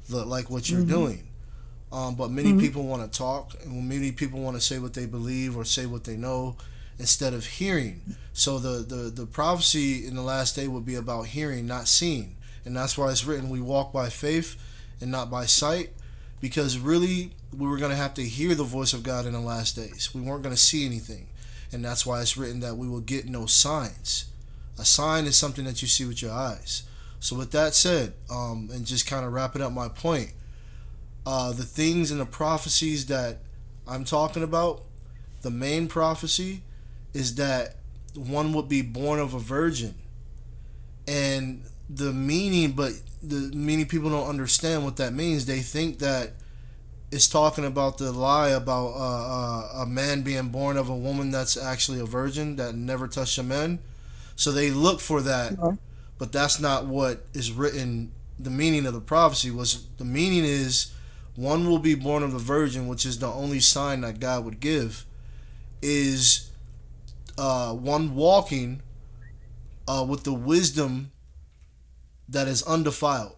like what you're doing. But many people want to talk, and many people want to say what they believe or say what they know instead of hearing. So the prophecy in the last day will be about hearing, not seeing. And that's why it's written, we walk by faith and not by sight, because really we were going to have to hear the voice of God in the last days. We weren't going to see anything. And that's why it's written that we will get no signs. A sign is something that you see with your eyes. So with that said, and just kind of wrapping up my point, the things in the prophecies that I'm talking about, the main prophecy is that one would be born of a virgin. And the meaning, but many people don't understand what that means. They think that it's talking about the lie about a man being born of a woman that's actually a virgin that never touched a man. So they look for that, but that's not what is written. The meaning of the prophecy was, the meaning is one will be born of the virgin, which is the only sign that God would give, is one walking with the wisdom that is undefiled.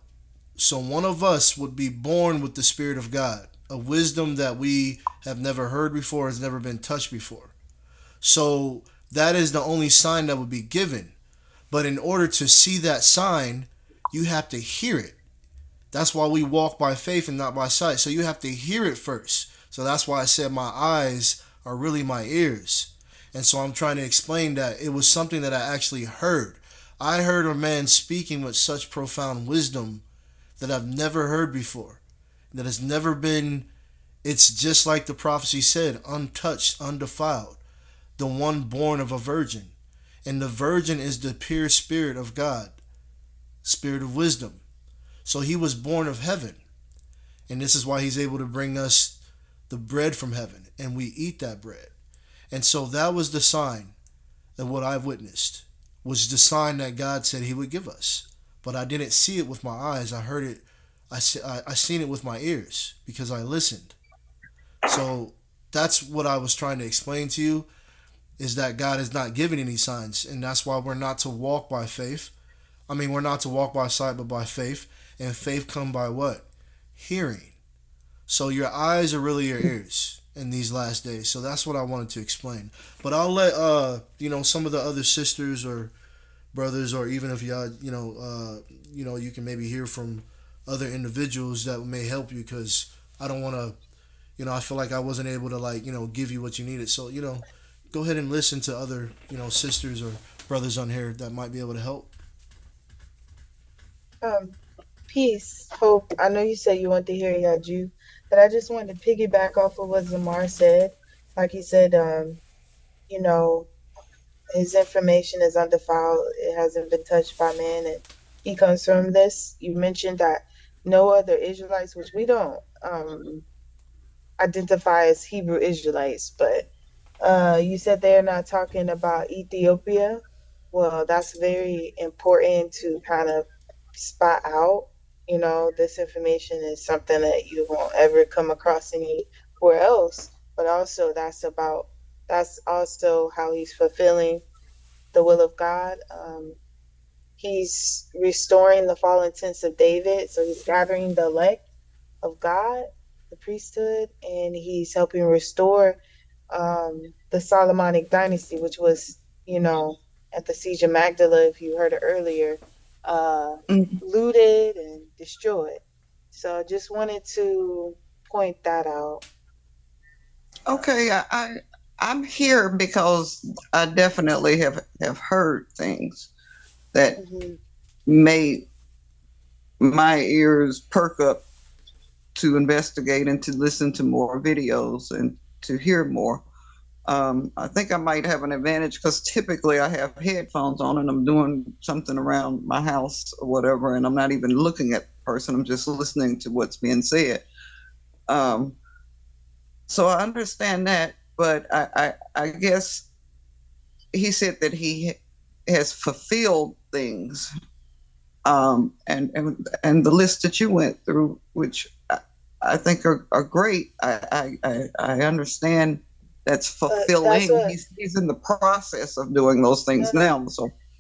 So one of us would be born with the Spirit of God, a wisdom that we have never heard before, has never been touched before. So that is the only sign that would be given. But in order to see that sign, you have to hear it. That's why we walk by faith and not by sight. So you have to hear it first. So that's why I said my eyes are really my ears. And so I'm trying to explain that it was something that I actually heard. I heard a man speaking with such profound wisdom that I've never heard before. That has never been, it's just like the prophecy said, untouched, undefiled. The one born of a virgin. And the virgin is the pure spirit of God. Spirit of wisdom. So he was born of heaven. And this is why he's able to bring us the bread from heaven. And we eat that bread. And so that was the sign that what I've witnessed was the sign that God said he would give us. But I didn't see it with my eyes. I heard it. I seen it with my ears because I listened. So that's what I was trying to explain to you, is that God is not giving any signs. And that's why we're not to walk by faith. I mean, we're not to walk by sight, but by faith. And faith come by what? Hearing. So your eyes are really your ears in these last days. So that's what I wanted to explain. But I'll let some of the other sisters or brothers, or even if y'all you can maybe hear from other individuals that may help you, because I don't want to, I feel like I wasn't able to give you what you needed. So go ahead and listen to other sisters or brothers on here that might be able to help. Peace, hope. I know you said you want to hear Yaju, but I just wanted to piggyback off of what Zamar said. Like he said, you know, his information is undefiled. It hasn't been touched by man, and he comes from this. You mentioned that no other Israelites, which we don't identify as Hebrew Israelites, but you said they're not talking about Ethiopia. Well, that's very important to kind of spot out. You know, this information is something that you won't ever come across anywhere else. But also, that's also how he's fulfilling the will of God. He's restoring the fallen tents of David. So he's gathering the elect of God, the priesthood, and he's helping restore the Solomonic dynasty, which was, at the Siege of Magdala, if you heard it earlier, looted and destroyed. So I just wanted to point that out. Okay, I'm here because I definitely have heard things that made my ears perk up to investigate and to listen to more videos and to hear more. I think I might have an advantage because typically I have headphones on and I'm doing something around my house or whatever, and I'm not even looking at the person. I'm just listening to what's being said. So I understand that, but I guess he said that he has fulfilled things, and the list that you went through, which I think are great. I understand that's fulfilling. He's in the process of doing those things now.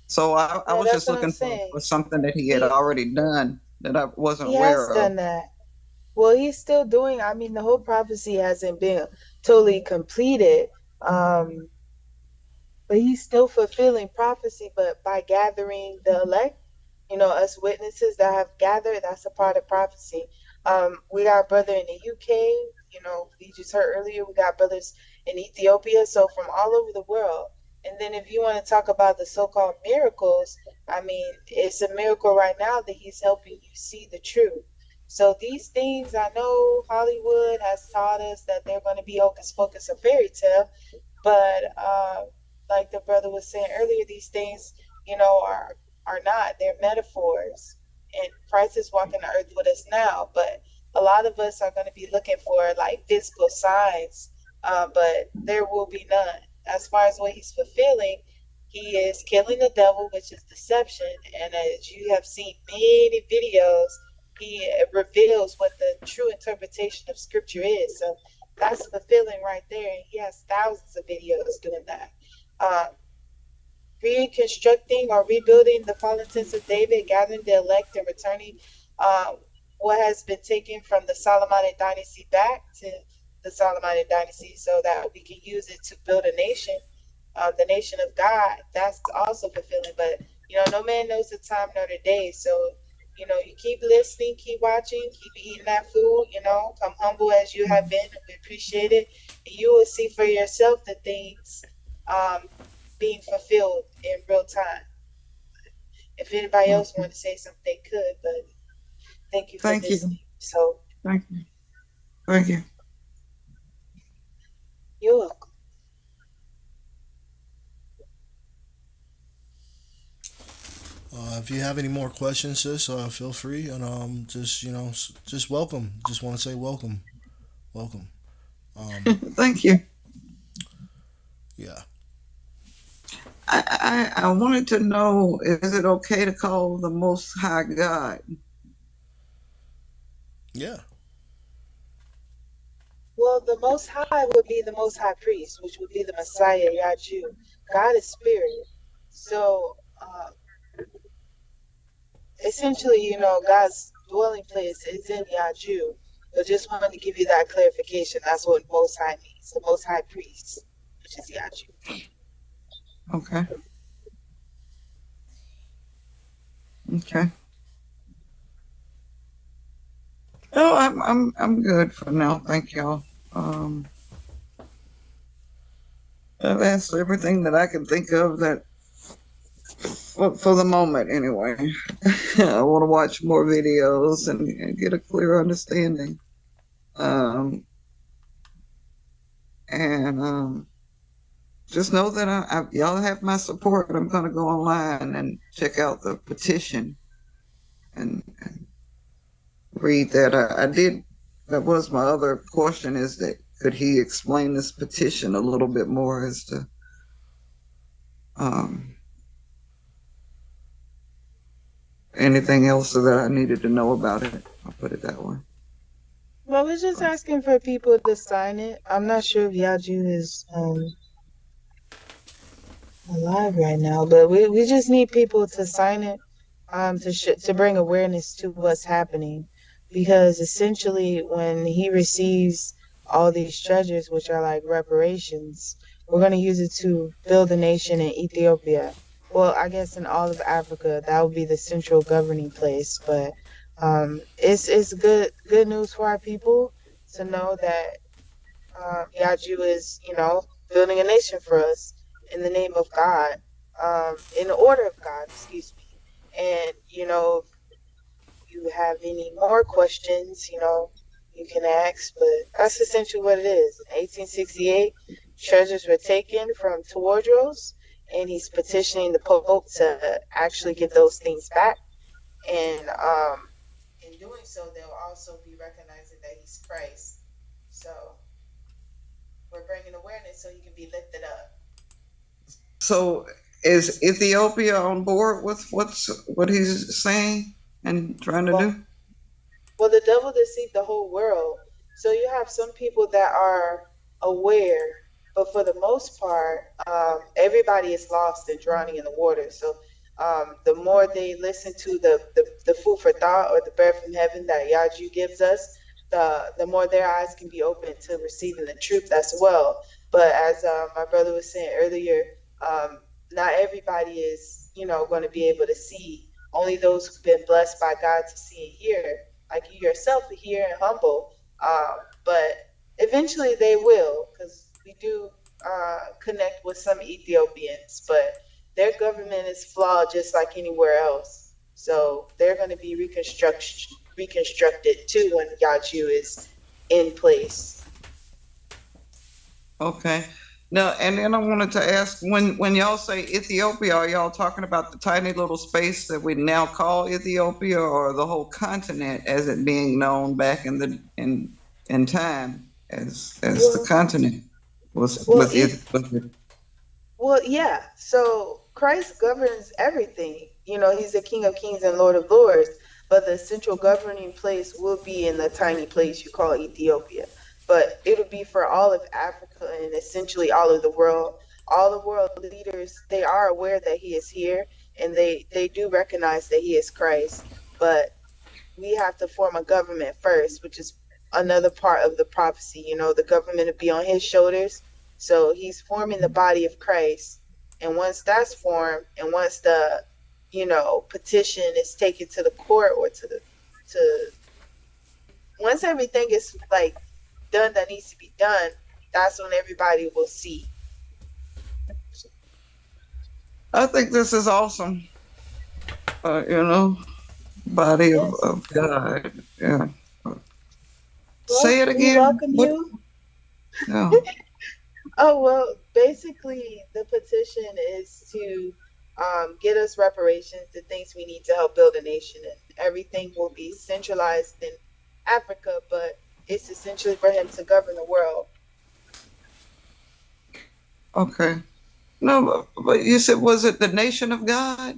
So I was just looking for something that he had already done that I wasn't aware of. He has done that. Well, he's still doing. I mean, the whole prophecy hasn't been totally completed, but he's still fulfilling prophecy. But by gathering the elect, us witnesses that have gathered, that's a part of prophecy. We got a brother in the UK. We just heard earlier, we got brothers in Ethiopia. So from all over the world. And then if you want to talk about the so-called miracles, I mean, it's a miracle right now that he's helping you see the truth. So these things, I know Hollywood has taught us that they're going to be hocus pocus or fairy tale, but like the brother was saying earlier, these things, are not. They're metaphors. And Christ is walking the earth with us now, but a lot of us are going to be looking for like physical signs, but there will be none. As far as what he's fulfilling, he is killing the devil, which is deception. And as you have seen many videos, he reveals what the true interpretation of scripture is. So that's fulfilling right there. And he has thousands of videos doing that. Reconstructing or rebuilding the fallen tents of David, gathering the elect and returning what has been taken from the Solomonic dynasty back to the Solomonic dynasty so that we can use it to build a nation, the nation of God. That's also fulfilling. But, no man knows the time nor the day. So, you keep listening, keep watching, keep eating that food, come humble as you have been. We appreciate it. And you will see for yourself the things being fulfilled in real time. If anybody else wanted to say something, they could, but thank you for listening. So thank you. You're welcome. If you have any more questions, sis, feel free, and just welcome. Just want to say welcome. Thank you. Yeah. I wanted to know, is it okay to call the Most High God? Yeah. Well, the Most High would be the Most High Priest, which would be the Messiah, Yaju. God is spirit. So essentially, you know, God's dwelling place is in Yaju. But just wanted to give you that clarification. That's what Most High means, the Most High Priest, which is Yaju. Okay. Okay. No, I'm good for now. Thank y'all. I've answered everything that I can think of that for the moment anyway. I want to watch more videos and get a clear understanding. And just know that y'all have my support. I'm going to go online and check out the petition and read that. I did. That was my other question, is that could he explain this petition a little bit more as to anything else that I needed to know about it? I'll put it that way. Well, we're just asking for people to sign it. I'm not sure if Yaju is alive right now, but we just need people to sign it to bring awareness to what's happening, because essentially when he receives all these treasures, which are like reparations, we're going to use it to build a nation in Ethiopia. Well, I guess in all of Africa, that would be the central governing place. But it's good news for our people to know that Yaju is, you know, building a nation for us in the name of God, in the order of God, excuse me. And, you know, if you have any more questions, you know, you can ask, but that's essentially what it is. In 1868, treasures were taken from Tewodros, and he's petitioning the Pope to actually get those things back. And in doing so, they'll also be recognizing that he's Christ. So we're bringing awareness so he can be lifted up. So is Ethiopia on board with what he's saying and trying to do? Well, the devil deceived the whole world. So you have some people that are aware, but for the most part, everybody is lost and drowning in the water. So the more they listen to the food for thought, or the bread from heaven that Yaju gives us, the more their eyes can be open to receiving the truth as well. But as my brother was saying earlier, not everybody is, you know, going to be able to see. Only those who've been blessed by God to see and hear, like you yourself, are here and humble. But eventually they will, because we do connect with some Ethiopians, but their government is flawed just like anywhere else. So they're going to be reconstructed too when Yaju is in place. Okay. Now, and then I wanted to ask, when y'all say Ethiopia, are y'all talking about the tiny little space that we now call Ethiopia, or the whole continent as it being known back in time as the continent was with it? Well, yeah. So Christ governs everything. You know, he's the King of Kings and Lord of Lords, but the central governing place will be in the tiny place you call Ethiopia. But it'll be for all of Africa and essentially all of the world. All the world leaders, they are aware that he is here, and they do recognize that he is Christ. But we have to form a government first, which is another part of the prophecy. You know, the government will be on his shoulders. So he's forming the body of Christ. And once that's formed, and once the, you know, petition is taken to the court, or once everything is like done that needs to be done, that's when everybody will see. I think this is awesome. You know, body of God. Yeah. Well, Say it again. We welcome you. Yeah. Oh, well, basically the petition is to get us reparations, the things we need to help build a nation, and everything will be centralized in Africa, but it's essentially for him to govern the world. Okay. No, but you said, was it the nation of God?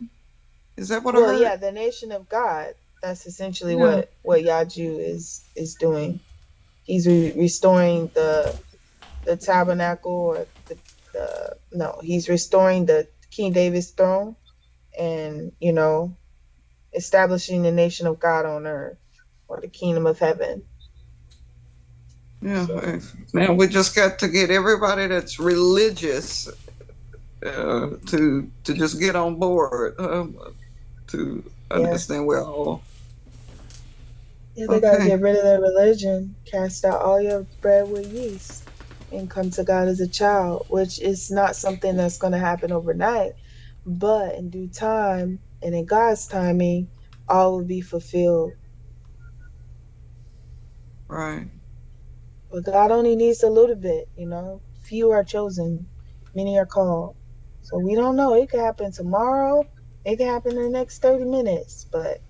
Is that what I heard? Well, yeah, the nation of God. That's essentially what Yaju is doing. He's restoring the tabernacle, or he's restoring the King David's throne, and, you know, establishing the nation of God on earth, or the kingdom of heaven. Yeah, man, we just got to get everybody that's religious to just get on board, to understand we're all. Yeah, they gotta get rid of their religion, cast out all your bread with yeast, and come to God as a child, which is not something that's gonna happen overnight, but in due time and in God's timing, all will be fulfilled. Right. But God only needs a little bit, you know. Few are chosen, many are called. So we don't know. It could happen tomorrow. It could happen in the next 30 minutes. But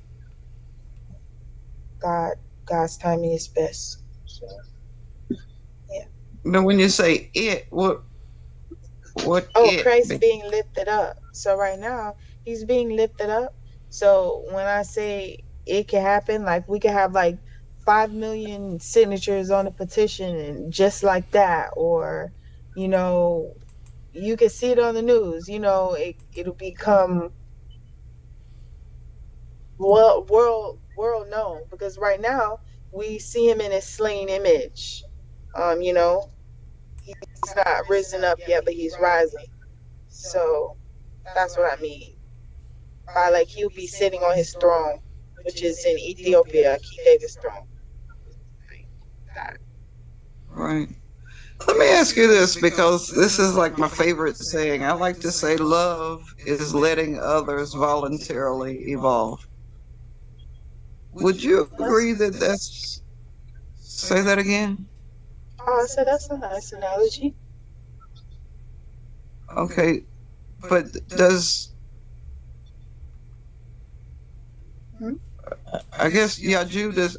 God's timing is best. So yeah. Now, when you say it, what Oh, it? Christ being lifted up. So right now, he's being lifted up. So when I say it can happen, like we could have like 5 million signatures on a petition and just like that, or you know, you can see it on the news, you know, it'll become world known, because right now we see him in his slain image. You know, he's not risen up yet, but he's rising. So that's what I mean by like he'll be sitting on his throne, which is in Ethiopia, King David's throne. Right. Let me ask you this, because this is like my favorite saying. I like to say love is letting others voluntarily evolve. Would you agree that that's, say that again? Oh, so that's a nice analogy. Okay, but does, I guess Yaju does,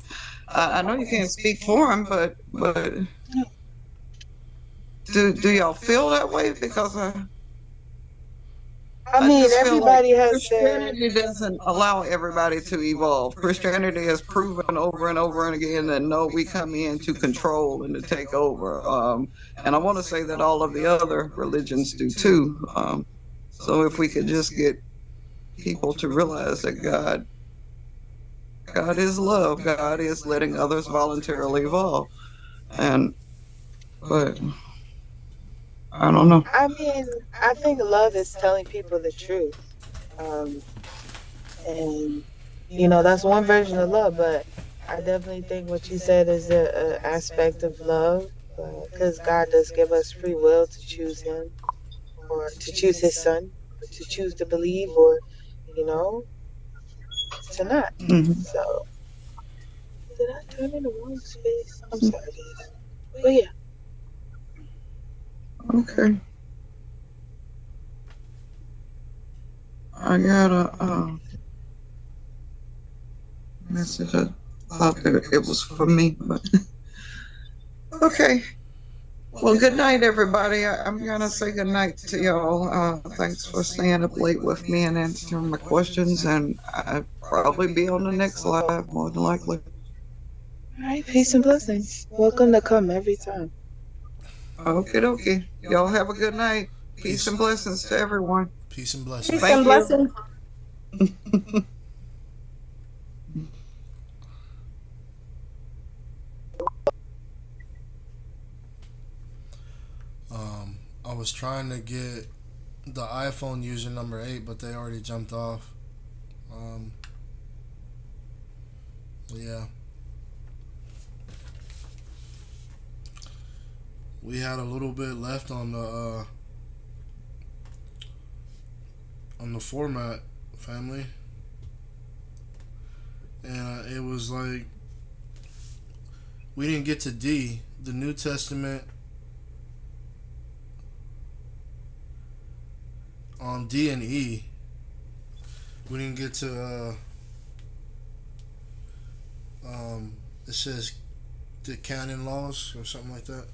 I know you can't speak for him, but do y'all feel that way? Because I mean, just feel like everybody has their. Christianity doesn't allow everybody to evolve. Christianity has proven over and over and again that no, we come in to control and to take over. And I want to say that all of the other religions do too. So if we could just get people to realize that God is love, God is letting others voluntarily evolve. But I don't know. I mean, I think love is telling people the truth. And you know, that's one version of love, but I definitely think what you said is a aspect of love, because God does give us free will to choose him, or to choose his son, or to choose to believe, or you know, to not. So did I turn in the wrong space? I'm sorry, guys. But yeah. Okay. I got a message. I thought that it was for me, but okay. Well, good night, everybody. I'm gonna say good night to y'all. Thanks for staying up late with me and answering my questions, and I'll probably be on the next live, more than likely. All right, peace and blessings. Welcome to come every time. Okay. Y'all have a good night. Peace and blessings to everyone. Peace and blessings. Thank you. I was trying to get the iPhone user number 8, but they already jumped off. Yeah. We had a little bit left on the format, family, and it was like we didn't get to D, the New Testament. On D and E, we didn't get to. It says the canon laws or something like that.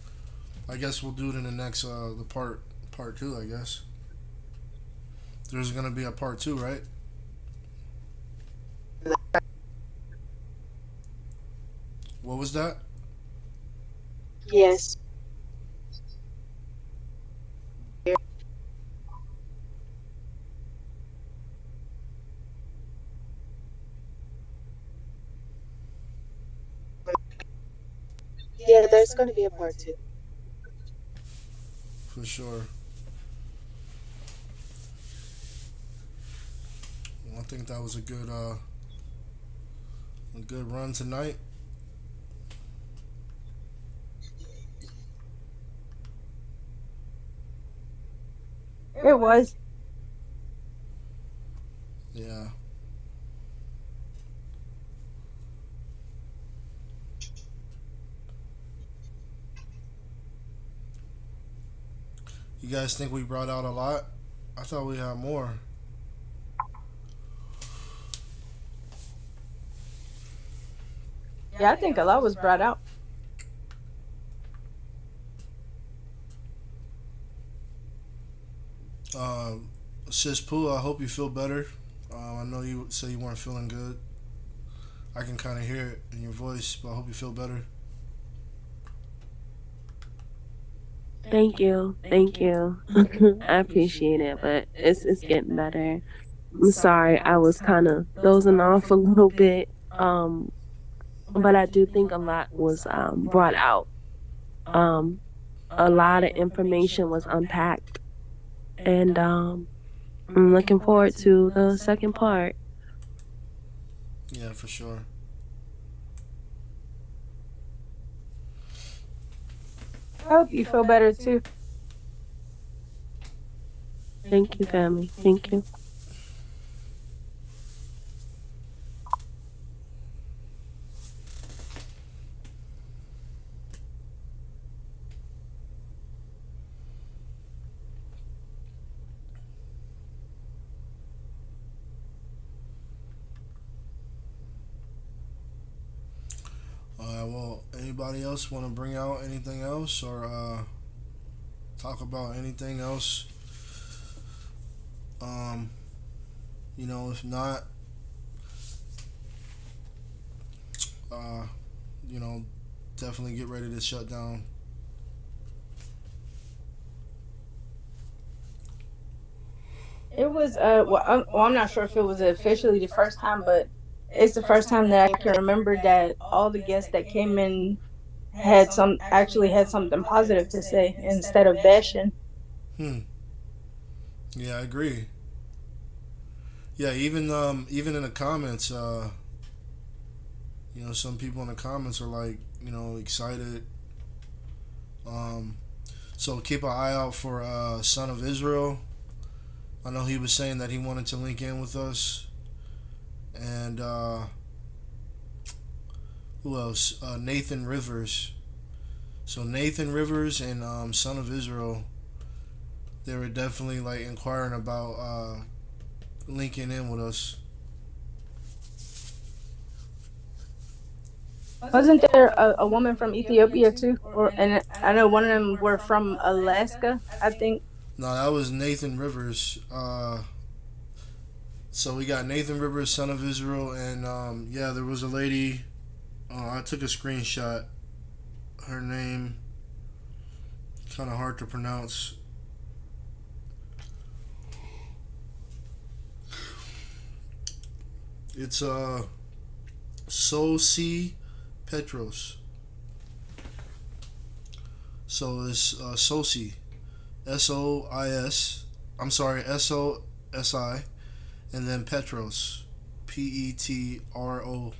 I guess we'll do it in the next the part 2. I guess there's gonna be a part 2, right? What was that? Yes. there's going to be a part two. For sure. Well, I think that was a good run tonight. It was. Yeah. You guys think we brought out a lot? I thought we had more. Yeah, I think a lot was brought out. Sis Pooh, I hope you feel better. I know you say you weren't feeling good. I can kind of hear it in your voice, but I hope you feel better. Thank you. Thank you. I appreciate it, but it's getting better. I'm sorry, I was kind of dozing off a little bit. But I do think a lot was brought out. A lot of information was unpacked, and I'm looking forward to the second part. Yeah, for sure. I hope you feel better too. Thank you, family. Thank you. Well, anybody else want to bring out anything else or talk about anything else? If not, definitely get ready to shut down. It was I'm not sure if it was officially the first time, but it's the first time that I can remember that all the guests that came in had something positive to say instead of bashing. Yeah, I agree. Yeah, even in the comments, some people in the comments are like, excited. So keep an eye out for Son of Israel. I know he was saying that he wanted to link in with us. And who else? Nathan Rivers. So Nathan Rivers and Son of Israel, they were definitely like inquiring about linking in with us. Wasn't there a woman from Ethiopia too? And I know one of them were from Alaska, I think. No, that was Nathan Rivers. So we got Nathan Rivers, Son of Israel, and there was a lady. I took a screenshot. Her name, kind of hard to pronounce. It's Sosi Petros. So it's Sosi, S-O-I-S. I'm sorry, S-O-S-I, and then Petros, P-E-T-R-O-S.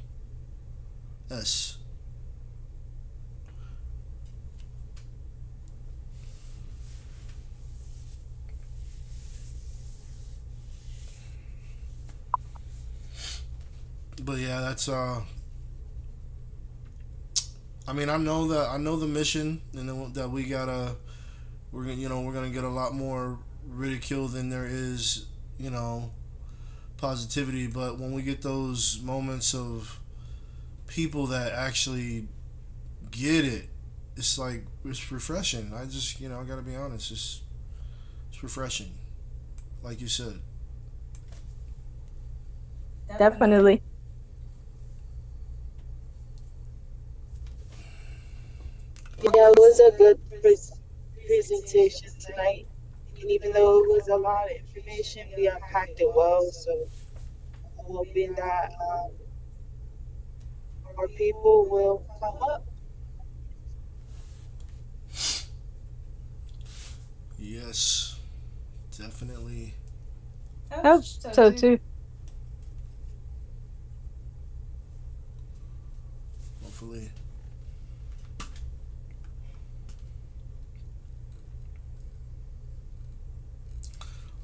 But yeah, that's I know the mission, and that we're gonna get a lot more ridicule than there is, positivity. But when we get those moments of people that actually get it, it's refreshing. I just I gotta be honest, it's refreshing, like you said. Definitely. Yeah, it was a good presentation tonight. And even though it was a lot of information, we unpacked it well. So I'm hoping that more people will come up. Yes, definitely. I hope so too. Hopefully.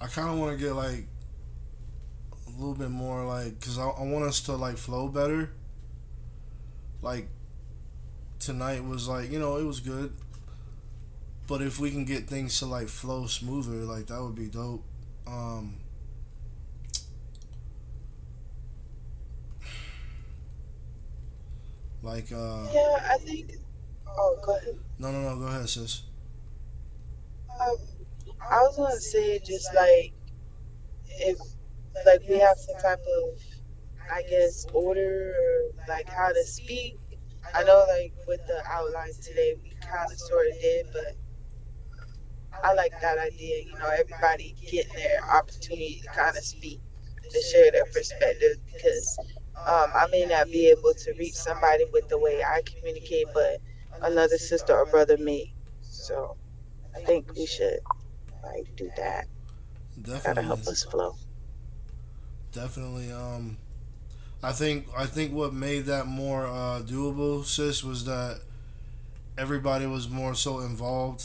I kind of want to get like a little bit more like, cause I want us to like flow better. Like tonight was like, it was good, but if we can get things to like flow smoother, like that would be dope. Um, like Yeah, I think. Oh, go ahead. no, go ahead, sis. Um, I was gonna say just like if like we have some type of, I guess, order or like how to speak. I know like with the outlines today we kind of sort of did, but I like that idea. Everybody getting their opportunity to kind of speak, to share their perspective because I may not be able to reach somebody with the way I communicate, but another sister or brother may. So I think we should like do that. That'll Definitely, help us flow. definitely. I think what made that more doable, sis, was that everybody was more so involved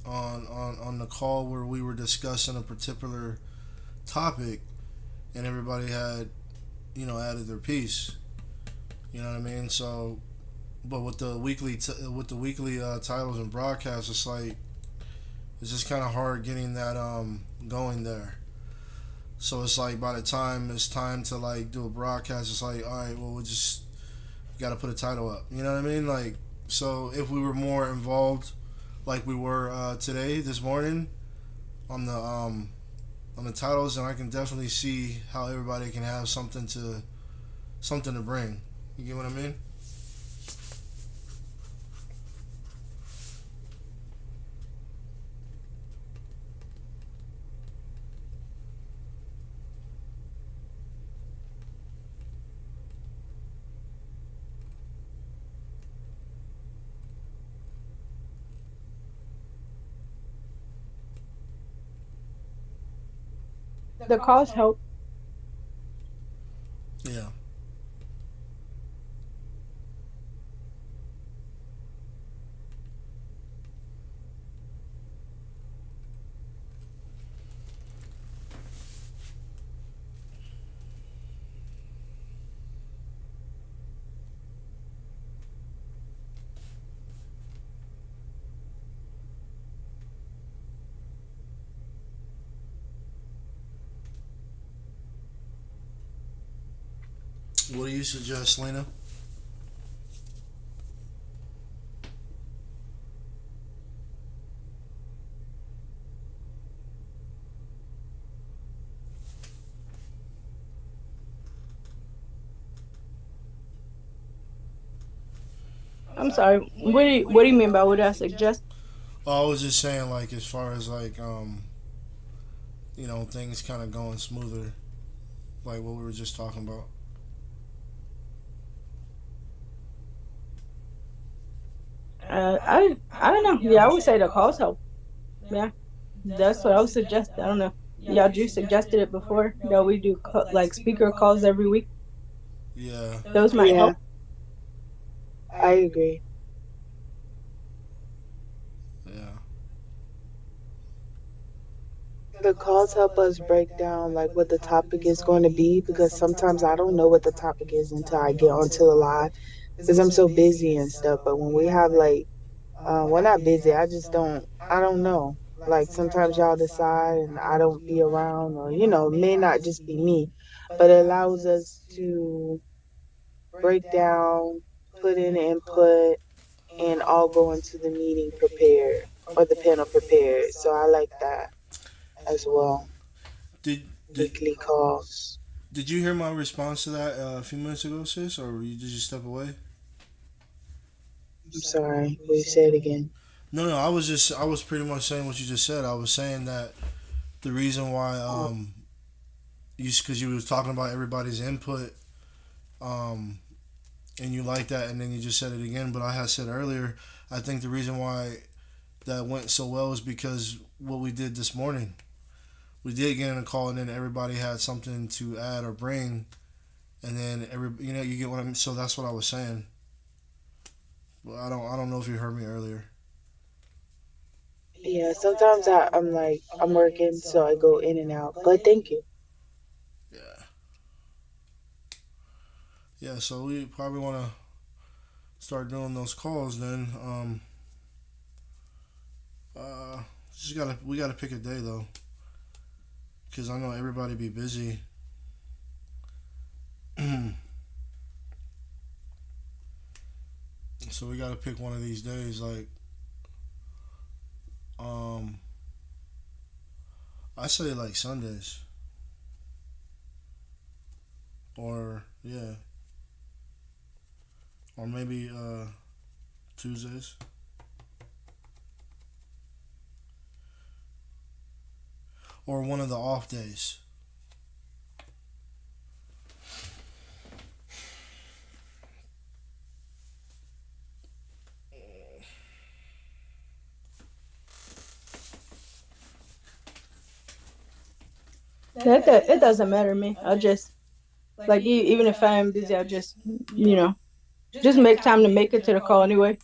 on the call where we were discussing a particular topic, and everybody had added their piece. You know what I mean? So, but with the weekly titles and broadcasts, it's just kind of hard getting that going there. So it's like by the time it's time to like do a broadcast, it's like, all right, well, we just got to put a title up. You know what I mean? Like, so if we were more involved, like we were today, this morning, on the titles, then I can definitely see how everybody can have something to bring. You get what I mean? The calls help. Yeah. What do you suggest, Lena? I'm sorry. What do you mean by what I suggest? Oh, I was just saying, like, as far as like, things kind of going smoother, like what we were just talking about. I don't know. Yeah, I would say the calls help. Yeah, that's what I would suggest. I don't know. Y'all just suggested it before that we do like speaker calls every week. Yeah. Those might Yeah, help. I agree. Yeah. The calls help us break down like what the topic is going to be because sometimes I don't know what the topic is until I get onto the live because I'm so busy and stuff. But when we have like, we're not busy. I don't know. Like sometimes y'all decide and I don't be around, or it may not just be me, but it allows us to break down, put in input, and all go into the meeting prepared or the panel prepared. So I like that as well. Did did Weekly calls. did you hear my response to that a few minutes ago, sis, or did you step away? I'm sorry. Will you say it again? No, I was pretty much saying what you just said. I was saying that the reason why because you was talking about everybody's input, um, and you like that, and then you just said it again. But I had said earlier, I think the reason why that went so well is because what we did this morning. We did get in a call, and then everybody had something to add or bring, and then you get what I mean. So that's what I was saying. Well, I don't know if you heard me earlier. Yeah, sometimes I'm working, so I go in and out. But thank you. Yeah, so we probably want to start doing those calls then. We gotta pick a day though, because I know everybody be busy. So we gotta pick one of these days, like I say like Sundays, or or maybe Tuesdays. Or one of the off days. It doesn't matter to me. I'll just, like, even if I am busy, I'll just, just make time to make it to the call anyway.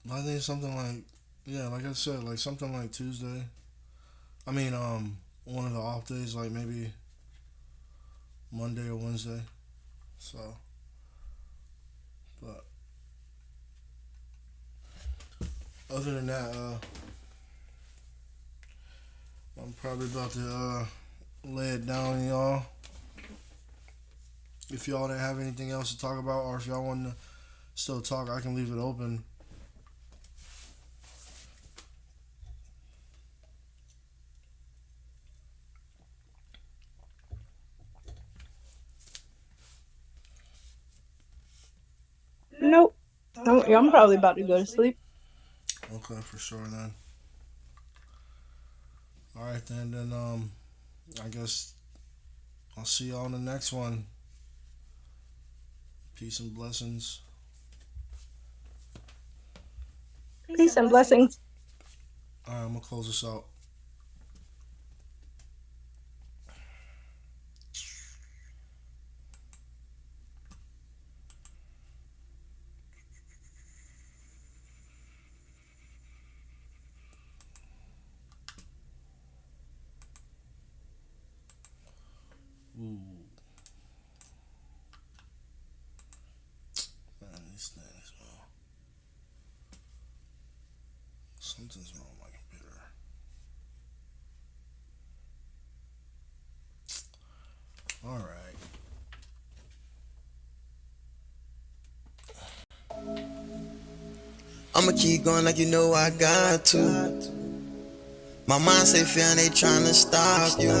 I think something like, like I said, like something like Tuesday. I mean, one of the off days, like maybe Monday or Wednesday. So, but other than that, I'm probably about to lay it down on y'all. If y'all didn't have anything else to talk about, or if y'all want to still talk, I can leave it open. Nope. I'm probably about to go to sleep. Okay, for sure then. Alright then, I guess I'll see y'all on the next one. Peace and blessings. Peace and blessings. Alright, I'm gonna close this out. Ooh. Man, these things, man. Something's wrong with my computer. Alright. I'ma keep going like you know I got to. My mind say fear, they tryna stop you.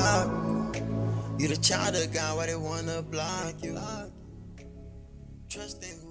You the child of God, why they wanna block you? Trusting who